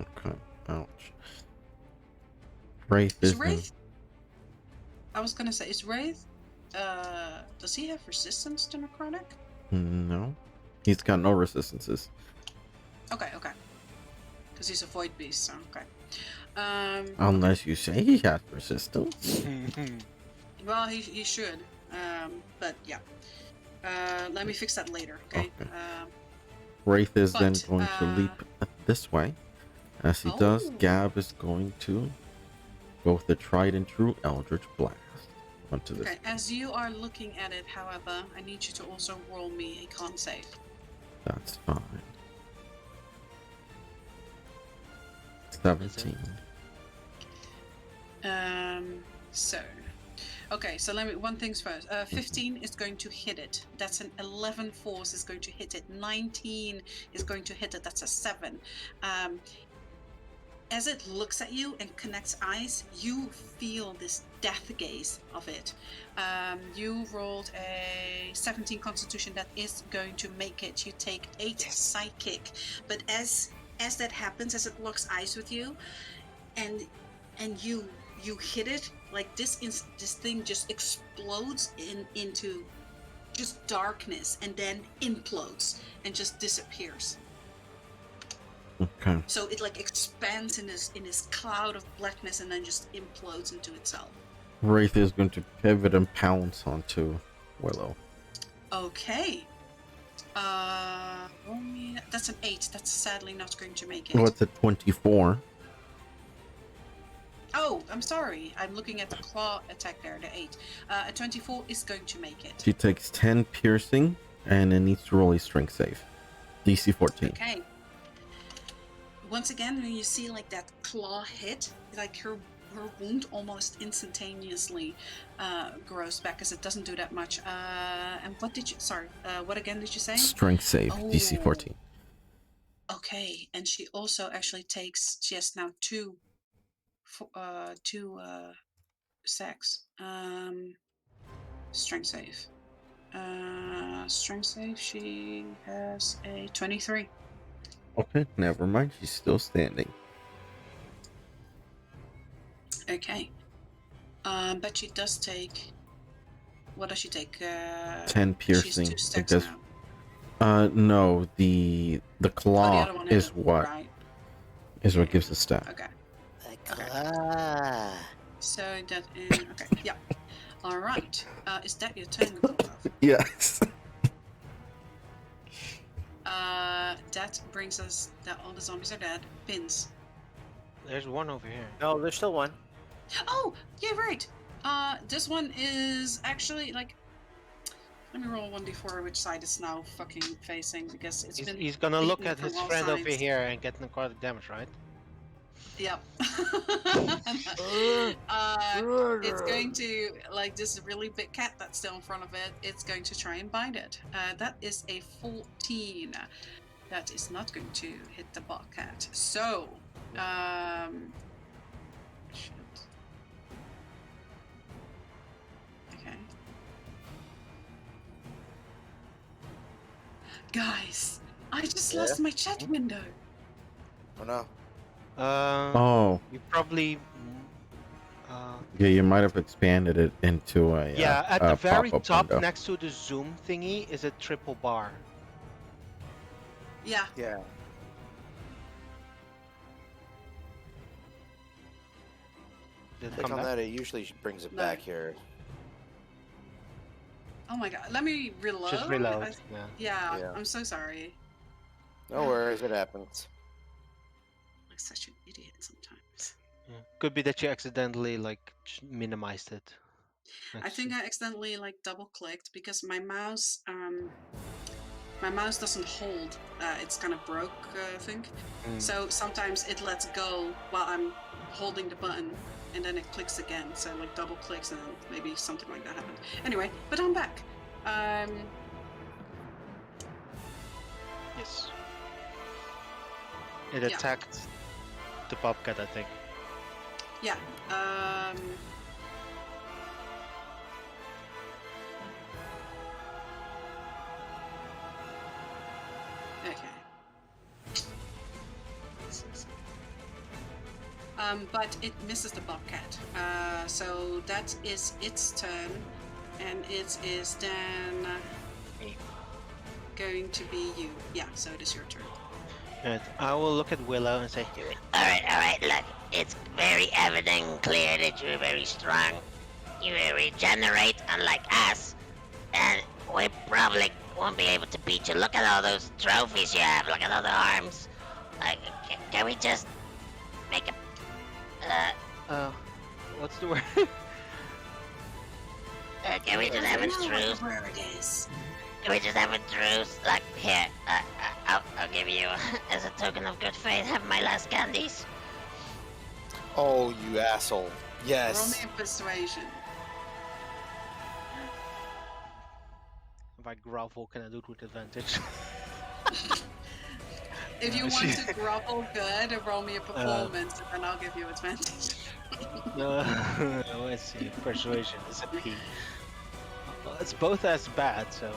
Okay. Ouch. Wraith Is is Wraith? I was gonna say, is Wraith? Does he have resistance to necrotic? No. He's got no resistances. Okay. Because he's a void beast, so okay. Unless you say he has resistance. Well, he should. But yeah. Let me fix that later. Okay. Okay. Wraith is then but, going to leap this way. As he does, Oh. Gab is going to go with the tried and true Eldritch Blast onto this. Okay. As you are looking at it, however, I need you to also roll me a con save. That's fine. 17. So. Okay, so let me one things first. 15 is going to hit it. That's an 11 force is going to hit it. 19 is going to hit it. That's a 7. As it looks at you and connects eyes, you feel this death gaze of it. You rolled a 17 Constitution. That is going to make it. You take 8 psychic. But as that happens, as it locks eyes with you, and you you hit it, like this thing just explodes into just darkness and then implodes and just disappears. Okay. So it like expands in this cloud of blackness and then just implodes into itself. Wraith is going to pivot and pounce onto Willow. Okay. That's an 8. That's sadly not going to make it. What's a 24? Oh, I'm sorry. I'm looking at the claw attack there, the 8. A 24 is going to make it. She takes 10 piercing and it needs to roll a strength save. DC 14. Okay. Once again, when you see like that claw hit, like her wound almost instantaneously grows back, as it doesn't do that much. And what did you? Sorry. What again did you say? Strength save. DC 14. Okay, and she also actually takes. She has now two sacks. Strength save. Strength save. She has a 23. Okay, never mind. She's still standing. Okay. But she does take. What does she take? 10 piercing. She's 2 stacks Because now. no, the claw other one is isn't, what right? is what gives the stat. Okay. Ah. So that is okay. Yeah. All right. Is that your turn, Nikolov? Yes. That brings us that all the zombies are dead. Pins. There's one over here. No, there's still one. Oh, yeah, right. This one is actually like. Let me roll 1d4 which side it's now fucking facing, because it's been. He's gonna look beaten at from his all friend over sides. here and get necrotic damage, right? Yep. It's going to, like, this really big cat that's still in front of it, it's going to try and bite it. That is a 14. That is not going to hit the bobcat. So, shit. Okay. Guys, I just lost my chat window. Oh no. Oh, You probably. yeah, you might have expanded it into a Yeah, at the very pop-up top window. next to the zoom thingy is a triple bar. Yeah. Yeah. Did it Click come on back? that. It usually brings it No. back here. Oh my god. Let me reload. Just reload. Yeah, Yeah. I'm so sorry. No worries, it happens. I'm such an idiot sometimes. Yeah. Could be that you accidentally minimized it. I think I accidentally like double clicked because my mouse doesn't hold. It's kind of broke, I think. So sometimes it lets go while I'm holding the button, and then it clicks again. So like double clicks, and maybe something like that happened. Anyway, but I'm back. Yes. It Yeah. attacked the bobcat, I think. Yeah. Okay. But it misses the bobcat. So that is its turn, and it is then going to be you. Yeah. So it is your turn. Right. I will look at Willow and say, Alright, look. It's very evident and clear that you're very strong. You regenerate unlike us. And we probably won't be able to beat you. Look at all those trophies you have. Look at all the arms. Can we just make a... what's the word? Can we just have a truce? Where it is. Can we just have a truce? Like, here, I'll give you, as a token of good faith, have my last candies. Oh, you asshole. Roll Yes. me a persuasion. If I grovel, can I do it with advantage? If you want to grovel good, roll me a performance, and then I'll give you advantage. No, let's see. Persuasion is a P. Well, it's both as bad, so.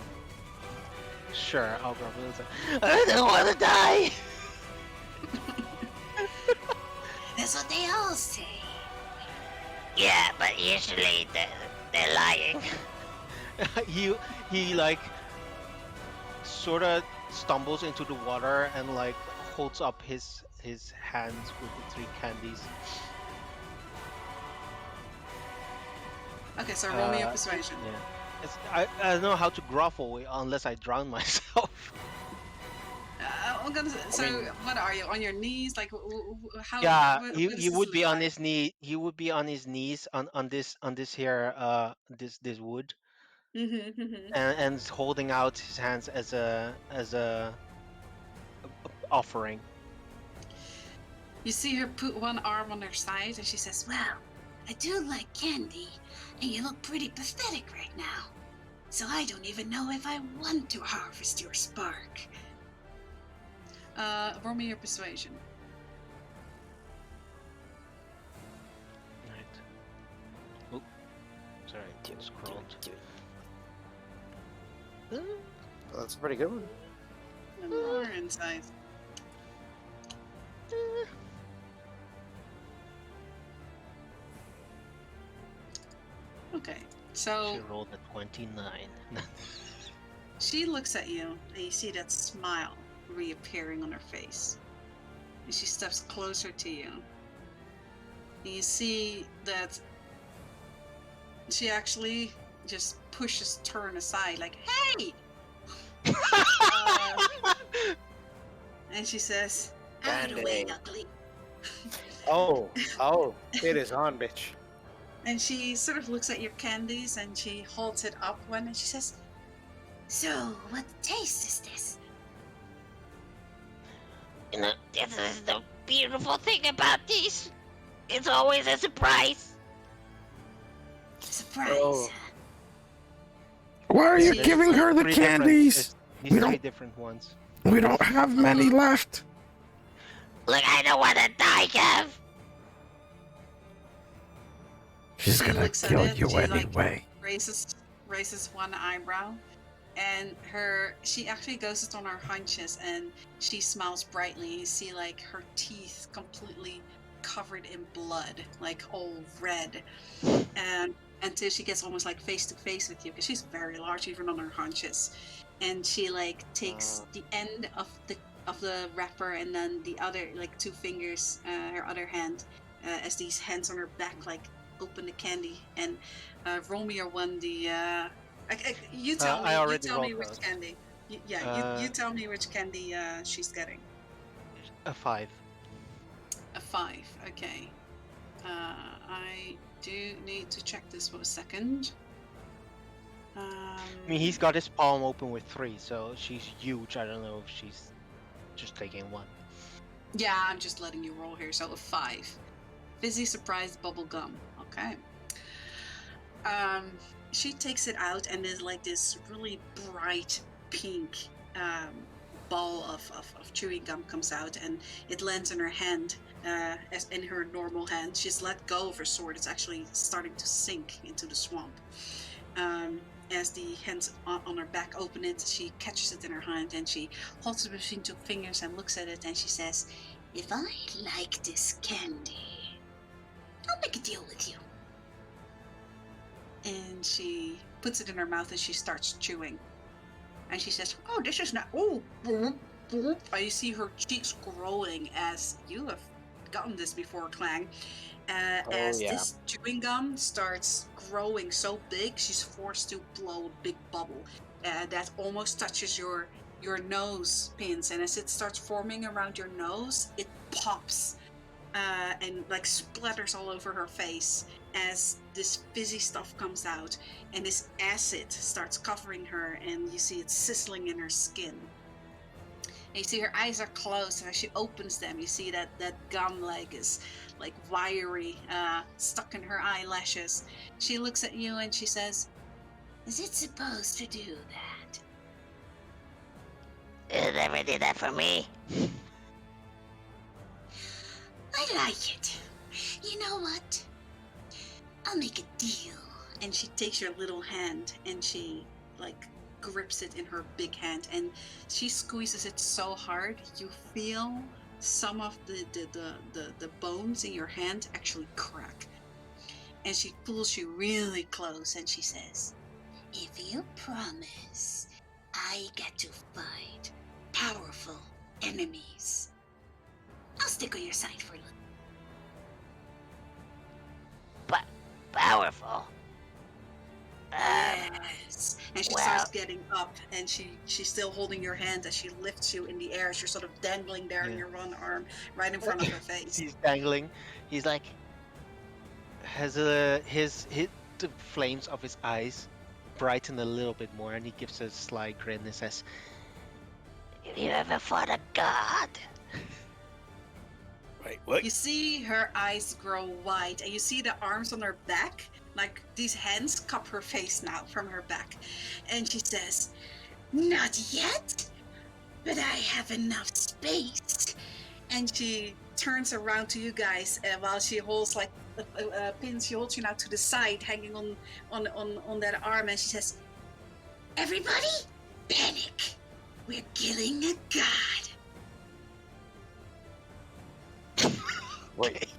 Sure, I'll grovel. I don't want to die! That's what they all say. Yeah, but usually they're lying. he like sort of stumbles into the water and like holds up his hands with the 3 candies. Okay, so roll me a persuasion. Yeah. I don't know how to grovel unless I drown myself. I'm gonna. So, mean- what are you on your knees? Like, how? Yeah, What he, is he this would look be on like? his knee. He would be on his knees on this here this wood, Mm-hmm. and holding out his hands as a offering. You see her put one arm on her side, and she says, "Well, I do like candy, and you look pretty pathetic right now. So I don't even know if I want to harvest your spark." Roll me your persuasion. Right. Oop. Sorry, scrolled. That's a pretty good one. And roll her inside. Okay, so She rolled a 29. she looks at you, and you see that smile reappearing on her face. And she steps closer to you. And you see that she actually just pushes Turn aside, like, "Hey!" And she says, "Out of the way, Candy. ugly." Oh, it is on, bitch. And she sort of looks at your candies and she holds it up one and she says, "So, what taste is this?" You know, this is the beautiful thing about these. It's always a surprise. Surprise. Oh. Why are you She- giving her the 3 different- candies? These We 3 don't- different ones. We don't have many left. Look, I don't want to die, Kev. She's She gonna looks at kill it, you she, like, anyway. raises one eyebrow, and she actually goes on her hunches and she smiles brightly. You see like her teeth completely covered in blood, like all red, and until she gets almost like face to face with you, because she's very large even on her hunches. And she like takes the end of the wrapper and then the other like 2 fingers, her other hand, as these hands on her back like open the candy, and Romeo won the you tell I me already which rolled those. candy. You tell me which candy she's getting. A 5. A 5. Okay. I do need to check this for a second. I mean, he's got his palm open with 3, so she's huge. I don't know if she's just taking 1. Yeah, I'm just letting you roll here. So a 5. Fizzy surprise bubble gum. Okay. She takes it out and there's like this really bright pink ball of chewing gum comes out and it lands in her hand, as in her normal hand. She's let go of her sword. It's actually starting to sink into the swamp. As the hands on her back open it, she catches it in her hand and she holds it between 2 fingers and looks at it and she says, "If I like this candy, I'll make a deal with you." And she puts it in her mouth and she starts chewing. And she says, "Oh, this is not. Oh, you see her cheeks growing as you have gotten this before, Clang. As yeah. this chewing gum starts growing so big, she's forced to blow a big bubble that almost touches your nose pins. And as it starts forming around your nose, it pops and like splatters all over her face as this fizzy stuff comes out, and this acid starts covering her, and you see it sizzling in her skin. And you see her eyes are closed, and as she opens them, you see that gum like is like wiry, stuck in her eyelashes. She looks at you and she says, "Is it supposed to do that?" It never did that for me. "I like it. You know what? I'll make a deal." And she takes your little hand and she like grips it in her big hand and she squeezes it so hard you feel some of the bones in your hand actually crack. And she pulls you really close and she says, "If you promise I get to fight powerful enemies, I'll stick on your side for a little." But powerful. Yes. And she well- starts getting up, and she's still holding your hand as she lifts you in the air as you're sort of dangling there in Yeah. your one arm right in front of her face. He's dangling. He's like has the flames of his eyes brighten a little bit more, and he gives a sly grin and says, Have you ever fought a god? Wait, what? You see her eyes grow wide, and you see the arms on her back, like these hands cup her face now from her back. And she says, "Not yet, but I have enough space." And she turns around to you guys, while she holds like a pin. She holds you now to the side, hanging on that arm, and she says, "Everybody, panic! We're killing a god." Wait.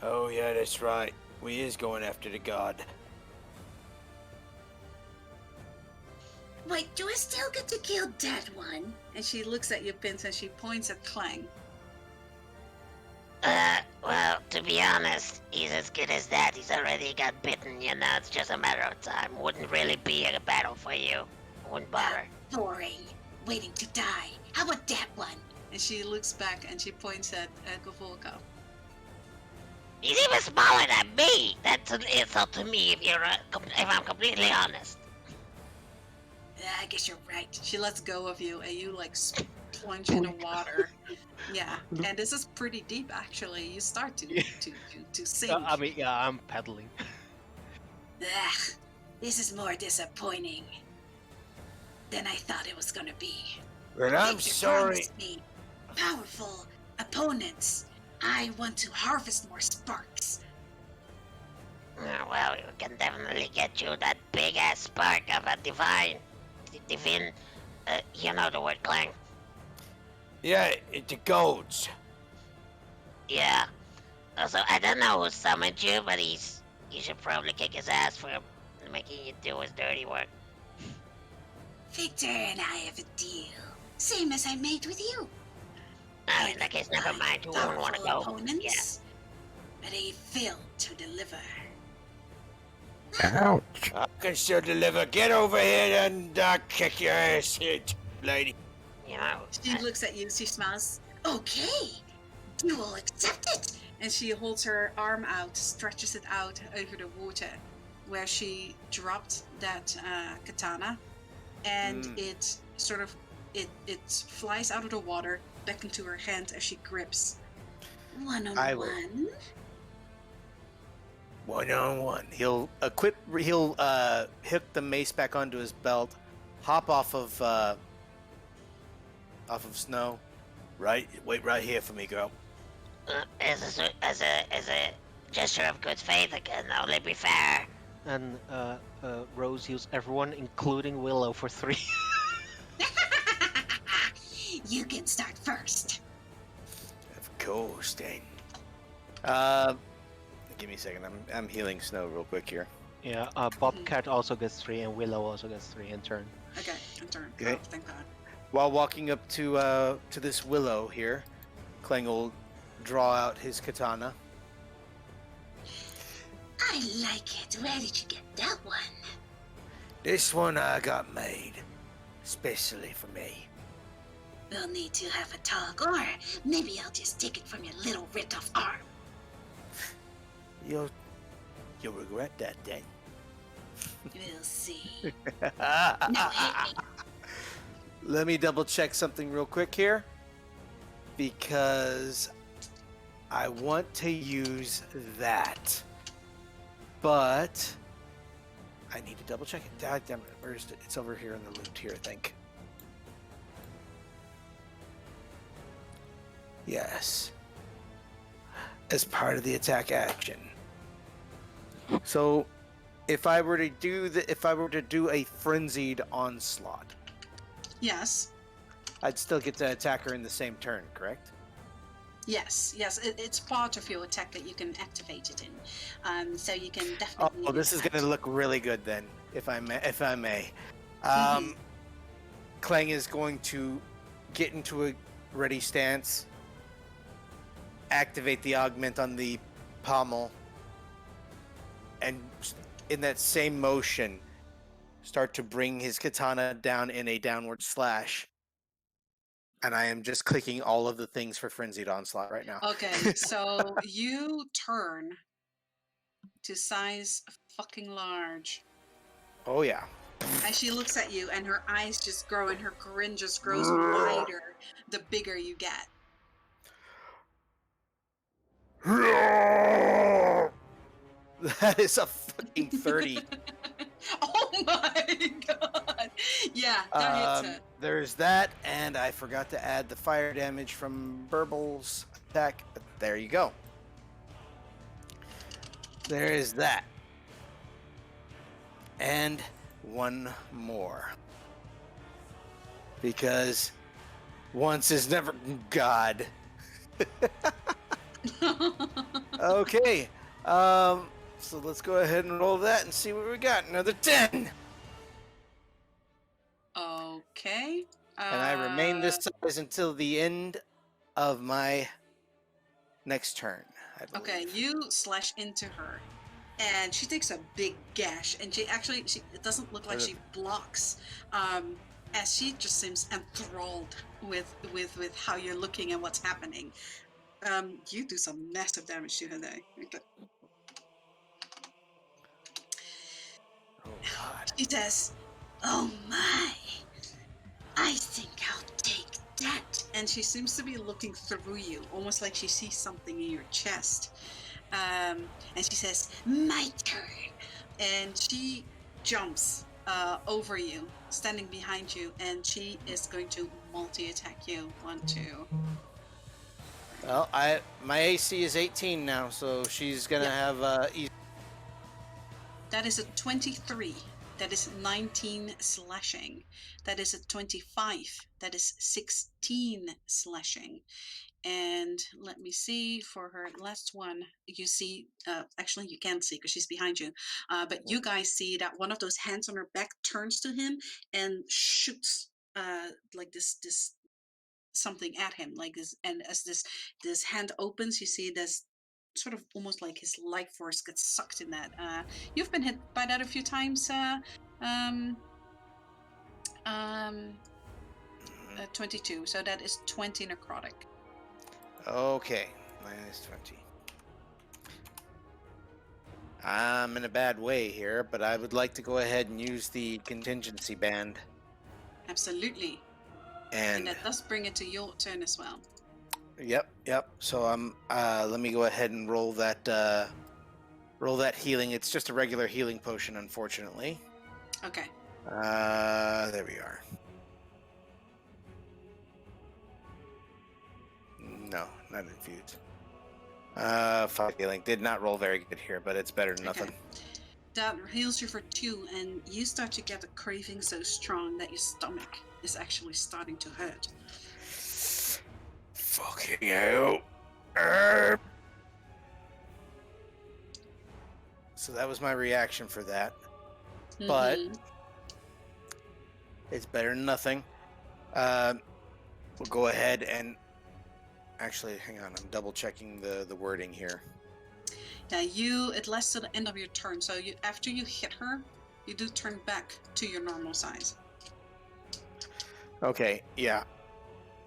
Oh, yeah, that's right. We is going after the god. "Wait, do I still get to kill that one?" And she looks at you, Pins, and she points at Clang. Well, to be honest, he's as good as that. He's already got bitten, you know. It's just a matter of time. Wouldn't really be a battle for you. Wouldn't bother. Boring. Waiting to die. How about that one? And she looks back and she points at Gavolka. He's even smaller than me. That's an insult to me if I'm completely honest. Yeah, I guess you're right. She lets go of you, and you like plunge in the water. Yeah, and this is pretty deep actually. You start to sink. I'm paddling. Ugh, this is more disappointing than I thought it was gonna be. But I'm Victor sorry. promised me powerful opponents. I want to harvest more sparks. Well, we can definitely get you that big ass spark of a divine. You know the word, Clang. Yeah, the goats. Yeah. Also, I don't know who summoned you, but you should probably kick his ass for making you do his dirty work. Victor and I have a deal, same as I made with you. In that case, never mind. Who wouldn't want to Powerful go? opponents, but he failed to deliver. Ouch. I can still deliver. Get over here and kick your ass here, lady. You know. She looks at you, she smiles. "Okay, you will accept it." And she holds her arm out, stretches it out over the water, where she dropped that katana, and it sort of it flies out of the water back into her hand as she grips. One on I will. one. One-on-one. He'll hook the mace back onto his belt, hop off of Snow. Right? Wait right here for me, girl. As a gesture of good faith, it can only be fair. And Rose heals everyone, including Willow, for 3. You can start first. Of course, then. Give me a second. I'm healing Snow real quick here. Yeah, Bobcat also gets 3, and Willow also gets 3 in turn. Okay, in turn. Okay. Oh, thank God. While walking up to this willow here, Clang will draw out his katana. I like it. Where did you get that one? This one I got made, especially for me. We'll need to have a talk, or maybe I'll just take it from your little ripped off arm. You'll regret that then. We'll see. No, hit me. Let me double check something real quick here, because I want to use that, but I need to double check it. God damn it, where is it? It's over here in the loot here, I think. Yes. As part of the attack action. So, if I were to do a frenzied onslaught, Yes. I'd still get to attack her in the same turn, correct? Yes, it's part of your attack that you can activate it in. So you can definitely Oh, do this is that. going to look really good then, if I may. If I may, Mhm. Clang is going to get into a ready stance, activate the augment on the pommel, and in that same motion, start to bring his katana down in a downward slash. And I am just clicking all of the things for Frenzied Onslaught right now. Okay, so you turn to size fucking large. Oh, yeah. As she looks at you and her eyes just grow and her grin just grows wider the bigger you get. That is a fucking 30. Oh my god! Yeah, that hits her. There's that, and I forgot to add the fire damage from Burbal's attack, but there you go. There is that. And one more. Because once is never God. Okay. So let's go ahead and roll that and see what we got. Another 10. Okay. And I remain this size until the end of my next turn, I believe. Okay, you slash into her, and she takes a big gash, and it doesn't look like she blocks, as she just seems enthralled with how you're looking and what's happening. You do some massive damage to her there. Okay. Oh, God. She says, "Oh my, I think I'll take that." And she seems to be looking through you, almost like she sees something in your chest. And she says, "My turn." And she jumps over you, standing behind you, and she is going to multi-attack you. 1, 2. Well, my AC is 18 now, so she's gonna Yep. have That is a 23. That is 19 slashing. That is a 25. That is 16 slashing. And let me see for her last one. You see, actually, you can't see because she's behind you. But you guys see that one of those hands on her back turns to him and shoots like this something at him, like this. And as this hand opens, you see this sort of almost like his life force gets sucked in that. You've been hit by that a few times. Um, um, 22. So that is 20 necrotic. Okay, minus 20. I'm in a bad way here, but I would like to go ahead and use the contingency band. Absolutely. And And that does bring it to your turn as well. yep. So let me go ahead and roll that healing. It's just a regular healing potion, unfortunately. Okay. There we are. No, not infused. Fuck healing. Did not roll very good here, but it's better than nothing. Okay. That heals you for 2, and you start to get a craving so strong that your stomach is actually starting to hurt. Fucking hell. So that was my reaction for that. But Mhm. it's better than nothing. We'll go ahead and actually, hang on. I'm double checking the wording here. Yeah, it lasts to the end of your turn. So after you hit her, you do turn back to your normal size. Okay, yeah.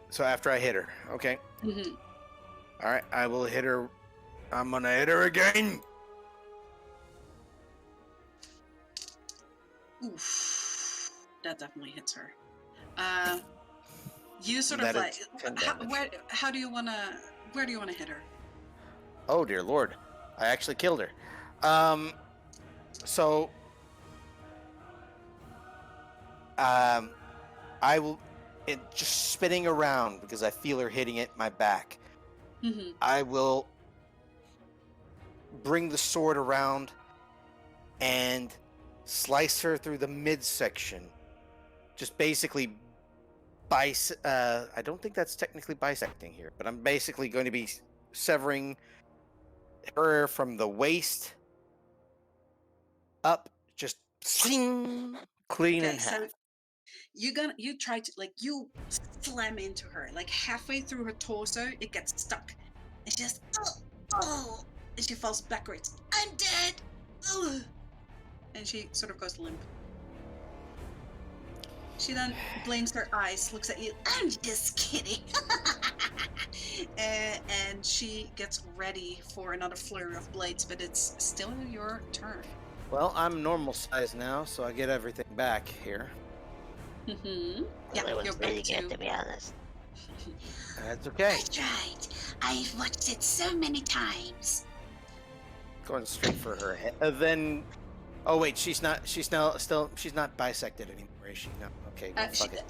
So after I hit her, okay. Mm-hmm. All right, I will hit her. I'm gonna hit her again. Oof, that definitely hits her. You sort That of like, is 10 damage. where do you wanna hit her? Oh dear lord, I actually killed her. So I will, just spinning around because I feel her hitting it my back. Mm-hmm. I will bring the sword around and slice her through the midsection. Just basically I don't think that's technically bisecting here, but I'm basically going to be severing her from the waist up, just clean Okay, in so half. you try to like you slam into her like halfway through her torso. It gets stuck, and she just oh, and she falls backwards. I'm dead. Oh, and she sort of goes limp. She then blinks her eyes, looks at you. I'm just kidding. And she gets ready for another flurry of blades, but it's still your turn. Well, I'm normal size now, so I get everything back here. Mm-hmm. Yeah, Well, it was you're really back good, to. to be honest. That's okay. That's right. I've watched it so many times. Going straight for her head. Then, oh wait, she's not. She's now still. She's not bisected anymore, is she? No. Okay. Well, fuck it.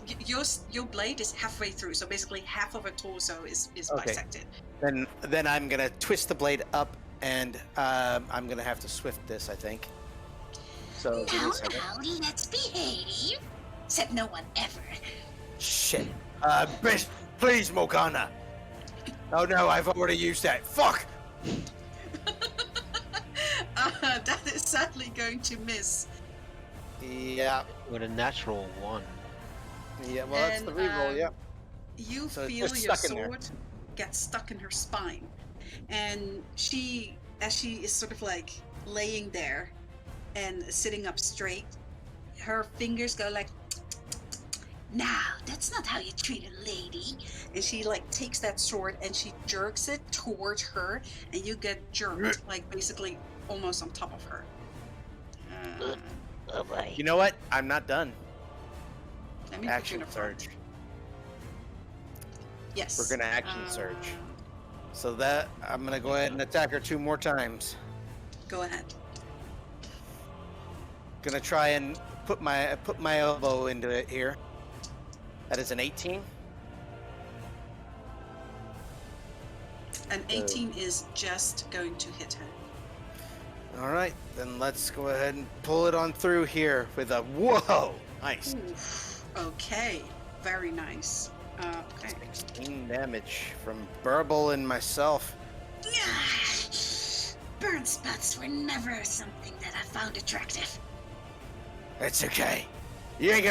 Your blade is halfway through, so basically half of her torso is Okay. bisected. Then I'm gonna twist the blade up, and I'm gonna have to swift this, I think. So give me Now, a second. let's behave. Said no one ever. Shit. Please, Morgana. Oh no, I've already used that. Fuck. That is sadly going to miss. Yeah. With a natural 1. Yeah. Well, that's And, the reroll. Yeah. You So it's feel just your stuck in there. sword get stuck in her spine, and she, as she is sort of like laying there and sitting up straight, her fingers go like, Now, that's not how you treat a lady. and she like takes that sword and she jerks it towards her, and you get jerked like basically almost on top of her. Oh boy. You know what? I'm not done. Let me put you in Action the front. surge. Yes. We're gonna action surge. So that I'm gonna go ahead and attack her 2 more times. Go ahead. Gonna try and put my elbow into it here. That is an 18. An 18 is just going to hit her. All right, then let's go ahead and pull it on through here with a whoa. Nice. Oof. Okay. Very nice. Okay. 16 damage from Burble and myself. Burn spots were never something that I found attractive. It's okay. You ain't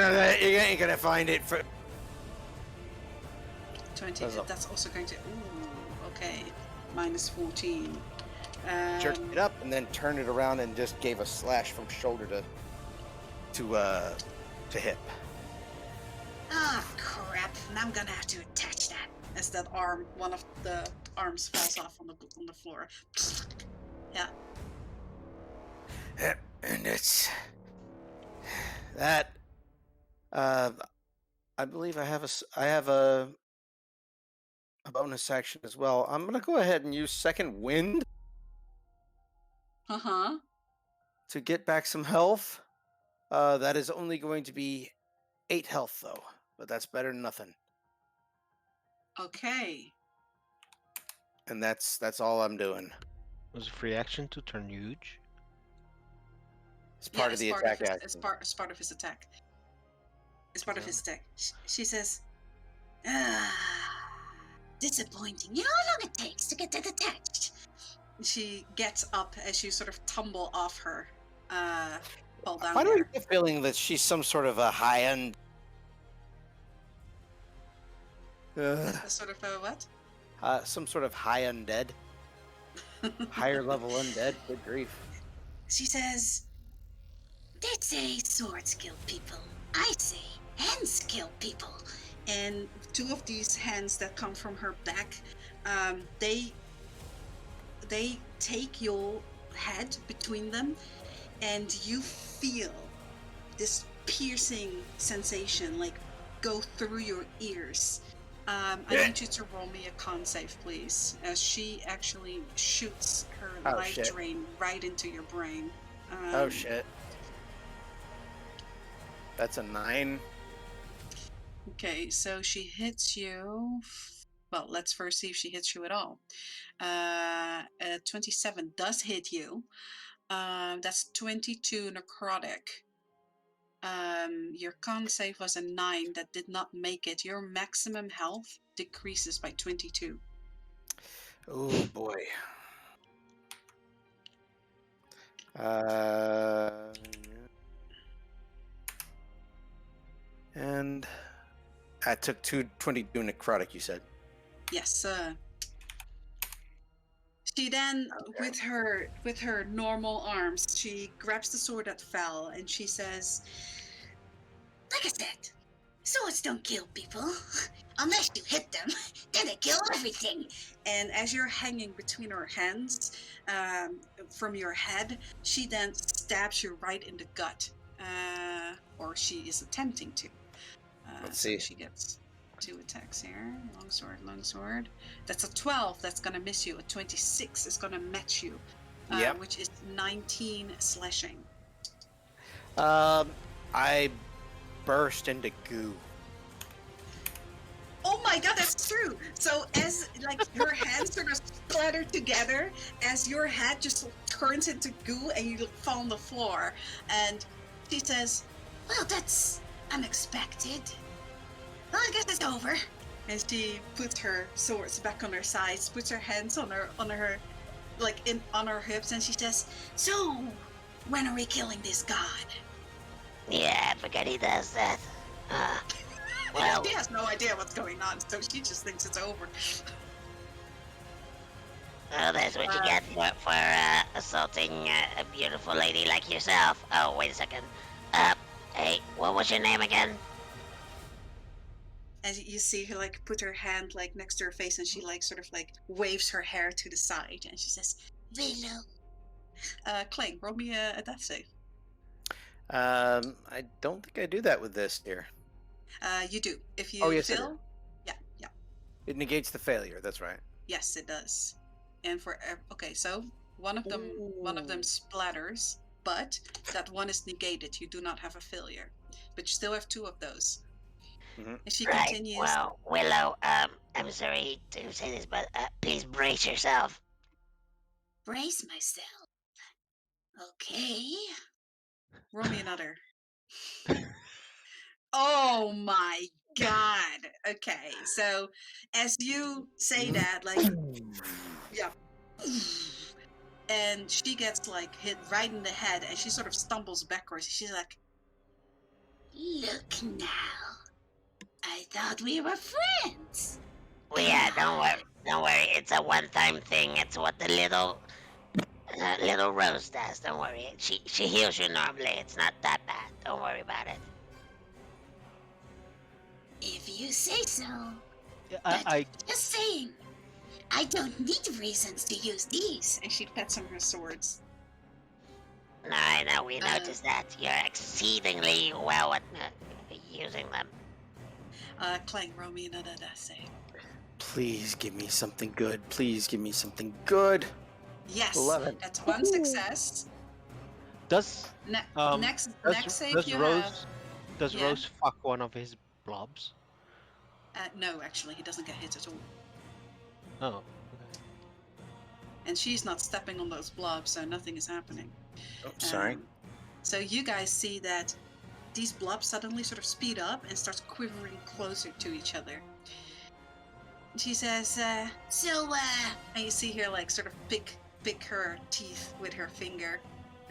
gonna find it for. 20. That's a- That's also going to. Ooh. Okay. Minus 14. Jerked it up and then turned it around and just gave a slash from shoulder to hip. Ah, crap. Now I'm gonna have to attach that. As that arm, one of the arms falls off on the floor. Yeah. And it's that. I believe I have a bonus action as well. I'm gonna go ahead and use second wind Uh-huh. to get back some health. That is only going to be 8 health though, but that's better than nothing. Okay. And that's all I'm doing. Was a free action to turn huge? It's part Yeah, of the it's attack his, action. it's part of his attack. It's part of Yeah. his attack. She says, Disappointing. You know how long it takes to get that attached? she gets up as you sort of tumble off her. Fall down Why do I there. get the feeling that she's some sort of a high-end? Sort of a what? Some sort of high undead, higher level undead. Good grief! She says, they say swords kill people. I say hands kill people. And 2 of these hands that come from her back, they take your head between them, and you feel this piercing sensation like go through your ears. I need you to roll me a con save, please, as she actually shoots her Oh, life shit. drain right into your brain. Oh shit! That's a 9. Okay, so she hits you. Well, let's first see if she hits you at all. 27 does hit you. That's 22 necrotic. Your con save was a 9 that did not make it. Your maximum health decreases by 22. Oh boy. Uh, and I took 222 necrotic. You said. Yes. She then, with her normal arms, she grabs the sword that fell and she says, Like I said, swords don't kill people. Unless you hit them, then they kill everything. and as you're hanging between her hands from your head, she then stabs you right in the gut, or she is attempting to. Let's so see. she gets 2 attacks here. Long sword. That's a 12. That's gonna miss you. A 26 is gonna match you, Yep. which is 19 slashing. I burst into goo. Oh my god, that's true. So as like your hands sort of splatter together, as your head just turns into goo and you fall on the floor, and she says, Well, that's unexpected. Well, I guess it's over. and she puts her swords back on her sides, puts her hands on her on her hips, and she says, So, when are we killing this god? Yeah, I forget he does that. Well, she has no idea what's going on, so she just thinks it's over. oh, that's what you get for assaulting a beautiful lady like yourself. Oh, wait a second. Hey, what was your name again? And you see her like put her hand like next to her face, and she like sort of like waves her hair to the side, and she says, Willow. Clang, roll me a death save. I don't think I do that with this here. You do. If you Oh, yes, I do. fail, yeah. It negates the failure. That's right. Yes, it does. And for okay, so one of them splatters, but that one is negated. You do not have a failure, but you still have 2 of those. Mhm. And she Right, continues. well, Willow, I'm sorry to say this, but please brace yourself. Brace myself. Okay. Roll me another. Oh my god. Okay, so as you say that, like, yeah. And she gets like hit right in the head, and she sort of stumbles backwards. She's like, Look now. I thought we were friends. Well, yeah, don't worry, it's a one-time thing. It's what the little Rose does. Don't worry, she heals you normally. It's not that bad. Don't worry about it. If you say so. I Just saying. I don't need reasons to use these. and she pets on her swords. No, I know, we noticed that. You're exceedingly well at using them. Clang, roll me another death save. Please give me something good. Please give me something good. Yes, 11. that's 1 success. does Next save does you Rose does yeah. Rose fuck one of his blobs? have. No, actually, he doesn't get hit at all. Oh, okay. And she's not stepping on those blobs, so nothing is happening. Oh, sorry. So you guys see that these blobs suddenly sort of speed up and start quivering closer to each other. She says, So, and you see her like sort of pick her teeth with her finger,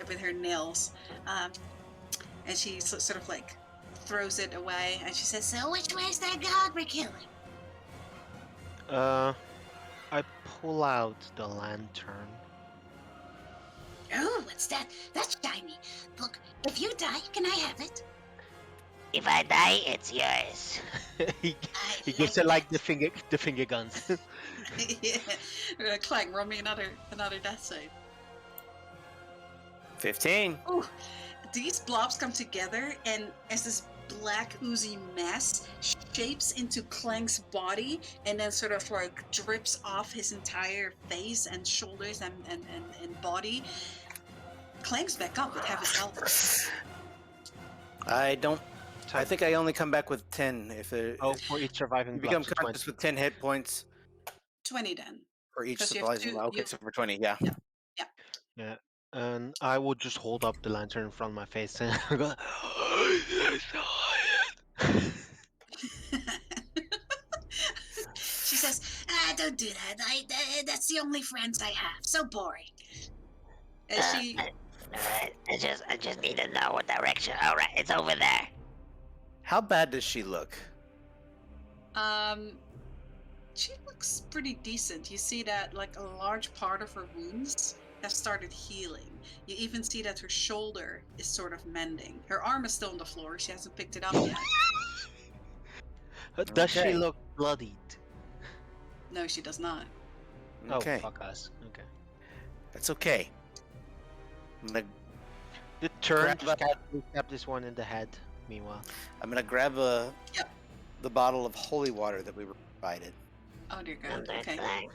with her nails, and she sort of like throws it away, and she says, so which way is that god we're killing? I pull out the lantern. Oh, what's that? That's shiny. Look, if you die, can I have it? If I die, it's yours. he I gives her like the finger guns. yeah. Clang, roll me another death save. 15. Ooh, these blobs come together, and as this black oozy mess shapes into Clang's body, and then sort of like drips off his entire face and shoulders and body, Clang's back up with half his health. I think I only come back with 10 if it. Oh, for each surviving You blob, become so conscious 20. with 10 hit points 20 then. for each 'Cause you have supplies. two- Okay, you- so for 20, yeah. Yeah. Yeah. And I would just hold up the lantern in front of my face and go, She says, don't do that. That's the only friends I have. So boring. And she Alright, I just need to know what direction. Alright, it's over there. How bad does she look? she looks pretty decent. You see that like a large part of her wounds have started healing. You even see that her shoulder is sort of mending. Her arm is still on the floor. She hasn't picked it up yet. Does she Okay. look bloodied? No, she does not. Okay, Oh, fuck us. Okay. that's okay. The turn Grab just casually stab this one in the head, meanwhile. I'm gonna grab Yep. the bottle of holy water that we were provided. Oh dear God. Okay. Okay.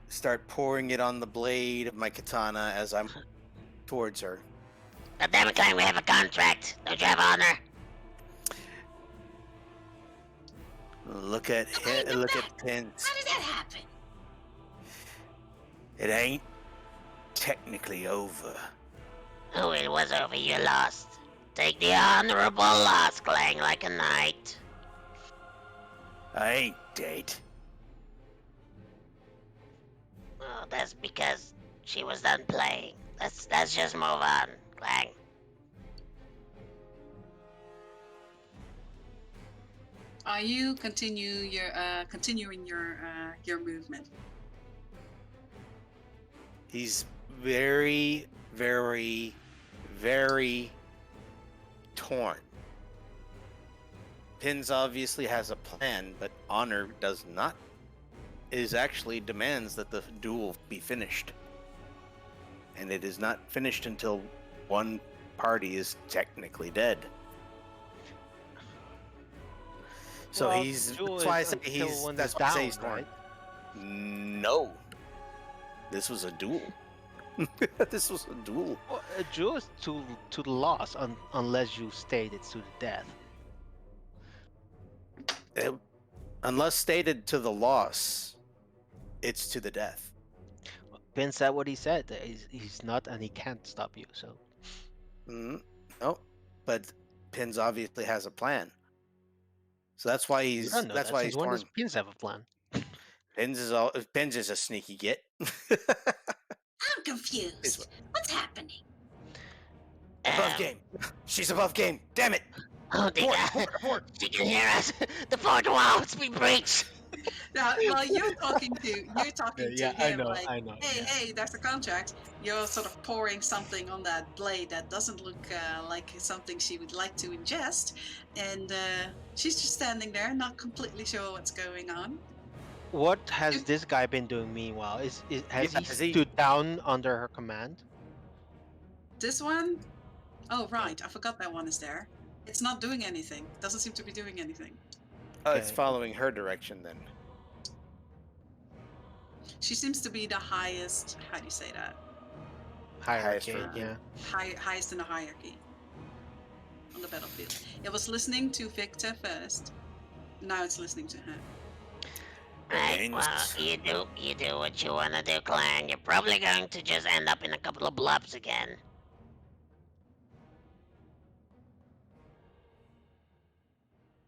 Start pouring it on the blade of my katana as I'm towards her. God damn it, Clang, we have a contract. Don't you have honor? Look at Okay, go look back. at Pins. How did that happen? It ain't technically over. Oh, it was over. You lost. Take the honorable loss, Clang, like a knight. I ain't dead. Oh, that's because she was done playing. Let's just move on, Clang. Are you continuing your movement? He's very, very, very torn. Pins obviously has a plan, but Honor does not. It actually demands that the duel be finished. And it is not finished until one party is technically dead. So Well, he's. duel That's why I is say until he's. one That's is why I say down, he's torn. right? No. This was a duel. This was a duel. Well, a duel is to the loss, unless you state it's to the death. Unless stated to the loss, it's to the death. Pin said what he said. That he's not, and he can't stop you. So No, but Pins obviously has a plan. So that's why you he's. don't know That's that. why Since he's when torn. does Pins have a plan? Pins is a sneaky git. I'm confused. Is- What's happening? above game. She's above game. Damn it. Oh, dear. She can hear us. The fourth wall has been breached. Now, while you're talking to him, like, I know. hey, that's a contract. You're sort of pouring something on that blade that doesn't look like something she would like to ingest, and she's just standing there, not completely sure what's going on. What has this guy been doing meanwhile? Has he stood down under her command? This one, oh right, I forgot that one is there. It's not doing anything. Doesn't seem to be doing anything. Oh, it's Okay. following her direction then. She seems to be the highest. How do you say that? Hierarchy, Highest yeah. Highest in the hierarchy on the battlefield. It was listening to Victor first. Now it's listening to her. Right, well, you do what you wanna do, Clang. You're probably going to just end up in a couple of blobs again.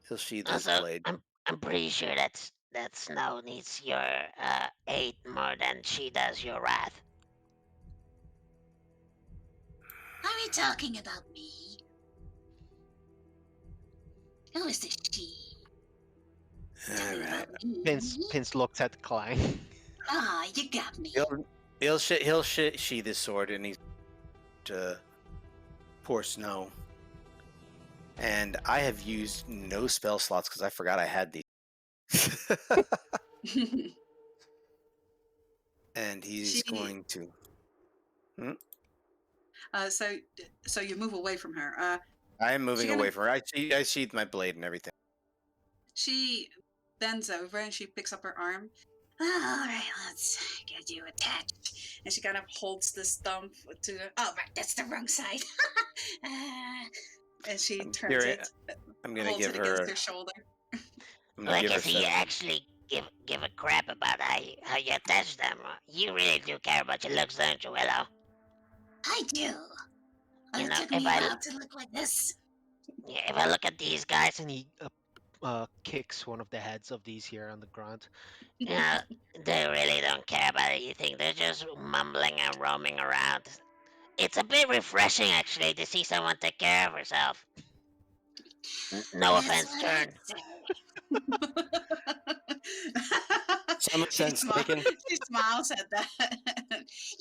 He'll sheath his Also, blade. I'm pretty sure that Snow needs your aid more than she does your wrath. Are we talking about me? Who is this she? Talking Alright. about me? Pins looks at Klein. Ah, you got me. He'll sheath his sword and he's to pour Snow. And I have used no spell slots because I forgot I had these. And he's going to. So you move away from her. I am moving away from her. I sheathe my blade and everything. She bends over and she picks up her arm. All right, let's get you attached. And she kind of holds the stump to the. Oh, right, that's the wrong side. And she turns it. I'm gonna holds give it her. against her shoulder. I'm gonna Like give I her see, you 7. actually give a crap about how you attach them. You really do care about your looks, don't you, Willow? I do. But You it know, took me a while to look like this. if I look at these guys, And he kicks one of the heads of these here on the ground. you know, they really don't care about it. You think they're just mumbling and roaming around. It's a bit refreshing, actually, to see someone take care of herself. No That's offense, what I Turn. Some offense taken. She smiles at that. Yeah,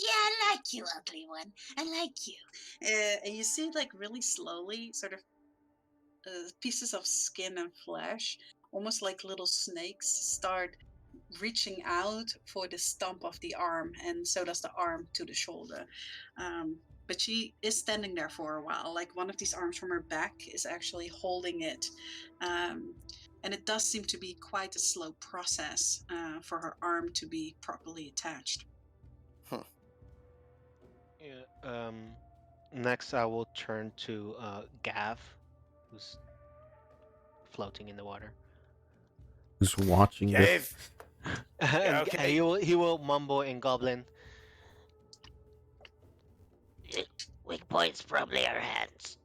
I like you, ugly one. I like you. And you see, like, really slowly, sort of pieces of skin and flesh, almost like little snakes, start reaching out for the stump of the arm, and so does the arm to the shoulder. But she is standing there for a while. Like, one of these arms from her back is actually holding it. Um, and it does seem to be quite a slow process for her arm to be properly attached. Yeah, next, I will turn to Gav, who's floating in the water, Who's watching this? Cave. and Okay. he will mumble in Goblin. Weak points probably our hands.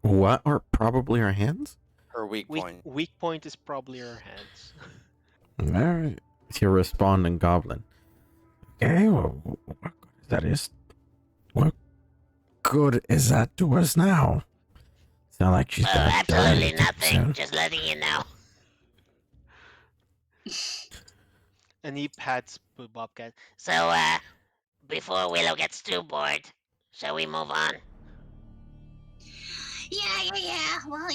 What are probably our hands? Her weak point. Weak point is probably our hands. Alright. He'll respond in Goblin. Okay, well, what good is that to us now? It's not like she's Oh, gonna die absolutely anytime nothing. soon. Just letting you know. And he pats Bobcat. So, before Willow gets too bored, shall we move on? Yeah. Well,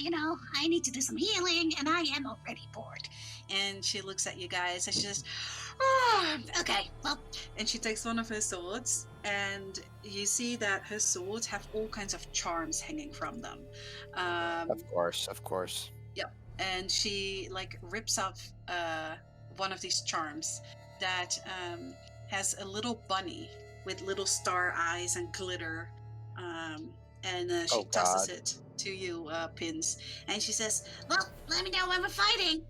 I need to do some healing, and I am already bored. And she looks at you guys and she says, "Oh, Okay, well, and she takes one of her swords, and you see that her swords have all kinds of charms hanging from them. Of course. And she like rips off one of these charms that has a little bunny with little star eyes and glitter, and she Oh, tosses God. it to you, Pins, and she says, well, let me know when we're fighting.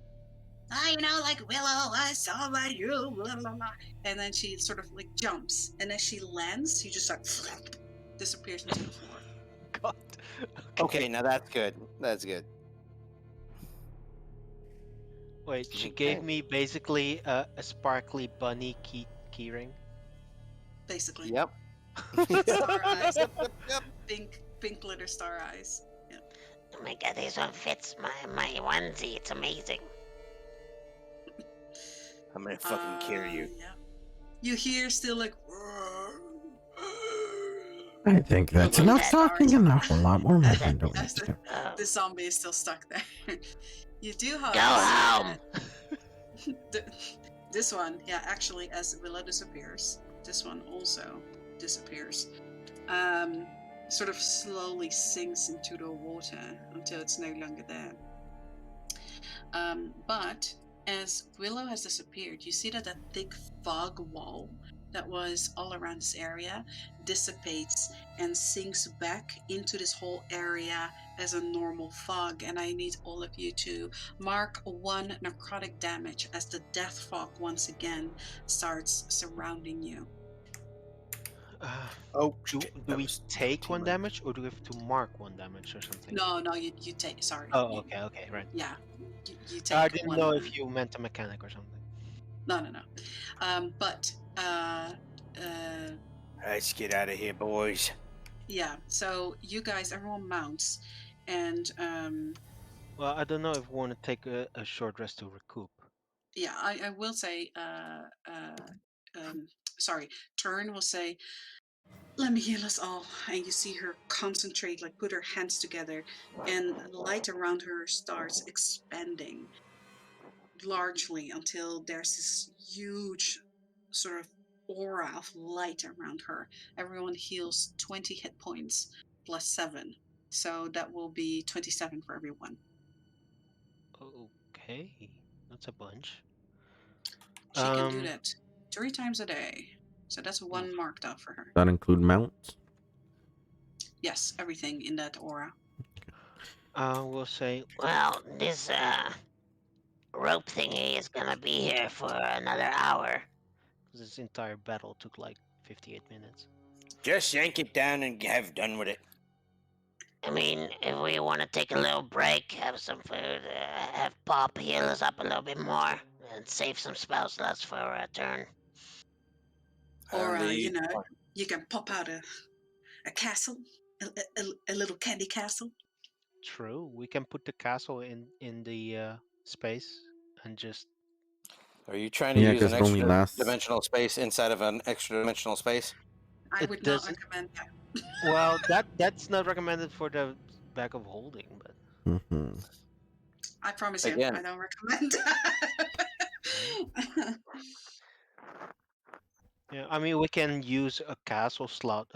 Like Willow, I saw by you, blah, blah, blah. and then she sort of like jumps, and as she lands, she just like disappears into the floor. God. Okay, now that's good. That's good. Wait, she Okay. gave me basically a sparkly bunny keyring. Basically. Yep. Star eyes. Yep. Pink glitter star eyes. Oh my god, this one fits my onesie. It's amazing. I'm gonna fucking kill you. Yeah. You hear still like. I think that's Look at enough that talking. ours. Enough. A lot more movement don't As need to. Oh, the zombie is still stuck there. You do, go however, home. this one, yeah, actually, as Willow disappears, this one also disappears. Sort of slowly sinks into the water until it's no longer there. But as Willow has disappeared, you see that that thick fog wall that was all around this area dissipates and sinks back into this whole area as a normal fog. And I need all of you to mark 1 necrotic damage as the death fog once again starts surrounding you. Oh, Do shit, we was take too 1 much. damage, or do we have to mark 1 damage or something? No, you take. Sorry. Oh, okay, right. Yeah, you take. I didn't know one. if you meant a mechanic or something. No. But Let's get out of here, boys. yeah. So you guys, everyone mounts, and Well, I don't know if we want to take a short rest to recoup. yeah, I will say, sorry, Turn will say, "Let me heal us all." And you see her concentrate, like put her hands together, and light around her starts expanding largely until there's this huge sort of aura of light around her. Everyone heals 20 hit points plus 7. So that will be 27 for everyone. Okay, that's a bunch. She can do that 3 times a day. So that's 1 marked off for her. That include mounts? Yes, everything in that aura. We'll say, Well, this rope thingy is gonna be here for another hour. This entire battle took like 58 minutes. Just yank it down and have done with it. I mean, if we want to take a little break, have some food, have Pop heal us up a little bit more, and save some spell slots for our turn. Or you can pop out a castle, a little candy castle. True, we can put the castle in the space and just. Are you trying to Yeah, use an 'cause it only extra lasts- dimensional space inside of an extra dimensional space? I It would not doesn't- recommend that. Well, that's not recommended for the bag of holding, but Mhm. I promise you, Again. I don't recommend that. yeah, I mean we can use a castle slot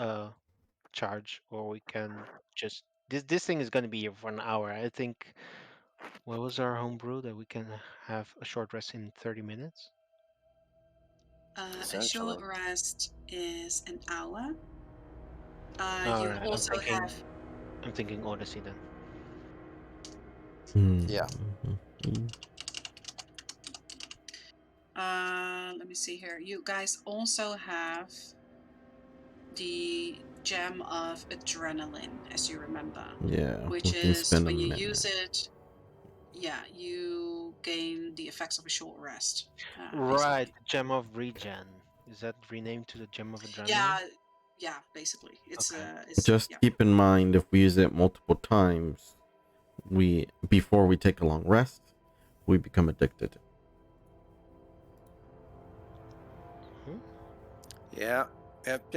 charge, or we can just this thing is gonna be here for an hour. I think. What was our homebrew that we can have a short rest in 30 minutes? A Essentially. short rest is an hour. All You right, also have. I'm thinking Odyssey then. Yeah. Mhm. Let me see here. You guys also have the gem of adrenaline, as you remember, Yeah, which we can is spend a when you minute. use it. Yeah, you gain the effects of a short rest. Right, Basically. the Gem of Regen. Is that renamed to the Gem of Adrenaline? Yeah, basically, it's Okay. Just yeah. keep in mind if we use it multiple times, before we take a long rest, we become addicted. Yeah. Yep.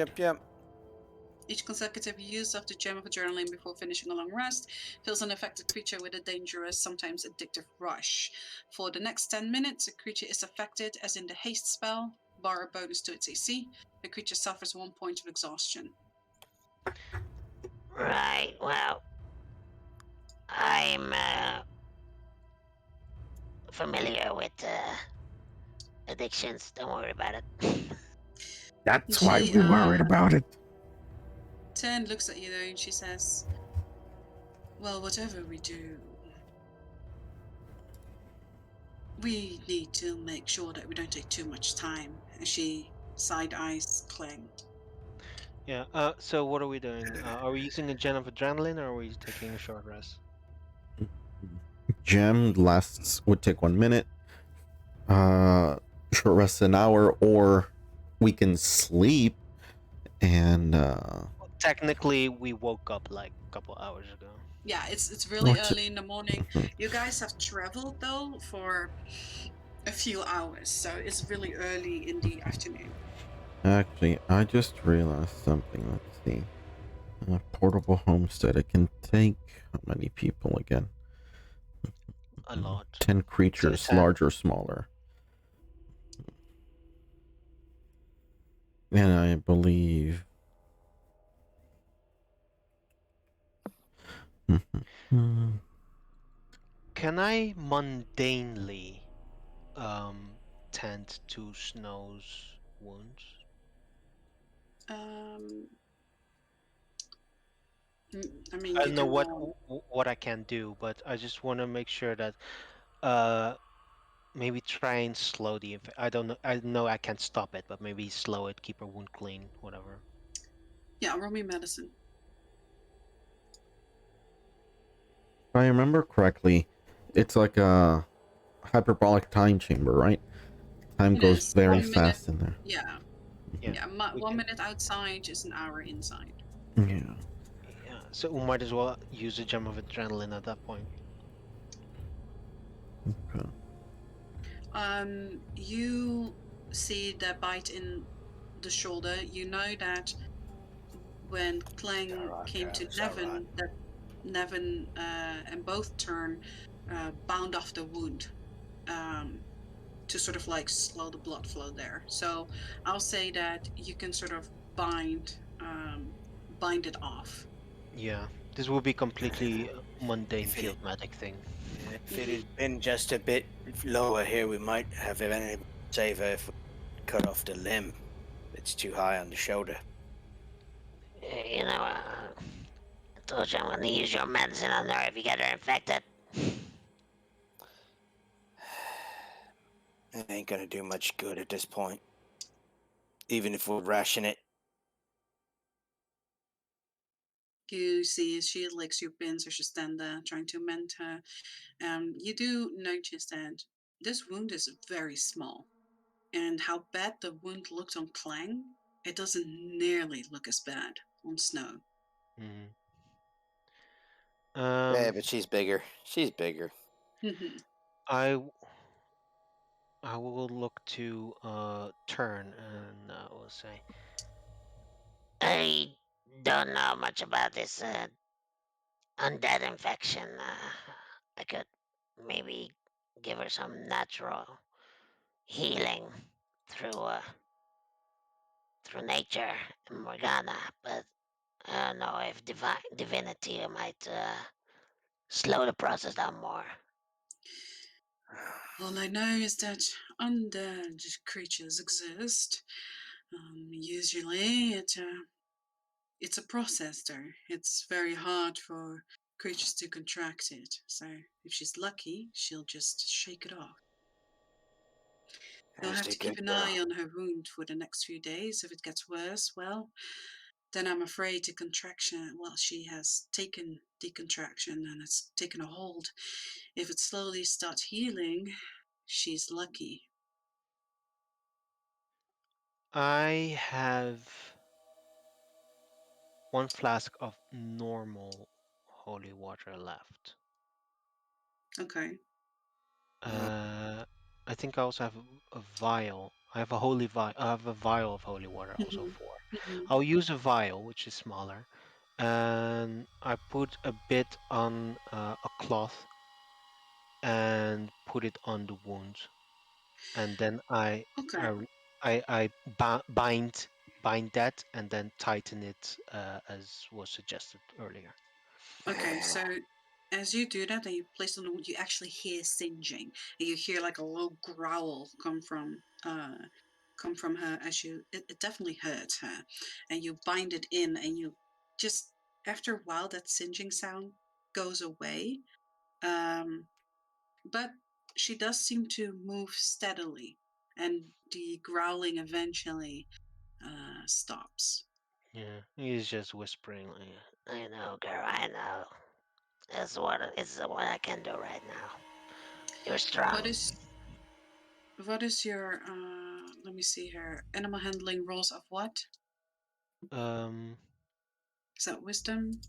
Each consecutive use of the gem of adrenaline before finishing a long rest fills an affected creature with a dangerous, sometimes addictive rush. For the next 10 minutes, a creature is affected, as in the haste spell, bar a bonus to its AC. The creature suffers 1 point of exhaustion. Right, well, I'm familiar with addictions. Don't worry about it. That's why we worried about it. Tern looks at you though and she says, well, whatever we do, we need to make sure that we don't take too much time. And she side-eyes Clang. Yeah, so what are we doing? Are we using a Gem of Adrenaline, or are we taking a short rest? Gem would take 1 minute. Short rest an hour, or we can sleep and Technically, we woke up like a couple hours ago. Yeah, it's really What's- early in the morning. You guys have traveled though for a few hours, so it's really early in the afternoon. Actually, I just realized something. Let's see. Portable homestead. It can take how many people again? A lot. 10 creatures, 10. large or smaller. And I believe. Can I mundanely tend to Snow's wounds? I mean, I you don't know can roll. what I can do, but I just want to make sure that maybe try and slow the infection. I don't know. I know I can't stop it, but maybe slow it, keep her wound clean, whatever. Yeah, roll me medicine. If I remember correctly, it's like a hyperbolic time chamber, right? Time It goes is very 1 minute. fast in there. Yeah. Yeah. Yeah, 1 minute outside is an hour inside. Yeah. Yeah. So we might as well use a gem of adrenaline at that point. Okay. You see the bite in the shoulder. You know that when Clang came to Nevin, that Nevin and both turn bound off the wound to sort of like slow the blood flow there. So I'll say that you can sort of bind it off. Yeah. This will be completely mundane field magic thing. If it had been just a bit lower here, we might have been able to save her if we cut off the limb. It's too high on the shoulder. You know, I told you I'm gonna use your medicine on her if you get her infected. It ain't gonna do much good at this point. Even if we ration it. You see, as she licks your pins as you stand there trying to mend her. You do notice that this wound is very small, and how bad the wound looked on Clang, it doesn't nearly look as bad on Snow. Mhm. Yeah, but she's bigger. She's bigger. I will look to turn and I will say, I don't know much about this undead infection. I could maybe give her some natural healing through through nature and Morgana, but I don't know if divinity might slow the process down more. All I know is that undead creatures exist. Usually, it's a process, though. It's very hard for creatures to contract it. So if she's lucky, she'll just shake it off. You'll That's have a to keep good an girl. eye on her wound for the next few days. If it gets worse, well, then I'm afraid the contraction, well, she has taken decontraction and it's taken a hold. If it slowly starts healing, she's lucky. I have 1 flask of normal holy water left. Okay. I think I also have a vial. I have a holy vial. I have a vial of holy water also Mhm. for. Mhm. I'll use a vial, which is smaller, and I put a bit on a cloth and put it on the wound, and then Okay. bind that and then tighten it as was suggested earlier. Okay. So as you do that and you place it on the wound, you actually hear singeing. And you hear like a low growl come from her as it definitely hurts her. And you bind it in and you just after a while that singeing sound goes away. Um but she does seem to move steadily and the growling eventually stops. Yeah, he's just whispering like, I know, girl. I know. It's what I can do right now. You're What strong. is what is your let me see here, animal handling rules of what? um, Is that wisdom?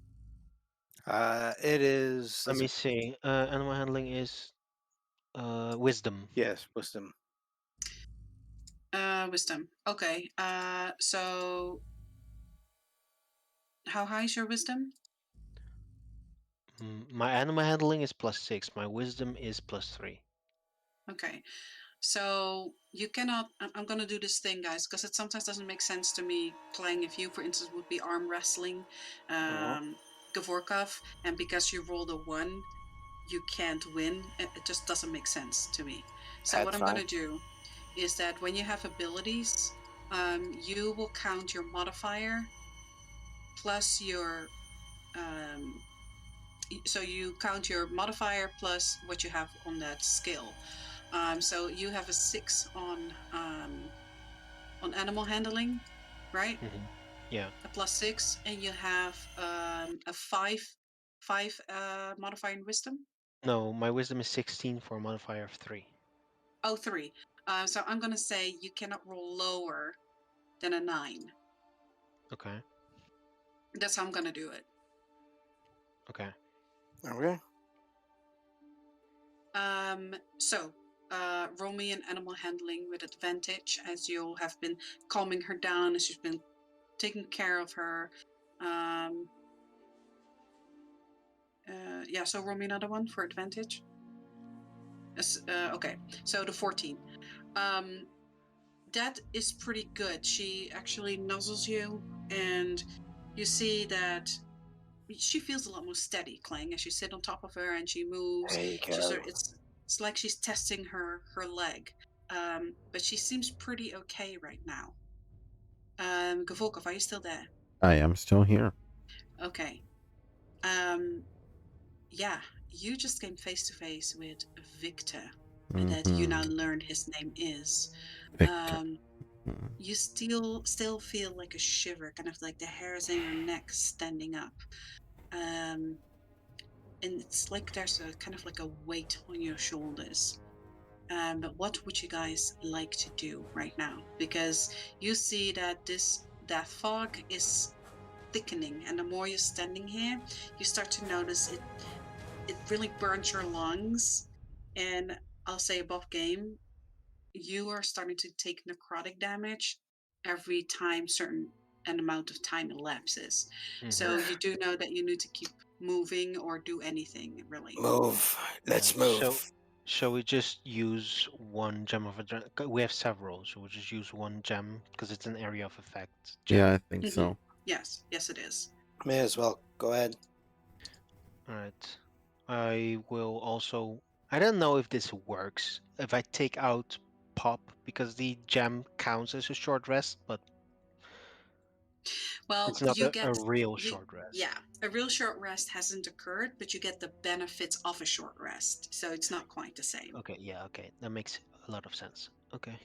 It is. let me see. Animal handling is wisdom. Yes, wisdom. Wisdom. Okay. So how high is your wisdom? My animal handling is +6. My wisdom is +3. Okay. So you cannot. I'm gonna do this thing, guys, because it sometimes doesn't make sense to me. Playing if you, for instance, would be arm wrestling, Uh-huh. Gavorkov, and because you rolled a 1, you can't win. It just doesn't make sense to me. So what That's I'm fine. gonna do is that when you have abilities, you will count your modifier plus your um, so you count your modifier plus what you have on that skill. So you have a 6 on animal handling, right? Yeah. A +6, and you have a five modifier in wisdom. No, my wisdom is 16 for a modifier of 3. Oh, 3. So I'm gonna say you cannot roll lower than a 9. Okay. That's how I'm gonna do it. Okay. Okay. So roll me an animal handling with advantage as you have been calming her down as you've been taking care of her. Um, yeah, so roll me another one for advantage. Okay, so the 14. Um, that is pretty good. She actually nuzzles you, and you see that she feels a lot more steady, Clang, as you sit on top of her and she moves. There you She's go. it's like she's testing her leg, but she seems pretty okay right now. Gavolkov, are you still there? I am still here. Okay. Um, yeah, you just came face to face with Victor. and that you now Mhm. learn his name is. Victor. Um, you still feel like a shiver, kind of like the hairs in your neck standing up. And it's like there's a kind of like a weight on your shoulders. But what would you guys like to do right now? Because you see that that fog is thickening, and the more you're standing here, you start to notice it really burns your lungs. And I'll say above game, you are starting to take necrotic damage every time an amount of time elapses. So you do know that you need to keep moving or do anything really. Move. Let's So, move. shall we just use one gem of adrenaline? We have several, so we'll just use one gem because it's an area of effect gem. Yeah, I think Hmm. so. Yes, yes, it is. May as well. Go ahead. All right. I will also. I don't know if this works. If I take out pop because the gem counts as a short rest, but Well, it's not you a get real you short rest. yeah, a real short rest hasn't occurred, but you get the benefits of a short rest. So it's not quite the same. Okay, yeah, okay. That makes a lot of sense. Okay.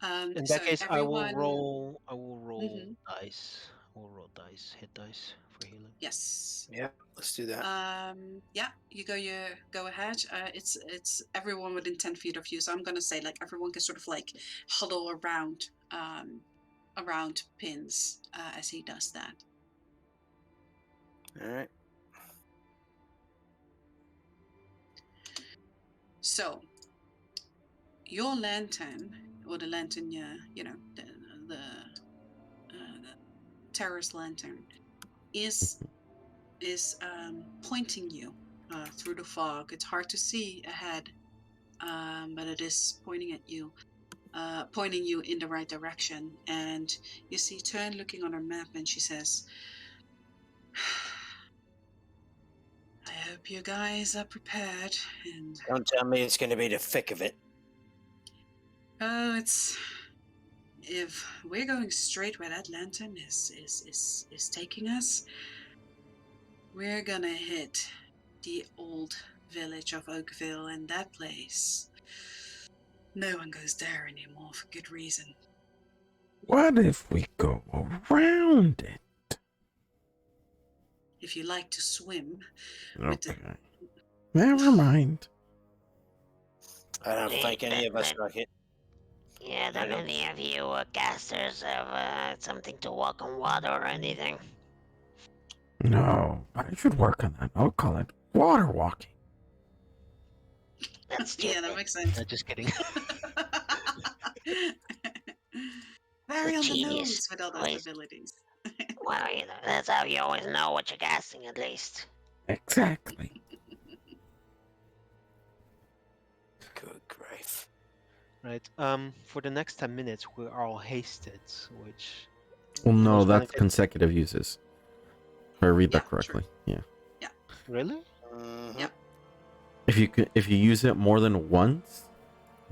In that So case, everyone, I will roll mhm, dice. I will roll dice, hit dice for healing. yes. Yeah, let's do that. Yeah, you go ahead. It's everyone within 10 feet of you. So I'm gonna say like everyone can sort of like huddle around pins as he does that. All right. So your lantern, or the lantern, you know, the terrorist lantern, is pointing you through the fog. It's hard to see ahead, but it is pointing you in the right direction. And you see Turn looking on her map, and she says, "I hope you guys are prepared." And Don't tell me it's going to be the thick of it. oh, it's if we're going straight where that lantern is taking us, we're gonna hit the old village of Oakville, and that place. No one goes there anymore for good reason. What if we go around it? If you like to swim with the Okay. Never mind. I don't Hey, think any of us got hit. yeah, don't any of you casters have something to walk on water or anything? No, I should work on that. I'll call it water walking. That's yeah, that stupid. makes sense. Just kidding. Very on the Genius. nose with all those Always, abilities. well, you know, that's how you always know what you're casting, at least. Exactly. Good grief. Right. For the next 10 minutes, we are all hasted, which Well, I no, was willing that's to. consecutive uses. If I read Yeah, that correctly. Yeah. Really? Mhm. Yep. If you use it more than once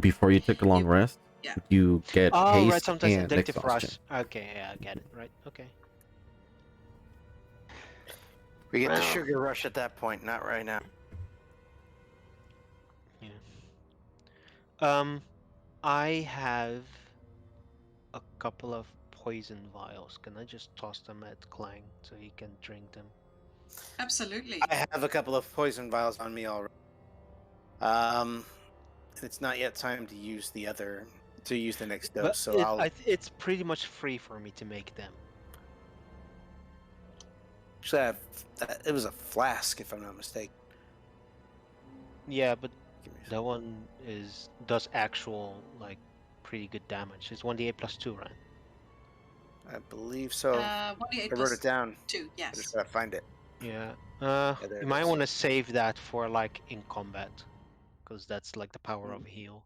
before you take a long You, rest, yeah. you get Oh, right. haste Sometimes and addictive exhaustion. rush. Okay, yeah, I get it. Right. Okay. We get the Well, sugar rush at that point, not right now. Yeah. I have a couple of poison vials. Can I just toss them at Clang so he can drink them? Absolutely. I have a couple of poison vials on me already. And it's not yet time to use the next dose. But So I'll it's pretty much free for me to make them. actually have. It was a flask, if I'm not mistaken. Yeah, but Give me a that one does actual like pretty good damage. It's 1d8 plus 2, right? I believe so. 1d8 I wrote it plus down. 2, I just yes. gotta find it. Yeah. Yeah, there You it might is. want to save that for like in combat, because that's like the power of a heal.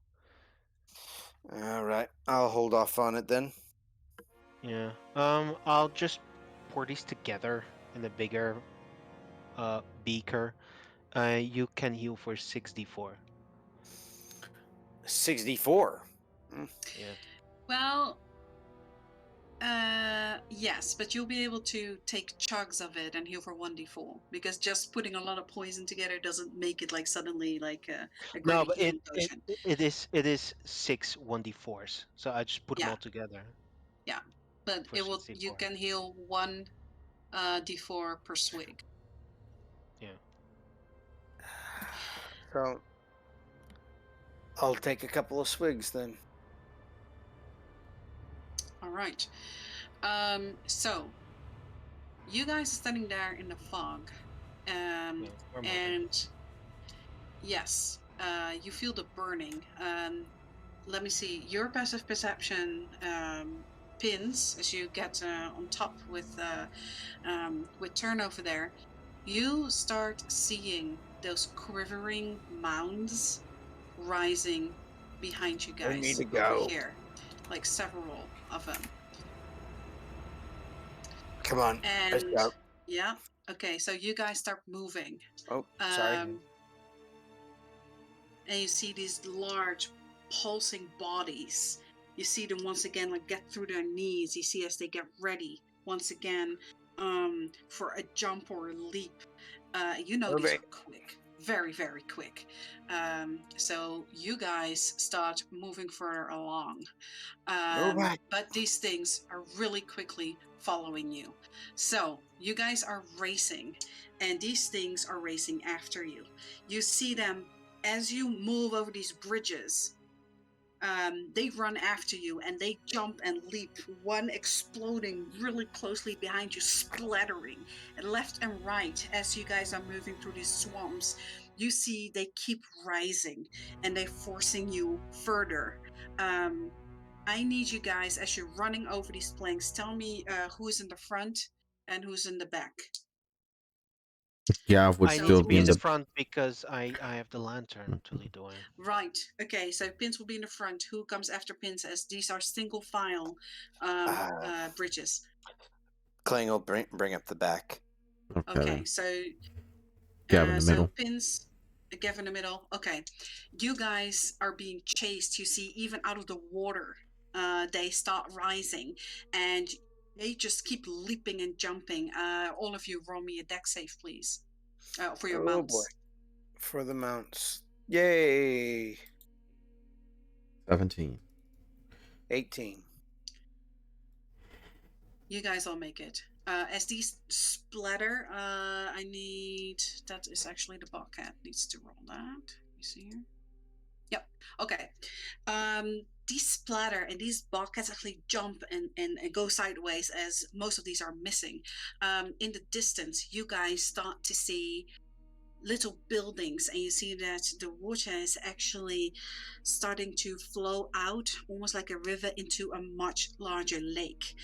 All right, I'll hold off on it then. Yeah. I'll just pour these together in a bigger beaker. You can heal for 6d4. 64. Yeah. Well, Yes, but you'll be able to take chugs of it and heal for 1d4 because just putting a lot of poison together doesn't make it like suddenly like a No, great but healing potion. it is 6 1d4s. So I just put them Yeah, all together yeah, but for it will. You 64. can heal 1 d4 per swig. Yeah. So I'll take a couple of swigs then. All right. So you guys are standing there in the fog, Yeah, we're moving. and yes, you feel the burning. Let me see. Your passive perception pins as you get on top with turn over there. You start seeing those quivering mounds rising behind you We need guys to over go. here, like several of them. Come on. Let's And go. yeah, okay, so you guys start moving. Oh, sorry. And you see these large pulsing bodies. You see them once again like get through their knees. You see as they get ready once again for a jump or a leap. You know these Moving. are quick, very very quick. So you guys start moving further along. Move back. But these things are really quickly following you. So you guys are racing, and these things are racing after you. You see them as you move over these bridges. They run after you and they jump and leap, one exploding really closely behind you, splattering. And left and right, as you guys are moving through these swamps, you see they keep rising and they're forcing you further. I need you guys, as you're running over these planks, tell me who's in the front and who's in the back. Gav would I need still to So be be in in the the. front because I have the lantern to lead the way. right, okay. So Pins will be in the front. Who comes after Pins? As these are single file bridges. Kling will bring up the back. Okay, Okay, then. so Gav in the so middle. Pins, Gav in the middle. Okay, you guys are being chased. You see, even out of the water, they start rising, and they just keep leaping and jumping. All of you, roll me a deck save, please, for your Oh boy. mounts. For the mounts. Yay. 17. 18. You guys all make it. As these splatter, I need. That is actually the bobcat needs to roll that. You see here? Yep. Okay. These splatter and these bobcats actually jump and go sideways as most of these are missing. In the distance, you guys start to see little buildings, and you see that the water is actually starting to flow out almost like a river into a much larger lake.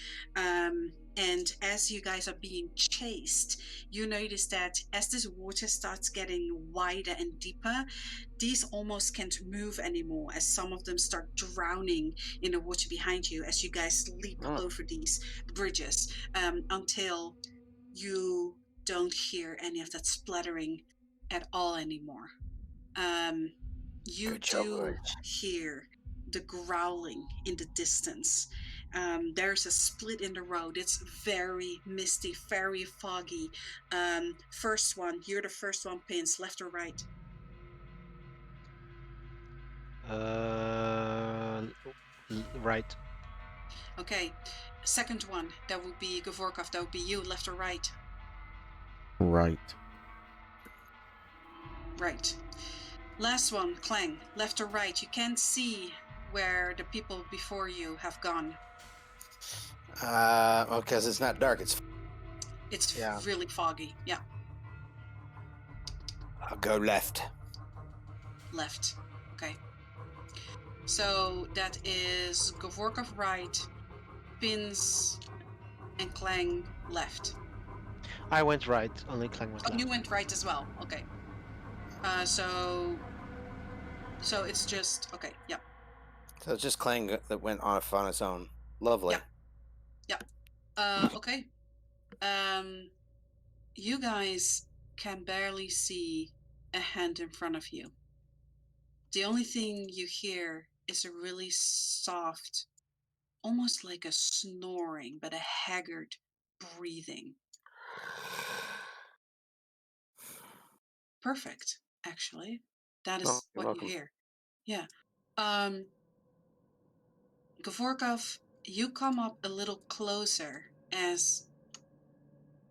And as you guys are being chased, you notice that as this water starts getting wider and deeper, these almost can't move anymore as some of them start drowning in the water behind you as you guys leap over these bridges, until you don't hear any of that splattering at all anymore. You Good job, do boys. hear the growling in the distance. There's a split in the road. It's very misty, very foggy. First one, you're the first one, Pins, left or right? Right. Okay. Second one, that would be Gavorkov, that would be you, left or right? Right. Right. Last one, Clang, left or right? You can't see where the people before you have gone. Well, because it's not dark. It's Yeah. really foggy. Yeah, I'll go left. left. Okay. So that is Gavorkov right, Pins and Clang left. I went right. Only Clang went Oh, left. you went right as well. Okay. So it's just okay. Yep. So it's just Kling that went off on its own. Lovely. Yep. Okay. You guys can barely see a hand in front of you. The only thing you hear is a really soft, almost like a snoring, but a haggard breathing. Perfect, actually. That Oh, is you're what you welcome. hear. Yeah. Gavorkov, you come up a little closer as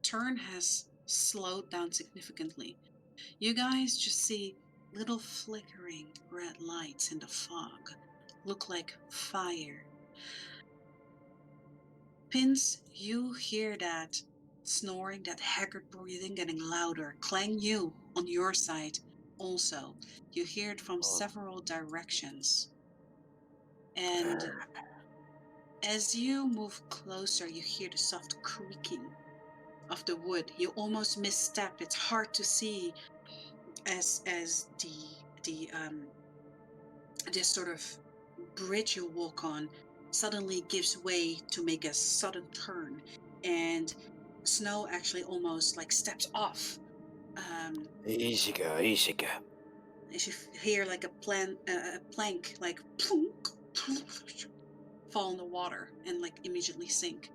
turn has slowed down significantly. You guys just see little flickering red lights in the fog. Look like fire. Pins, you hear that snoring, that haggard breathing getting louder. Clang, you on your side also. You hear it from several directions. And as you move closer, you hear the soft creaking of the wood. You almost misstep. It's hard to see as this sort of bridge you walk on suddenly gives way to make a sudden turn, and snow actually almost like steps off. Easy go, easy go. As you hear like a plank like plunk, fall in the water and like immediately sink.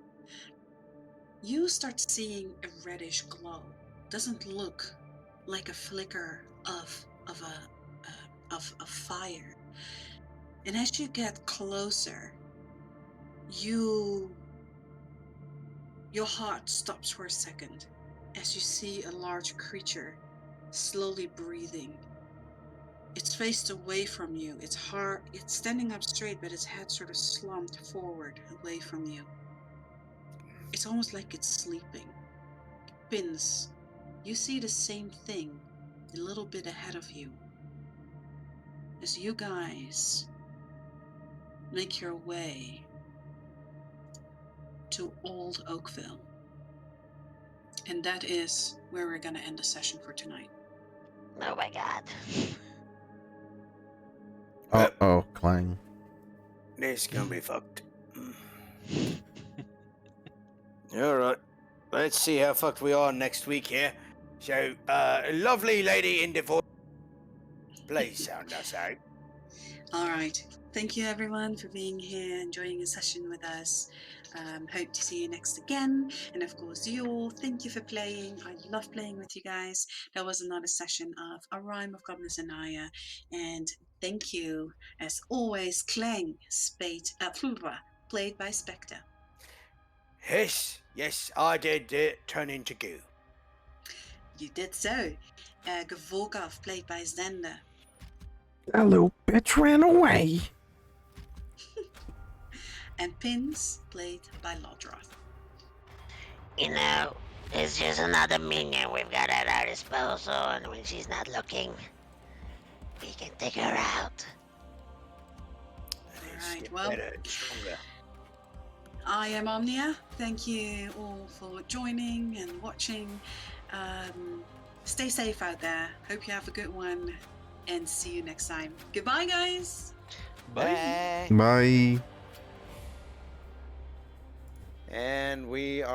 You start seeing a reddish glow. Doesn't look like a flicker of a fire. And as you get closer, your heart stops for a second as you see a large creature slowly breathing. It's faced away from you. It's standing up straight, but its head sort of slumped forward away from you. It's almost like it's sleeping. Pins, you see the same thing a little bit ahead of you as you guys make your way to Old Oakville. And that is where we're going to end the session for tonight. Oh my god. Uh-oh, Clang. This is gonna be fucked. Alright. Let's see how fucked we are next week here. So, lovely lady in divorce, please sound us out. All right. Thank you, everyone, for being here, enjoying a session with us. Hope to see you next again. And of course, you all, thank you for playing. I love playing with you guys. That was another session of A Rhyme of Goblins and Naya. And thank you, as always, Clang, played by Spectre. Yes, I did turn into goo. You did so. Gavorkov, played by Zenda. That little bitch ran away. And Pins, played by Lodroth. You know, it's just another minion we've got at our disposal, and when she's not looking, we can take her out. Alright, well, better and stronger. I am Omnia. Thank you all for joining and watching. Stay safe out there. Hope you have a good one, and see you next time. Goodbye, guys. Bye. Bye. And we are.